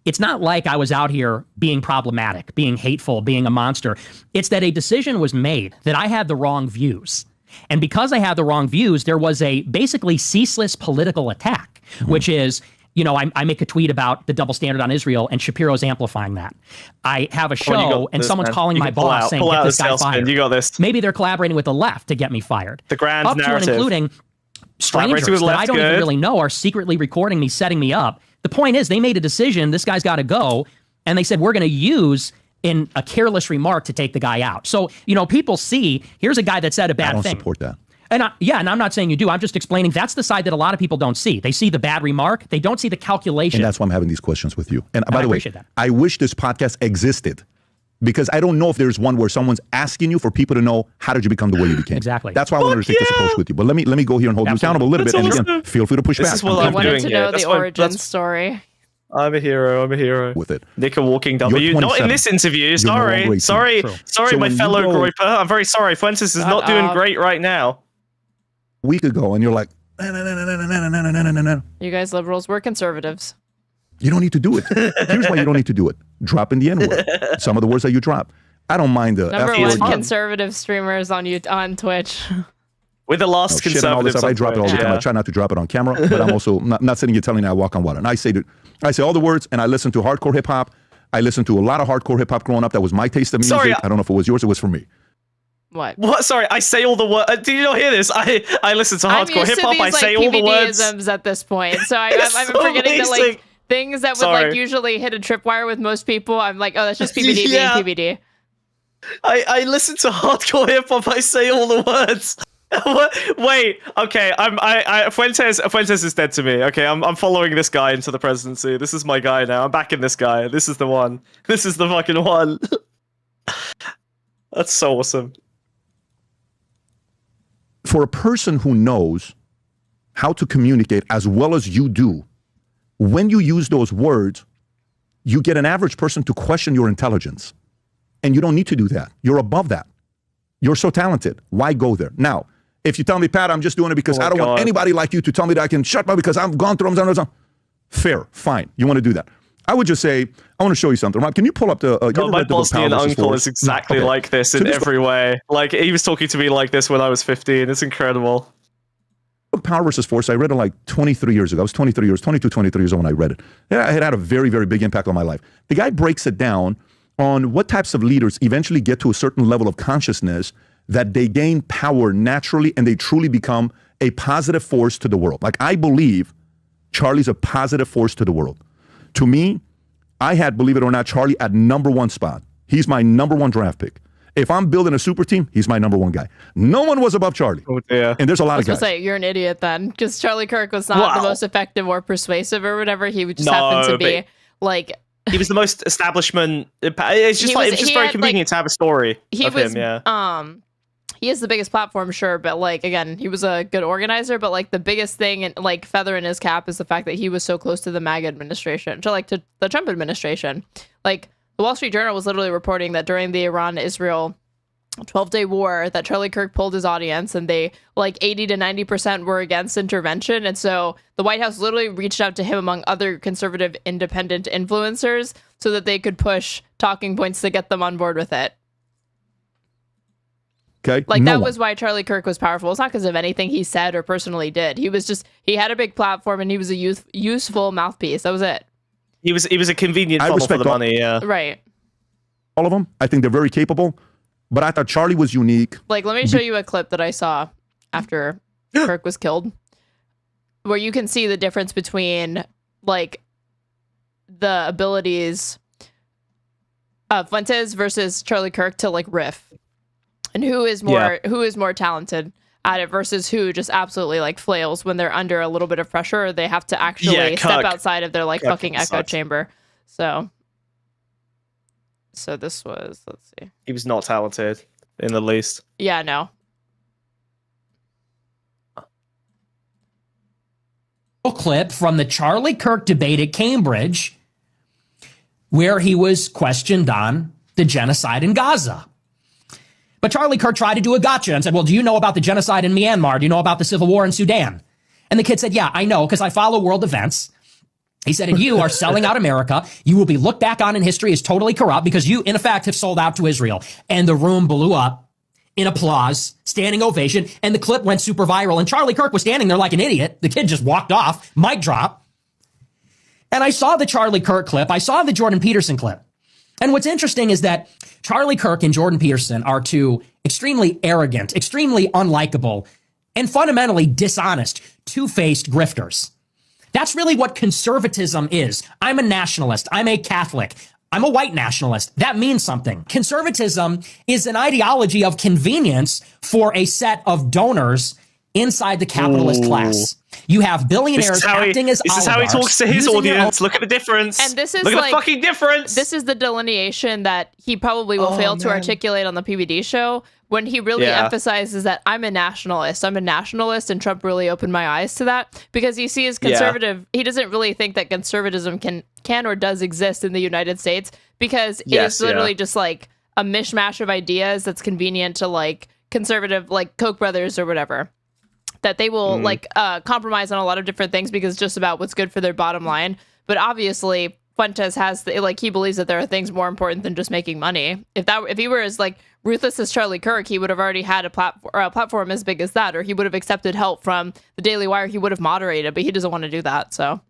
It's not like I was out here being problematic, being hateful, being a monster. It's that a decision was made that I had the wrong views. And because I had the wrong views, there was a basically ceaseless political attack, which is, I make a tweet about the double standard on Israel and Shapiro's amplifying that. I have a show and someone's calling my boss saying, get this guy fired. You got this. Maybe they're collaborating with the left to get me fired. The grand up narrative. to and including strangers that I don't even really know are secretly recording me, setting me up. The point is, they made a decision, this guy's got to go, and they said, we're going to use in a careless remark to take the guy out. So, people see, here's a guy that said a bad thing. I don't support that. And I'm not saying you do. I'm just explaining that's the side that a lot of people don't see. They see the bad remark. They don't see the calculation. And that's why I'm having these questions with you. And by the way, that. I wish this podcast existed because I don't know if there's one where someone's asking you for people to know how did you become the way you became. Exactly. That's why I wanted to take this approach with you. But let me go here and hold you accountable a little bit. And again, feel free to push back. I wanted to know the origin story. I'm a hero. With it. Nick a walking W. Not in this interview. Sorry, my fellow Groper. I'm very sorry. Fuentes is not doing great right now. A week ago, and you're like, you guys liberals, we're conservatives. You don't need to do it. Here's why you don't need to do it. Drop in the N-word. Some of the words that you drop. I don't mind the Number F-word. one conservative streamers on Twitch. We're the lost Shit and all this conservatives. stuff. I drop it all the time. I try not to drop it on camera, but I'm also not sitting here telling you I walk on water. And I say all the words, and I listen to hardcore hip hop. I listened to a lot of hardcore hip hop growing up. That was my taste of music. Sorry, I don't know if it was yours. It was for me. What? Sorry, I say all the words. Did you not hear this? I listen to hardcore hip hop. I say all the words. PBD-isms at this point, so I'm forgetting that like things that would like usually hit a tripwire with most people. I'm like, oh, that's just PBD being PBD. I listen to hardcore hip hop. I say all the words. Wait, okay. Fuentes is dead to me. Okay, I'm following this guy into the presidency. This is my guy now. I'm backing this guy. This is the one. This is the fucking one. That's so awesome. For a person who knows how to communicate as well as you do, when you use those words, you get an average person to question your intelligence. And you don't need to do that. You're above that. You're so talented. Why go there? Now, if you tell me, Pat, I'm just doing it because I don't want anybody like you to tell me that I can shut up because I've gone through them. Fair, fine. You want to do that. I would just say, I want to show you something. Rob, can you pull up the... my Bosnian uncle is exactly like this in every way. Like, he was talking to me like this when I was 15. It's incredible. Power versus Force, I read it like 23 years ago. I was 23 years old when I read it. Yeah, it had a very, very big impact on my life. The guy breaks it down on what types of leaders eventually get to a certain level of consciousness that they gain power naturally and they truly become a positive force to the world. Like, I believe Charlie's a positive force to the world. To me, I had, believe it or not, Charlie at #1 spot. He's my #1 draft pick. If I'm building a super team, he's my #1 guy. No one was above Charlie. Oh, yeah. And there's a lot of guys. I was going to say, you're an idiot then, because Charlie Kirk was not the most effective or persuasive or whatever. He just happened to be like... He was the most establishment. It's just like, it's just very convenient to have a story of him, yeah. He has the biggest platform, sure, but like, again, he was a good organizer, but like the biggest thing and like feather in his cap is the fact that he was so close to the MAGA administration, to the Trump administration. Like, the Wall Street Journal was literally reporting that during the Iran-Israel 12-day war that Charlie Kirk pulled his audience and they like 80 to 90% were against intervention. And so the White House literally reached out to him among other conservative independent influencers so that they could push talking points to get them on board with it. Okay. Like, that was why Charlie Kirk was powerful. It's not because of anything he said or personally did. He was just, he had a big platform and he was a useful mouthpiece. That was it. He was a convenient funnel for the money, yeah. Right. All of them. I think they're very capable. But I thought Charlie was unique. Like, let me show you a clip that I saw after Kirk was killed, where you can see the difference between, like, the abilities of Fuentes versus Charlie Kirk to, like, riff. And who is more talented at it versus who just absolutely, like, flails when they're under a little bit of pressure or they have to actually step outside of their, like, fucking echo chamber. So this was, let's see. He was not talented in the least. Yeah, no. Clip from the Charlie Kirk debate at Cambridge where he was questioned on the genocide in Gaza. But Charlie Kirk tried to do a gotcha and said, well, do you know about the genocide in Myanmar? Do you know about the civil war in Sudan? And the kid said, yeah, I know, because I follow world events. He said, and you are selling out America. You will be looked back on in history as totally corrupt because you, in effect, have sold out to Israel. And the room blew up in applause, standing ovation, and the clip went super viral. And Charlie Kirk was standing there like an idiot. The kid just walked off, mic drop. And I saw the Charlie Kirk clip. I saw the Jordan Peterson clip. And what's interesting is that Charlie Kirk and Jordan Peterson are two extremely arrogant, extremely unlikable, and fundamentally dishonest, two-faced grifters. That's really what conservatism is. I'm a nationalist. I'm a Catholic. I'm a white nationalist. That means something. Conservatism is an ideology of convenience for a set of donors inside the capitalist class. You have billionaires acting as oligarchs. This is how he talks to his audience. Look at the difference. And this is Look at the fucking difference. This is the delineation that he probably will fail to articulate on the PBD show when he really emphasizes that I'm a nationalist. I'm a nationalist, and Trump really opened my eyes to that because he sees conservative. He doesn't really think that conservatism can or does exist in the United States because it is literally just like a mishmash of ideas that's convenient to like conservative, like Koch brothers or whatever. That they will compromise on a lot of different things because it's just about what's good for their bottom line. But obviously, Fuentes has like he believes that there are things more important than just making money. If he were as like ruthless as Charlie Kirk, he would have already had a platform as big as that, or he would have accepted help from the Daily Wire. He would have moderated, but he doesn't want to do that. So,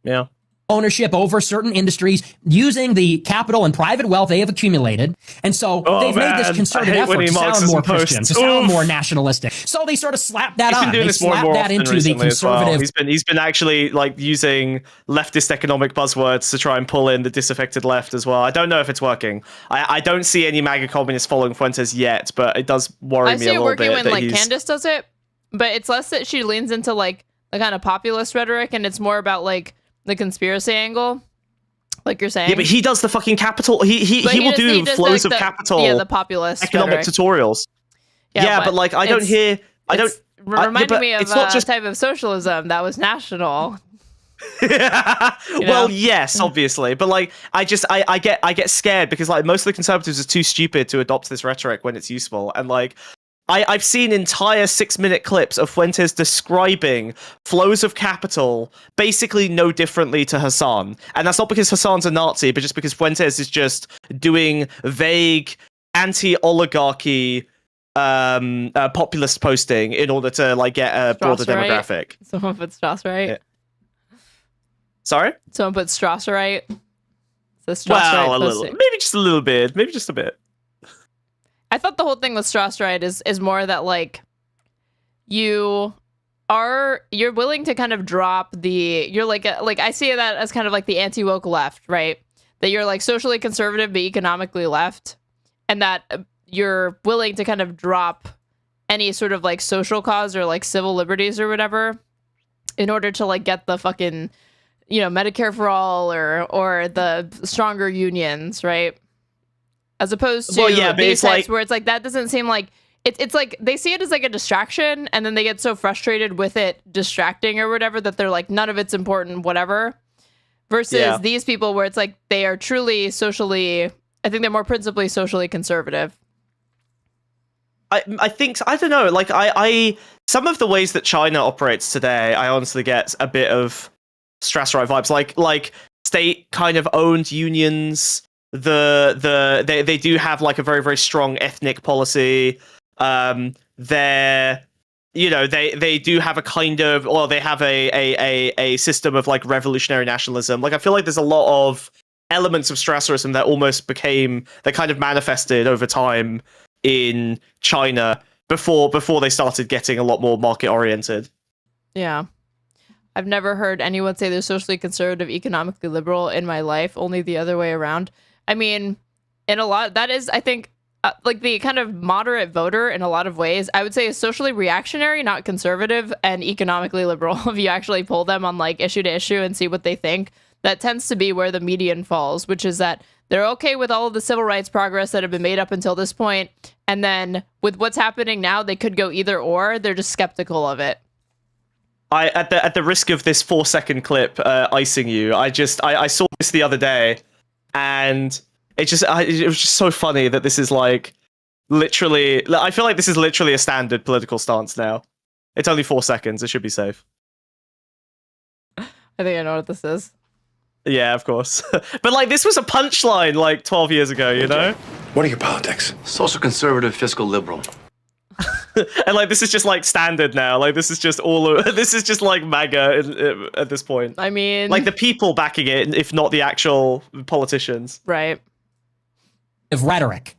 yeah. Ownership over certain industries using the capital and private wealth they have accumulated. And so they've made this concerted effort to sound more Christian, to sound more nationalistic. So they sort of slap that on. They slap that into the conservative. He's been actually like using leftist economic buzzwords to try and pull in the disaffected left as well. I don't know if it's working. I don't see any MAGA communists following Fuentes yet, but it does worry me a little bit. I see it working when like Candace does it, but it's less that she leans into like the kind of populist rhetoric, and it's more about like the conspiracy angle, like you're saying. Yeah, but he does the fucking capital. He will do flows of capital. Yeah, the populist economic rhetoric. Tutorials. Yeah, but like I don't hear. I don't. Reminding me of it's not just type of socialism that was national. Well, yes, obviously, but like I get scared because like most of the conservatives are too stupid to adopt this rhetoric when it's useful, and like I've seen entire 6-minute clips of Fuentes describing flows of capital basically no differently to Hassan. And that's not because Hassan's a Nazi, but just because Fuentes is just doing vague anti-oligarchy populist posting in order to like get a broader demographic. Someone put Strauss right. Yeah. Sorry? Someone put Strauss right. Well, a little. Maybe just a little bit. Maybe just a bit. I thought the whole thing with Strauss right is more that like you're willing to kind of drop you're like I see that as kind of like the anti-woke left, right? That you're like socially conservative but economically left, and that you're willing to kind of drop any sort of like social cause or like civil liberties or whatever in order to like get the fucking Medicare for all or the stronger unions, right? As opposed to these types where it's like that doesn't seem like it's like they see it as like a distraction, and then they get so frustrated with it distracting or whatever that they're like none of it's important, whatever. Versus these people where it's like they are truly socially, I think they're more principally socially conservative. I think I don't know. Like I some of the ways that China operates today, I honestly get a bit of Strasserite vibes. Like state kind of owned unions. They do have like a very, very strong ethnic policy. They do have a kind of, or they have a system of like revolutionary nationalism. Like I feel like there's a lot of elements of Strasserism that kind of manifested over time in China before they started getting a lot more market oriented. Yeah. I've never heard anyone say they're socially conservative, economically liberal in my life, only the other way around. I mean, in a lot, that is, I think, like the kind of moderate voter in a lot of ways, I would say is socially reactionary, not conservative, and economically liberal. If you actually pull them on like issue to issue and see what they think, that tends to be where the median falls, which is that they're okay with all of the civil rights progress that have been made up until this point. And then with what's happening now, they could go either or. They're just skeptical of it. At the risk of this 4-second clip icing you, I saw this the other day, and it was just so funny that this is like literally. I feel like this is literally a standard political stance now. It's only 4 seconds. It should be safe. I think I know what this is. Yeah, of course. But like this was a punchline like 12 years ago, you know? What are your politics? Social conservative, fiscal liberal. And like this is just like standard now. Like this is just this is just like MAGA at this point. I mean, like the people backing it, if not the actual politicians. Right. Of rhetoric.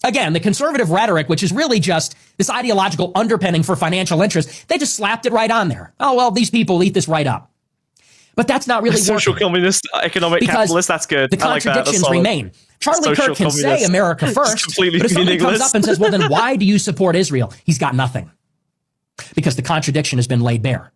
Again, the conservative rhetoric, which is really just this ideological underpinning for financial interest, they just slapped it right on there. Oh, well, these people eat this right up. But that's not really social working. Communist, economic capitalist, that's good. The contradictions remain. Charlie Kirk can say America first, but if somebody comes up and says, well, then why do you support Israel? He's got nothing. Because the contradiction has been laid bare.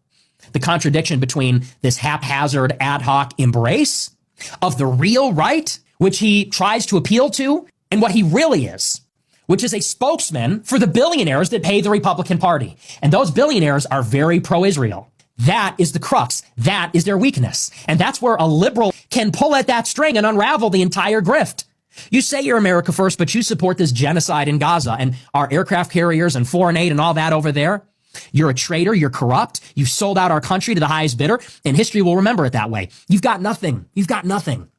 The contradiction between this haphazard, ad hoc embrace of the real right, which he tries to appeal to, and what he really is, which is a spokesman for the billionaires that pay the Republican Party. And those billionaires are very pro-Israel. That is the crux. That is their weakness. And that's where a liberal can pull at that string and unravel the entire grift. You say you're America first, but you support this genocide in Gaza and our aircraft carriers and foreign aid and all that over there. You're a traitor. You're corrupt. You've sold out our country to the highest bidder, and history will remember it that way. You've got nothing. You've got nothing.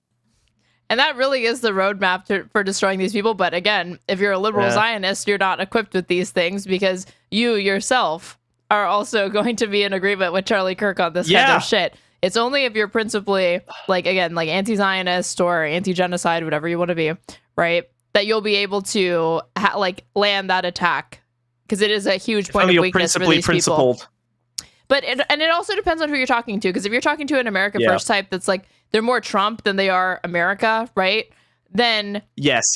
And that really is the roadmap for destroying these people. But again, if you're a liberal Zionist, you're not equipped with these things because you yourself are also going to be in agreement with Charlie Kirk on this kind of shit. It's only if you're principally, like, again, like anti-Zionist or anti-genocide, whatever you want to be, right, that you'll be able to land that attack, because it is a huge point of weakness for these people. But it also depends on who you're talking to, because if you're talking to an America First type that's like, they're more Trump than they are America, right? Then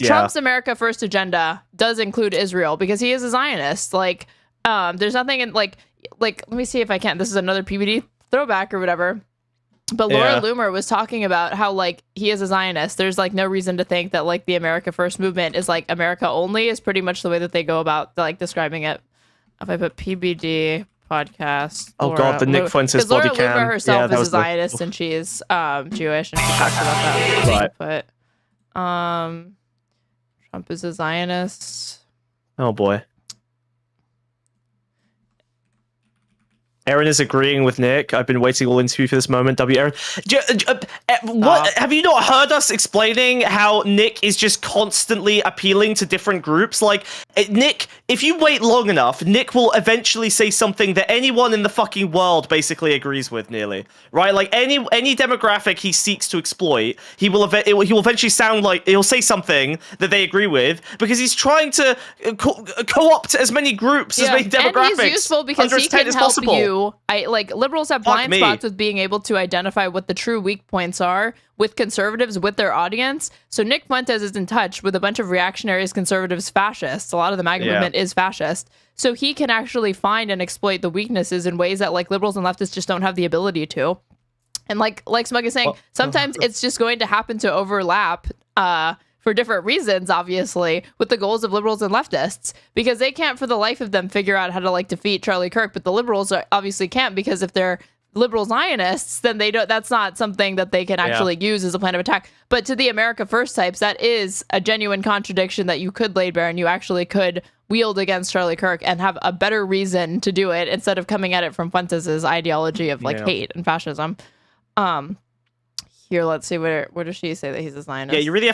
Trump's America First agenda does include Israel because he is a Zionist. Like, there's nothing in like let me see if I can. This is another PBD throwback or whatever. But Laura Loomer was talking about how, like, he is a Zionist. There's, like, no reason to think that, like, the America First movement is, like, America only is pretty much the way that they go about, like, describing it. If I put PBD podcast. Oh, God, the Nick Fuentes body cam. Laura Loomer herself is a Zionist, and she's Jewish, and she talks about that. Right. But Trump is a Zionist. Oh, boy. Aaron is agreeing with Nick. I've been waiting all interview for this moment. Aaron. What? Have you not heard us explaining how Nick is just constantly appealing to different groups? Like, Nick, if you wait long enough, Nick will eventually say something that anyone in the fucking world basically agrees with, nearly. Right? Like, any demographic he seeks to exploit, he will eventually sound like, he'll say something that they agree with, because he's trying to co-opt as many groups, as many demographics. And he's useful because he can help you. Liberals have blind spots with being able to identify what the true weak points are with conservatives, with their audience. So Nick Fuentes is in touch with a bunch of reactionaries, conservatives, fascists. A lot of the MAGA movement is fascist. So he can actually find and exploit the weaknesses in ways that, like, liberals and leftists just don't have the ability to. And like Smug is saying, sometimes it's just going to happen to overlap for different reasons, obviously, with the goals of liberals and leftists, because they can't for the life of them figure out how to, like, defeat Charlie Kirk. But the liberals obviously can't, because if they're liberal Zionists, then they don't. That's not something that they can actually use as a plan of attack. But to the America First types, that is a genuine contradiction that you could lay bare, and you actually could wield against Charlie Kirk and have a better reason to do it instead of coming at it from Fuentes' ideology of, like, hate and fascism. Here, let's see, where does she say that he's a Zionist? Yeah, you really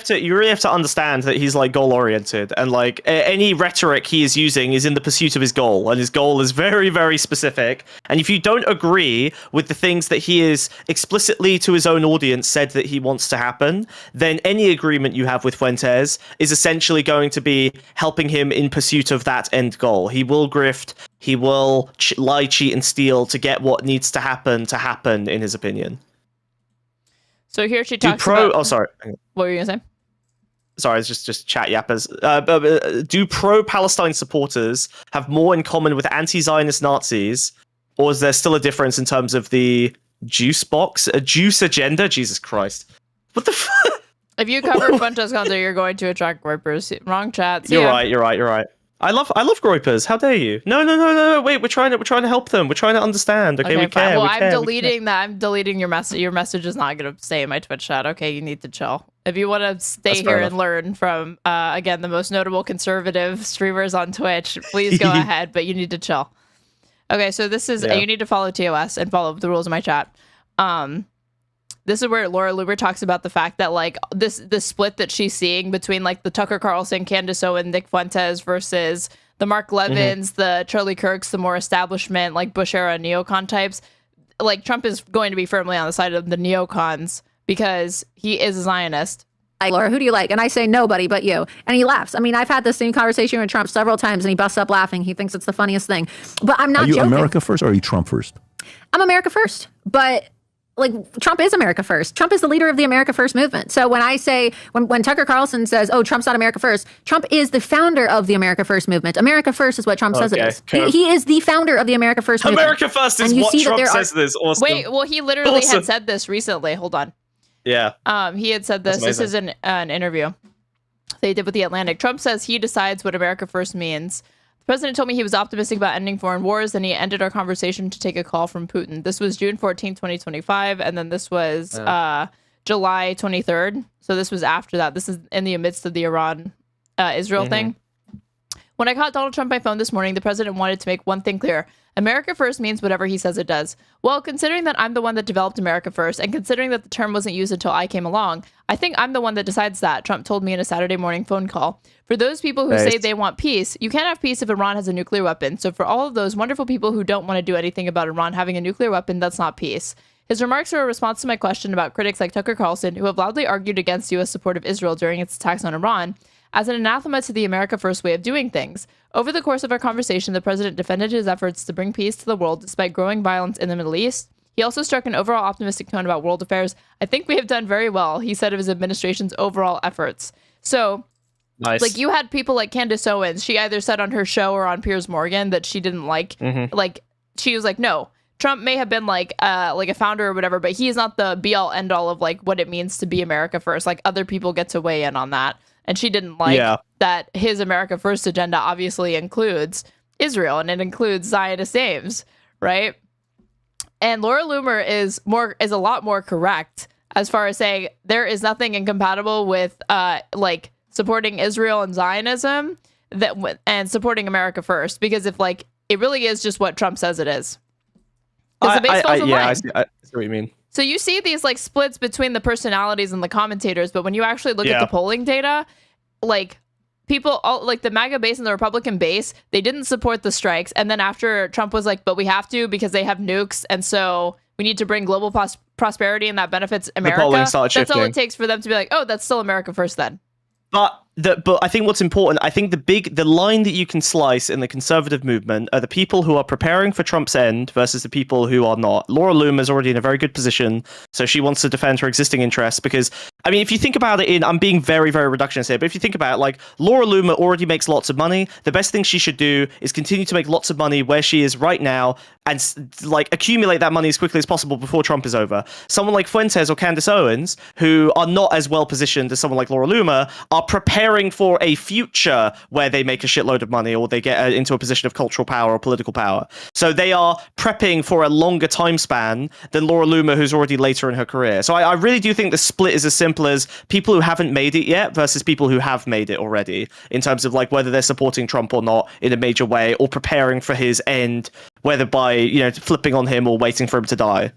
have to understand that he's, like, goal oriented, and, like, any rhetoric he is using is in the pursuit of his goal, and his goal is very, very specific. And if you don't agree with the things that he is explicitly to his own audience said that he wants to happen, then any agreement you have with Fuentes is essentially going to be helping him in pursuit of that end goal. He will grift, he will lie, cheat, and steal to get what needs to happen in his opinion. So here she talks about... Oh, sorry. What were you going to say? Sorry, it's just chat yappers. Do pro-Palestine supporters have more in common with anti-Zionist Nazis, or is there still a difference in terms of the juice box? A juice agenda? Jesus Christ. What the fuck? If you cover Fuentes content, you're going to attract Groupers. Wrong chat. You're right. I love Groupers. How dare you? No. Wait, we're trying to help them. We're trying to understand. Okay, we care. Well, I'm deleting that. I'm deleting your message. Your message is not going to stay in my Twitch chat. Okay, you need to chill. If you want to stay here and learn from, again, the most notable conservative streamers on Twitch, please go ahead. But you need to chill. Okay, so this is you need to follow TOS and follow the rules of my chat. This is where Laura Loomer talks about the fact that, like, the split that she's seeing between, like, the Tucker Carlson, Candace Owen, Nick Fuentes versus the Mark Levins, the Charlie Kirks, the more establishment, like, Bush era neocon types. Like, Trump is going to be firmly on the side of the neocons because he is a Zionist. Laura, who do you like? And I say nobody but you. And he laughs. I mean, I've had this same conversation with Trump several times, and he busts up laughing. He thinks it's the funniest thing. But I'm not joking. Are you America first or are you Trump first? I'm America first. But, like, Trump is America first. Trump is the leader of the America First movement. So when I say, when Tucker Carlson says, oh, Trump's not America first, Trump is the founder of the America First movement. America first is what Trump says it is. He is the founder of the America First movement. America first is what Trump says it is. Awesome. Wait, well, he literally had said this recently. Hold on. Yeah. He had said this. This is an interview they did with The Atlantic. Trump says he decides what America First means. The president told me he was optimistic about ending foreign wars, and he ended our conversation to take a call from Putin. This was June 14, 2025, and then this was July 23rd. So this was after that. This is in the midst of the Iran-Israel thing. When I caught Donald Trump by phone this morning, the president wanted to make one thing clear. America First means whatever he says it does. Well, considering that I'm the one that developed America First, and considering that the term wasn't used until I came along, I think I'm the one that decides that, Trump told me in a Saturday morning phone call. For those people who say they want peace, you can't have peace if Iran has a nuclear weapon. So for all of those wonderful people who don't want to do anything about Iran having a nuclear weapon, that's not peace. His remarks are a response to my question about critics like Tucker Carlson, who have loudly argued against U.S. support of Israel during its attacks on Iran, as an anathema to the America First way of doing things. Over the course of our conversation, the president defended his efforts to bring peace to the world despite growing violence in the Middle East. He also struck an overall optimistic tone about world affairs. I think we have done very well, he said of his administration's overall efforts. So, nice. Like, you had people like Candace Owens. She either said on her show or on Piers Morgan that she didn't like, like, she was like, no, Trump may have been like a founder or whatever, but he is not the be all end all of like what it means to be America First. Like, other people get to weigh in on that. And she didn't like that his America First agenda obviously includes Israel, and it includes Zionist aims, right? And Laura Loomer is a lot more correct as far as saying there is nothing incompatible with like supporting Israel and Zionism and supporting America First, because if like it really is just what Trump says it is. I see what you mean. So you see these like splits between the personalities and the commentators, but when you actually look at the polling data, like people, like the MAGA base and the Republican base, they didn't support the strikes. And then after Trump was like, but we have to because they have nukes, and so we need to bring global prosperity and that benefits America. That's all it takes for them to be like, oh, that's still America First then. But I think what's important, I think the line that you can slice in the conservative movement are the people who are preparing for Trump's end versus the people who are not. Laura Loomer is already in a very good position, so she wants to defend her existing interests because, I mean, if you think about it I'm being very, very reductionist here, but if you think about it, like, Laura Loomer already makes lots of money. The best thing she should do is continue to make lots of money where she is right now and, like, accumulate that money as quickly as possible before Trump is over. Someone like Fuentes or Candace Owens, who are not as well positioned as someone like Laura Loomer, are preparing for a future where they make a shitload of money or they get into a position of cultural power or political power. So they are prepping for a longer time span than Laura Loomer, who's already later in her career. So I really do think the split is as simple as people who haven't made it yet versus people who have made it already, in terms of like whether they're supporting Trump or not in a major way or preparing for his end, whether by, you know, flipping on him or waiting for him to die.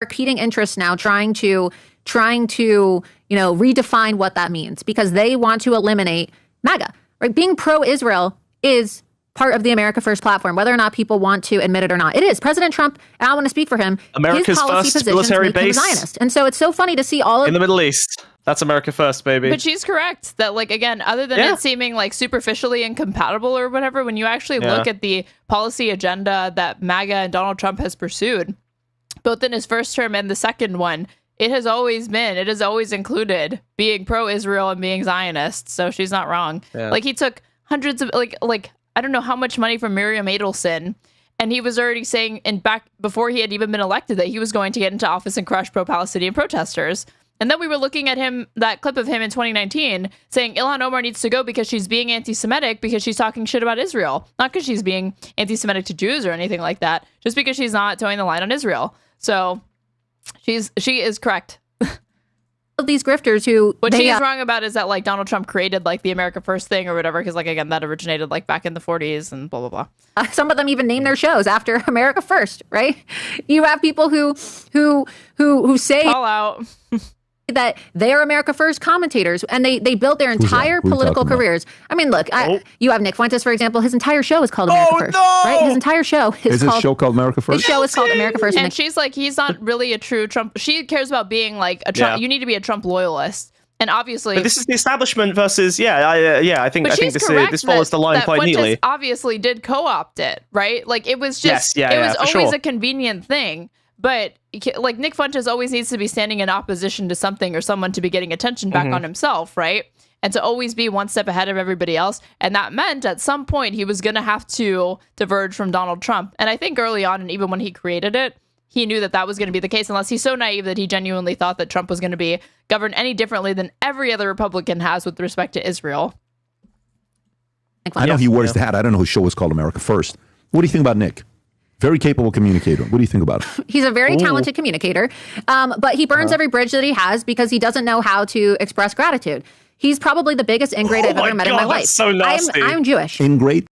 Competing interests now trying to redefine what that means, because they want to eliminate MAGA. Right? Being pro-Israel is part of the America First platform, whether or not people want to admit it or not. It is. President Trump, and I want to speak for him, America's his policy first military base Zionist. And so it's so funny to see all of in the Middle East. That's America First, baby. But she's correct that, like, again, other than it seeming like superficially incompatible or whatever, when you actually look at the policy agenda that MAGA and Donald Trump has pursued, both in his first term and the second one, it has always included being pro-Israel and being Zionist. So she's not wrong. Yeah. Like, he took hundreds of, like I don't know how much money from Miriam Adelson, and he was already saying, and back before he had even been elected, that he was going to get into office and crush pro-Palestinian protesters. And then we were looking at him, that clip of him in 2019, saying Ilhan Omar needs to go because she's being anti-Semitic because she's talking shit about Israel. Not because she's being anti-Semitic to Jews or anything like that, just because she's not towing the line on Israel. So she is correct. Of these grifters who what she is wrong about is that, like, Donald Trump created like the America First thing or whatever, because, like, again, that originated like back in the 40s and blah blah blah. Some of them even name their shows after America First, right? You have people who say call out that they are America First commentators, and they built their entire political careers. I mean, look, you have Nick Fuentes, for example. His entire show is called America First, right? His entire show is his show called America First? His show is called America First. And she's like, he's not really a true Trump. She cares about being like a Trump. You need to be a Trump loyalist. And obviously, but this is the establishment versus I think this follows the line quite neatly. Obviously, did co-opt it, right? Like, it was just it was always a convenient thing. But, like, Nick Fuentes always needs to be standing in opposition to something or someone to be getting attention back on himself, right? And to always be one step ahead of everybody else. And that meant at some point he was going to have to diverge from Donald Trump. And I think early on, and even when he created it, he knew that was going to be the case, unless he's so naive that he genuinely thought that Trump was going to be governed any differently than every other Republican has with respect to Israel. I know he wears the hat. I don't know his show is called America First. What do you think about Nick? Very capable communicator. What do you think about it? He's a very talented communicator, but he burns every bridge that he has because he doesn't know how to express gratitude. He's probably the biggest ingrate I've ever met in my life. So nasty. I'm Jewish. Ingrate?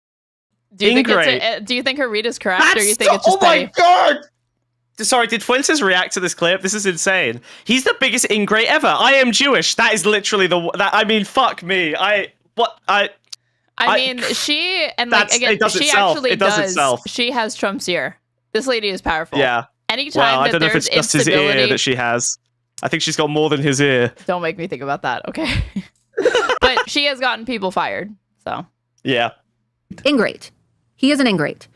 Do you Ingrate. think her read is correct, or you think it's oh just my petty? god! Sorry, did Fuentes react to this clip? This is insane. He's the biggest ingrate ever. I am Jewish. That is literally I mean, fuck me. I mean, she and like again, she itself. actually It does itself. She has Trump's ear. This lady is powerful. Yeah. Anytime Well, I that don't know if there's it's just his ear instability, that she has. I think she's got more than his ear. don't make me think about that. Okay, but she has gotten people fired. So Yeah. Ingrate. He is an ingrate.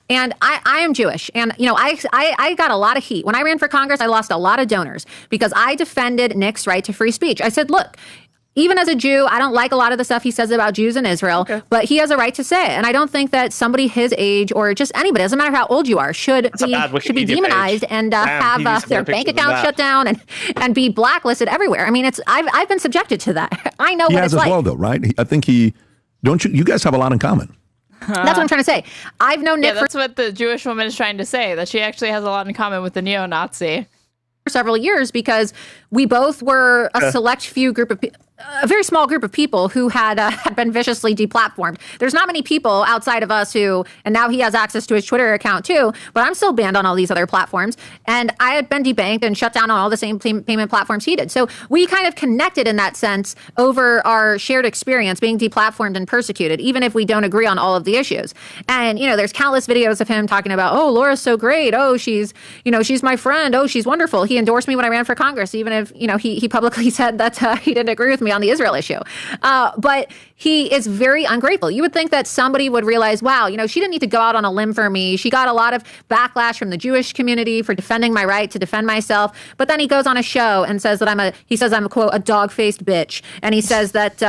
And I am Jewish. And, you know, I got a lot of heat. When I ran for Congress, I lost a lot of donors because I defended Nick's right to free speech. I said, look, even as a Jew, I don't like a lot of the stuff he says about Jews in Israel, but he has a right to say it. And I don't think that somebody his age or just anybody, doesn't matter how old you are, should be demonized and have their bank account shut down and be blacklisted everywhere. I mean, I've been subjected to that. I know what it's like. He has as well, though, right? I think you guys have a lot in common. That's what I'm trying to say. I've known Nick that's what the Jewish woman is trying to say, that she actually has a lot in common with the neo-Nazi. For several years because we both were a select few group of a very small group of people who had been viciously deplatformed. There's not many people outside of us who, and now he has access to his Twitter account too, but I'm still banned on all these other platforms. And I had been debanked and shut down on all the same payment platforms he did. So we kind of connected in that sense over our shared experience being deplatformed and persecuted, even if we don't agree on all of the issues. And, you know, there's countless videos of him talking about, oh, Laura's so great. Oh, she's my friend. Oh, she's wonderful. He endorsed me when I ran for Congress, even if, you know, he publicly said that he didn't agree with me on the Israel issue. But he is very ungrateful. You would think that somebody would realize, wow, you know, she didn't need to go out on a limb for me. She got a lot of backlash from the Jewish community for defending my right to defend myself. But then he goes on a show and says that I'm a quote, a dog-faced bitch. And he says that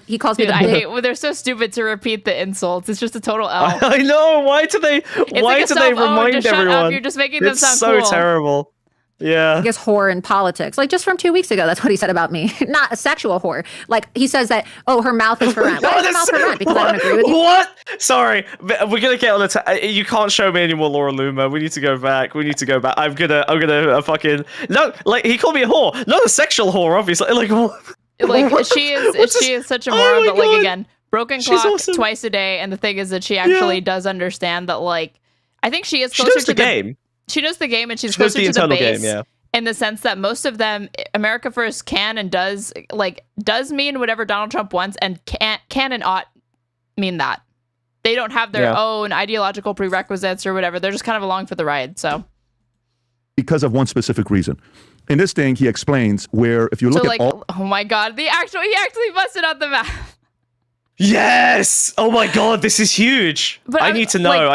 he calls me the bitch. They're so stupid to repeat the insults. It's just a total L. I know. Why do they remind everyone? You're just making them sound so cool. terrible. Yeah. I guess whore in politics. Like just from 2 weeks ago, that's what he said about me. Not a sexual whore. Like he says that, oh, her mouth is for rent. Why is her mouth for rent? Because I don't agree with you. What? Sorry. We're going to get on you can't show me any more Laura Loomer. We need to go back. I'm gonna fucking, no, like he called me a whore. Not a sexual whore, obviously. Like, what? Like she is such a moron, but like again, broken clock awesome. Twice a day. And the thing is that she actually does understand that, like, I think she is closer to the game. She knows the game, and she's closer to the base game, in the sense that most of them, America First can and does mean whatever Donald Trump wants, and can and ought mean that. They don't have their own ideological prerequisites or whatever. They're just kind of along for the ride. So, because of one specific reason. In this thing, he explains where if you look at all... oh my God, he actually busted out the map. Yes! Oh my God, this is huge. But I need to know.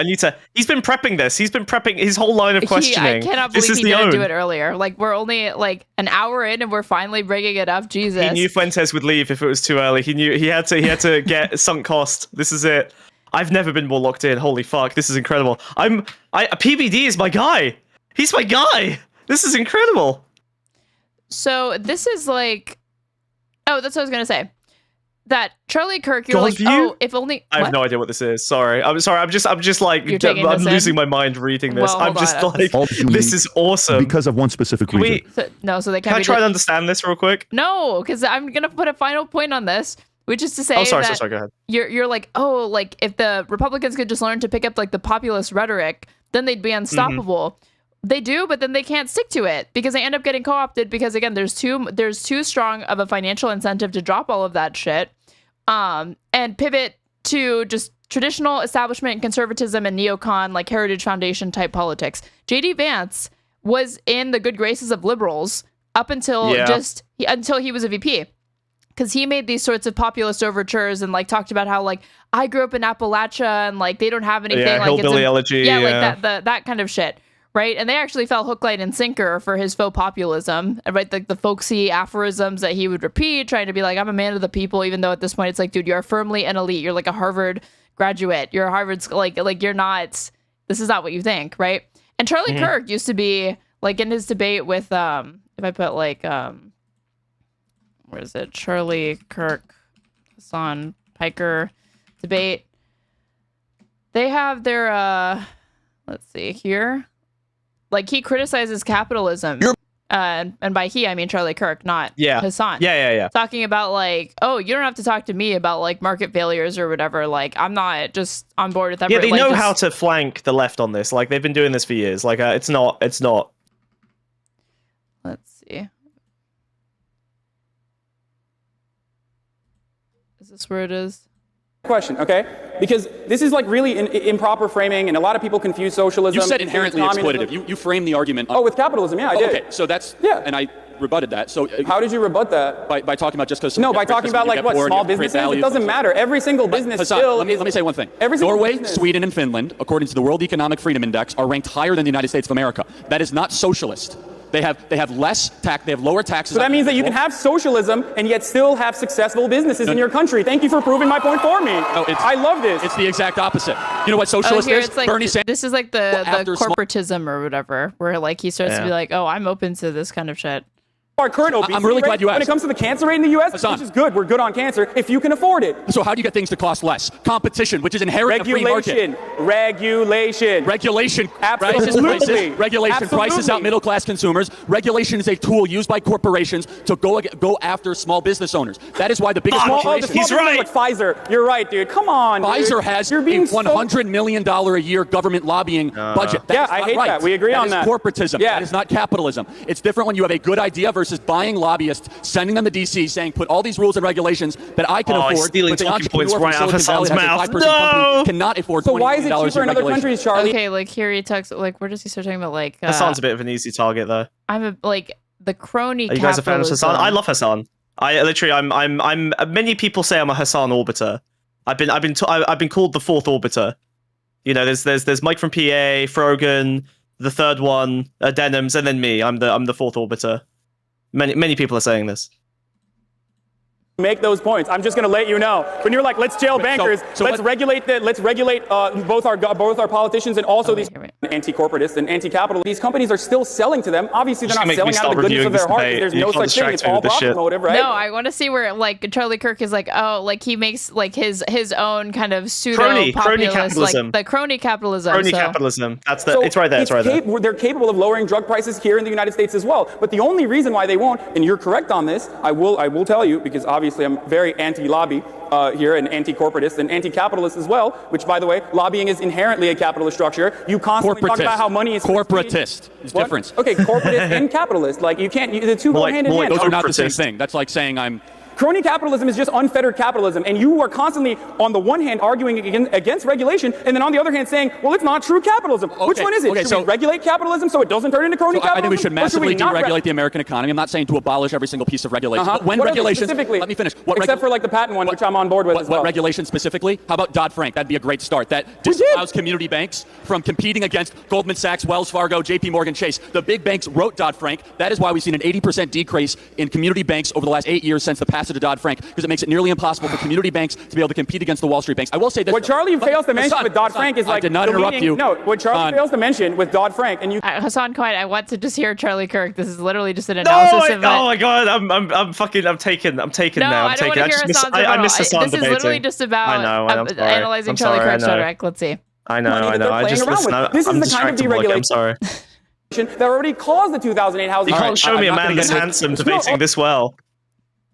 He's been prepping this. He's been prepping his whole line of questioning. I cannot believe he didn't do it earlier. Like, we're only like an hour in and we're finally bringing it up. Jesus. He knew Fuentes would leave if it was too early. He knew he had to get sunk cost. This is it. I've never been more locked in. Holy fuck, this is incredible. PBD is my guy. He's my guy. This is incredible. So this is like, oh, that's what I was gonna say. That Charlie Kirk, you're like, oh, if only. I have no idea what this is. Sorry. I'm just like, I'm losing my mind reading this. Well, I'm just like, this is awesome. Because of one specific reason. So they can't. Can I try to understand this real quick? No, because I'm gonna put a final point on this, which is to say, sorry, that go ahead. You're like, oh, like if the Republicans could just learn to pick up like the populist rhetoric, then they'd be unstoppable. Mm-hmm. They do, but then they can't stick to it because they end up getting co-opted because, again, there's too strong of a financial incentive to drop all of that shit and pivot to just traditional establishment conservatism and neocon, like Heritage Foundation type politics. J.D. Vance was in the good graces of liberals up until until he was a VP. Because he made these sorts of populist overtures and like talked about how like I grew up in Appalachia and like they don't have anything like hillbilly elegy, like that kind of shit. Right. And they actually fell hook, line, and sinker for his faux populism. Right. Like the folksy aphorisms that he would repeat, trying to be like, I'm a man of the people, even though at this point it's like, dude, you're firmly an elite. You're like a Harvard graduate. You're a Harvard, like you're not, this is not what you think. Right. And Charlie Kirk used to be like in his debate with, if I put like, where is it? Charlie Kirk, Hassan Piker debate. They have their, let's see here. Like he criticizes capitalism and by he I mean Charlie Kirk, not Hassan. Yeah. Talking about like, oh, you don't have to talk to me about like market failures or whatever. Like, I'm not just on board with that. Yeah, they know how to flank the left on this. Like, they've been doing this for years. Like, it's not. Let's see. Is this where it is? Question, okay? Because this is like really improper framing, and a lot of people confuse socialism. You said inherently exploitative. You framed the argument. Oh, with capitalism, yeah, I did. Okay, so that's and I rebutted that. So how did you rebut that? By talking about just because. No, by talking about like what small businesses. It doesn't matter. Every single business Hassan, still. Let me say one thing. Norway, Sweden, and Finland, according to the World Economic Freedom Index, are ranked higher than the United States of America. That is not socialist. They have less tax. They have lower taxes. So that means that you can have socialism and yet still have successful businesses in your country. Thank you for proving my point for me. No, I love this. It's the exact opposite. You know what socialist is? It's like, Bernie Sanders. This is like the corporatism or whatever, where like he starts to be like, oh, I'm open to this kind of shit. Our current obesity I'm really glad you asked. When it comes to the cancer rate in the U.S., Hassan, which is good, we're good on cancer if you can afford it. So how do you get things to cost less? Competition, which is inherent in a free market. Regulation. Absolutely. Regulation prices out middle class consumers. Regulation is a tool used by corporations to go after small business owners. That is why the biggest He's right. Like Pfizer. You're right, dude. Come on. Pfizer has a $100 million a year government lobbying budget. I hate that. We agree on that. That is corporatism. Yeah. That is not capitalism. It's different when you have a good idea versus buying lobbyists, sending them to DC, saying put all these rules and regulations that I can afford. Stealing talking points right out of Hassan's mouth. No! Cannot afford. So why is it cheaper in other countries, Charlie? Okay, like here he talks. Like, where does he start talking about like? Hassan's a bit of an easy target, though. I'm like the crony. Are you guys a fan of Hassan? I love Hassan. I'm. Many people say I'm a Hassan orbiter. I've been called the fourth orbiter. You know, there's Mike from PA, Frogan, the third one, Denims, and then me. I'm the fourth orbiter. Many people are saying this. Make those points. I'm just going to let you know. When you're like, let's jail bankers, let's regulate both our politicians and also these anti-corporatists and anti-capital. These companies are still selling to them. Obviously, they're not selling out of the goodness of their heart. There's no such thing. It's all profit motive, right? No, I want to see where like Charlie Kirk is like, oh, like he makes like his own kind of pseudo crony capitalism, like the crony capitalism. Crony capitalism. That's the. It's right there. It's right there. They're capable of lowering drug prices here in the United States as well. But the only reason why they won't, and you're correct on this, I will tell you, because obviously I'm very anti-lobby here and anti-corporatist and anti-capitalist as well, which, by the way, lobbying is inherently a capitalist structure. You constantly talk about how money is... Corporatist. There's difference. Okay, corporatist and capitalist. Like, you can't... The two go hand in hand. Those are not the same thing. That's like saying I'm... Crony capitalism is just unfettered capitalism, and you are constantly, on the one hand, arguing against regulation, and then on the other hand saying, well, it's not true capitalism. Okay. Which one is it? Okay, should we regulate capitalism so it doesn't turn into crony capitalism? I think we should massively deregulate the American economy. I'm not saying to abolish every single piece of regulation. But when regulations... Specifically, let me finish. Except for like the patent one, which I'm on board with as well. What regulation specifically? How about Dodd-Frank? That'd be a great start. That disallows community banks from competing against Goldman Sachs, Wells Fargo, JP Morgan Chase. The big banks wrote Dodd-Frank. That is why we've seen an 80% decrease in community banks over the last 8 years since the passage of Dodd-Frank. It makes it nearly impossible for community banks to be able to compete against the Wall Street banks. I will say this. What Charlie fails to mention with Dodd-Frank is like... I did not interrupt you. No, what Charlie fails to mention with Dodd-Frank, and you... Hassan Cohen, I want to just hear Charlie Kirk. This is literally just an analysis of it. Oh my god, I'm taken now. I don't want to hear Hassan's I miss Hassan This is literally just about analyzing Charlie Kirk's rhetoric. Let's see. I know. I just listen. This I'm is the kind of deregulation. I'm sorry. That already caused the 2008 housing... You can't show me a man this handsome debating this well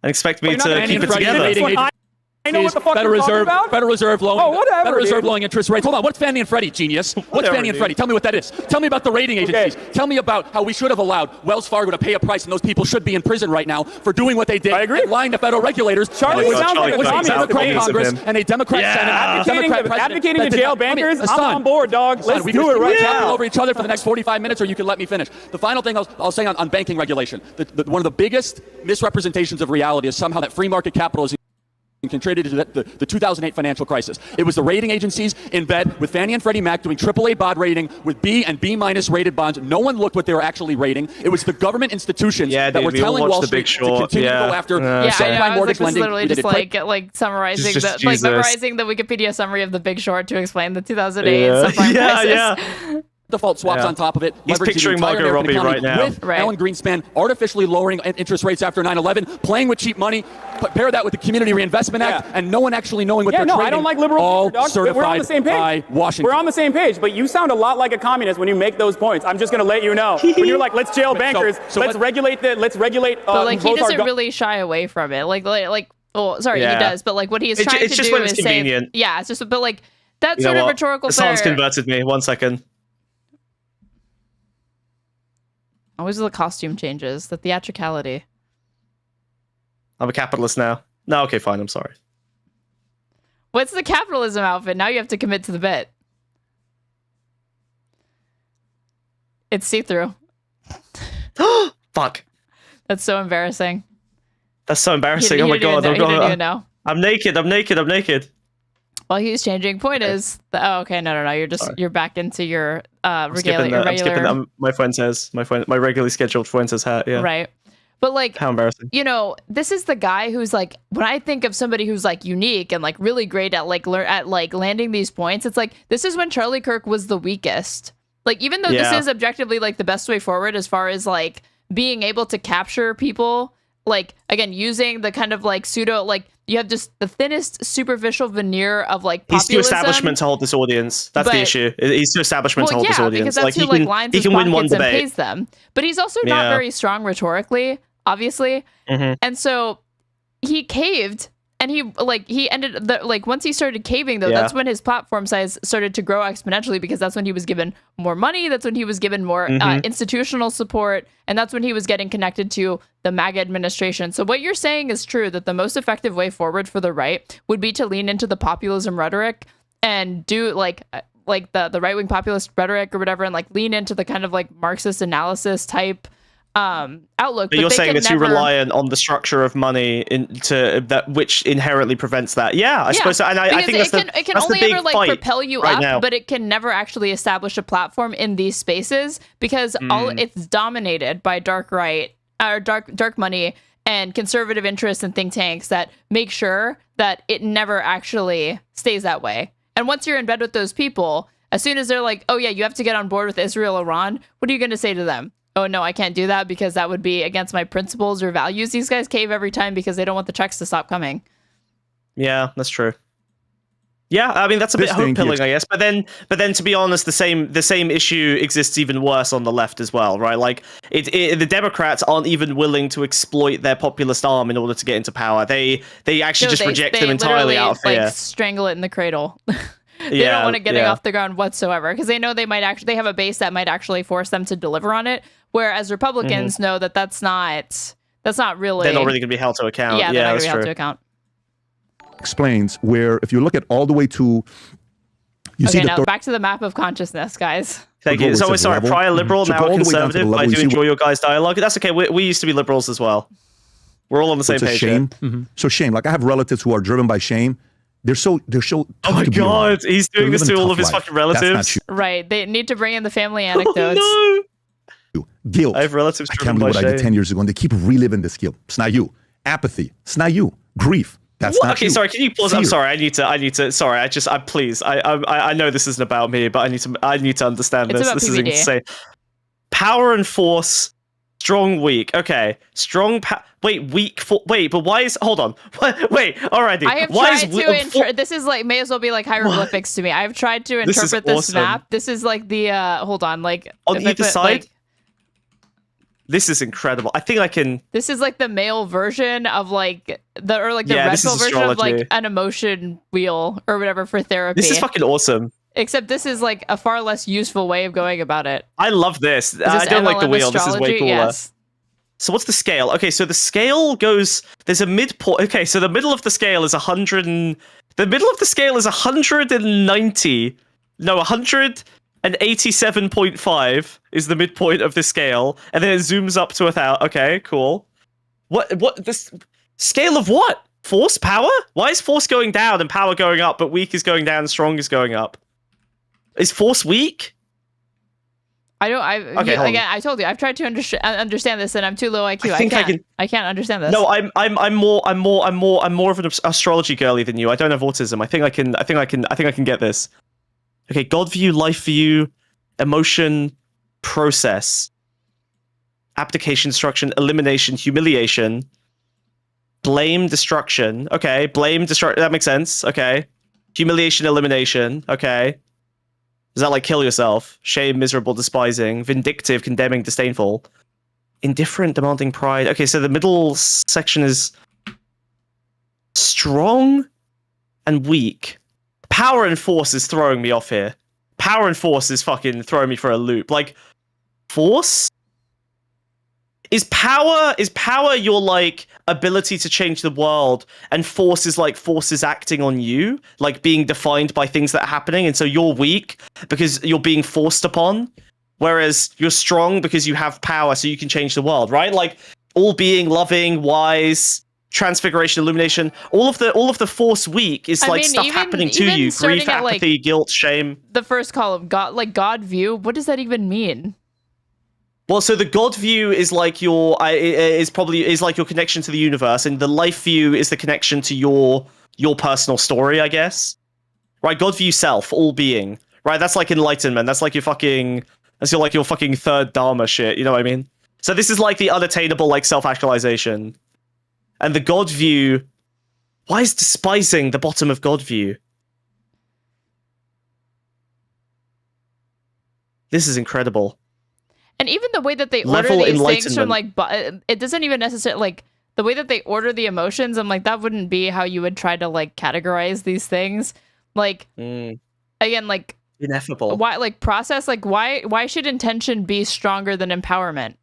and expect me to keep it together. I know what the fuck you're talking about. Federal Reserve lowering. Oh, whatever, Federal Reserve lowering interest rates. Hold on. What's Fannie and Freddie, genius? What's Fannie and Freddie? Tell me what that is. Tell me about the rating agencies. Okay. Tell me about how we should have allowed Wells Fargo to pay a price, and those people should be in prison right now for doing what they did. I agree. And lying to federal regulators. Charlie sounds like a Democrat Congress and a Democrat Senate. Advocating to jail bankers. I'm on board, dog. Let's do it right now. Over each other for the next 45 minutes, or you can let me finish. The final thing I'll say on banking regulation. One of the biggest misrepresentations of reality is somehow that free market capitalism contributed to the 2008 financial crisis. It was the rating agencies in bed with Fannie and Freddie Mac doing AAA bond rating with B and B minus rated bonds. No one looked what they were actually rating. It was the government institutions that were telling Wall Street to continue to go after subprime mortgage lending. Literally just like summarizing memorizing the Wikipedia summary of The Big Short to explain the 2008 subprime crisis. default swaps on top of it. He's leveraging picturing the entire Margot American Robbie economy right now. With Alan Greenspan artificially lowering interest rates after 9/11, playing with cheap money. Pair that with the Community Reinvestment Act, and no one actually knowing what they're trading. I don't like liberals. All Certified we're on the same page. by Washington. We're on the same page, but you sound a lot like a communist when you make those points. I'm just going to let you know. When you're like, let's jail bankers, let's regulate. But like he doesn't really shy away from it. Oh, sorry, he does. But like what he's trying to do is say, it's just. But like that sort of rhetorical. Someone's converted me. 1 second. Always the costume changes, the theatricality. I'm a capitalist now. No, okay, fine. I'm sorry. What's the capitalism outfit? Now you have to commit to the bit. It's see-through. Fuck. That's so embarrassing. That's so embarrassing. Oh my god. You didn't even know. I'm naked. Well, he's changing. Point is, okay, no. You're back into your regular. I'm skipping my Fuentes, my regularly scheduled Fuentes hat. Yeah. Right. But like, how embarrassing. This is the guy who's like, when I think of somebody who's like unique and like really great at landing these points, it's like this is when Charlie Kirk was the weakest. Like, even though this is objectively like the best way forward as far as like being able to capture people, like again using the kind of like pseudo like. You have just the thinnest superficial veneer of like populism. He's too establishment to hold this audience. That's the issue. He's too establishment to hold this audience. Because that's who like lines his pockets and pays them. But he's also not very strong rhetorically, obviously. Mm-hmm. And so he caved, and he ended once he started caving though, that's when his platform size started to grow exponentially, because that's when he was given more money, that's when he was given more institutional support, and that's when he was getting connected to the MAGA administration. So what you're saying is true, that the most effective way forward for the right would be to lean into the populism rhetoric and do like the right-wing populist rhetoric or whatever, and like lean into the kind of like Marxist analysis type outlook. But you're saying they're too reliant on the structure of money which inherently prevents that. I suppose so. And I think it can only ever like propel you up now. But it can never actually establish a platform in these spaces, because it's dominated by dark right or dark money and conservative interests and think tanks that make sure that it never actually stays that way. And once you're in bed with those people, as soon as they're like, oh yeah, you have to get on board with Israel, Iran, what are you going to say to them? Oh no, I can't do that because that would be against my principles or values. These guys cave every time because they don't want the checks to stop coming. Yeah, that's true. Yeah, I mean that's a bit hope-pilling, I guess. But then, to be honest, the same issue exists even worse on the left as well, right? Like the Democrats aren't even willing to exploit their populist arm in order to get into power. They actually just reject them entirely out of fear. Like strangle it in the cradle. They don't want it getting off the ground whatsoever, because they know they have a base that might actually force them to deliver on it. Whereas Republicans know that that's not really. They're not really going to be held to account. Yeah, they're not going to be held to account. Explains where if you look at all the way to now back to the map of consciousness, guys. Thank you. So sorry, prior liberal, now a conservative. I do enjoy your guys' dialogue. That's okay. We used to be liberals as well. We're all on the same page. Shame. So shame. Like I have relatives who are driven by shame. They're so. Oh my god, he's doing this to all of his fucking relatives. Right. They need to bring in the family anecdotes. Oh, no. Guilt. I have relatives. I can't believe what I did 10 years ago, and they keep reliving this guilt. It's not you. Apathy. It's not you. Grief. That's not okay, you. Sorry, can you pause? I'm sorry. I need to. Sorry, please. I know this isn't about me, but I need to understand this. This PBD. is insane. Power and force. Strong, weak. Okay. Strong. Weak. But why is? Hold on. Wait. Alrighty. I have tried to. This is like may as well be like hieroglyphics to me. I've tried to interpret this map. This is like the. Hold on. Like on either side. This is incredible. I think I can. This is like the male version of like the retro version of like an emotion wheel or whatever for therapy. This is fucking awesome. Except this is like a far less useful way of going about it. I love this. I don't like the wheel. This is way cooler. Yes. So what's the scale? Okay, so the scale goes. There's a midpoint. Okay, so the middle of the scale is 100 and the middle of the scale is 190. No, 187.5 is the midpoint of the scale, and then it zooms up to 1,000. Okay, cool. What this scale of what? Force, power? Why is force going down and power going up, but weak is going down and strong is going up? Is force weak? I told you I've tried to understand this, and I'm too low IQ. I can't understand this. No, I'm more of an astrology girly than you. I don't have autism. I think I can get this. Okay, God view, life view. emotion, process, abdication, destruction, elimination, humiliation, blame, destruction. Okay, blame, destruction. That makes sense. Okay, humiliation, elimination. Okay, is that like kill yourself? Shame, miserable, despising, vindictive, condemning, disdainful, indifferent, demanding, pride. Okay, so the middle section is strong and weak. Power and force is throwing me off here. Power and force is fucking throwing me for a loop. Like, force? Is power your like ability to change the world, and force is like forces acting on you, like being defined by things that are happening, and so you're weak because you're being forced upon, whereas you're strong because you have power, so you can change the world, right? Like all being, loving, wise, transfiguration, illumination, all of the force weak is like stuff happening to you, grief, apathy, guilt, shame. The first column, God, like God view. What does that even mean? Well, so the God view is like your like your connection to the universe, and the life view is the connection to your personal story, I guess. Right? God view self, all being. Right? That's like enlightenment. That's like your fucking third dharma shit. You know what I mean? So this is like the unattainable, like self-actualization. And the God view, why is despising the bottom of God view? This is incredible. And even the way that they order these things from like, it doesn't even necessarily like the way that they order the emotions. I'm like, that wouldn't be how you would try to like categorize these things. Like, again, like ineffable. Why, like process, like why should intention be stronger than empowerment?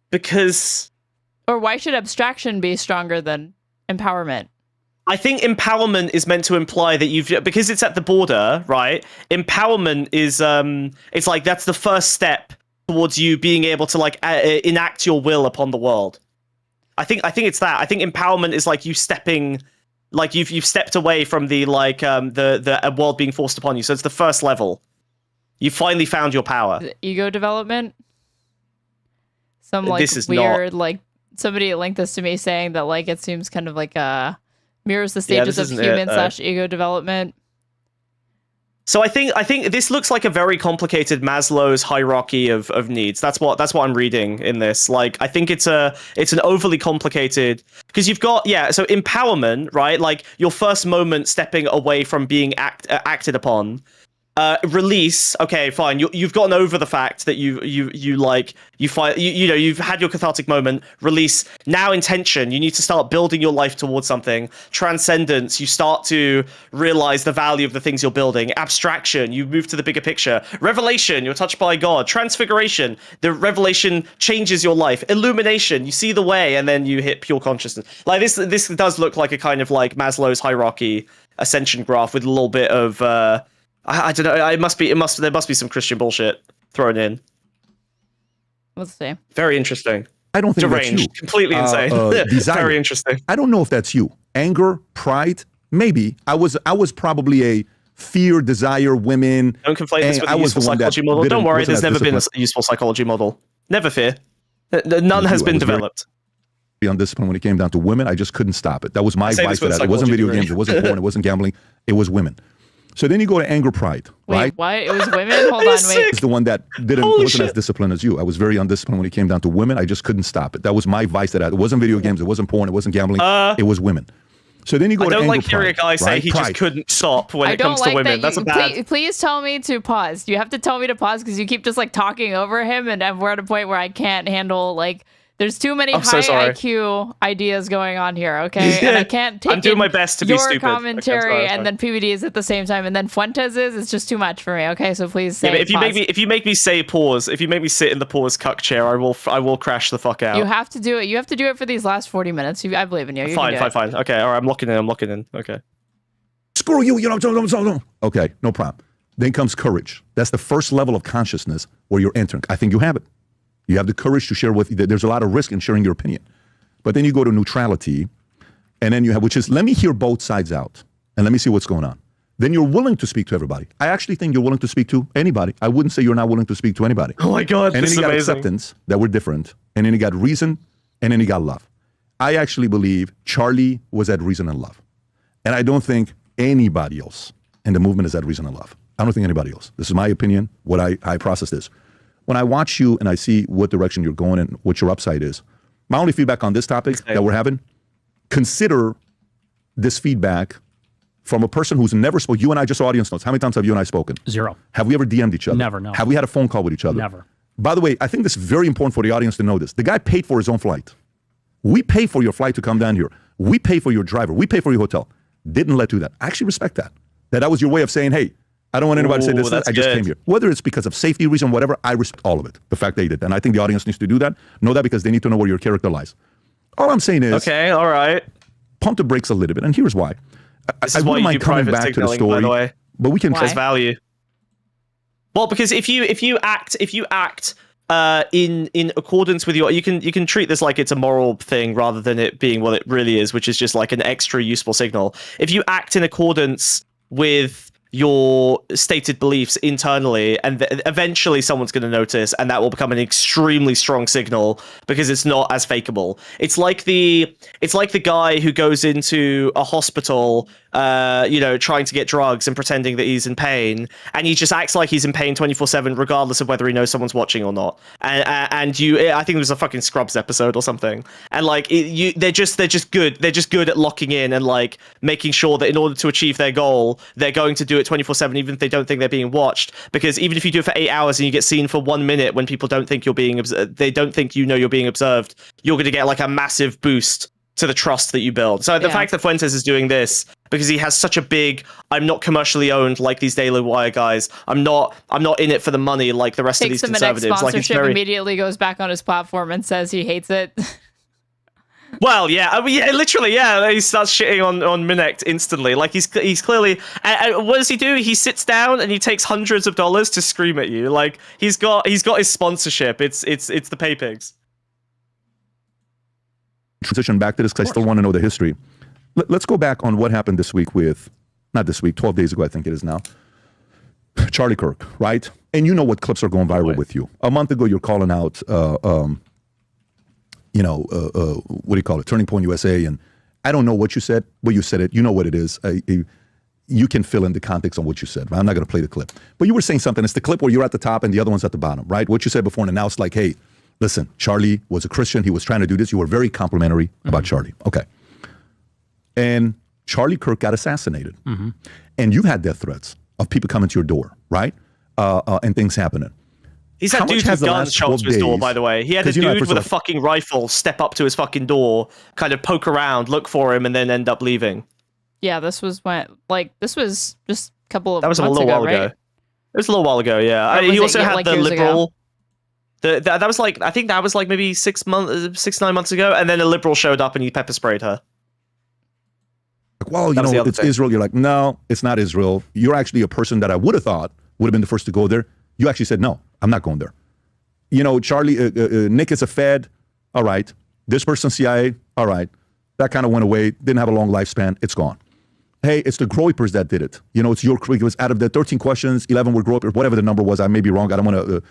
Because, or why should abstraction be stronger than empowerment? I think empowerment is meant to imply that because it's at the border, right? Empowerment is, it's like that's the first step towards you being able to like enact your will upon the world. I think it's that. I think empowerment is like you stepping, like you've stepped away from the like the world being forced upon you. So it's the first level. You finally found your power. Ego development. Some like this is weird not... like somebody linked this to me saying that like it seems kind of like mirrors the stages of human/ego development. So I think this looks like a very complicated Maslow's hierarchy of needs. That's what I'm reading in this. Like I think it's an overly complicated, because you've got so empowerment, right? Like your first moment stepping away from being acted upon. Release, okay, fine. You've gotten over the fact that you've had your cathartic moment. Release. Now intention. You need to start building your life towards something. Transcendence. You start to realize the value of the things you're building. Abstraction. You move to the bigger picture. Revelation. You're touched by God. Transfiguration. The revelation changes your life. Illumination. You see the way, and then you hit pure consciousness. Like this does look like a kind of like Maslow's hierarchy ascension graph with a little bit of I don't know. There must be some Christian bullshit thrown in. Let's see. Very interesting. I don't think deranged, that's you. Completely insane. Very interesting. I don't know if that's you. Anger, pride, maybe. I was probably a fear, desire, women. Don't conflate this with a useful psychology model. Don't worry, there's never been a useful psychology model. Never fear. None has been developed. Undisciplined when it came down to women. I just couldn't stop it. That was my advice for that. It wasn't video games. It wasn't porn. It wasn't gambling. It was women. So then you go to anger, pride, right? Wait, why? It was women? Hold on, wait. It's the one that wasn't as disciplined as you. I was very undisciplined when it came down to women. I just couldn't stop it. That was my vice. It wasn't video games. It wasn't porn. It wasn't gambling. It was women. So then you go to anger, pride. I don't like hearing a guy say he just couldn't stop when it comes to women. That's a bad... Please tell me to pause. You have to tell me to pause because you keep just like talking over him, and we're at a point where I can't handle like... There's too many high IQ ideas going on here, okay? And I can't take I'm doing my best to be stupid. Your commentary and then PBDs at the same time, and then Fuentes it's just too much for me, okay? So please say if you make me say pause, if you make me sit in the pause cuck chair, I will crash the fuck out. You have to do it. You have to do it for these last 40 minutes. I believe in you. Fine. Okay, all right, I'm locking in. Okay. Screw you, Okay, no problem. Then comes courage. That's the first level of consciousness where you're entering. I think you have it. You have the courage to share there's a lot of risk in sharing your opinion. But then you go to neutrality, and then you have, which is, let me hear both sides out, and let me see what's going on. Then you're willing to speak to everybody. I actually think you're willing to speak to anybody. I wouldn't say you're not willing to speak to anybody. Oh my God, and this is then you got amazing. acceptance, that we're different, and then you got reason, and then you got love. I actually believe Charlie was at reason and love. And I don't think anybody else in the movement is at reason and love. I don't think anybody else. This is my opinion, what I process this. When I watch you and I see what direction you're going and what your upside is, my only feedback on this topic that we're having, consider this feedback from a person who's never spoken. You and I, just audience notes. How many times have you and I spoken? 0. Have we ever DM'd each other? Never, no. Have we had a phone call with each other? Never. By the way, I think this is very important for the audience to know this. The guy paid for his own flight. We pay for your flight to come down here. We pay for your driver. We pay for your hotel. Didn't let you do that. I actually respect that. That was your way of saying, hey, I don't want anybody to say this. I just came here. Whether it's because of safety reason, whatever, I respect all of it. The fact that you did. And I think the audience needs to do that. Know that because they need to know where your character lies. All I'm saying is, okay, all right, pump the brakes a little bit. And here's why. This is why you do private signaling, by the way. But we can. There's value. Well, because if you act in accordance with you can treat this like it's a moral thing rather than it being what it really is, which is just like an extra useful signal. If you act in accordance with your stated beliefs internally, and eventually someone's going to notice, and that will become an extremely strong signal because it's not as fakeable. It's like the guy who goes into a hospital, trying to get drugs and pretending that he's in pain, and he just acts like he's in pain 24/7, regardless of whether he knows someone's watching or not. And I think there's a fucking Scrubs episode or something, and like they're just good. They're just good at locking in and like making sure that in order to achieve their goal, they're going to do it 24/7, even if they don't think they're being watched. Because even if you do it for 8 hours and you get seen for 1 minute when people don't think you're being they don't think you're being observed, you're going to get like a massive boost to the trust that you build. So the fact that Fuentes is doing this because he has such a big, I'm not commercially owned like these Daily Wire guys. I'm not in it for the money like the rest of these conservatives. Sponsorship immediately goes back on his platform and says he hates it. Well, yeah, literally, yeah. He starts shitting on Minect instantly. Like he's clearly. What does he do? He sits down and he takes hundreds of dollars to scream at you. Like he's got his sponsorship. It's the pay pigs. Transition back to this because I still want to know the history. Let's go back on what happened this week not this week, 12 days ago, I think it is now. Charlie Kirk, right? And you know what clips are going viral with you. A month ago, you're calling out, what do you call it? Turning Point USA. And I don't know what you said, but you said it. You know what it is. You can fill in the context on what you said, right? I'm not going to play the clip. But you were saying something. It's the clip where you're at the top and the other one's at the bottom, right? What you said before, and now it's like, hey, listen, Charlie was a Christian. He was trying to do this. You were very complimentary about Charlie. Okay. And Charlie Kirk got assassinated. And you've had death threats of people coming to your door, right? And things happening. He's had dudes with guns show up to his door, by the way. He had a dude with a fucking rifle step up to his fucking door, kind of poke around, look for him, and then end up leaving. Yeah, this was just a couple of That was months a little while right? ago. It was a little while ago, yeah. He also had like the liberal. That was like, I think that was like maybe 9 months ago, and then a liberal showed up and he pepper sprayed her. Like, well, it's Israel. You're like, no, it's not Israel. You're actually a person that I would have thought would have been the first to go there. You actually said, no, I'm not going there. Charlie, Nick is a Fed. All right. This person's CIA. All right. That kind of went away. Didn't have a long lifespan. It's gone. Hey, it's the Groipers that did it. It's your, it was out of the 13 questions, 11 were Groipers, whatever the number was. I may be wrong. I don't want to,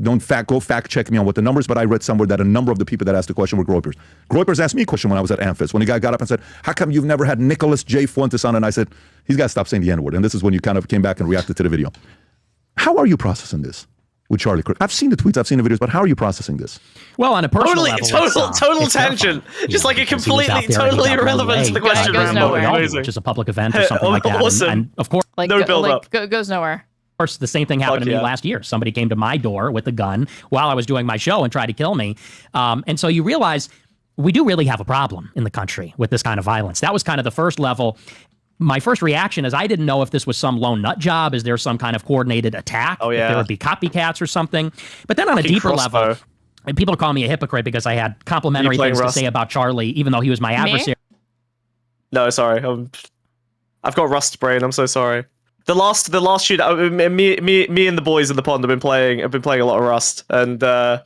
don't fact check me on what the numbers, but I read somewhere that a number of the people that asked the question were Groipers. Groipers asked me a question when I was at Amphis, when the guy got up and said, how come you've never had Nicholas J. Fuentes on? And I said, he's got to stop saying the N-word. And this is when you kind of came back and reacted to the video. How are you processing this with Charlie Kirk? I've seen the tweets, I've seen the videos, but how are you processing this? Well, on a personal level, total tangent. Just like a completely, totally irrelevant to the question. Which is a public event or something like that. Awesome. And of course, no build up. Goes nowhere. Of course, the same thing happened to me last year. Somebody came to my door with a gun while I was doing my show and tried to kill me. And so you realize we do really have a problem in the country with this kind of violence. That was kind of the first level. My first reaction is I didn't know if this was some lone nut job. Is there some kind of coordinated attack? Oh, yeah. If there would be copycats or something. But then on a deeper level, and people call me a hypocrite because I had complimentary things to say about Charlie, even though he was my adversary. No, sorry. I've got rust brain. I'm so sorry. The last shootout, me and the boys in the pond have been playing a lot of Rust, and the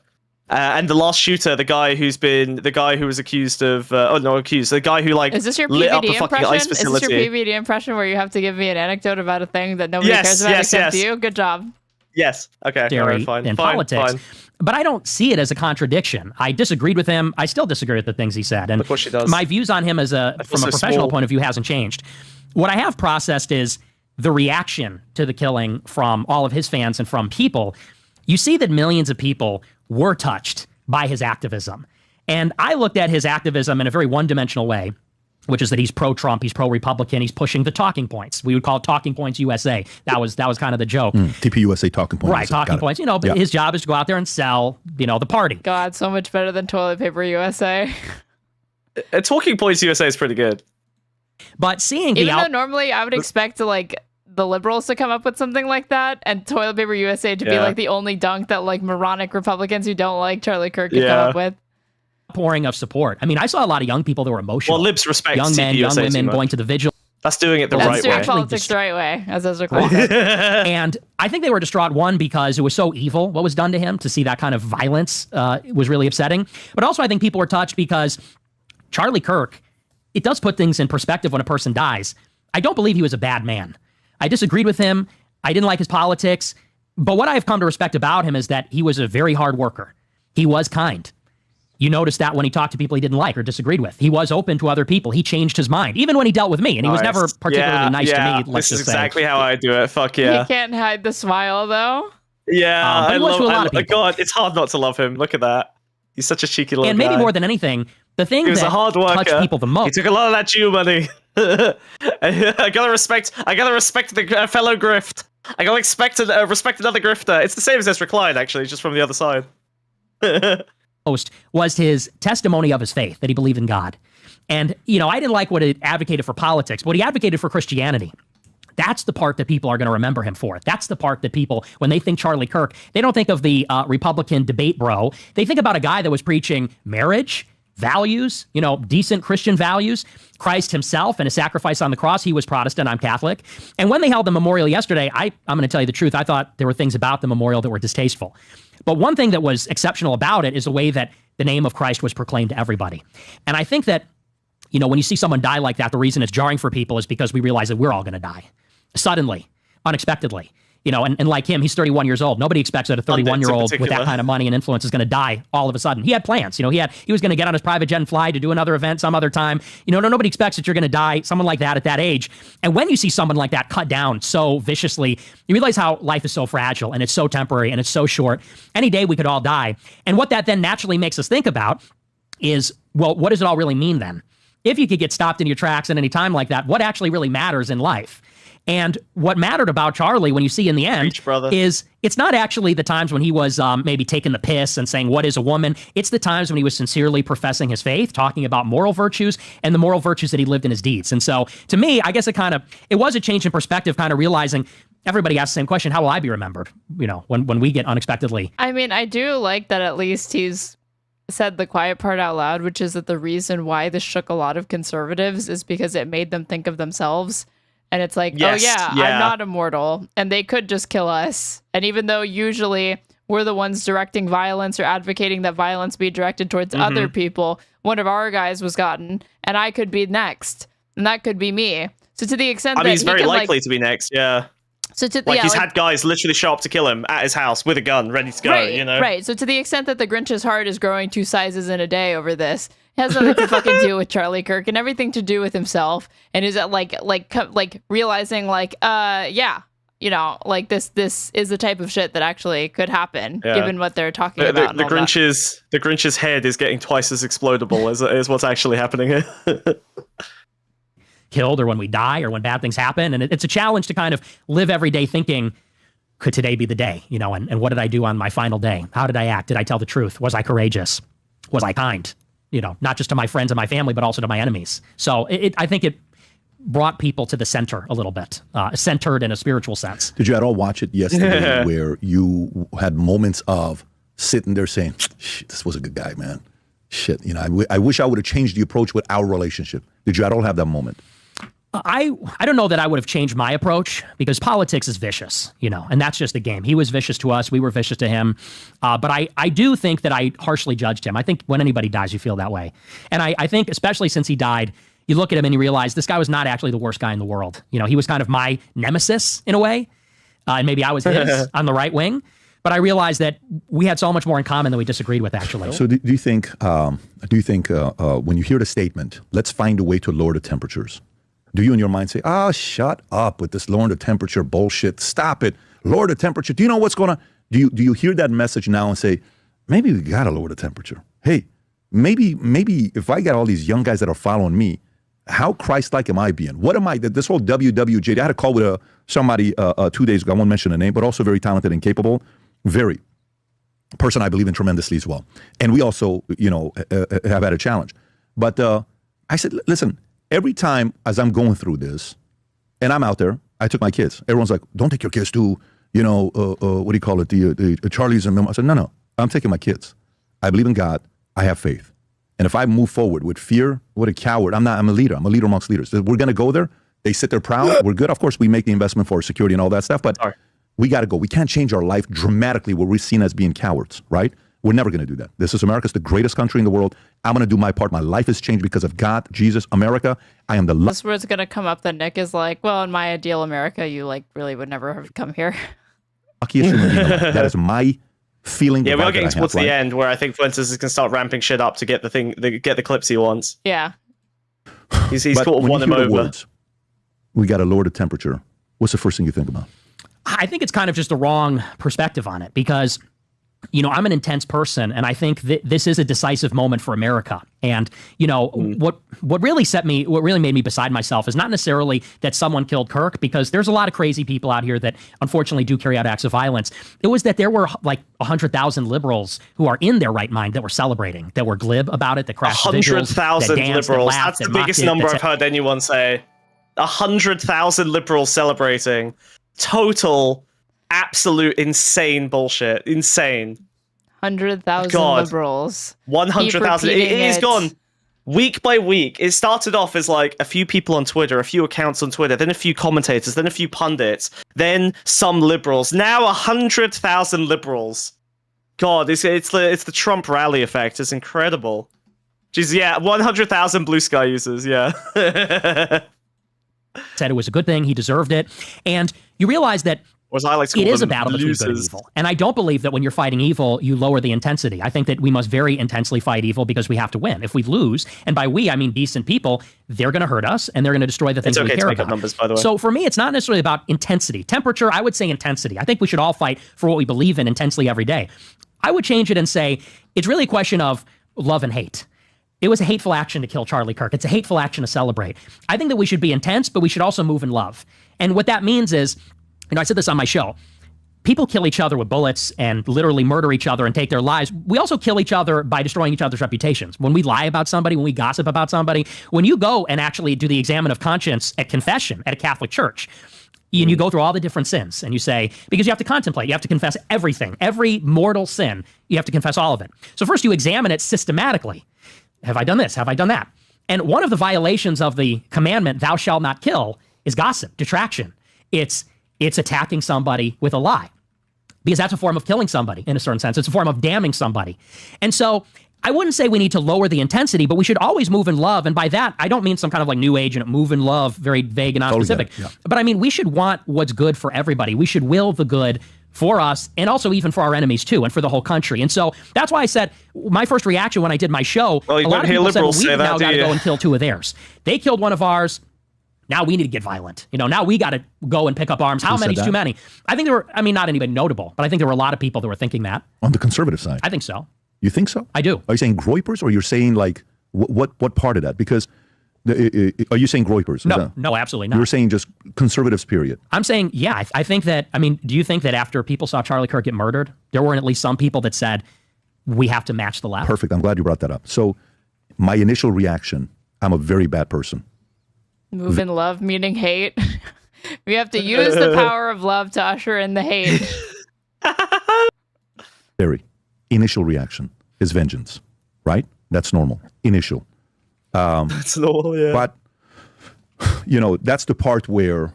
last shooter, the guy who was accused of the guy who like is this your lit PBD up a fucking impression? ice facility. Is this your PBD impression where you have to give me an anecdote about a thing that nobody cares about except you? Good job. Yes. Okay. Theory fine. in fine, politics. Fine. But I don't see it as a contradiction. I disagreed with him. I still disagree with the things he said. And of course she does. My views on him from a professional point of view hasn't changed. What I have processed is the reaction to the killing from all of his fans and from people, you see that millions of people were touched by his activism. And I looked at his activism in a very one-dimensional way, which is that he's pro-Trump, he's pro-Republican, he's pushing the talking points. We would call it Talking Points USA. That was kind of the joke. TPUSA Talking Points. Right, Talking Points. You know, but his job is to go out there and sell, you know, the party. God, so much better than Toilet Paper USA. Talking Points USA is pretty good. But seeing Even though normally I would expect to, like, the liberals to come up with something like that, and Toilet Paper USA to be like the only dunk that like moronic Republicans who don't like Charlie Kirk could come up with. Pouring of support. I mean, I saw a lot of young people that were emotional. Well, libs respect young men, young women going to the vigil. That's doing it the right way. That's doing politics the right way, as Ezra called it. And I think they were distraught, one, because it was so evil what was done to him. To see that kind of violence was really upsetting. But also I think people were touched because Charlie Kirk, it does put things in perspective when a person dies. I don't believe he was a bad man. I disagreed with him. I didn't like his politics. But what I've come to respect about him is that he was a very hard worker. He was kind. You noticed that when he talked to people he didn't like or disagreed with. He was open to other people. He changed his mind, even when he dealt with me. And he was never particularly nice to me. This is exactly how I do it. Fuck yeah. He can't hide the smile, though. Yeah, I love God, it's hard not to love him. Look at that. He's such a cheeky little guy. And maybe more than anything, the thing that touched people the most. He took a lot of that Jew money. I gotta respect the fellow grift. I gotta respect another grifter. It's the same as Ezra Klein, actually, just from the other side. Was his testimony of his faith, that he believed in God. And, you know, I didn't like what he advocated for politics, but what he advocated for Christianity. That's the part that people are going to remember him for. That's the part that people, when they think Charlie Kirk, they don't think of the Republican debate bro. They think about a guy that was preaching marriage, values, you know, decent Christian values. Christ himself and his sacrifice on the cross. He was Protestant. I'm Catholic. And when they held the memorial yesterday, I'm going to tell you the truth. I thought there were things about the memorial that were distasteful. But one thing that was exceptional about it is the way that the name of Christ was proclaimed to everybody. And I think that, you know, when you see someone die like that, the reason it's jarring for people is because we realize that we're all going to die suddenly, unexpectedly. You know, and like him, he's 31 years old. Nobody expects that a 31-year-old with that kind of money and influence is going to die all of a sudden. He had plans. You know, he was going to get on his private jet and fly to do another event some other time. You know, nobody expects that you're going to die, someone like that at that age. And when you see someone like that cut down so viciously, you realize how life is so fragile and it's so temporary and it's so short. Any day we could all die. And what that then naturally makes us think about is, well, what does it all really mean then? If you could get stopped in your tracks at any time like that, what actually really matters in life? And what mattered about Charlie, when you see in the end, is it's not actually the times when he was maybe taking the piss and saying, what is a woman? It's the times when he was sincerely professing his faith, talking about moral virtues and the moral virtues that he lived in his deeds. And so to me, I guess it was a change in perspective, kind of realizing everybody asks the same question, how will I be remembered? You know, when we get unexpectedly. I mean, I do like that at least he's said the quiet part out loud, which is that the reason why this shook a lot of conservatives is because it made them think of themselves. And it's like, yes, oh yeah, I'm not immortal, and they could just kill us. And even though usually we're the ones directing violence or advocating that violence be directed towards other people, one of our guys was gotten, and I could be next, and that could be me. So to the extent that he's very likely to be next, yeah. So he's had guys literally show up to kill him at his house with a gun, ready to go. Right, you know, right. So to the extent that the Grinch's heart is growing 2 sizes in a day over this, it has nothing to fucking do with Charlie Kirk and everything to do with himself. And is it like realizing yeah, you know, like this is the type of shit that actually could happen given what they're talking about. The Grinch's head is getting twice as explodable as what's actually happening here. Killed, or when we die, or when bad things happen. And it's a challenge to kind of live every day thinking, could today be the day? You know, and what did I do on my final day? How did I act? Did I tell the truth? Was I courageous? Was I kind? You know, not just to my friends and my family, but also to my enemies. So I think it brought people to the center a little bit, centered in a spiritual sense. Did you at all watch it yesterday where you had moments of sitting there saying, this was a good guy, man. Shit, you know, I wish I would have changed the approach with our relationship. Did you at all have that moment? I don't know that I would have changed my approach, because politics is vicious, you know, and that's just the game. He was vicious to us. We were vicious to him. But I do think that I harshly judged him. I think when anybody dies, you feel that way. And I think especially since he died, you look at him and you realize this guy was not actually the worst guy in the world. You know, he was kind of my nemesis in a way. And maybe I was his on the right wing. But I realized that we had so much more in common than we disagreed with, actually. So do you think when you hear the statement, let's find a way to lower the temperatures, Do you in your mind say, shut up with this lowering the temperature bullshit. Stop it. Lower the temperature. Do you know what's going on? Do you hear that message now and say, maybe we got to lower the temperature? Hey, maybe if I got all these young guys that are following me, how Christ-like am I being? What am I? This whole WWJD, I had a call with somebody 2 days ago. I won't mention the name, but also very talented and capable. Very. Person I believe in tremendously as well. And we also, have had a challenge. But I said, listen, every time as I'm going through this, and I'm out there, I took my kids. Everyone's like, don't take your kids to, what do you call it, the Charlie's and I said, no, I'm taking my kids. I believe in God. I have faith. And if I move forward with fear, what a coward. I'm a leader. I'm a leader amongst leaders. We're going to go there. They sit there proud. We're good. Of course, we make the investment for security and all that stuff, but we got to go. We can't change our life dramatically where we're seen as being cowards, right? We're never going to do that. This is America. It's the greatest country in the world. I'm going to do my part. My life has changed because of God, Jesus, America. I am the This where it's going to come up that Nick is like, well, in my ideal America, you really would never have come here. luckiest human being alive. That is my feeling. Yeah, we are getting towards the end where I think Fuentes is going to start ramping shit up to get the clips he wants. Yeah. He's sort of won him over. Words, we got to lower the temperature. What's the first thing you think about? I think it's kind of just the wrong perspective on it because, I'm an intense person, and I think that this is a decisive moment for America. And, what really made me beside myself is not necessarily that someone killed Kirk, because there's a lot of crazy people out here that unfortunately do carry out acts of violence. It was that there were like 100,000 liberals who are in their right mind that were celebrating, that were glib about it, that crashed 100,000 liberals. That's the biggest number I've heard anyone say. 100,000 liberals celebrating. Total, absolute insane bullshit. Insane. 100,000 liberals. 100,000. It is gone week by week. It started off as like a few people on Twitter, a few accounts on Twitter, then a few commentators, then a few pundits, then some liberals. Now 100,000 liberals. God, it's the Trump rally effect. It's incredible. Jeez, yeah, 100,000 Blue Sky users. Yeah. Said it was a good thing. He deserved it. And you realize that it is a battle between good and evil. And I don't believe that when you're fighting evil, you lower the intensity. I think that we must very intensely fight evil because we have to win. If we lose, and by we, I mean decent people, they're going to hurt us and they're going to destroy the things we care about. Numbers, by the way. So for me, it's not necessarily about intensity. Temperature, I would say intensity. I think we should all fight for what we believe in intensely every day. I would change it and say it's really a question of love and hate. It was a hateful action to kill Charlie Kirk. It's a hateful action to celebrate. I think that we should be intense, but we should also move in love. And what that means is, I said this on my show, people kill each other with bullets and literally murder each other and take their lives. We also kill each other by destroying each other's reputations. When we lie about somebody, when we gossip about somebody, when you go and actually do the examen of conscience at confession at a Catholic church, and you go through all the different sins and you say, because you have to contemplate, you have to confess everything, every mortal sin, you have to confess all of it. So first you examine it systematically. Have I done this? Have I done that? And one of the violations of the commandment, thou shalt not kill, is gossip, detraction. It's attacking somebody with a lie, because that's a form of killing somebody in a certain sense. It's a form of damning somebody. And so I wouldn't say we need to lower the intensity, but we should always move in love. And by that, I don't mean some kind of like new age and move in love, very vague and non-specific. Yeah. But I mean, we should want what's good for everybody. We should will the good for us, and also even for our enemies too, and for the whole country. And so that's why I said my first reaction when I did my show, a lot of people said, well, we've now got to go and kill two of theirs. They killed one of ours. Now we need to get violent. Now we got to go and pick up arms. How many's too many? I think there were, not anybody notable, but I think there were a lot of people that were thinking that. On the conservative side? I think so. You think so? I do. Are you saying Groypers, or you're saying like, what part of that? Because are you saying Groypers? No, absolutely not. You're saying just conservatives, period. I'm saying, yeah, I think that, do you think that after people saw Charlie Kirk get murdered, there weren't at least some people that said, we have to match the left? Perfect. I'm glad you brought that up. So my initial reaction, I'm a very bad person. Move in love, meaning hate. We have to use the power of love to usher in the hate. Very. Initial reaction is vengeance, right? That's normal. Initial. That's normal, yeah. But, that's the part where,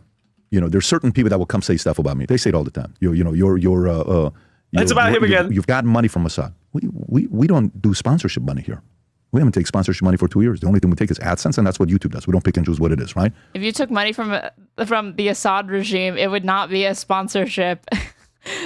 there's certain people that will come say stuff about me. They say it all the time. It's about him again. You've gotten money from Assad. We don't do sponsorship money here. We haven't taken sponsorship money for 2 years. The only thing we take is AdSense, and that's what YouTube does. We don't pick and choose what it is, right? If you took money from the Assad regime, it would not be a sponsorship.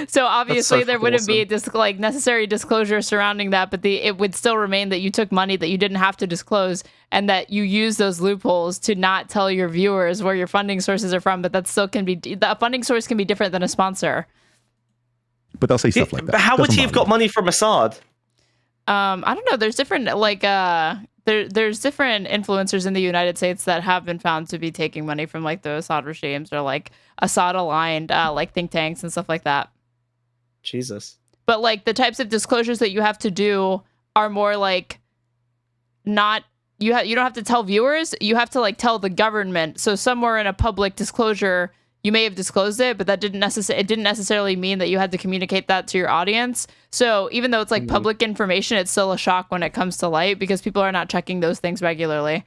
So obviously so there wouldn't be awesome. like necessary disclosure surrounding that, but it would still remain that you took money that you didn't have to disclose, and that you use those loopholes to not tell your viewers where your funding sources are from. But that still can be, the funding source can be different than a sponsor. But they'll say stuff like that. But how would he have got money from Assad? I don't know. There's different there's different influencers in the United States that have been found to be taking money from like the Assad regimes or like Assad aligned like think tanks and stuff like that. Jesus. But like the types of disclosures that you have to do are more like not you don't have to tell viewers, you have to like tell the government. So somewhere in a public disclosure you may have disclosed it, but that didn't necessarily mean that you had to communicate that to your audience. So even though it's like public information, it's still a shock when it comes to light because people are not checking those things regularly.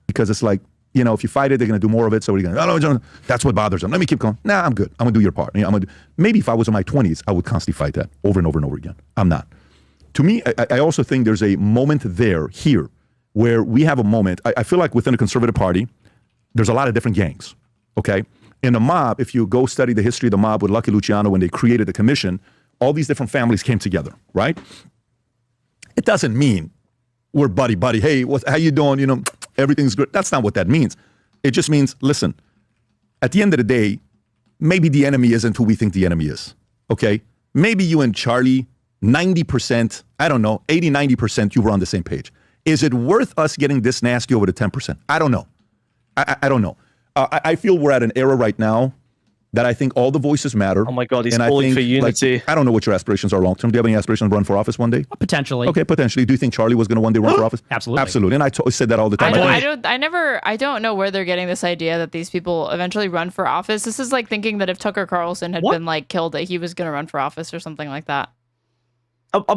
Because it's like, you know, if you fight it, they're going to do more of it. So we're going to, oh, no, that's what bothers them. Let me keep going. Nah, I'm good. I'm going to do your part. You know, maybe if I was in my 20s, I would constantly fight that over and over and over again. I'm not. To me, I also think there's a moment here, where we have a moment. I feel like within a conservative party, there's a lot of different gangs. Okay. In the mob, if you go study the history of the mob with Lucky Luciano, when they created the commission, all these different families came together, right? It doesn't mean we're buddy. Hey, how you doing? You know, everything's good. That's not what that means. It just means, listen, at the end of the day, maybe the enemy isn't who we think the enemy is. Okay. Maybe you and Charlie, 90%, I don't know, 80, 90%, you were on the same page. Is it worth us getting this nasty over the 10%? I don't know. I don't know. I feel we're at an era right now that I think all the voices matter. Oh my God, he's and calling for unity. Like, I don't know what your aspirations are long term. Do you have any aspirations to run for office one day? Potentially. Okay, potentially. Do you think Charlie was going to one day run for office? Absolutely. Absolutely. And I said that all the time. I don't know where they're getting this idea that these people eventually run for office. This is like thinking that if Tucker Carlson had been like killed, that he was going to run for office or something like that.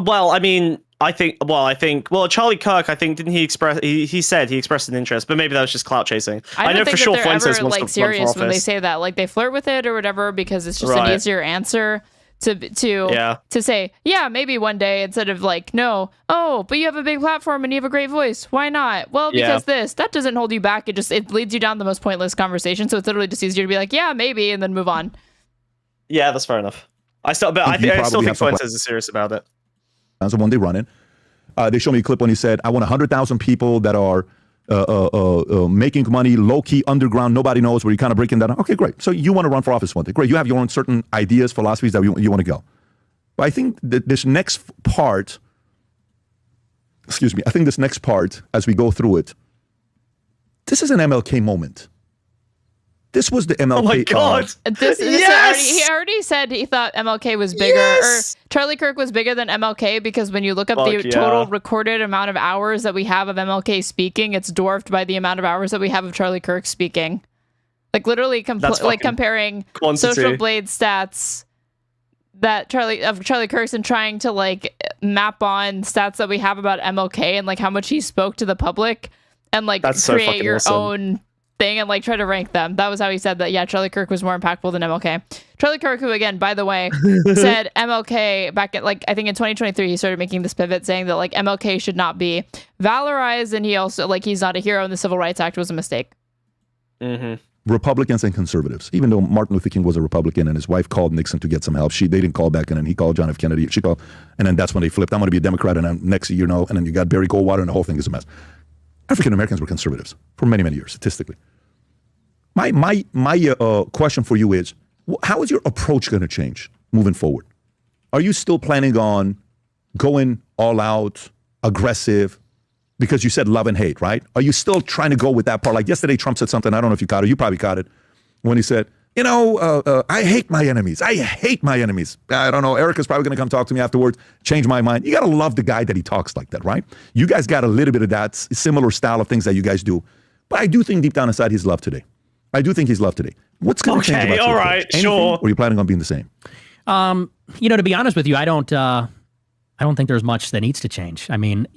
Well, I mean, I think Charlie Kirk, I think, didn't he express? He said he expressed an interest, but maybe that was just clout chasing. I don't know think for sure they're Fuentes ever wants like to serious run for when they office. say that. Like they flirt with it or whatever because it's just an easier answer to say, yeah, maybe one day instead of like, no, oh, but you have a big platform and you have a great voice. Why not? Well, because that doesn't hold you back. It leads you down the most pointless conversation. So it's literally just easier to be like, yeah, maybe, and then move on. Yeah, that's fair enough. I still think Fuentes is serious about it. So one day running, they showed me a clip when he said, I want 100,000 people that are making money low-key underground, nobody knows, where you're kind of breaking that down. Okay, great. So you want to run for office one day. Great. You have your own certain ideas, philosophies that you want to go. But I think that this next part, as we go through it, this is an MLK moment. This was the MLK. Oh my God! He already said he thought MLK was bigger, or Charlie Kirk was bigger than MLK, because when you look up the total recorded amount of hours that we have of MLK speaking, it's dwarfed by the amount of hours that we have of Charlie Kirk speaking. Like literally, comparing quantity. Social Blade stats that Charlie Kirk's and trying to like map on stats that we have about MLK and like how much he spoke to the public and like create your own thing and like try to rank them. That was how he said that. Yeah, Charlie Kirk was more impactful than MLK. Charlie Kirk, who again, by the way, said MLK back at like I think in 2023 he started making this pivot saying that like MLK should not be valorized, and he also like he's not a hero and the Civil Rights Act was a mistake. Mm-hmm. Republicans and conservatives, even though Martin Luther King was a Republican and his wife called Nixon to get some help, they didn't call back, and then he called John F. Kennedy. She called, and then that's when they flipped. I'm going to be a Democrat, and then next year, and then you got Barry Goldwater, and the whole thing is a mess. African Americans were conservatives for many, many years, statistically. My question for you is, how is your approach going to change moving forward? Are you still planning on going all out, aggressive? Because you said love and hate, right? Are you still trying to go with that part? Like yesterday, Trump said something, I don't know if you caught it, you probably caught it, when he said, I hate my enemies. I hate my enemies. I don't know, Erica's probably going to come talk to me afterwards, change my mind. You got to love the guy that he talks like that, right? You guys got a little bit of that similar style of things that you guys do. But I do think deep down inside he's loved today. I do think he's loved today. What's going to change about all right, sure. Or are you planning on being the same? To be honest with you, I don't think there's much that needs to change. I mean,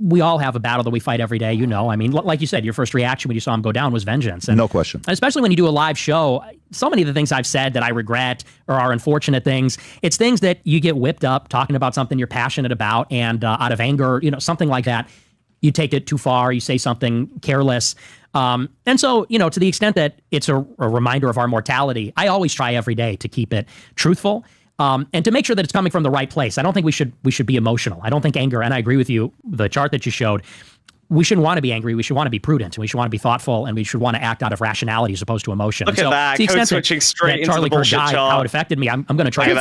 we all have a battle that we fight every day, I mean, like you said, your first reaction when you saw him go down was vengeance. And no question. Especially when you do a live show, so many of the things I've said that I regret or are unfortunate things, it's things that you get whipped up talking about something you're passionate about and out of anger, something like that. you take it too far, you say something careless. And so, to the extent that it's a reminder of our mortality, I always try every day to keep it truthful. And to make sure that it's coming from the right place. I don't think we should be emotional. I don't think anger, and I agree with you, the chart that you showed, we shouldn't want to be angry. We should want to be prudent, and we should want to be thoughtful, and we should want to act out of rationality as opposed to emotion. Look at that, code switching straight into the bullshit chart. How it affected me, I'm going to try to.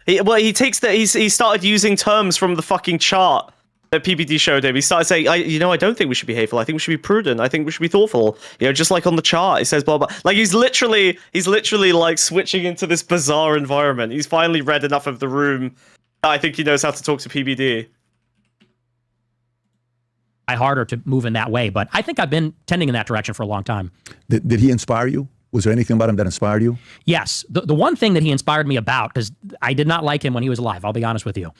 He started using terms from the fucking chart that PBD showed him. He started saying, I don't think we should be hateful. I think we should be prudent. I think we should be thoughtful. Just like on the chart, it says blah, blah. Like he's literally like switching into this bizarre environment. He's finally read enough of the room. I think he knows how to talk to PBD. Harder to move in that way, but I think I've been tending in that direction for a long time. Did he inspire you? Was there anything about him that inspired you? Yes. The one thing that he inspired me about, because I did not like him when he was alive, I'll be honest with you.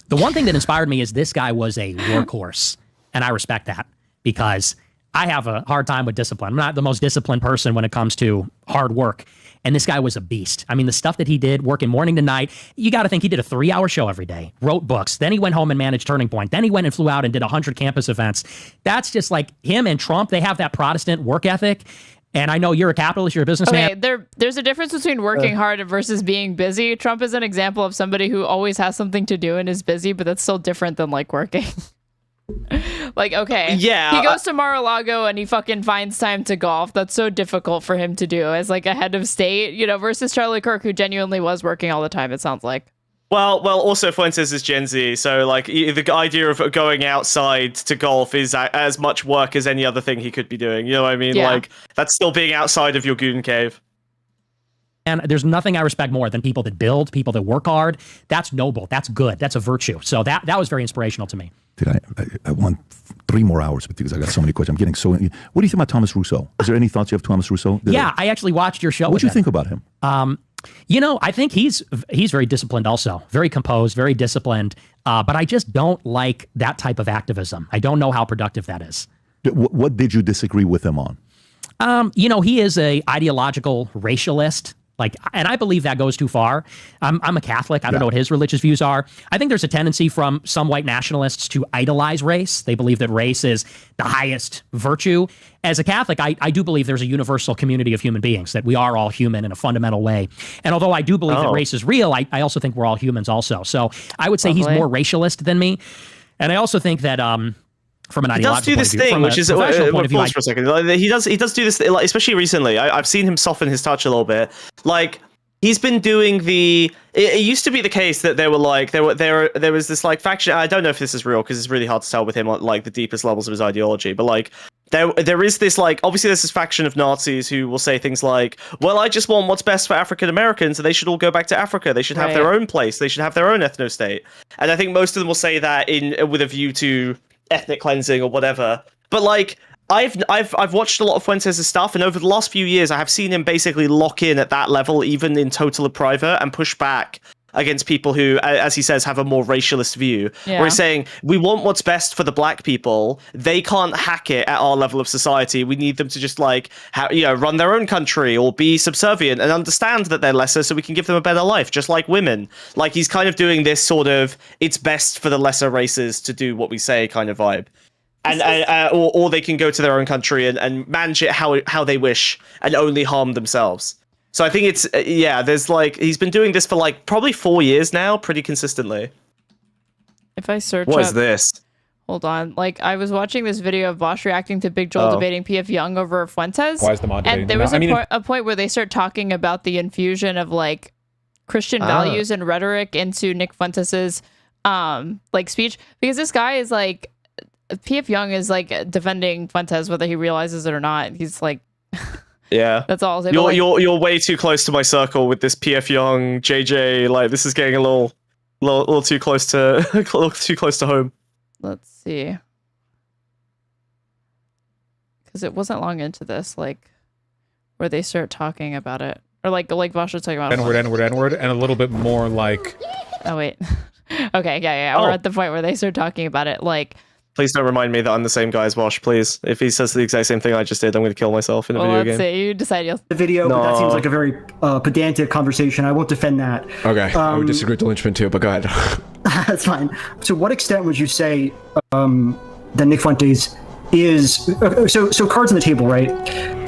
The one thing that inspired me is this guy was a workhorse, and I respect that because I have a hard time with discipline. I'm not the most disciplined person when it comes to hard work, and this guy was a beast. I mean, the stuff that he did, working morning to night, you got to think he did a 3-hour show every day, wrote books, then he went home and managed Turning Point, then he went and flew out and did 100 campus events. That's just like him and Trump. They have that Protestant work ethic. And I know you're a capitalist, you're a businessman. Okay, there's a difference between working hard versus being busy. Trump is an example of somebody who always has something to do and is busy, but that's still different than like working. Like, okay, yeah, he goes to Mar-a-Lago and he fucking finds time to golf. That's so difficult for him to do as like a head of state, versus Charlie Kirk, who genuinely was working all the time, it sounds like. Well, also Fuentes is Gen Z, so like the idea of going outside to golf is as much work as any other thing he could be doing. You know what I mean? Yeah. Like that's still being outside of your goon cave. And there's nothing I respect more than people that build, people that work hard. That's noble. That's good. That's a virtue. So that was very inspirational to me. I want 3 more hours because I got so many questions. I'm getting so. What do you think about Thomas Rousseau? Is there any thoughts you have Thomas Rousseau? I actually watched your show. What do you think about him? I think he's very disciplined also, very composed, very disciplined, but I just don't like that type of activism. I don't know how productive that is. What did you disagree with him on? He is a ideological racialist. And I believe that goes too far. I'm a Catholic. I don't know what his religious views are. I think there's a tendency from some white nationalists to idolize race. They believe that race is the highest virtue. As a Catholic, I do believe there's a universal community of human beings, that we are all human in a fundamental way. And although I do believe that race is real, I also think we're all humans also. So I would say he's more racialist than me. And I also think that from an ideological point of view, from a professional point of view, pause for a second. He does do this, like, especially recently. I've seen him soften his touch a little bit. Like he's been doing it used to be the case that there was this like faction. I don't know if this is real because it's really hard to tell with him on like the deepest levels of his ideology. But like there is this like obviously there's this faction of Nazis who will say things like, well, I just want what's best for African Americans, and they should all go back to Africa. They should have their own place. They should have their own ethno state. And I think most of them will say that with a view to ethnic cleansing or whatever. But like I've watched a lot of Fuentes' stuff, and over the last few years I have seen him basically lock in at that level, even in total or private, and push back against people who, as he says, have a more racialist view. Yeah. Where he's saying, we want what's best for the black people. They can't hack it at our level of society. We need them to just like run their own country or be subservient and understand that they're lesser so we can give them a better life, just like women. Like he's kind of doing this sort of, it's best for the lesser races to do what we say kind of vibe. Or they can go to their own country and manage it how they wish and only harm themselves. So I think it's, there's like, he's been doing this for like probably 4 years now, pretty consistently. If I search What is this? Hold on. Like, I was watching this video of Bosch reacting to Big Joel debating P.F. Young over Fuentes. Why is the mod And there was a point where they start talking about the infusion of like Christian values and rhetoric into Nick Fuentes's like speech. Because this guy is like, P.F. Young is like defending Fuentes whether he realizes it or not. He's like... Yeah, that's all. You're way too close to my circle with this P.F. Young, JJ. Like this is getting a little too close to home. Let's see, because it wasn't long into this, like where they start talking about it, or like Vosh was talking about N-word, and a little bit more like. Oh wait, okay, yeah. We're at the point where they start talking about it, like. Please don't remind me that I'm the same guy as Wash, please. If he says the exact same thing I just did, I'm going to kill myself in a video game. Let's see. You decide. The video, but that seems like a very pedantic conversation. I won't defend that. Okay, I would disagree with the linchpin too, but go ahead. That's fine. To what extent would you say that Nick Fuentes is so cards on the table, right?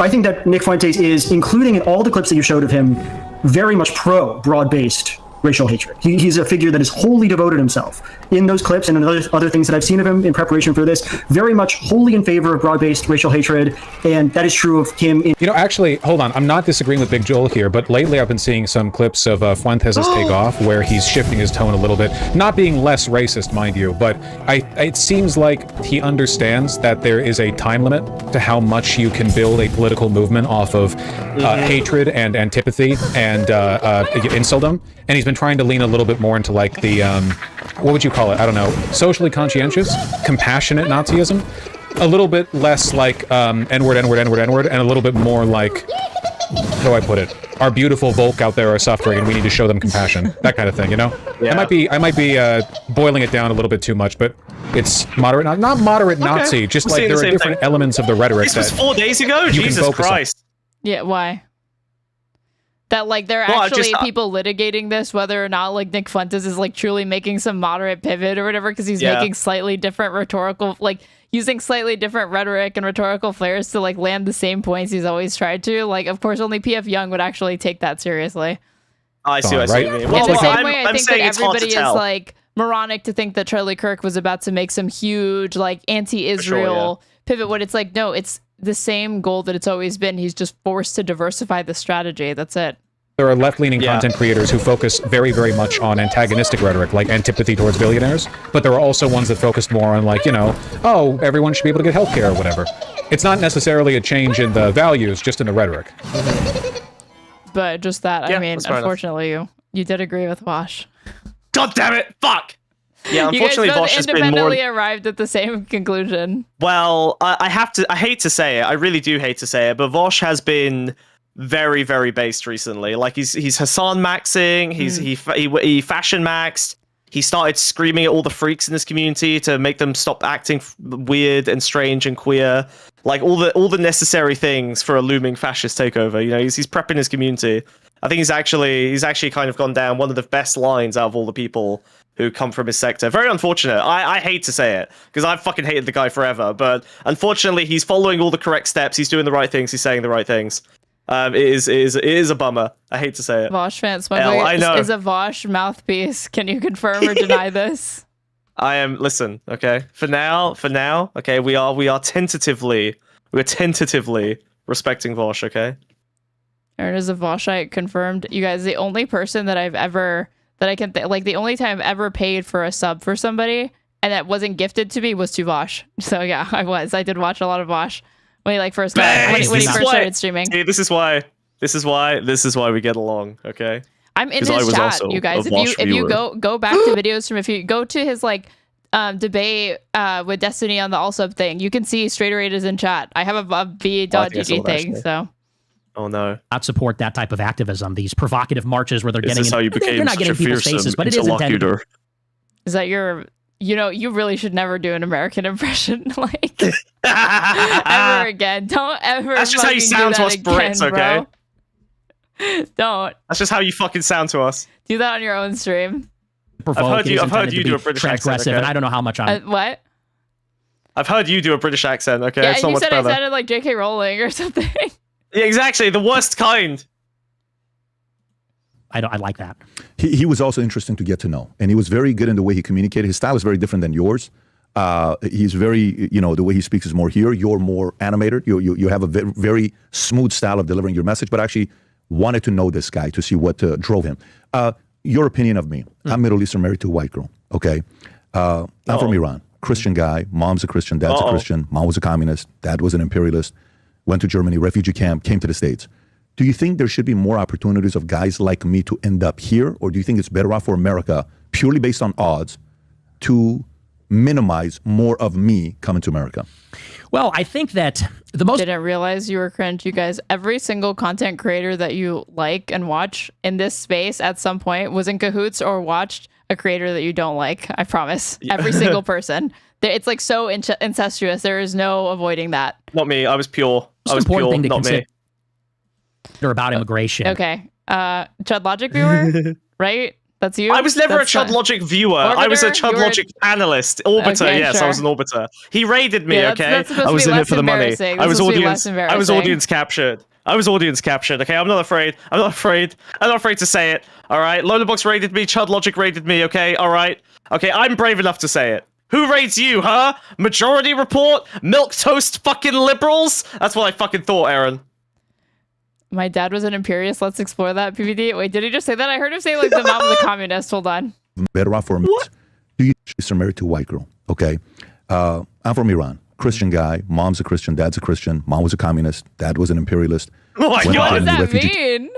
I think that Nick Fuentes is, including in all the clips that you showed of him, very much pro broad-based racial hatred. He's a figure that has wholly devoted himself in those clips and in other things that I've seen of him in preparation for this, very much wholly in favor of broad-based racial hatred, and that is true of him. Actually, hold on. I'm not disagreeing with Big Joel here, but lately I've been seeing some clips of Fuentes' takeoff where he's shifting his tone a little bit, not being less racist, mind you, but it seems like he understands that there is a time limit to how much you can build a political movement off of hatred and antipathy and insultdom, and he's been trying to lean a little bit more into like the what would you call it? I don't know. Socially conscientious, compassionate Nazism, a little bit less like N-word, N-word, N-word, N-word, and a little bit more like, how do I put it? Our beautiful Volk out there are suffering, and we need to show them compassion. That kind of thing, you know. Yeah. I might be boiling it down a little bit too much, but it's moderate, not moderate Nazi. Just like there are different elements of the rhetoric. This was 4 days ago. Jesus Christ. Yeah. Why? That like there are actually people litigating this, whether or not like Nick Fuentes is like truly making some moderate pivot or whatever, because he's making slightly different rhetorical, like using slightly different rhetoric and rhetorical flares to like land the same points he's always tried to. Like, of course, only PF Young would actually take that seriously. I see what you mean. Well, in the same way, I think that everybody is like moronic to think that Charlie Kirk was about to make some huge like anti-Israel pivot. When it's like, no, it's the same goal that it's always been. He's just forced to diversify the strategy. That's it. There are left-leaning content creators who focus very, very much on antagonistic rhetoric, like antipathy towards billionaires, but there are also ones that focus more on like, you know, oh, everyone should be able to get healthcare or whatever. It's not necessarily a change in the values, just in the rhetoric. But just that, I mean, unfortunately, you did agree with Wash. God damn it! Fuck! Yeah, unfortunately, you guys Vosh has been independently arrived at the same conclusion. Well, I hate to say it. I really do hate to say it, but Vosh has been very, very based recently. Like he's Hassan maxing, he fashion maxed. He started screaming at all the freaks in this community to make them stop acting weird and strange and queer. Like all the necessary things for a looming fascist takeover. You know, he's prepping his community. I think he's actually kind of gone down one of the best lines out of all the people who come from his sector. Very unfortunate. I hate to say it, because I've fucking hated the guy forever, but unfortunately he's following all the correct steps. He's doing the right things. He's saying the right things. It is a bummer. I hate to say it. Vosh fan smuggler is a Vosh mouthpiece. Can you confirm or deny this? I am. Listen, okay. For now, okay. We're tentatively respecting Vosh, okay. Aaron is a Voshite confirmed. You guys, the only person that I've ever the only time I've ever paid for a sub for somebody and that wasn't gifted to me was to Vosh. So yeah, I did watch a lot of Vosh. When he first started streaming. See, this is why we get along, okay? I'm in his chat, you guys. If you go back to videos from, if you go to his debate with Destiny on the Allsub thing, you can see Straight Rate is in chat. I have a v.gg thing, so. Oh no! Not support that type of activism. These provocative marches where they're Is getting. This how you became they're not getting people's faces, but it is intended. Is that your? You know, you really should never do an American impression, ever again. Don't ever. That's just how you sound to us Brits, okay? Don't. That's just how you fucking sound to us. Do that on your own stream. I've heard you do a British accent, okay? And I don't know how much I'm. What? I've heard you do a British accent, okay? Yeah, it's not you much said better. I sounded like J.K. Rowling or something. Yeah, exactly. The worst kind. I like that. He was also interesting to get to know, and he was very good in the way he communicated. His style is very different than yours. He's very, the way he speaks is more here. You're more animated. You have a very smooth style of delivering your message, but I actually wanted to know this guy to see what drove him. Your opinion of me. I'm Middle Eastern, married to a white girl, okay? I'm from Iran. Christian guy. Mom's a Christian. Dad's a Christian. Mom was a communist. Dad was an imperialist. Went to Germany, refugee camp, came to the States. Do you think there should be more opportunities of guys like me to end up here? Or do you think it's better off for America, purely based on odds, to minimize more of me coming to America? Well, I think that the most... Didn't realize you were cringe, you guys. Every single content creator that you like and watch in this space at some point was in cahoots or watched a creator that you don't like. I promise. Yeah. Every single person. It's like so incestuous. There is no avoiding that. Not me. I was pure. I was pure, not me. They're about immigration. Okay. Chud Logic viewer, right? That's you? I was never That's a Chud fine. Logic viewer. Orbiter? I was a Chud You were- Logic analyst. Orbiter, Okay, yes, sure. I was an orbiter. He raided me, Yeah, okay? that's supposed I to was be in it less for the money. embarrassing. I This was supposed to be less audience. I was embarrassing. audience captured. I was audience captured. Okay, I'm not afraid. I'm not afraid. I'm not afraid to say it. All right, Loaderbox raided me. Chud Logic raided me. Okay, all right. Okay, I'm brave enough to say it. Who raids you, huh? Majority Report? Milk toast fucking liberals? That's what I fucking thought, Aaron. My dad was an imperialist. Let's explore that. PBD. Wait, did he just say that? I heard him say like the mom was a communist. Hold on. Better off for a minute. Do you are married to a white girl? Okay. I'm from Iran. Christian guy. Mom's a Christian. Dad's a Christian. Mom was a communist. Dad was an imperialist. Oh my Went God. to What does the that refugee mean?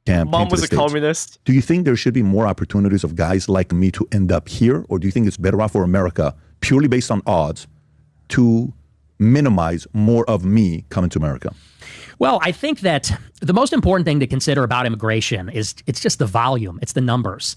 camp, Mom came to was the a States. communist. Do you think there should be more opportunities of guys like me to end up here? Or do you think it's better off for America, purely based on odds, to minimize more of me coming to America? Well, I think that the most important thing to consider about immigration is it's just the volume, it's the numbers.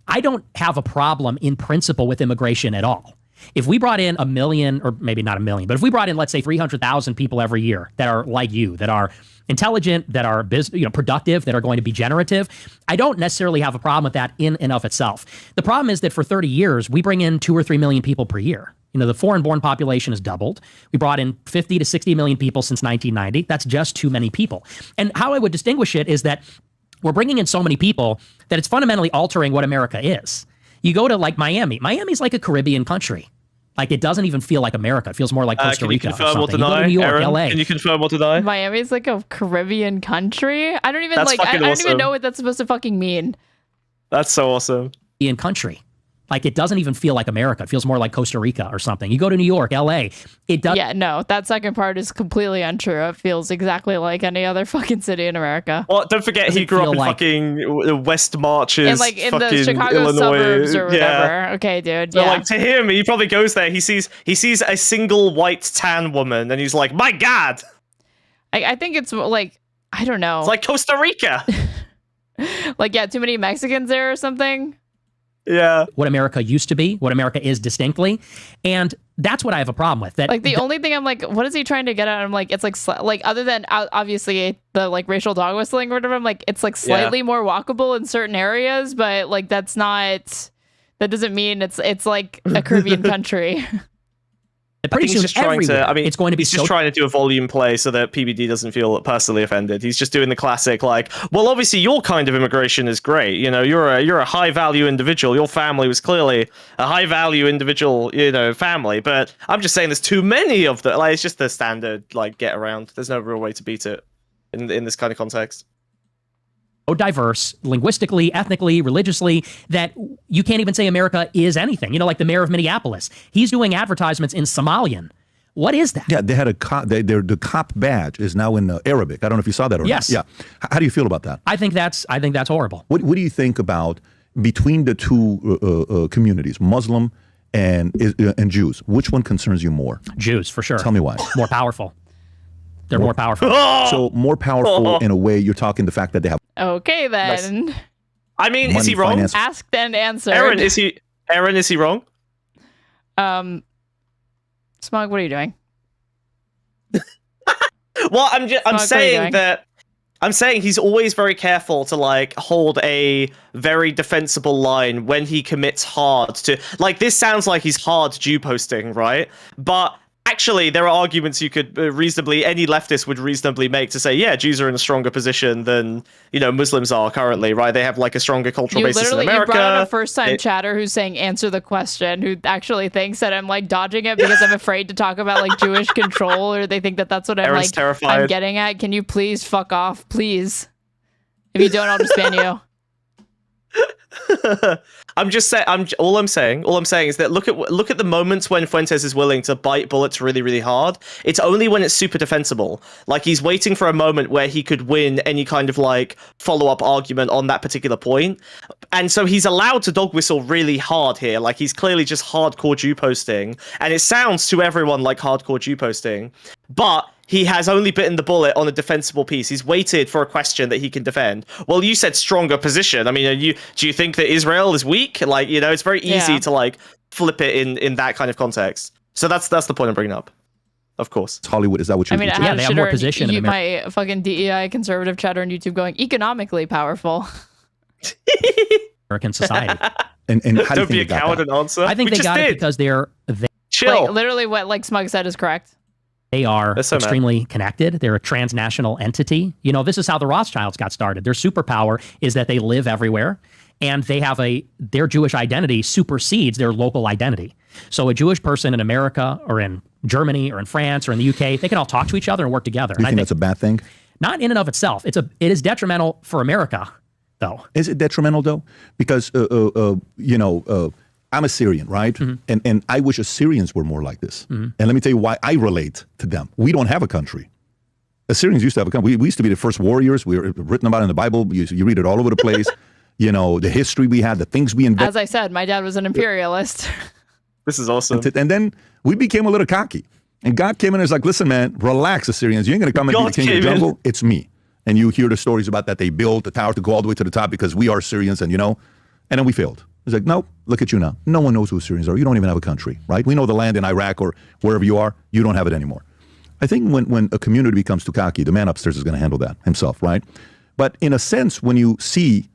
I don't have a problem in principle with immigration at all. If we brought in 1 million, or maybe not 1 million, but if we brought in, let's say, 300,000 people every year that are like you, that are intelligent, that are productive, that are going to be generative, I don't necessarily have a problem with that in and of itself. The problem is that for 30 years, we bring in 2 or 3 million people per year. The foreign-born population has doubled. We brought in 50 to 60 million people since 1990. That's just too many people. And how I would distinguish it is that we're bringing in so many people that it's fundamentally altering what America is. You go to like Miami. Miami's like a Caribbean country. Like it doesn't even feel like America. It feels more like Costa Rica or something. You go to New York, Aaron, LA. Can you confirm or deny? Miami's like a Caribbean country. I don't even That's like. I fucking don't awesome. even know what that's supposed to fucking mean. That's so awesome. In country. Like it doesn't even feel like America. It feels more like Costa Rica or something. You go to New York, LA. It does. Yeah, no, that second part is completely untrue. It feels exactly like any other fucking city in America. Well, don't forget he grew up in fucking West Marches, And like in the fucking Chicago Illinois. suburbs or whatever. Yeah. Okay, dude. So Yeah. like to him, he probably goes there. He sees a single white tan woman, and he's like, "My God!" I think it's like I don't know. It's like Costa Rica. Like yeah, too many Mexicans there or something. Yeah. What America used to be, what America is distinctly. And that's what I have a problem with. That Like the only thing I'm like, what is he trying to get at? I'm like, it's like like other than obviously the like racial dog whistling or whatever. I'm like, it's like slightly more walkable in certain areas, but like that doesn't mean it's like a Caribbean country. Pretty soon, he's just trying to. I mean, it's going to be he's just trying to do a volume play so that PBD doesn't feel personally offended. He's just doing the classic, like, well, obviously your kind of immigration is great. You're a high value individual. Your family was clearly a high value individual, family. But I'm just saying, there's too many of them. Like, it's just the standard, like, get around. There's no real way to beat it in this kind of context. So diverse, linguistically, ethnically, religiously, that you can't even say America is anything. Like the mayor of Minneapolis. He's doing advertisements in Somalian. What is that? Yeah, they had a cop. The cop badge is now in Arabic. I don't know if you saw that or Yes. not. Yeah. How do you feel about that? I think that's horrible. What do you think about between the two communities, Muslim and Jews? Which one concerns you more? Jews, for sure. Tell me why. More powerful. They're more powerful. So more powerful in a way. You're talking the fact that they have. Okay then. Nice. I mean, is Money, he wrong? finance. Asked and answered. Aaron, is he wrong? Smog, what are you doing? Well, I'm saying he's always very careful to like hold a very defensible line when he commits hard to, like, this sounds like he's hard Jew posting, right? But actually, there are arguments you could any leftist would reasonably make to say, yeah, Jews are in a stronger position than, Muslims are currently, right? They have like a stronger cultural basis in America. You brought out a first-time chatter who's saying, answer the question, who actually thinks that I'm like dodging it because I'm afraid to talk about like Jewish control, or they think that that's what I'm Aaron's like, terrified. I'm getting at. Can you please fuck off, please? If you don't, I'll just ban you. All I'm saying is that look at the moments when Fuentes is willing to bite bullets really, really hard. It's only when it's super defensible. Like, he's waiting for a moment where he could win any kind of like follow-up argument on that particular point. And so he's allowed to dog whistle really hard here. Like, he's clearly just hardcore Jew posting. And it sounds to everyone like hardcore Jew posting. But he has only bitten the bullet on a defensible piece. He's waited for a question that he can defend. Well, you said stronger position. I mean, do you think that Israel is weak? Like, it's very easy to like flip it in that kind of context. So that's the point I'm bringing up. Of course. Hollywood, is that what you're I they have more position in America. My fucking DEI conservative chatter on YouTube going, economically powerful. American society. And how do you Don't be a think they got coward that? and answer. I think We they just got it did. because they Chill. Like, literally what like Smug said is correct. are They're so mad. extremely connected. They're a transnational entity. You know, this is how the Rothschilds got started. Their superpower is that they live everywhere, and they have their Jewish identity supersedes their local identity. So a Jewish person in America or in Germany or in France or in the UK, they can all talk to each other and work together. Do you And I think that's a bad thing? not in and of itself. It is detrimental for America, though. Is it detrimental though? Because I'm Assyrian, right? Mm-hmm. And I wish Assyrians were more like this. And let me tell you why I relate to them. We don't have a country. Assyrians used to have a country. We used to be the first warriors. We were written about in the Bible. You read it all over the place. You know, the history we had, the things we invented. As I said, my dad was an imperialist. This is awesome. And then we became a little cocky. And God came in and was like, listen, man, relax, Assyrians. You ain't going to come and be the king of the jungle. It's me. And you hear the stories about that they built the tower to go all the way to the top because we are Assyrians and, and then we failed. He's like, no, look at you now. No one knows who Assyrians are. You don't even have a country, right? We know the land in Iraq or wherever you are. You don't have it anymore. I think when a community becomes too cocky, the man upstairs is going to handle that himself, right? But in a sense, when you see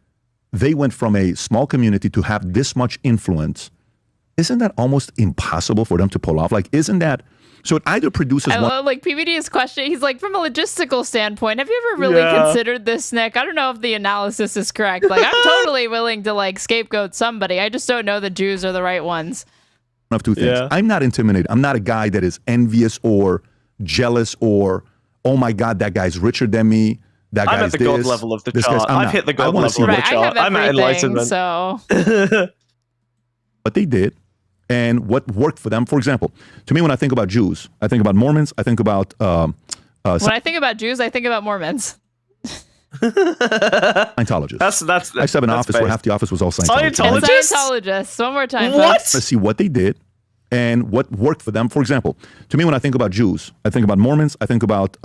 they went from a small community to have this much influence, isn't that almost impossible for them to pull off? Like, isn't that... So it either produces I one... love, like, PBD's question. He's like, from a logistical standpoint, have you ever really considered this, Nick? I don't know if the analysis is correct. Like, I'm totally willing to, like, scapegoat somebody. I just don't know the Jews are the right ones. Of two things. Yeah. I'm not intimidated. I'm not a guy that is envious or jealous or, oh my God, that guy's richer than me. That I'm guy's at the God level of the chart. I've hit the God level of the Right, chart. I'm at enlightenment. So. What they did and what worked for them. For example, to me, when I think about Jews, I think about Mormons. I think about... when I think about Jews, I think about Mormons. Scientologists. That's I used to have an office where half the office was all Scientologists. Scientologists. One more time. What? Folks. Let's see what they did and what worked for them. For example, to me, when I think about Jews, I think about Mormons. I think about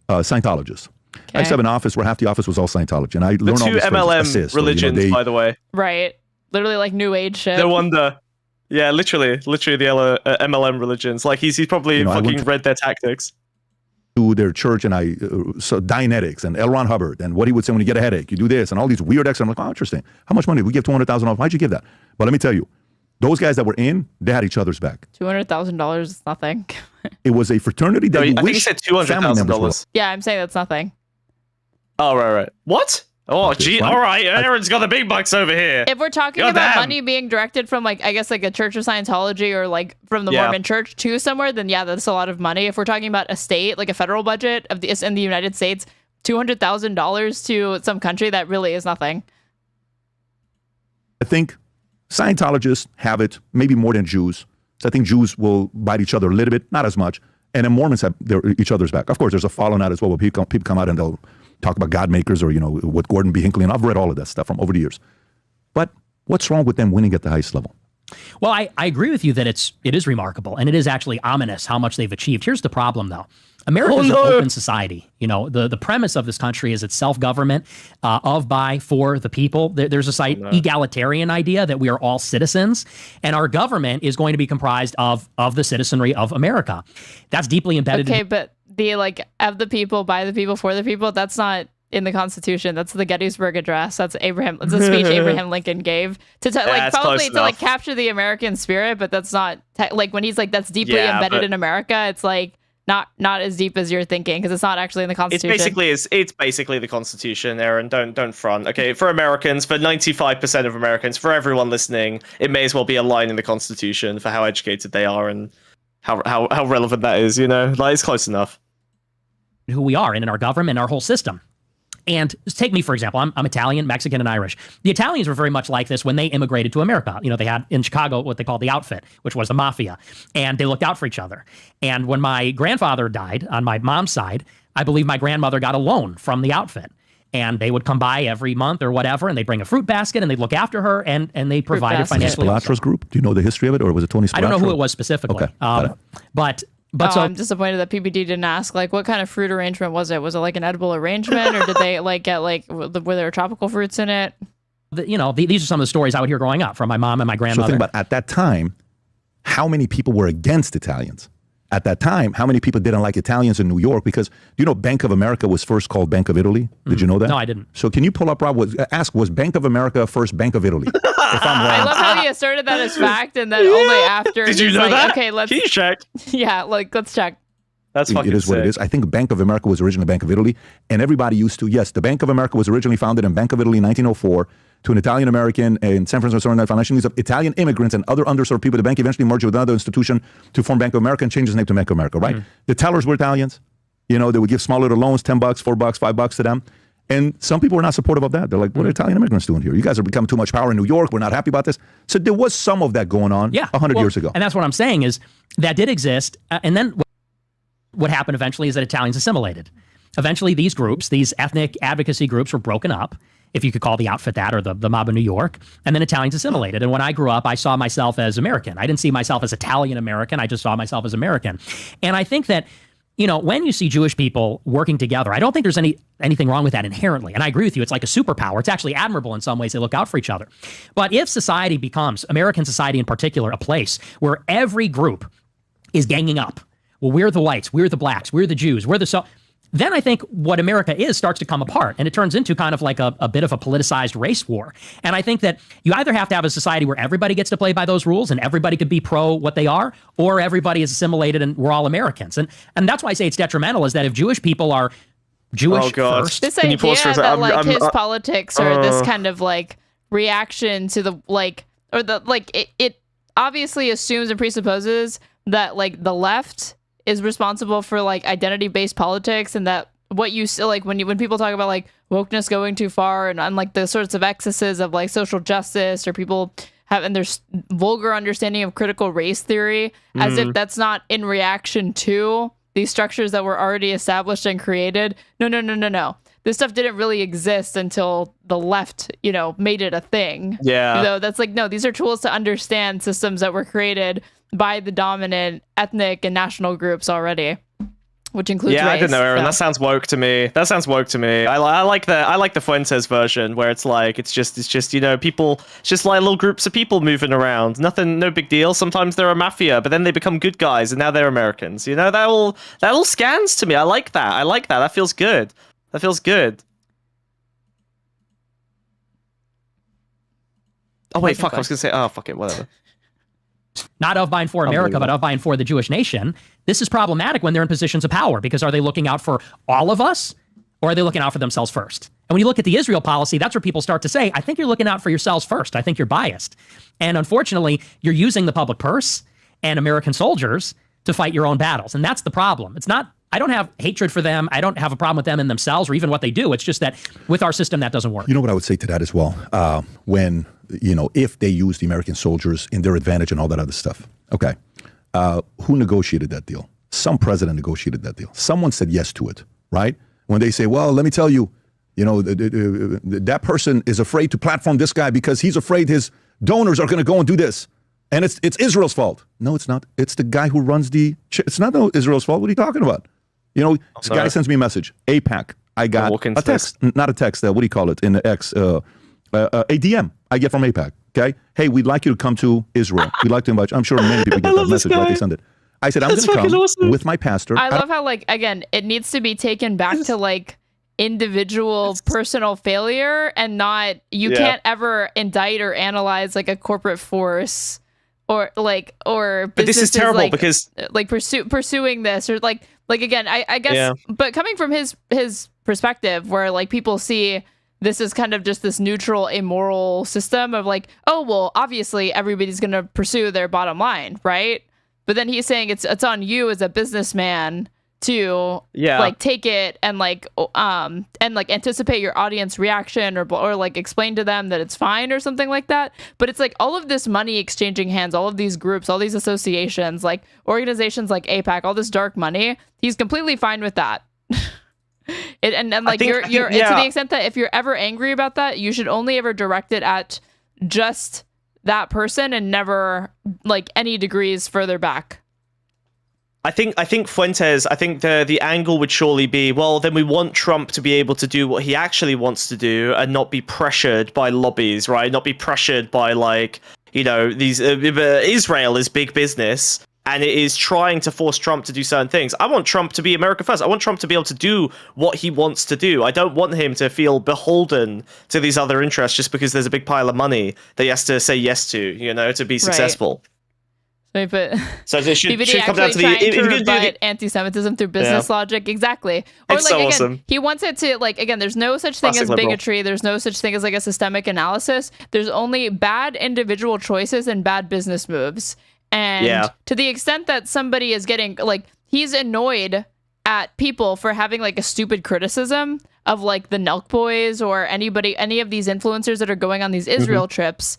Scientologists. I used to have an office where half the office was all Scientology, and I learned all two these MLM phrases, religions, by the way. Right. Literally like New Age shit. No wonder. Yeah, literally the MLM religions. Like he's probably fucking read their tactics. To their church, and so Dianetics and L. Ron Hubbard, and what he would say when you get a headache, you do this, and all these weird extras. I'm like, oh, interesting. How much money? We give $200,000. Why'd you give that? But let me tell you, those guys that were in, they had each other's back. $200,000 is nothing. It was a fraternity that I think he wish said family members were. $200,000. Yeah, I'm saying that's nothing. Oh, right. What? Oh, gee. All right. Aaron's got the big bucks over here. If we're talking about money being directed from, like, I guess, like a Church of Scientology or, like, from the Mormon Church to somewhere, then, yeah, that's a lot of money. If we're talking about a state, like a federal budget of in the United States, $200,000 to some country, that really is nothing. I think Scientologists have it maybe more than Jews. So I think Jews will bite each other a little bit, not as much. And then Mormons have each other's back. Of course, there's a fallout out as well where people come out and they'll talk about God makers or, what Gordon B. Hinckley, and I've read all of that stuff from over the years. But what's wrong with them winning at the highest level? Well, I agree with you that it is remarkable, and it is actually ominous how much they've achieved. Here's the problem, though. America is an open society. The premise of this country is it's self-government, of, by, for the people. There's a egalitarian idea that we are all citizens, and our government is going to be comprised of the citizenry of America. That's deeply embedded. Okay, but the, like, of the people, by the people, for the people, that's not in the Constitution. That's the Gettysburg Address. It's a speech Abraham Lincoln gave to probably to like capture the American spirit, but that's not like when he's like that's deeply embedded in America. It's like not as deep as you're thinking because it's not actually in the Constitution. It's basically the Constitution, Aaron. Don't front. Okay, for Americans, for 95% of Americans, for everyone listening, it may as well be a line in the Constitution for how educated they are and how relevant that is. Like it's close enough. Who we are and in our government, our whole system. And take me, for example, I'm Italian, Mexican, and Irish. The Italians were very much like this when they immigrated to America. They had in Chicago what they called the outfit, which was the mafia, and they looked out for each other. And when my grandfather died on my mom's side, I believe my grandmother got a loan from the outfit. And they would come by every month or whatever, and they'd bring a fruit basket, and they'd look after her, and they provided financially. Spilatra's group? Do you know the history of it, or was it Tony Spilatra? I don't know who it was specifically. Okay, But so I'm disappointed that PBD didn't ask, like, what kind of fruit arrangement was it? Was it like an edible arrangement, or did they like get like were there tropical fruits in it? These are some of the stories I would hear growing up from my mom and my grandmother. So think about at that time, how many people were against Italians? at that time, how many people didn't like Italians in New York? Because Bank of America was first called Bank of Italy. Did you know that? No, I didn't. So can you pull up, Rob? Was Bank of America first Bank of Italy? If I'm wrong. I love how he asserted that as fact, and then only after Did you he's know like, that? okay, let's Can you check? Yeah, let's check. That's fucking It is what it sick. is. I think Bank of America was originally Bank of Italy, and everybody used to. Yes, the Bank of America was originally founded in Bank of Italy in 1904 to an Italian American in San Francisco and financial needs of Italian immigrants and other underserved people. The bank eventually merged with another institution to form Bank of America and changed its name to Bank of America. Right? The tellers were Italians. They would give small little loans, $10, $4, $5 to them. And some people were not supportive of that. They're like, what are Italian immigrants doing here? You guys are becoming too much power in New York. We're not happy about this. So there was some of that going on 100 years ago. And that's what I'm saying is that did exist. And then what happened eventually is that Italians assimilated. Eventually, these groups, these ethnic advocacy groups were broken up, if you could call the outfit that, or the mob of New York, and then Italians assimilated. And when I grew up, I saw myself as American. I didn't see myself as Italian American. I just saw myself as American. And I think that, when you see Jewish people working together, I don't think there's anything wrong with that inherently. And I agree with you. It's like a superpower. It's actually admirable in some ways. They look out for each other. But if society becomes, American society in particular, a place where every group is ganging up, well, we're the whites, we're the blacks, we're the Jews, then I think what America is starts to come apart, and it turns into kind of like a bit of a politicized race war. And I think that you either have to have a society where everybody gets to play by those rules and everybody could be pro what they are, or everybody is assimilated and we're all Americans. And that's why I say it's detrimental, is that if Jewish people are Jewish first. This idea that his politics are this kind of reaction to it obviously assumes and presupposes that the left is responsible for identity-based politics, and that what you see when people talk about wokeness going too far and the sorts of excesses of social justice, or people having their vulgar understanding of critical race theory, as if that's not in reaction to these structures that were already established and created. No. This stuff didn't really exist until the left, made it a thing. Yeah. So that's no, these are tools to understand systems that were created by the dominant ethnic and national groups already, which includes race. I don't know, Aaron. That sounds woke to me. I like the Fuentes version, where it's just people, it's just little groups of people moving around. Nothing, no big deal. Sometimes they're a mafia, but then they become good guys, and now they're Americans. That all scans to me. I like that. That feels good. Oh wait, fuck! I was gonna say, oh fuck it, whatever. Not of, by, and for America, but of, by, and for the Jewish nation. This is problematic when they're in positions of power, because are they looking out for all of us, or are they looking out for themselves first? And when you look at the Israel policy, that's where people start to say, I think you're looking out for yourselves first. I think you're biased. And unfortunately, you're using the public purse and American soldiers to fight your own battles. And that's the problem. It's not, I don't have hatred for them. I don't have a problem with them in themselves or even what they do. It's just that with our system, that doesn't work. You know what I would say to that as well? If they use the American soldiers in their advantage and all that other stuff. Okay. Who negotiated that deal? Some president negotiated that deal. Someone said yes to it, right? When they say, well, let me tell you, that person is afraid to platform this guy because he's afraid his donors are going to go and do this. And it's Israel's fault. No, it's not. It's the guy who runs it's not Israel's fault. What are you talking about? This guy sends me a message. APAC. I got a text, not a text. What do you call it in the X? A DM I get from APAC. Okay. Hey, we'd like you to come to Israel. We'd like to invite you. I'm sure many people get that message, right? They send it. I said, I'm going to come with my pastor. I love how, again, it needs to be taken back to, individual personal failure, and not, you can't ever indict or analyze, a corporate force or but this is terrible because pursuing this, or again, I guess, but coming from his perspective, where people see this is kind of just this neutral, immoral system of oh, well, obviously everybody's going to pursue their bottom line, right? But then he's saying it's on you as a businessman to take it and anticipate your audience reaction, or explain to them that it's fine or something like that. But it's all of this money exchanging hands, all of these groups, all these associations, organizations like APAC, all this dark money. He's completely fine with that. You're to the extent that if you're ever angry about that, you should only ever direct it at just that person and never any degrees further back. I think Fuentes, the angle would surely be, well, then we want Trump to be able to do what he actually wants to do and not be pressured by lobbies, right? Not be pressured by these Israel is big business. and it is trying to force Trump to do certain things. I want Trump to be America first. I want Trump to be able to do what he wants to do. I don't want him to feel beholden to these other interests just because there's a big pile of money that he has to say yes to, you know, to be successful. Right, but so it should PBD come down to trying the to rebut anti-Semitism through business logic. Exactly. Or it's like so again, awesome. he wants it to like again. There's no such thing as bigotry. There's no such thing as like a systemic analysis. There's only bad individual choices and bad business moves. And to the extent that somebody is getting like he's annoyed at people for having like a stupid criticism of like the Nelk Boys or any of these influencers that are going on these Israel trips,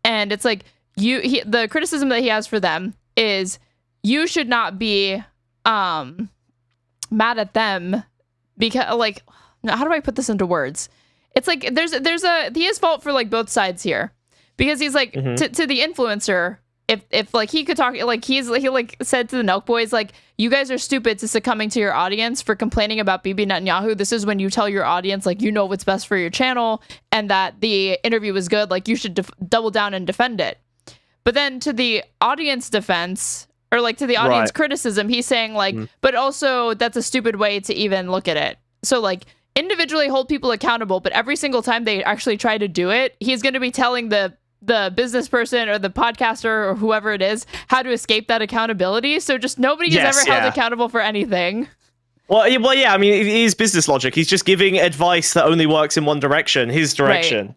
and it's like. The criticism that he has for them is you should not be mad at them because like how do I put this into words? It's like he has fault for like both sides here because he's like to the influencer if like he could talk like he said to the Nelk Boys like you guys are stupid to succumbing to your audience for complaining about Bibi Netanyahu. This is when you tell your audience like you know what's best for your channel and that the interview was good, like you should double down and defend it. But then to the audience defense, or like to the audience criticism, he's saying like, but also that's a stupid way to even look at it. So like individually hold people accountable, but every single time they actually try to do it, he's going to be telling the business person or the podcaster or whoever it is how to escape that accountability. So just nobody is ever held accountable for anything. Well, yeah. I mean, it is business logic. He's just giving advice that only works in one direction, his direction. Right.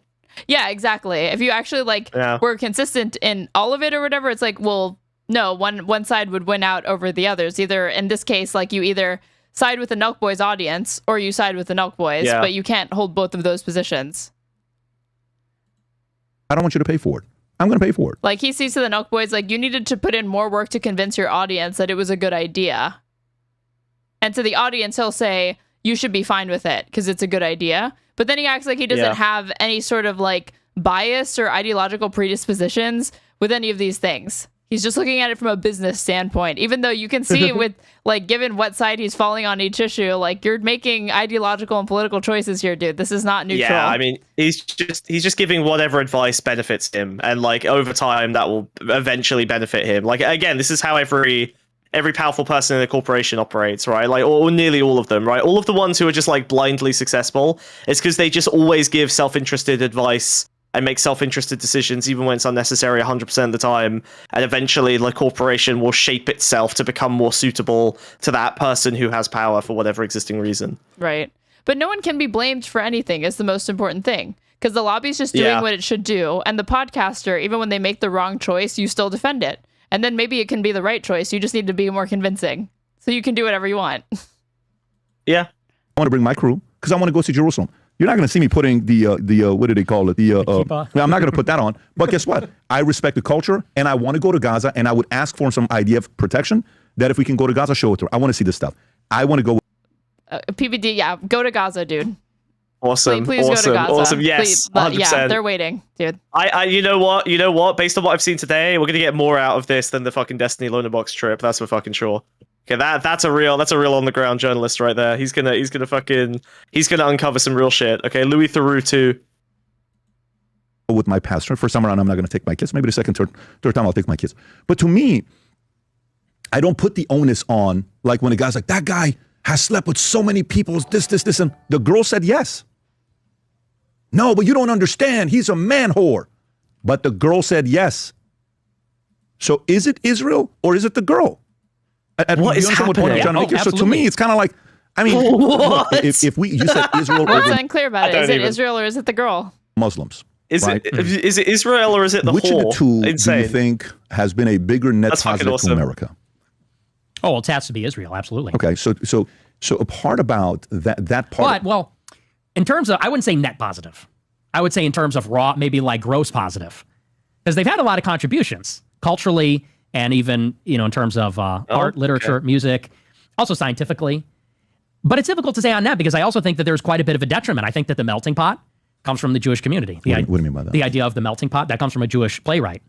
Yeah, exactly. If you actually like were consistent in all of it or whatever, it's like, well, no, one side would win out over the others. Either in this case, like you either side with the Nelk Boys audience or you side with the Nelk Boys, but you can't hold both of those positions. I don't want you to pay for it. I'm going to pay for it. Like he sees to the Nelk Boys, like you needed to put in more work to convince your audience that it was a good idea. And to the audience, he'll say, you should be fine with it because it's a good idea. But then he acts like he doesn't have any sort of like bias or ideological predispositions with any of these things. He's just looking at it from a business standpoint, even though you can see with like, given what side he's falling on each issue, like you're making ideological and political choices here, dude. This is not neutral. Yeah, I mean, he's just giving whatever advice benefits him. And like over time, that will eventually benefit him. Like, again, this is how every powerful person in a corporation operates, right? Like, or nearly all of them, right? All of the ones who are just like blindly successful, it's because they just always give self-interested advice and make self-interested decisions, even when it's unnecessary 100% of the time. And eventually the corporation will shape itself to become more suitable to that person who has power for whatever existing reason. Right. But no one can be blamed for anything is the most important thing. Because the lobby's just doing what it should do. And the podcaster, even when they make the wrong choice, you still defend it. And then maybe it can be the right choice. You just need to be more convincing. So you can do whatever you want. Yeah. I want to bring my crew because I want to go see Jerusalem. You're not going to see me putting the what do they call it? I'm not going to put that on. But guess what? I respect the culture and I want to go to Gaza and I would ask for some idea of protection that if we can go to Gaza, show it to her. I want to see this stuff. I want to go. PBD, go to Gaza, dude. Awesome. Please go to Gaza. Awesome. Yes. 100%. Yeah, they're waiting, dude. You know what? Based on what I've seen today, we're gonna get more out of this than the fucking Destiny Loaner Box trip. That's for fucking sure. Okay, that's a real on the ground journalist right there. He's gonna uncover some real shit. Okay, Louis Theroux too. With my pastor, first time around, I'm not gonna take my kids. Maybe the second, third time I'll take my kids. But to me, I don't put the onus on like when a guy's like that guy has slept with so many people. This, and the girl said yes. No, but you don't understand. He's a man whore. But the girl said yes. So is it Israel or is it the girl? What is happening? What point I'm trying to make here? So to me, it's kind of like, I mean, if you said Israel What's unclear about it? Is it Israel or is it the girl? Muslims. Is it Israel or is it the Which whore? Which of the two do you think has been a bigger net positive to America? Oh, well, it has to be Israel, absolutely. Okay, so a part about that part. But, well, in terms of, I wouldn't say net positive. I would say in terms of raw, maybe like gross positive. Because they've had a lot of contributions, culturally, and even, in terms of art, literature, music, also scientifically. But it's difficult to say on that because I also think that there's quite a bit of a detriment. I think that the melting pot comes from the Jewish community. What do you mean by that? The idea of the melting pot, that comes from a Jewish playwright.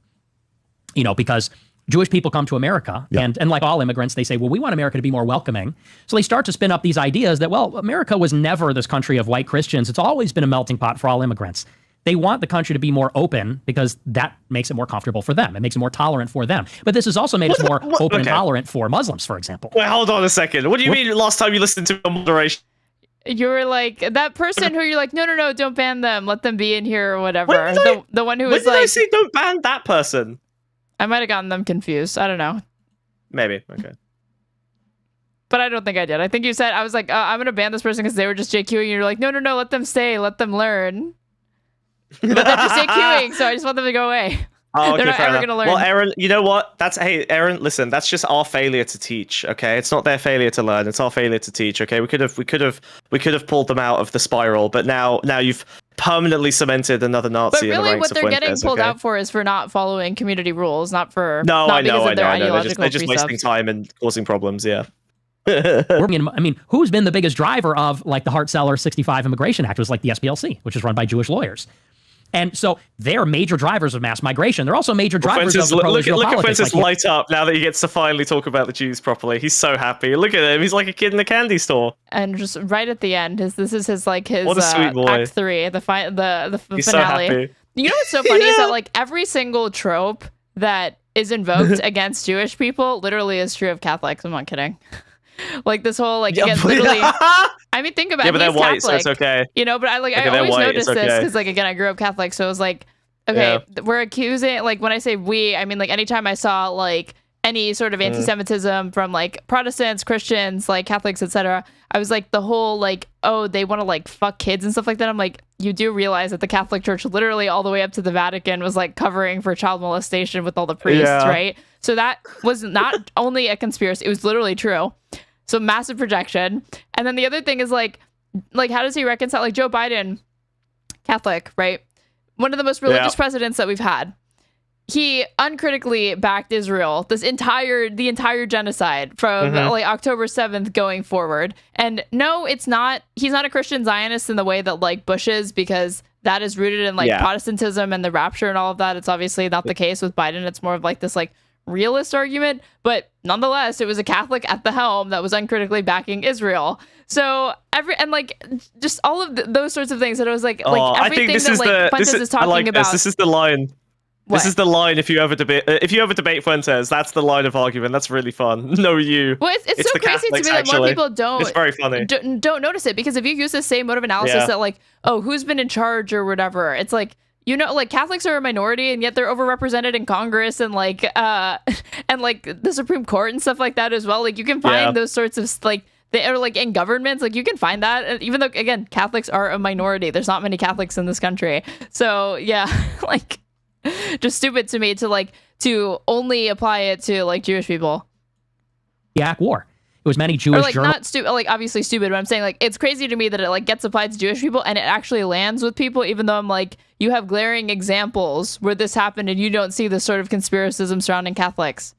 Because Jewish people come to America, and like all immigrants, they say, well, we want America to be more welcoming. So they start to spin up these ideas that, well, America was never this country of white Christians. It's always been a melting pot for all immigrants. They want the country to be more open because that makes it more comfortable for them. It makes it more tolerant for them. But this has also made us more open and tolerant for Muslims, for example. Wait, hold on a second. What do you mean last time you listened to moderation? You were like, that person who you're like, no, don't ban them. Let them be in here or whatever. The one who was when did I like, say don't ban that person? I might have gotten them confused. I don't know. Maybe. Okay. But I don't think I did. I think you said, I was like, I'm going to ban this person because they were just JQing. And you're like, no, let them stay. Let them learn. But they're just JQing, so I just want them to go away. Oh, okay, they're not ever going to learn. Well, Aaron, you know what? Hey, Aaron, listen, that's just our failure to teach, okay? It's not their failure to learn, it's our failure to teach, okay? We could have pulled them out of the spiral, but now you've permanently cemented another Nazi but in the really ranks what they're of Fuentes, getting pulled okay? out for is for not following community rules, not for I know. ideological They're just wasting time and causing problems, yeah. I mean, who's been the biggest driver of like the Hart-Celler 65 Immigration Act was like the SPLC, which is run by Jewish lawyers. And so they're major drivers of mass migration. They're also major drivers of the pro-Israel look politics. At Fuentes light up now that he gets to finally talk about the Jews properly. He's so happy. Look at him. He's like a kid in a candy store. And just right at the end, this is his what a sweet boy. Act 3, the He's finale. so happy. You know what's so funny is that like every single trope that is invoked against Jewish people literally is true of Catholics. I'm not kidding. Like this whole again, literally. I mean, think about it. Yeah, but they're white, so Catholic, it's okay. You know, but I always notice this because again, I grew up Catholic, so it was like, okay, we're accusing, like when I say we, I mean like anytime I saw like any sort of anti-Semitism from like Protestants, Christians, like Catholics, etc. I was like the whole like, oh, they want to like fuck kids and stuff like that. I'm like, you do realize that the Catholic Church literally all the way up to the Vatican was like covering for child molestation with all the priests, right? So that was not only a conspiracy, it was literally true. So massive projection. And then the other thing is like how does he reconcile like Joe Biden, Catholic, right? One of the most religious presidents that we've had. He uncritically backed Israel, the entire genocide from like October 7th going forward. And no, he's not a Christian Zionist in the way that like Bush is, because that is rooted in like Protestantism and the rapture and all of that. It's obviously not the case with Biden. It's more of like this like realist argument, but nonetheless, it was a Catholic at the helm that was uncritically backing Israel. So just all of those sorts of things that I was like everything that like Fuentes is talking about. This is the line. What? This is the line. If you ever debate Fuentes, that's the line of argument. That's really fun. No, you. Well, it's so crazy Catholics, to me that more people don't. It's very funny. Don't notice it, because if you use the same mode of analysis that like, oh, who's been in charge or whatever, it's like, you know, like Catholics are a minority and yet they're overrepresented in Congress and like the Supreme Court and stuff like that as well. Like you can find those sorts of like they are like in governments, like you can find that, even though again Catholics are a minority. There's not many Catholics in this country, so yeah, like just stupid to me to only apply it to like Jewish people. Iraq War. It was many Jewish journalists. Not stupid, like obviously stupid, but I'm saying like it's crazy to me that it like gets applied to Jewish people and it actually lands with people, even though I'm like, you have glaring examples where this happened and you don't see this sort of conspiracism surrounding Catholics.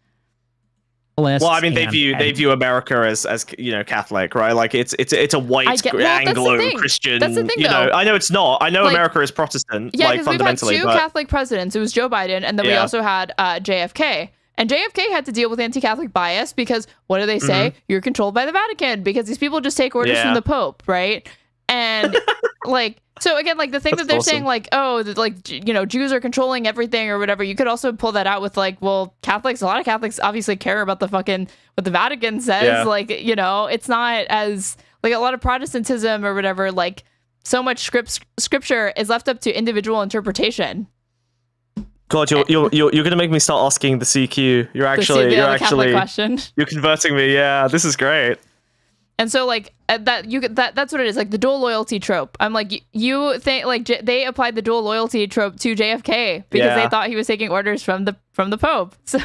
Well, I mean, they view America as you know, Catholic, right? Like it's a white Anglo-Christian. That's the thing, you know, though. I know it's not. I know like, America is Protestant, yeah, like fundamentally. We've had two Catholic presidents. It was Joe Biden, and then we also had JFK. And JFK had to deal with anti-Catholic bias because what do they say? You're controlled by the Vatican because these people just take orders from the Pope, right? And like, so again, like the thing that they're saying, like, oh, that, like, you know, Jews are controlling everything or whatever. You could also pull that out with like, well, Catholics, a lot of Catholics obviously care about the fucking what the Vatican says. Yeah. Like, you know, it's not as like a lot of Protestantism or whatever. Like, so much scripture is left up to individual interpretation. God, you're gonna make me start asking the CQ. You're actually question. You're converting me. Yeah, this is great. And so like that's what it is, like the dual loyalty trope. I'm like, you think like they applied the dual loyalty trope to JFK because they thought he was taking orders from the Pope. So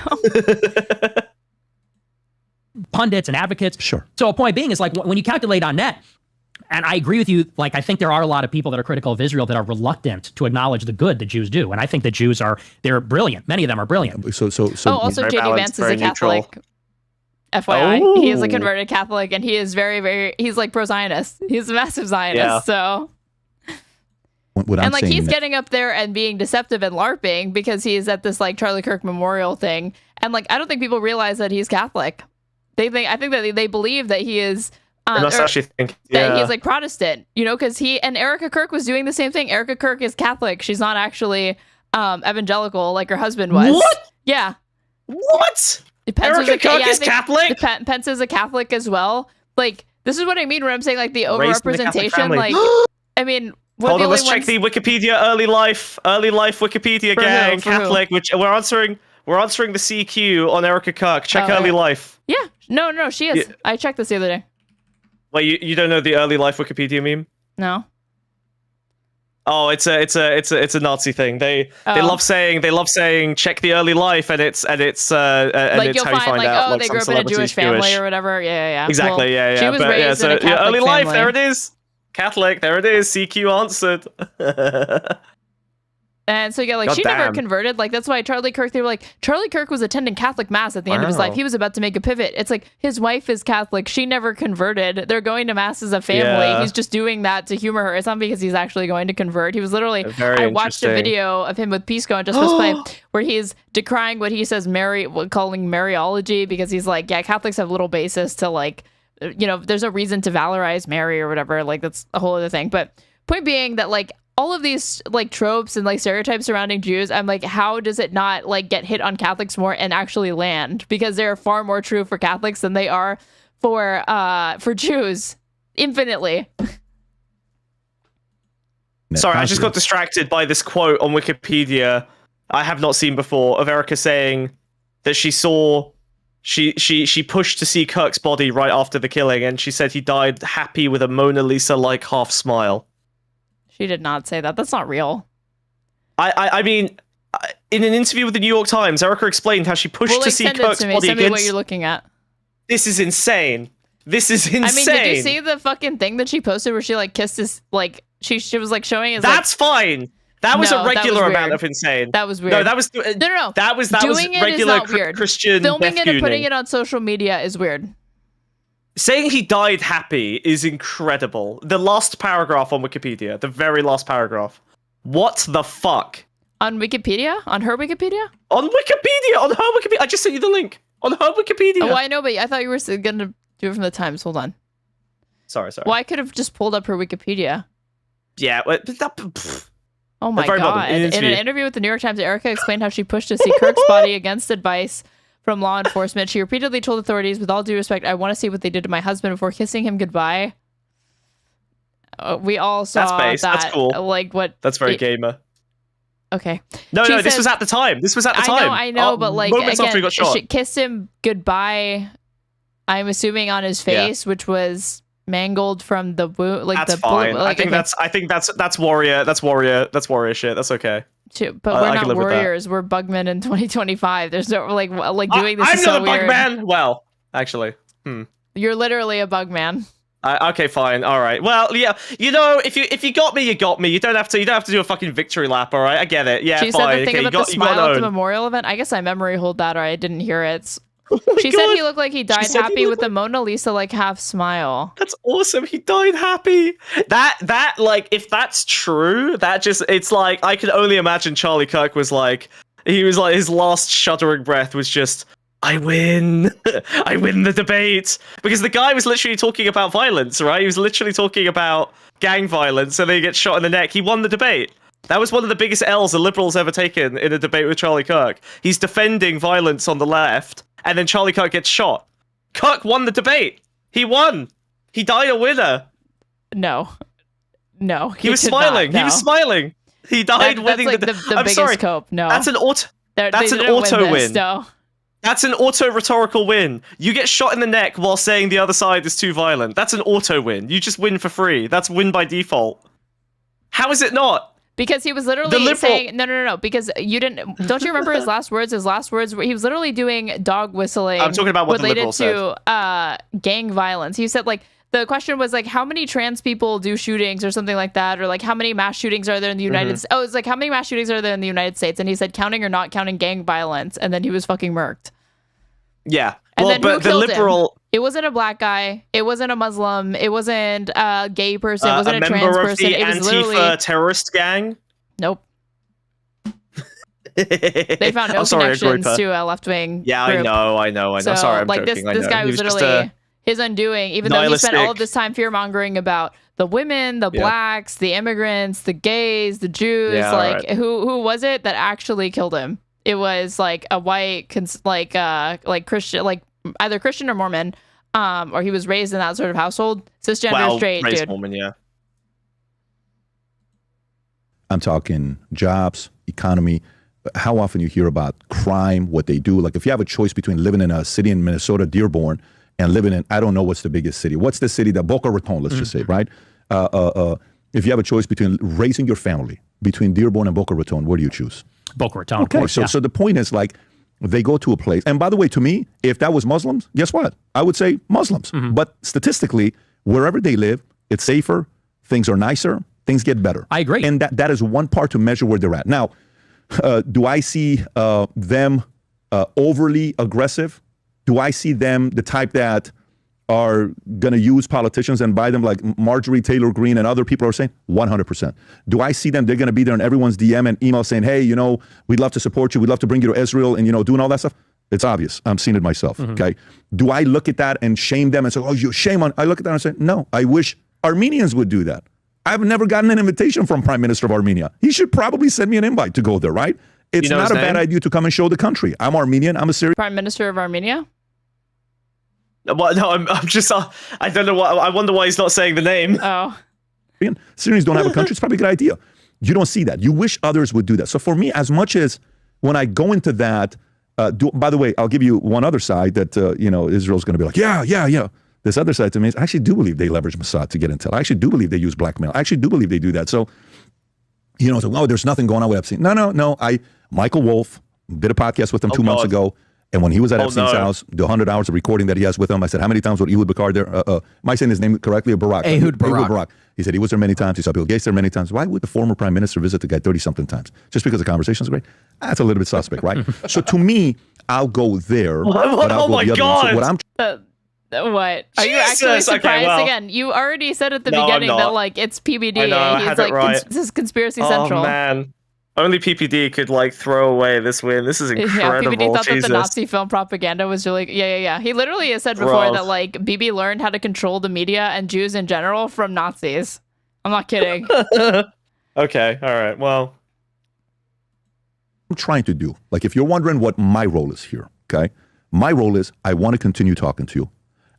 pundits and advocates. Sure. So a point being is like when you calculate on net. And I agree with you. Like, I think there are a lot of people that are critical of Israel that are reluctant to acknowledge the good that Jews do. And I think the Jews they're brilliant. Many of them are brilliant. So also J.D. Vance is a Catholic. FYI, he is a converted Catholic, and he is very, very, he's like pro-Zionist. He's a massive Zionist. So, and like he's getting up there and being deceptive and LARPing because he's at this like Charlie Kirk memorial thing. And like, I don't think people realize that he's Catholic. I think that they believe that he is I must actually think that he's like Protestant, you know, because Erica Kirk was doing the same thing. Erica Kirk is Catholic. She's not actually evangelical like her husband was. What? Yeah. What? Erica Kirk is Catholic? Pence is a Catholic as well. Like, this is what I mean when I'm saying like the overrepresentation. Like, I mean, hold on, let's check the Wikipedia early life Wikipedia gang. Catholic, which we're answering the CQ on Erica Kirk. Check early life. Yeah. No, she is. Yeah. I checked this the other day. Wait, you don't know the early life Wikipedia meme? No. Oh, it's a Nazi thing. They love saying check the early life, and it's like it's how you find like out, they grew up in a Jewish family or whatever. Yeah. Exactly. Well, yeah. She was raised in a Catholic early life. family. There it is. Catholic. There it is. CQ answered. And so yeah, she never converted. Like, that's why Charlie Kirk, they were like, Charlie Kirk was attending Catholic mass at the end of his life. He was about to make a pivot. It's like, his wife is Catholic. She never converted. They're going to mass as a family. Yeah. He's just doing that to humor her. It's not because he's actually going to convert. He was literally, I watched a video of him with Pisco and Just Press Play where he's decrying what he says calling Mariology, because he's like, yeah, Catholics have little basis to like, you know, there's a reason to valorize Mary or whatever. Like, that's a whole other thing. But point being that like, all of these like tropes and like stereotypes surrounding Jews, I'm like, how does it not like get hit on Catholics more and actually land? Because they're far more true for Catholics than they are for Jews, infinitely. Sorry, I just got distracted by this quote on Wikipedia I have not seen before of Erica saying that she saw she pushed to see Kirk's body right after the killing, and she said he died happy with a Mona Lisa like half smile. She did not say that. That's not real. I mean, in an interview with the New York Times, Erica explained how she pushed to see Kirk's body Send me what you're looking at. This is insane. This is insane. I mean, did you see the fucking thing that she posted where she like kissed his like she was like showing his? That's fine. That was a regular amount of insane. That was weird. No, that was no. That was doing it regular is not weird. Christian filming it and gooning. putting it on social media is weird. Saying he died happy is incredible. The last paragraph on Wikipedia, the very last paragraph. What the fuck? On Wikipedia? On her Wikipedia? On Wikipedia! On her Wikipedia! I just sent you the link. On her Wikipedia. Oh, I know, but I thought you were going to do it from the Times. Hold on. Sorry. Well, I could have just pulled up her Wikipedia. Yeah. Oh my god. In an interview with the New York Times, Erica explained how she pushed to see Kirk's body against advice from law enforcement. She repeatedly told authorities, with all due respect, I want to see what they did to my husband before kissing him goodbye. We all saw that's that. cool. Like what? That's very gamer. Okay. No, this was at the time. I know, but like moments after he got shot. She kissed him goodbye. I'm assuming on his face, which was mangled from the wound. Like that's the fine. Like, I think that's warrior. That's warrior shit. That's okay. But we're not warriors. We're bugmen in 2025. There's no like doing this. I'm is not so a weird. bugman. Well, actually, You're literally a bugman. Okay, fine. All right. Well, yeah. You know, if you got me, you got me. You don't have to do a fucking victory lap. All right. I get it. Yeah. She fine. said the thing about the smile at the memorial event. I guess I memory hold that, or I didn't hear it. She said he looked like he died happy with a Mona Lisa like half smile. That's awesome. He died happy. That like, if that's true, it's like I can only imagine Charlie Kirk was like his last shuddering breath was just, I win. I win the debate. Because the guy was literally talking about violence, right? He was literally talking about gang violence, and then he gets shot in the neck. He won the debate. That was one of the biggest L's the Liberals ever taken in a debate with Charlie Kirk. He's defending violence on the left, and then Charlie Kirk gets shot. Kirk won the debate. He won. He died a winner. No. He was smiling. He was smiling. He died winning like the I'm biggest sorry. Cope. No. That's an auto. That's an auto win. No. That's an auto-rhetorical win. You get shot in the neck while saying the other side is too violent. That's an auto win. You just win for free. That's win by default. How is it not? Because he was literally saying no. Because you don't you remember his last words? His last words were he was literally doing dog whistling. I'm talking about what related the liberal to gang violence. He said like the question was like how many trans people do shootings or something like that, or like how many mass shootings are there in the United States? Oh, it's like how many mass shootings are there in the United States? And he said counting or not counting gang violence, and then he was fucking murked. Yeah. And well, then but the liberal. Him? It wasn't a black guy. It wasn't a Muslim. It wasn't a gay person. It wasn't a trans person. It was literally Antifa terrorist gang. Nope. They found no connections to a left wing. Yeah, group. I know. So, Sorry, I'm like joking. this guy was literally his undoing, even though he spent all of Nihilistic. this time fear-mongering about the women, the blacks, the immigrants, the gays, the Jews. Yeah, like, right. who was it that actually killed him? It was like a white, like Christian, like either Christian or Mormon, or he was raised in that sort of household. Cisgender, straight raised dude. Mormon, yeah. I'm talking jobs, economy. How often you hear about crime, what they do. Like if you have a choice between living in a city in Minnesota, Dearborn, and living in, I don't know what's the biggest city. What's the city that Boca Raton, let's just say, right? If you have a choice between raising your family, between Dearborn and Boca Raton, where do you choose? Boca Raton, Okay, of course, so the point is like, they go to a place. And by the way, to me, if that was Muslims, guess what? I would say Muslims. But statistically, wherever they live, it's safer, things are nicer, things get better. I agree. And that is one part to measure where they're at. Now, do I see them overly aggressive? Do I see them the type that are going to use politicians and buy them like Marjorie Taylor Greene and other people are saying? 100%. Do I see them, they're going to be there in everyone's DM and email saying, hey, you know, we'd love to support you. We'd love to bring you to Israel and, you know, doing all that stuff? It's obvious. I'm seeing it myself, okay? Do I look at that and shame them and say, oh, you shame on? I look at that and say, no, I wish Armenians would do that. I've never gotten an invitation from Prime Minister of Armenia. He should probably send me an invite to go there, right? It's You know not his a bad name? idea to come and show the country. I'm Armenian. I'm a Syrian. Prime Minister of Armenia. Well, no, I'm just, I don't know why, I wonder why he's not saying the name. Oh, Syrians don't have a country. It's probably a good idea. You don't see that. You wish others would do that. So for me, as much as when I go into that, by the way, I'll give you one other side that, you know, Israel's going to be like, yeah. This other side to me is I actually do believe they leverage Mossad to get intel. I actually do believe they use blackmail. I actually do believe they do that. So, you know, so, oh, there's nothing going on with Epstein. No. Michael Wolff did a podcast with him 2 months ago. And when he was at Epstein's house, the 100 hours of recording that he has with him, I said, how many times was Ehud Barak there? Am I saying his name correctly or Barak? Ehud Barak. He said he was there many times. He saw Bill Gates there many times. Why would the former prime minister visit the guy 30-something times? Just because the conversation is great? That's a little bit suspect, right? So to me, I'll go there. But I'll go the other one. So what? Are you actually Jesus, surprised? okay, well. Again, you already said at the No, I'm beginning that not. like it's PBD I know, I and he's had it like right. this is conspiracy central. Oh, man. Only PPD could, like, throw away this win. This is incredible. Yeah, PBD thought Jesus. that the Nazi film propaganda was really yeah. He literally has said before Gross. that like Bibi learned how to control the media and Jews in general from Nazis. I'm not kidding. Okay, all right. Well, I'm trying to do, like if you're wondering what my role is here, okay? My role is I want to continue talking to you.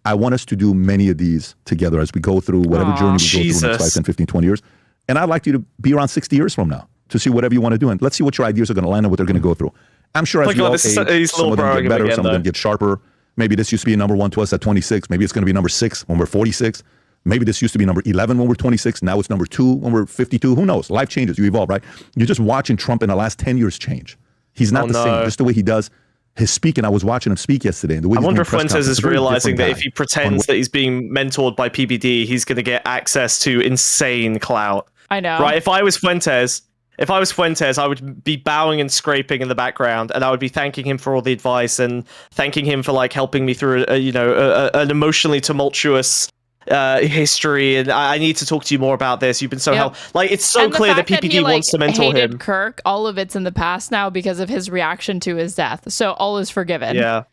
I want us to do many of these together as we go through whatever journey we go through in the next 5, 10, 15, 20 years. And I'd like you to be around 60 years from now to see whatever you want to do. And let's see what your ideas are going to land and what they're going to go through. I'm sure as Look, we all this is- age, he's some of them little get better, again, some of them though. get sharper. Maybe this used to be number 1 to us at 26. Maybe it's going to be number 6 when we're 46. Maybe this used to be number 11 when we're 26. Now it's number 2 when we're 52. Who knows? Life changes. You evolve, right? You're just watching Trump in the last 10 years change. He's not the same. Just the way he does his speaking. I was watching him speak yesterday. And the way I he's wonder doing if press Fuentes conferences, is a very realizing that different if he guy. pretends that he's being mentored by PBD, he's going to get access to insane clout. I know. Right? If I was Fuentes, I would be bowing and scraping in the background, and I would be thanking him for all the advice and thanking him for like helping me through, an emotionally tumultuous history. And I need to talk to you more about this. You've been so helpful. Like, it's so And the clear that fact PPD he, wants to mentor hated him. Kirk, all of it's in the past now because of his reaction to his death. So all is forgiven. Yeah.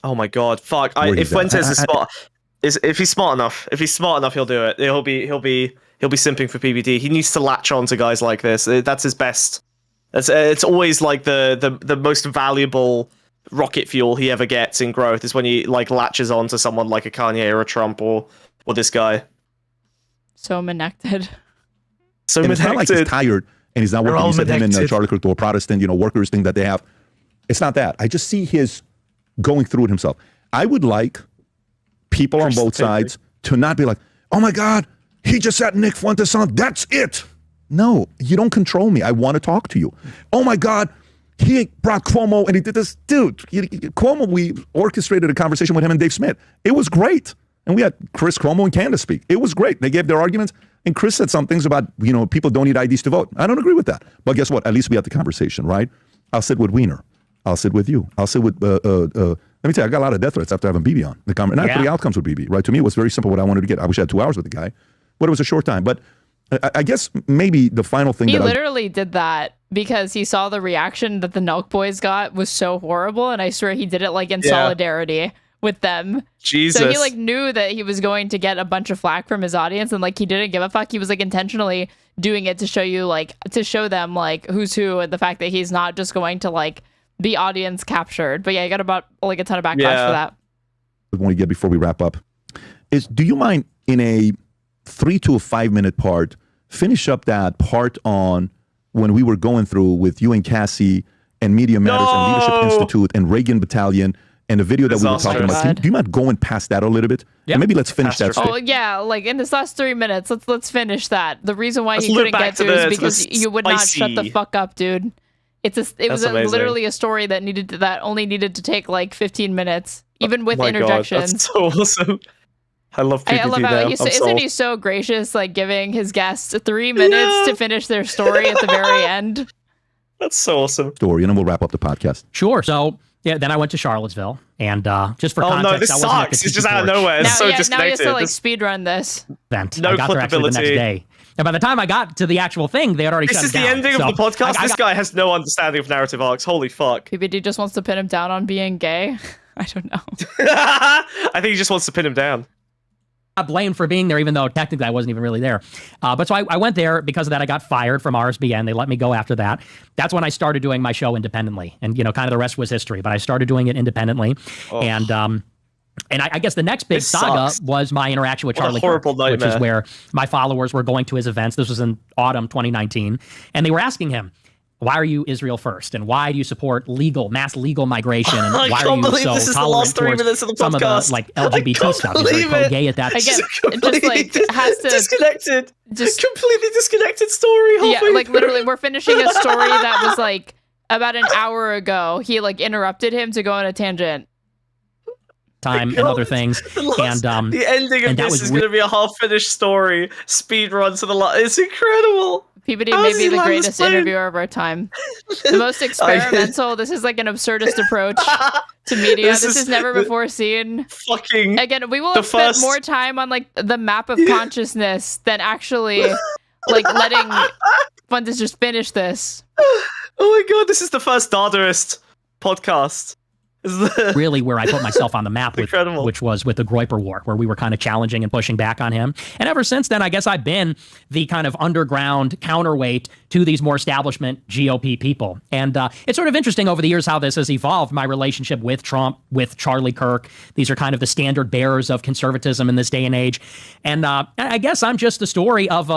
Oh my God! Fuck! Where If he's at. Fuentes is smart, if he's smart enough, he'll do it. He'll be simping for PBD. He needs to latch on to guys like this. That's his best. It's always like the most valuable rocket fuel he ever gets in growth is when he like latches on to someone like a Kanye or a Trump or this guy. So connected. So and it's not like he's tired and he's not They're working. all You said him and connected. Charlie Kirk, or Protestant, workers thing that they have. It's not that. I just see his going through it himself. I would like people on both sides to not be like, oh my God, he just had Nick Fuentes on. That's it. No, you don't control me. I want to talk to you. Oh my God, he brought Cuomo and he did this. Dude, Cuomo, we orchestrated a conversation with him and Dave Smith. It was great. And we had Chris Cuomo and Candace speak. It was great. They gave their arguments. And Chris said some things about, people don't need IDs to vote. I don't agree with that. But guess what? At least we had the conversation, right? I'll sit with Wiener. I'll sit with you. I'll sit with, let me tell you, I got a lot of death threats after having BB on. Not for the outcomes with BB, right? To me, it was very simple what I wanted to get. I wish I had 2 hours with the guy, but it was a short time. But I guess maybe the final thing He that literally did that because he saw the reaction that the Nelk boys got was so horrible. And I swear he did it like in solidarity with them. Jesus. So he like knew that he was going to get a bunch of flack from his audience, and like he didn't give a fuck. He was like intentionally doing it to show you like to show them like who's who, and the fact that he's not just going to like be audience captured. But yeah, he got about like a ton of backlash for that. When we get before we wrap up, is do you mind in a 3 to 5 minute part finish up that part on when we were going through with you and Cassie and Media Matters and Leadership Institute and Reagan Battalion and the video that we were talking about? Do you mind going past that a little bit? Yeah. And maybe let's finish that. Oh yeah, like in this last 3 minutes, let's finish that. The reason why he couldn't get through is because you would not shut the fuck up, dude. It was literally a story that only needed to take like 15 minutes, even with interjections. That's so awesome. I love PBD. I love how isn't he so gracious, like giving his guests 3 minutes to finish their story at the very end? That's so awesome. Story, and then we'll wrap up the podcast. Sure. So yeah, then I went to Charlottesville, and just for context, no, this sucks. It's just out of nowhere. It's so disconnected. Now you have to like speed run this. Event. I got there actually the next day. And by the time I got to the actual thing, they had already shut it down. This is the ending of the podcast? This guy has no understanding of narrative arcs. Holy fuck. PBD just wants to pin him down on being gay. I don't know. I think he just wants to pin him down. Not blamed for being there, even though technically I wasn't even really there. But so I went there. Because of that, I got fired from RSBN. They let me go after that. That's when I started doing my show independently. And, kind of the rest was history. But I started doing it independently. Oh. And I guess the next big saga was my interaction with Charlie Kirk, which is where my followers were going to his events. This was in autumn 2019. And they were asking him, why are you Israel first? And why do you support mass legal migration? And why are you so tolerant towards some of the like LGBT stuff? He's very gay at that. Again, just like has to disconnected, completely disconnected story. Yeah, like literally, we're finishing a story that was like about an hour ago. He like interrupted him to go on a tangent. And other things, the ending of this is going to be a half-finished story. Speed run to the lot. It's incredible. PBD may be the greatest interviewer of our time. The most experimental. This is like an absurdist approach to media. This is never before seen. Fucking. Again, we will have spent more time on like the map of consciousness than actually like letting Fuentes just finish this. Oh my god, this is the first Dadaist podcast. Really where I put myself on the map, which was with the Groper War, where we were kind of challenging and pushing back on him. And ever since then, I guess I've been the kind of underground counterweight to these more establishment GOP people. And it's sort of interesting over the years how this has evolved, my relationship with Trump, with Charlie Kirk. These are kind of the standard bearers of conservatism in this day and age. And I guess I'm just the story of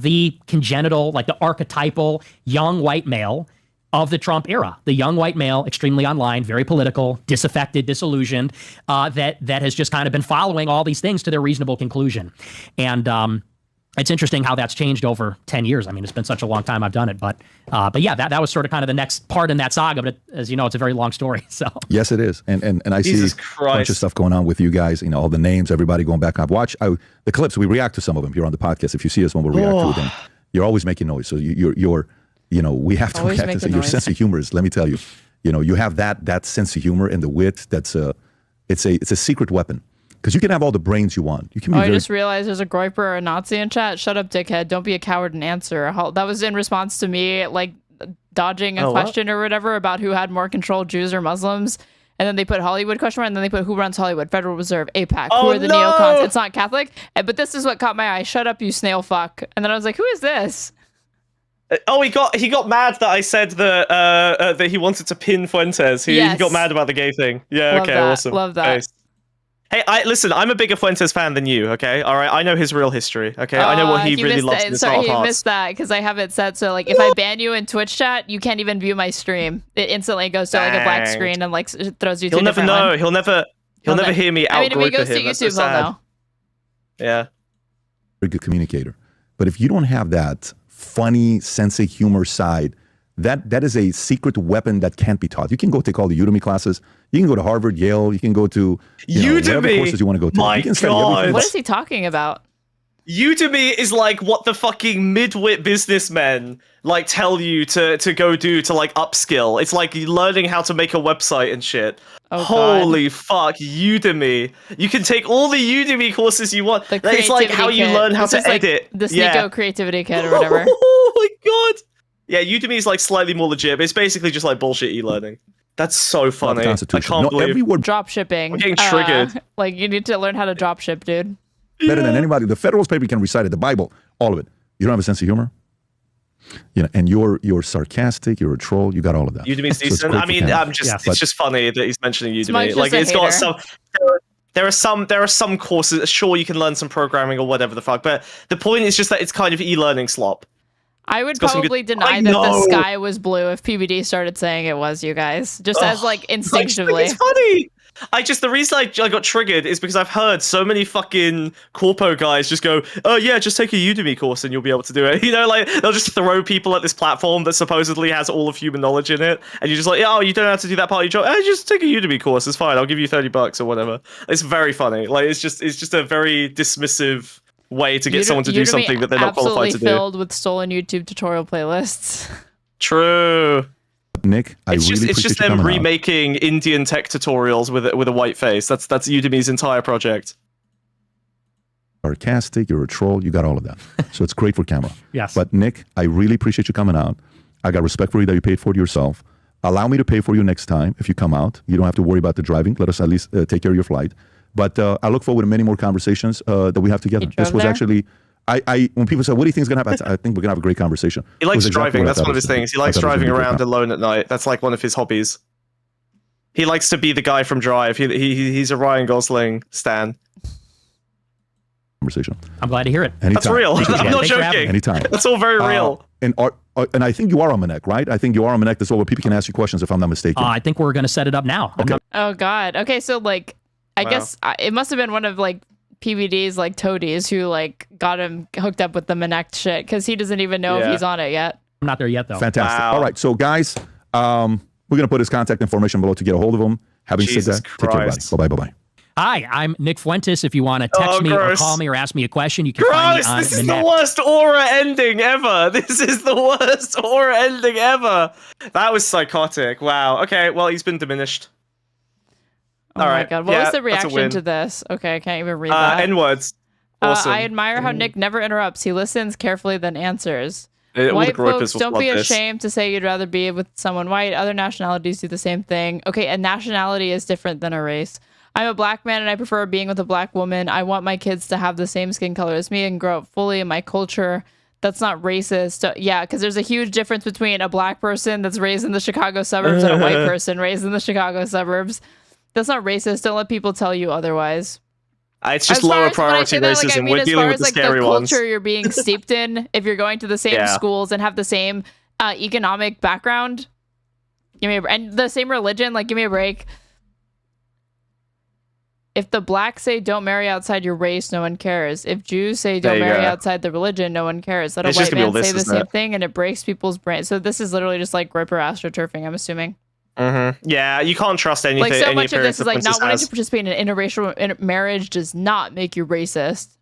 the congenital, like the archetypal young white male of the Trump era, the young white male, extremely online, very political, disaffected, disillusioned, that has just kind of been following all these things to their reasonable conclusion. And it's interesting how that's changed over 10 years. I mean, it's been such a long time I've done it, but yeah, that was sort of kind of the next part in that saga. But as you know, it's a very long story. So yes, it is, and I see a bunch of stuff going on with you guys. All the names, everybody going back up. Watch the clips. We react to some of them here on the podcast. If you see us when we react to them, you're always making noise. So you're we have to react to your sense of humor is, let me tell you, you have that sense of humor and the wit. It's a secret weapon, because you can have all the brains you want. You can be I just realized there's a Groper or a Nazi in chat. Shut up, dickhead. Don't be a coward and answer. That was in response to me like dodging a question or whatever about who had more control, Jews or Muslims. And then they put Hollywood question mark, and then they put who runs Hollywood, Federal Reserve, AIPAC, who are the neocons. It's not Catholic. But this is what caught my eye. Shut up, you snail fuck. And then I was like, who is this? Oh, he got mad that I said that he wanted to pin Fuentes. He got mad about the gay thing. Yeah, Love okay, that. awesome. Love that. Nice. Hey, listen, I'm a bigger Fuentes fan than you, okay? All right, I know his real history, okay? I know what he really loves in his heart of hearts. Sorry, he missed that, because I have it set so, like, if I ban you in Twitch chat, you can't even view my stream. It instantly goes to, like, a black screen and, like, throws you to a different one. He'll never hear me out. I mean, if he goes to YouTube, he'll know. Yeah. Very good communicator. But if you don't have that funny sense of humor side, that is a secret weapon that can't be taught. You can go take all the Udemy classes. You can go to Harvard, Yale. You can go to whatever courses you want to go to. My God. What is he talking about? Udemy is like what the fucking midwit businessmen like tell you to go do to like upskill. It's like learning how to make a website and shit. Oh, holy fuck, Udemy. You can take all the Udemy courses you want. It's like how you learn how to edit. Like the Sneeko creativity kit or whatever. Oh my God. Yeah, Udemy is like slightly more legit, but it's basically just like bullshit e-learning. That's so funny. I Constitution. can't believe every word Drop shipping. I'm getting triggered. Like, you need to learn how to drop ship, dude. better than anybody. The Federalist paper can recite it, the Bible, all of it. You don't have a sense of humor? And you're sarcastic, you're a troll, you got all of that. Udemy's decent. I mean, it's just funny that he's mentioning Udemy. Like, it's got some. There are some courses. Sure, you can learn some programming or whatever the fuck, but the point is just that it's kind of e-learning slop. I would probably deny that the sky was blue if PBD started saying it was, you guys. Just as like instinctively. It's funny. The reason I got triggered is because I've heard so many fucking corpo guys just go, oh yeah, just take a Udemy course and you'll be able to do it. Like, they'll just throw people at this platform that supposedly has all of human knowledge in it, and you're just like, oh, you don't have to do that part of your job. Just take a Udemy course, it's fine, I'll give you $30 or whatever. It's very funny. Like, it's just a very dismissive way to get someone to do something that they're not qualified to do. Absolutely filled with stolen YouTube tutorial playlists. True. Nick, it's just them remaking Indian tech tutorials with a white face. That's Udemy's entire project. Sarcastic, you're a troll, you got all of that. So it's great for camera. Yes. But Nick, I really appreciate you coming out. I got respect for you that you paid for it yourself. Allow me to pay for you next time if you come out. You don't have to worry about the driving. Let us at least take care of your flight. But I look forward to many more conversations that we have together. This was actually... when people say, what do you think is going to happen? I think we're going to have a great conversation. He likes driving. That's one of his things. He likes driving around alone at night. That's like one of his hobbies. He likes to be the guy from Drive. He's a Ryan Gosling stan. Conversation. I'm glad to hear it. Anytime. That's real. I'm not joking. Anytime. That's all very real. And I think you are on Manek, right? I think you are on Manek. That's all where people can ask you questions if I'm not mistaken. I think we're going to set it up now. Okay. Oh, God. Okay, so, like, I guess it must have been one of, like, PBD's like toadies who like got him hooked up with the Manek shit because he doesn't even know if he's on it yet. I'm not there yet though. Fantastic. Wow. All right, so guys, we're gonna put his contact information below to get a hold of him. Having said that, take care, everybody. Bye. Hi, I'm Nick Fuentes. If you want to text me or call me or ask me a question, you can find me on This is the worst aura ending ever. That was psychotic. Wow. Okay, well, he's been diminished. Oh my God. What was the reaction to this? Okay, I can't even read that. N-words. Awesome. I admire how Nick never interrupts. He listens carefully, then answers. All White the folks, don't be ashamed to say you'd rather be with someone white. Other nationalities do the same thing. Okay, a nationality is different than a race. I'm a black man and I prefer being with a black woman. I want my kids to have the same skin color as me and grow up fully in my culture. That's not racist. Yeah, because there's a huge difference between a black person that's raised in the Chicago suburbs and a white person raised in the Chicago suburbs. That's not racist. Don't let people tell you otherwise. It's just lower priority racism. We're dealing with the scary ones. As far as the culture you're being steeped in, if you're going to the same schools and have the same economic background, and the same religion, like, give me a break. If the blacks say don't marry outside your race, no one cares. If Jews say don't marry outside the religion, no one cares. Let a white man say the same thing and it breaks people's brains. So this is literally just like Groper astroturfing, I'm assuming. Mm-hmm. Yeah, you can't trust anything. Like, so much of this is like not wanting to participate in an interracial marriage does not make you racist.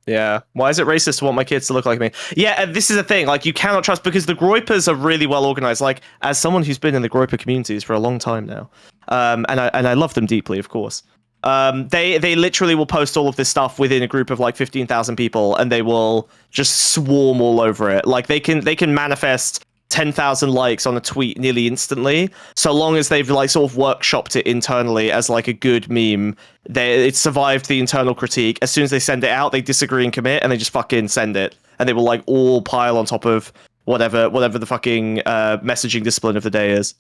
Yeah. Why is it racist to want my kids to look like me? Yeah, this is the thing. Like, you cannot trust, because the Groypers are really well organized. Like, as someone who's been in the Groper communities for a long time now, and I love them deeply, of course. They literally will post all of this stuff within a group of like 15,000 people, and they will just swarm all over it. Like, they can manifest 10,000 likes on a tweet nearly instantly, so long as they've like sort of workshopped it internally as like a good meme. It survived the internal critique. As soon as they send it out, they disagree and commit, and they just fucking send it, and they will like all pile on top of whatever the fucking messaging discipline of the day is.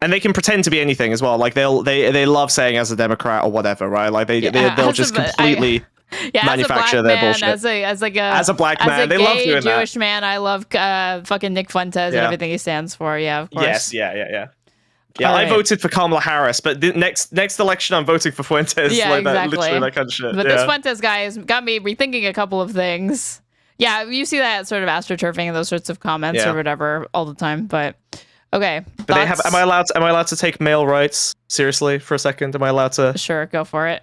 And they can pretend to be anything as well. Like, they love saying as a Democrat or whatever, right? Like they'll just completely manufacture their bullshit. As a black man, they love doing that. Jewish man, I love fucking Nick Fuentes and everything he stands for. Yeah, of course. Yes, yeah. I voted for Kamala Harris, but the next election I'm voting for Fuentes. Yeah, like exactly. Literally that kind of shit. But this Fuentes guy has got me rethinking a couple of things. Yeah, you see that sort of astroturfing and those sorts of comments or whatever all the time, but. Okay. But am I allowed to take male rights seriously for a second? Am I allowed to? Sure, go for it.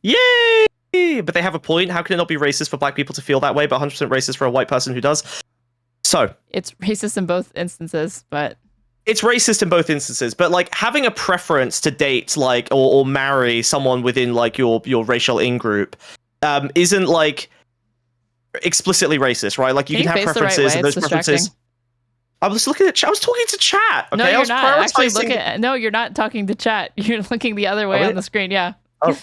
Yay! But they have a point. How can it not be racist for black people to feel that way, but 100% racist for a white person who does? So it's racist in both instances, but it's racist in both instances. But like, having a preference to date like or marry someone within like your racial in-group isn't like explicitly racist, right? Like, you can have preferences and those preferences. I was looking at chat. I was talking to chat. Okay? No, I you're was not. Actually, prioritizing- no, you're not talking to chat. You're looking the other way Oh, on the screen. Yeah. Oh,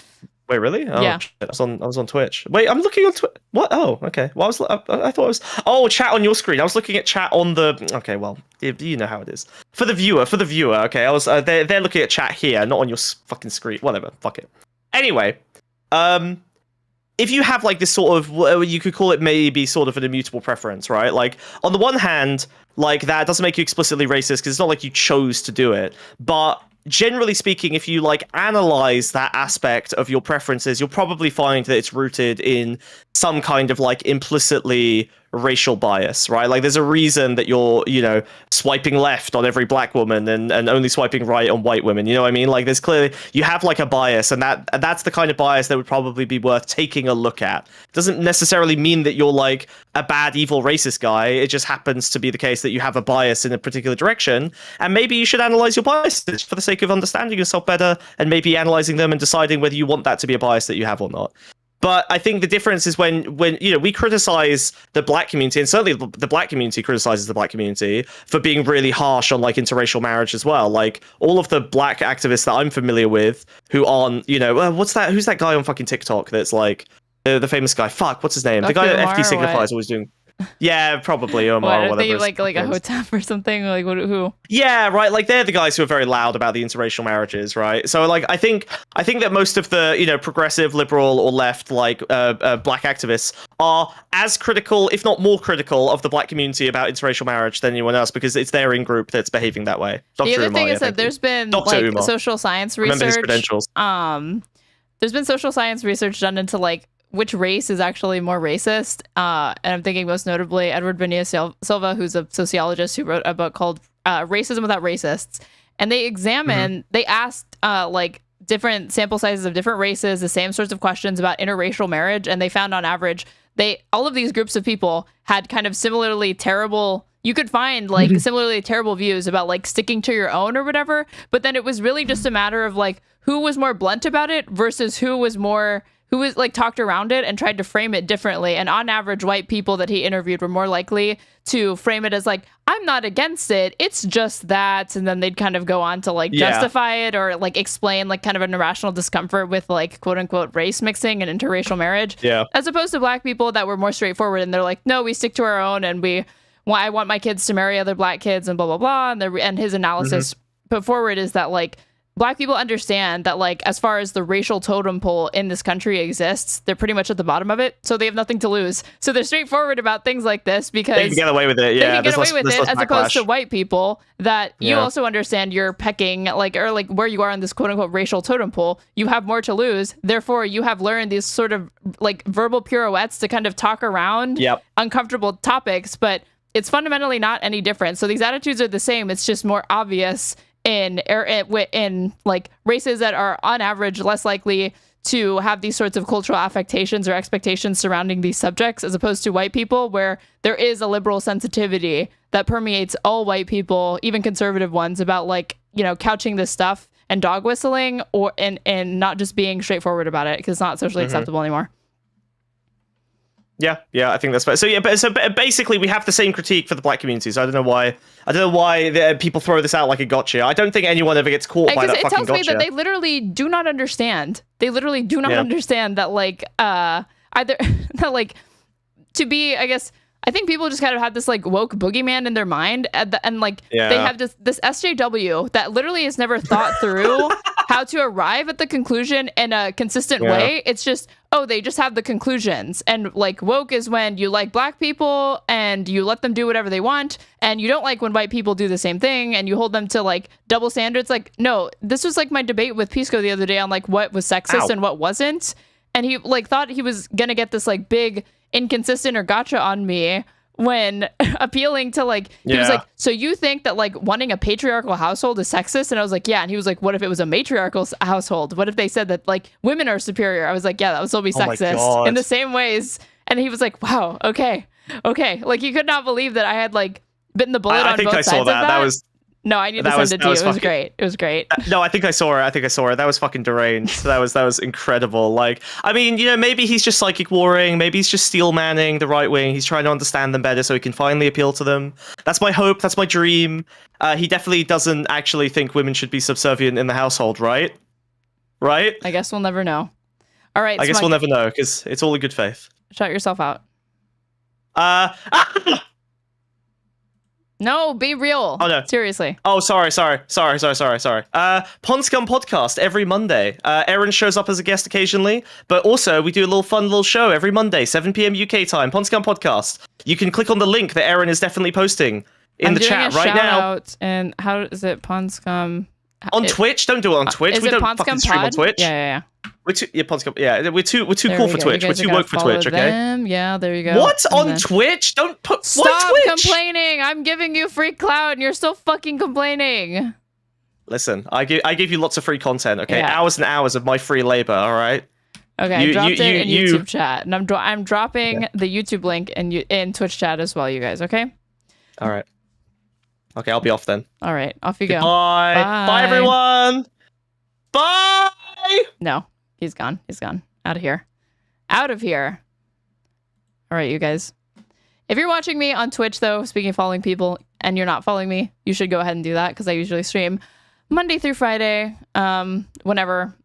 wait, really? Oh, Yeah. shit. I was on Twitch. Wait, I'm looking on Twitch. What? Oh, okay. Well, I thought it was. Oh, chat on your screen. I was looking at chat on the. Okay, well, you know how it is. For the viewer. Okay. I was. They're looking at chat here, not on your fucking screen. Whatever. Fuck it. Anyway, if you have like this sort of, you could call it maybe sort of an immutable preference, right? Like on the one hand, like that doesn't make you explicitly racist because it's not like you chose to do it, but generally speaking, if you like analyze that aspect of your preferences, you'll probably find that it's rooted in some kind of like implicitly racial bias, right? Like there's a reason that you're, swiping left on every black woman and only swiping right on white women. You know what I mean? Like there's clearly, you have like a bias, and that's the kind of bias that would probably be worth taking a look at. Doesn't necessarily mean that you're like a bad, evil, racist guy. It just happens to be the case that you have a bias in a particular direction, and maybe you should analyze your biases for the sake of understanding yourself better, and maybe analyzing them and deciding whether you want that to be a bias that you have or not. But I think the difference is when we criticize the black community, and certainly the black community criticizes the black community for being really harsh on like interracial marriage as well. Like all of the black activists that I'm familiar with who aren't, what's that? Who's that guy on fucking TikTok that's like the famous guy? Fuck, what's his name? The guy that FT Signify is always doing. Yeah, probably Omar or whatever. Like a hotep or something? Like who? Yeah, right. Like they're the guys who are very loud about the interracial marriages, right? So like I think that most of the progressive, liberal, or left like black activists are as critical, if not more critical, of the black community about interracial marriage than anyone else because it's their in-group that's behaving that way. The other thing is that there's been like social science research. Remember his credentials. There's been social science research done into like which race is actually more racist. And I'm thinking most notably Edward Bonilla Silva, who's a sociologist who wrote a book called Racism Without Racists. And they they asked like different sample sizes of different races, the same sorts of questions about interracial marriage. And they found on average, all of these groups of people had kind of similarly terrible, you could find like similarly terrible views about like sticking to your own or whatever. But then it was really just a matter of like who was more blunt about it versus who was like talked around it and tried to frame it differently. And on average, white people that he interviewed were more likely to frame it as like, I'm not against it, it's just that. And then they'd kind of go on to like justify it or like explain like kind of an irrational discomfort with like quote unquote race mixing and interracial marriage. Yeah. As opposed to black people that were more straightforward and they're like, no, we stick to our own and I want my kids to marry other black kids and blah, blah, blah. And his analysis put forward is that like, Black people understand that, like, as far as the racial totem pole in this country exists, they're pretty much at the bottom of it, so they have nothing to lose. So they're straightforward about things like this because they can get away with it. Yeah, they can get away with it, as opposed to white people that you also understand you're pecking, like, or like where you are on this quote unquote racial totem pole. You have more to lose. Therefore, you have learned these sort of like verbal pirouettes to kind of talk around uncomfortable topics, but it's fundamentally not any different. So these attitudes are the same. It's just more obvious in like races that are on average less likely to have these sorts of cultural affectations or expectations surrounding these subjects, as opposed to white people, where there is a liberal sensitivity that permeates all white people, even conservative ones, about like, you know, couching this stuff and dog whistling or and not just being straightforward about it because it's not socially acceptable anymore. Yeah, I think that's fair. So basically, we have the same critique for the black community. So I don't know why people throw this out like a gotcha. I don't think anyone ever gets caught by that fucking gotcha. It tells me that they literally do not understand. They literally do not understand that, like, either that, like, to be, I guess, I think people just kind of have this like woke boogeyman in their mind, and like they have this SJW that literally has never thought through how to arrive at the conclusion in a consistent way. It's just, they just have the conclusions. And like woke is when you like black people and you let them do whatever they want, and you don't like when white people do the same thing and you hold them to like double standards. Like, no, this was like my debate with Pisco the other day on like what was sexist and what wasn't. And he like thought he was gonna get this like big inconsistent or gotcha on me when appealing to like he was like, so you think that like wanting a patriarchal household is sexist? And I was like, yeah. And he was like, what if it was a matriarchal household? What if they said that like women are superior? I was like, yeah, that would still be sexist in the same ways. And he was like, wow, okay, like he could not believe that I had like bitten the bullet on both sides of that. No, I need to send it to you. It was great. It was great. No, I think I saw it. That was fucking deranged. That was incredible. Like, I mean, maybe he's just psychic warring. Maybe he's just steel manning the right wing. He's trying to understand them better so he can finally appeal to them. That's my hope. That's my dream. He definitely doesn't actually think women should be subservient in the household, right? Right? I guess we'll never know. All right. I guess we'll never know because it's all in good faith. Shut yourself out. No, be real. Oh, no. Seriously. Oh, sorry. Ponscum podcast every Monday. Aaron shows up as a guest occasionally, but also we do a fun little show every Monday, 7 p.m. UK time. Ponscum podcast. You can click on the link that Aaron is definitely posting in the chat right now. And how is it Ponscum? On Twitch? Don't do it on Twitch. We don't fucking stream on Twitch. Yeah. We're too cool for Twitch. We're too woke for Twitch, okay? Yeah, there you go. What? On Twitch? Don't put... Stop complaining! I'm giving you free clout and you're still fucking complaining. Listen, I give you lots of free content, okay? Yeah. Hours and hours of my free labor, all right? Okay, I dropped it in YouTube chat. And I'm dropping the YouTube link in Twitch chat as well, you guys, okay? All right. Okay, I'll be off then. All right, off you go. Bye. Bye, everyone. Bye. No, he's gone. He's gone. Out of here. Out of here. All right, you guys. If you're watching me on Twitch, though, speaking of following people, and you're not following me, you should go ahead and do that because I usually stream Monday through Friday, whenever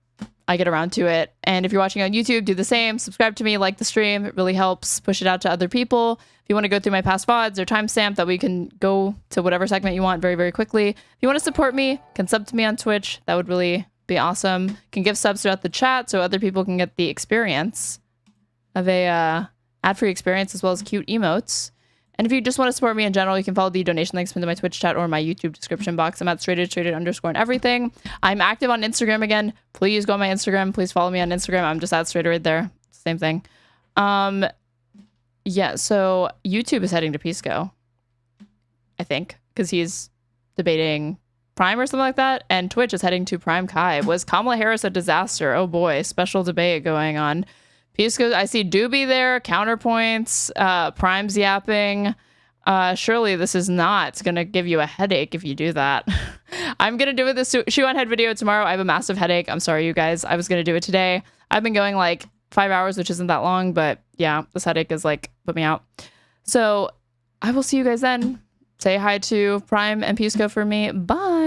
I get around to it. And if you're watching on YouTube, do the same. Subscribe to me, like the stream. It really helps push it out to other people. If you want to go through my past VODs or timestamp that we can go to whatever segment you want very, very quickly. If you want to support me, can sub to me on Twitch. That would really be awesome. Can give subs throughout the chat so other people can get the experience of a ad-free experience as well as cute emotes. And if you just want to support me in general, you can follow the donation links into my Twitch chat or my YouTube description box. I'm at straighted _ and everything. I'm active on Instagram again. Please go on my Instagram. Please follow me on Instagram. I'm just at straighted right there. Same thing. Yeah, so YouTube is heading to Pisco, I think, because he's debating Prime or something like that. And Twitch is heading to Prime Kai. Was Kamala Harris a disaster? Oh boy, special debate going on. Pisco, I see Doobie there, counterpoints, Prime's yapping. Surely this is not going to give you a headache if you do that. I'm going to do this shoe on head video tomorrow. I have a massive headache. I'm sorry, you guys. I was going to do it today. I've been going like 5 hours, which isn't that long, but yeah, this headache is like, put me out. So I will see you guys then. Say hi to Prime and Pisco for me. Bye.